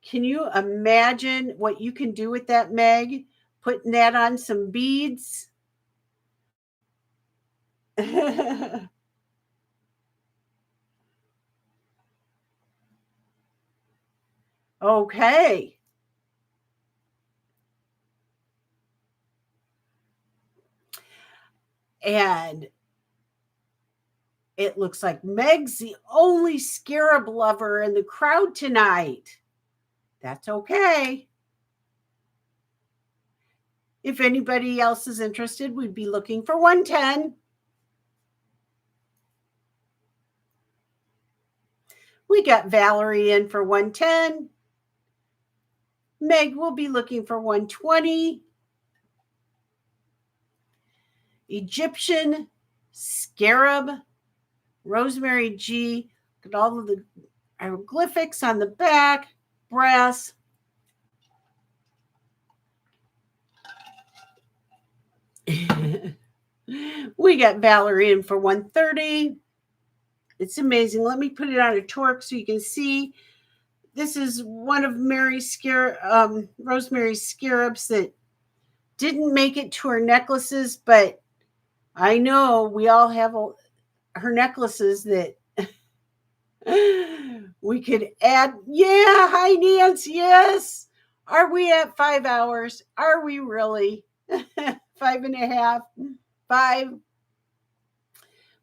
can you imagine what you can do with that, Meg? Putting that on some beads. Okay. And it looks like Meg's the only scarab lover in the crowd tonight. That's okay. If anybody else is interested, we'd be looking for 110. We got Valerie in for 110. Meg will be looking for 120. Egyptian scarab, Rosemary G. Got all of the hieroglyphics on the back, brass. We got Valerie in for 130. It's amazing. Let me put it on a torque so you can see. This is one of Rosemary's scarabs that didn't make it to her necklaces, but I know we all have her necklaces that we could add. Yeah, hi Nancy. Yes. Are we at 5 hours? Are we really? 5.5, 5.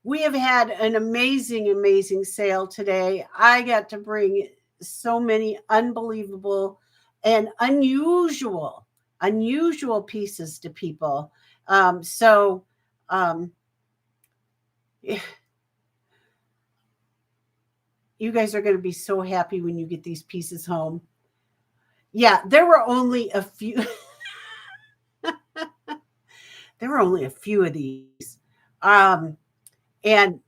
We have had an amazing, amazing sale today. I got to bring so many unbelievable and unusual pieces to people. You guys are going to be so happy when you get these pieces home. Yeah, there were only a few. There were only a few of these. And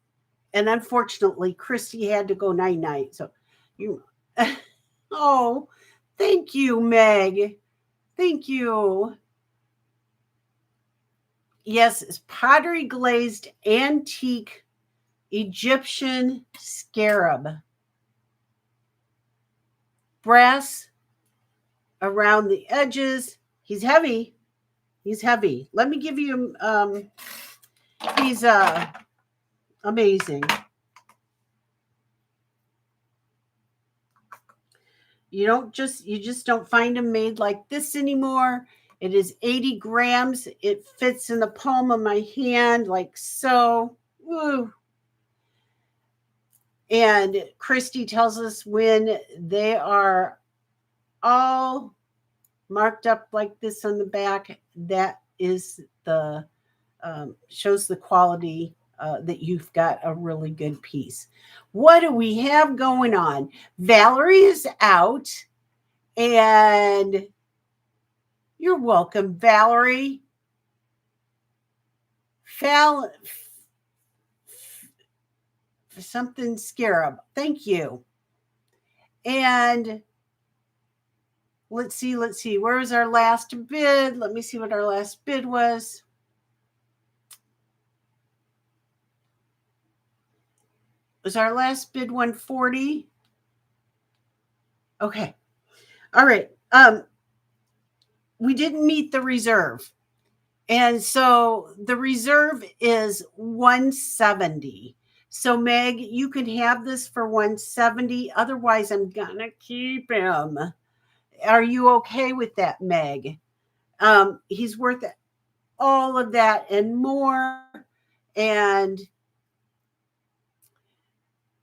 unfortunately, Christy had to go night-night. So you, oh, thank you, Meg. Thank you. Yes, it's pottery glazed antique Egyptian scarab. Brass around the edges. He's heavy. He's heavy. Let me give you, he's amazing. You just don't find them made like this anymore. It is 80 grams. It fits in the palm of my hand like so. Woo. And Christy tells us when they are all marked up like this on the back, that is the shows the quality that you've got a really good piece. What do we have going on? Valerie is out, and you're welcome, Valerie. Something scarab. Thank you. And let's see. Where was our last bid? Let me see what our last bid was. Was our last bid 140? Okay. All right. We didn't meet the reserve. And so the reserve is 170. So Meg, you can have this for 170. Otherwise, I'm gonna keep him. Are you okay with that, Meg? He's worth all of that and more. And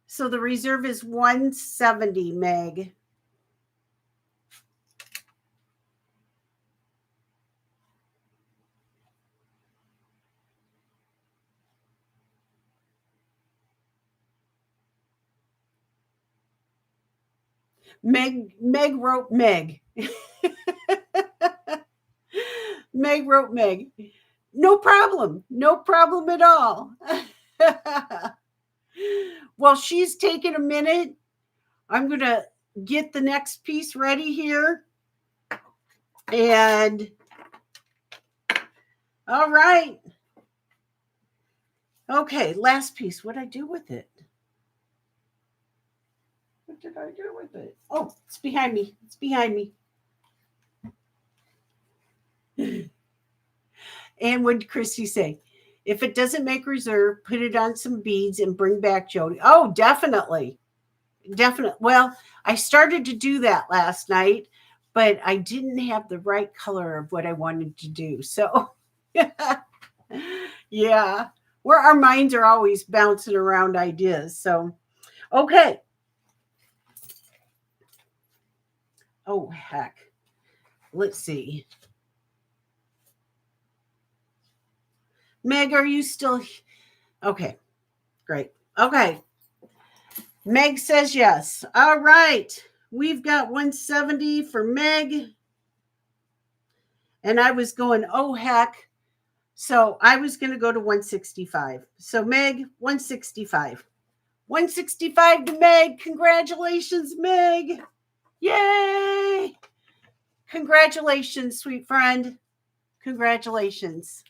so the reserve is 170, Meg. Meg wrote Meg. Meg wrote Meg. No problem. No problem at all. Well, she's taking a minute. I'm going to get the next piece ready here. And all right. Okay, last piece. What'd I do with it? What did I do with it? Oh, it's behind me. It's behind me. And what did Christy say? If it doesn't make reserve, put it on some beads and bring back Jody. Oh, definitely. Definitely. Well, I started to do that last night, but I didn't have the right color of what I wanted to do. So, yeah, where our minds are always bouncing around ideas. So, okay. Oh, heck. Let's see. Meg, are you still? Okay, great. Okay. Meg says yes. All right. We've got 170 for Meg. And I was going, oh, heck. So I was going to go to 165. So Meg, 165. 165 to Meg. Congratulations, Meg. Yay. Congratulations, sweet friend. Congratulations.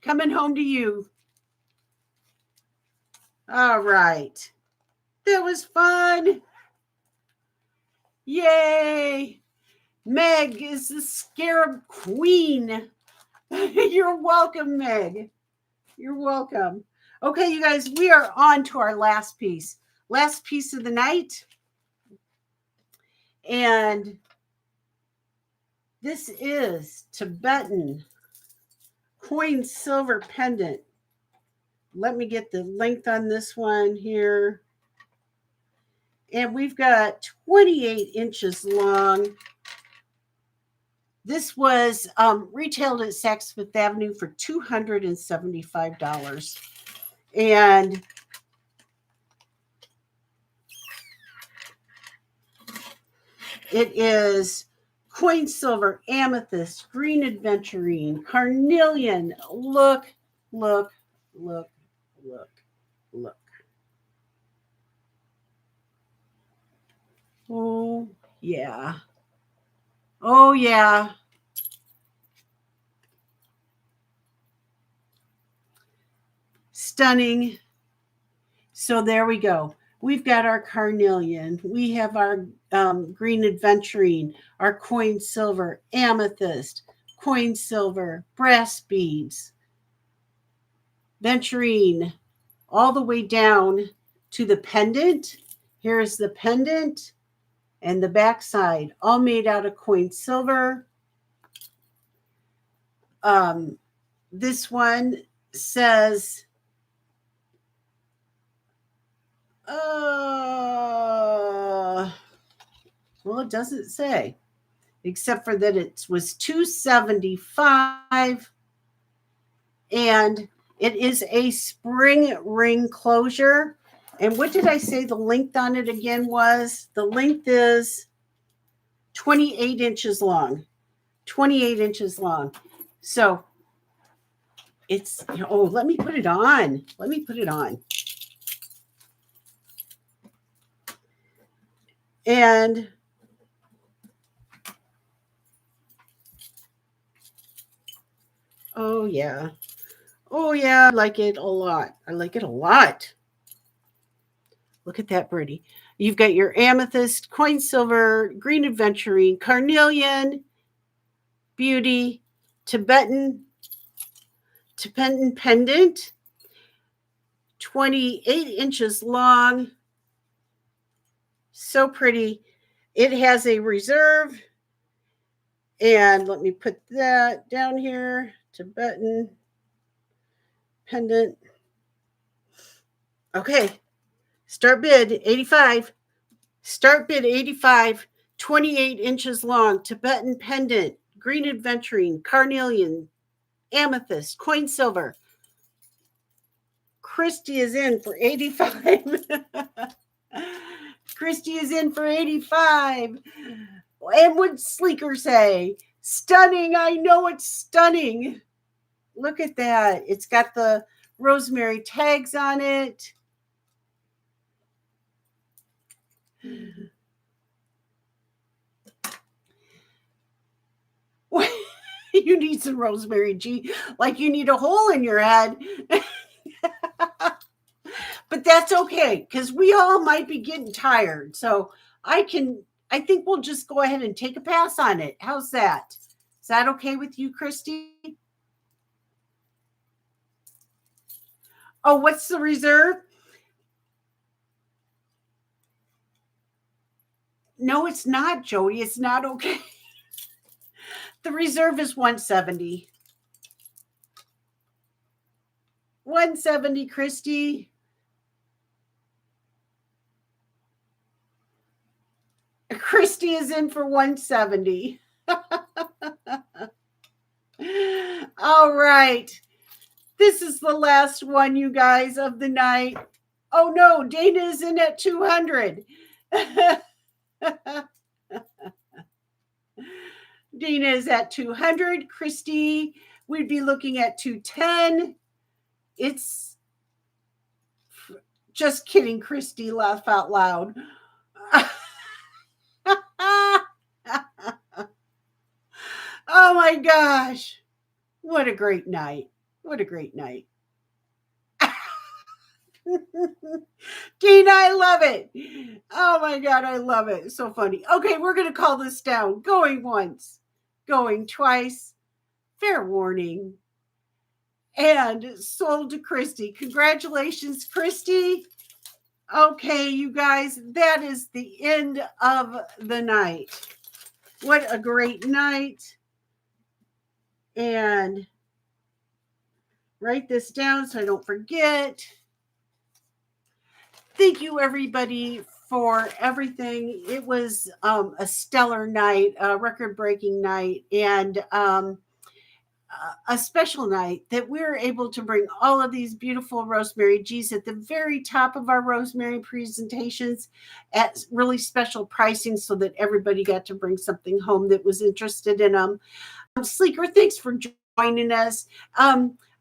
Coming home to you. All right. That was fun. Yay. Meg is the scarab queen. You're welcome, Meg. You're welcome. Okay, you guys, we are on to our last piece. Last piece of the night. And this is Tibetan coin silver pendant. Let me get the length on this one here. And we've got 28 inches long. This was retailed at Saks Fifth Avenue for $275. And it is coin silver, amethyst, green aventurine, carnelian. Look, look, look, look, look. Oh, yeah. Oh, yeah. Stunning. So there we go. We've got our carnelian. We have our green aventurine, our coin silver, amethyst, coin silver, brass beads, venturine, all the way down to the pendant. Here's the pendant and the backside, all made out of coin silver. This one says, well, it doesn't say, except for that it was $275, and it is a spring ring closure. And what did I say the length on it again was? The length is 28 inches long. 28 inches long. So it's, oh, let me put it on. Let me put it on. And oh, yeah. Oh, yeah. I like it a lot. I like it a lot. Look at that, birdie. You've got your amethyst, coin silver, green aventurine, carnelian, beauty, Tibetan pendant, 28 inches long. So pretty. It has a reserve. And let me put that down here. Tibetan pendant. Okay. Start bid 85. Start bid 85. 28 inches long. Tibetan pendant. Green aventurine. Carnelian. Amethyst. Coin silver. Christy is in for 85. Christy is in for 85. And would Sleeker say? Stunning. I know it's stunning. Look at that. It's got the Rosemary tags on it. You need some Rosemary G, like you need a hole in your head. But that's okay, because we all might be getting tired. So I think we'll just go ahead and take a pass on it. How's that? Is that okay with you, Christy? Oh, what's the reserve? No, it's not, Jody. It's not okay. The reserve is 170. 170, Christy. Christy is in for 170. All right. This is the last one, you guys, of the night. Oh, no. Dana is in at 200. Dana is at 200. Christy, we'd be looking at 210. It's just kidding, Christy. Laugh out loud. Oh my gosh. What a great night. What a great night. Dina, I love it. Oh my God, I love it. So funny. Okay, we're going to call this down. Going once, going twice. Fair warning. And sold to Christy. Congratulations, Christy. Okay, you guys, that is the end of the night. What a great night. And write this down so I don't forget. Thank you, everybody, for everything. It was a stellar night, a record-breaking night, and a special night that we're able to bring all of these beautiful Rosemary G's at the very top of our Rosemary presentations at really special pricing so that everybody got to bring something home that was interested in them. Sleeker, thanks for joining us.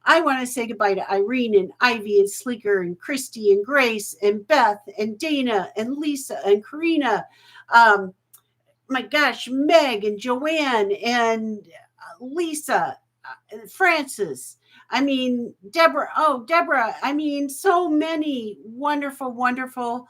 I want to say goodbye to Irene and Ivy and Sleeker and Christy and Grace and Beth and Dana and Lisa and Karina. My gosh, Meg and Joanne and Lisa, Francis. I mean, Deborah. Oh, Deborah. I mean, so many wonderful, wonderful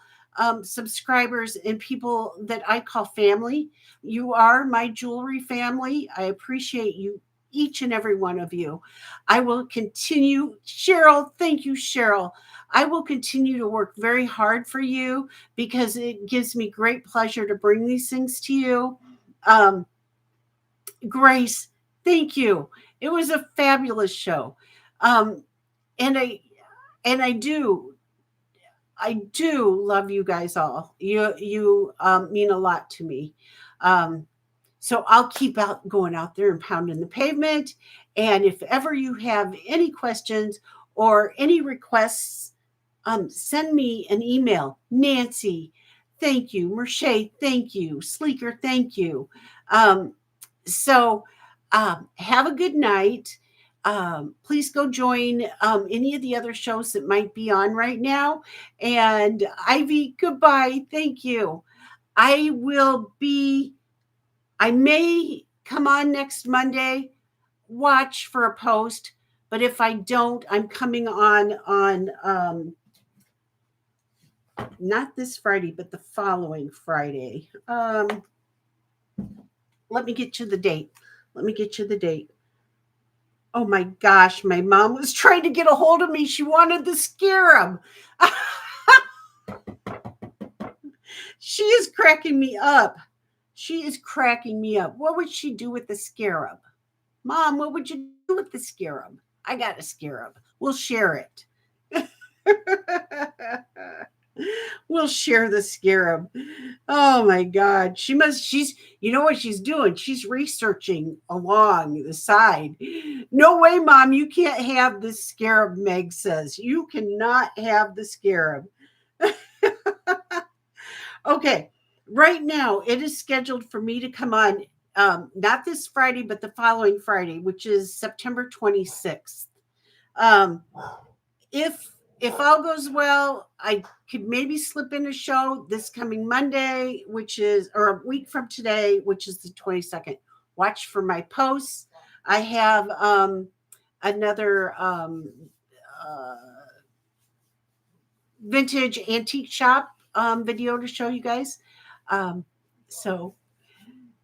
subscribers and people that I call family. You are my jewelry family. I appreciate you, each and every one of you. I will continue. Cheryl, thank you, Cheryl. I will continue to work very hard for you because it gives me great pleasure to bring these things to you. Grace, thank you. It was a fabulous show. And I do love you guys all. You mean a lot to me. So I'll keep going out there and pounding the pavement. And if ever you have any questions or any requests, send me an email. Nancy, thank you. Merche, thank you. Sleeker, thank you. So have a good night. Please go join any of the other shows that might be on right now. And Ivy, goodbye. Thank you. I may come on next Monday, watch for a post, but if I don't, I'm coming on not this Friday, but the following Friday. Let me get you the date. Oh my gosh, my mom was trying to get a hold of me. She wanted the scarab. She is cracking me up. What would she do with the scarab? Mom, what would you do with the scarab? I got a scarab. We'll share it. We'll share the scarab. Oh my God. She's, you know what she's doing? She's researching along the side. No way, Mom, you can't have this scarab, Meg says. You cannot have the scarab. Okay. Right now, it is scheduled for me to come on, not this Friday, but the following Friday, which is September 26th. If all goes well, I could maybe slip in a show this coming Monday, or a week from today, which is the 22nd. Watch for my posts. I have another vintage antique shop video to show you guys. So,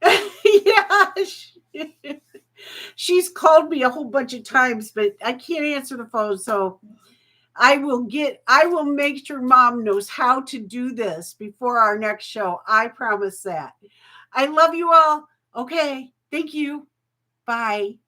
yeah, she's called me a whole bunch of times, but I can't answer the phone. So I will make sure Mom knows how to do this before our next show. I promise that. I love you all. Okay. Thank you. Bye.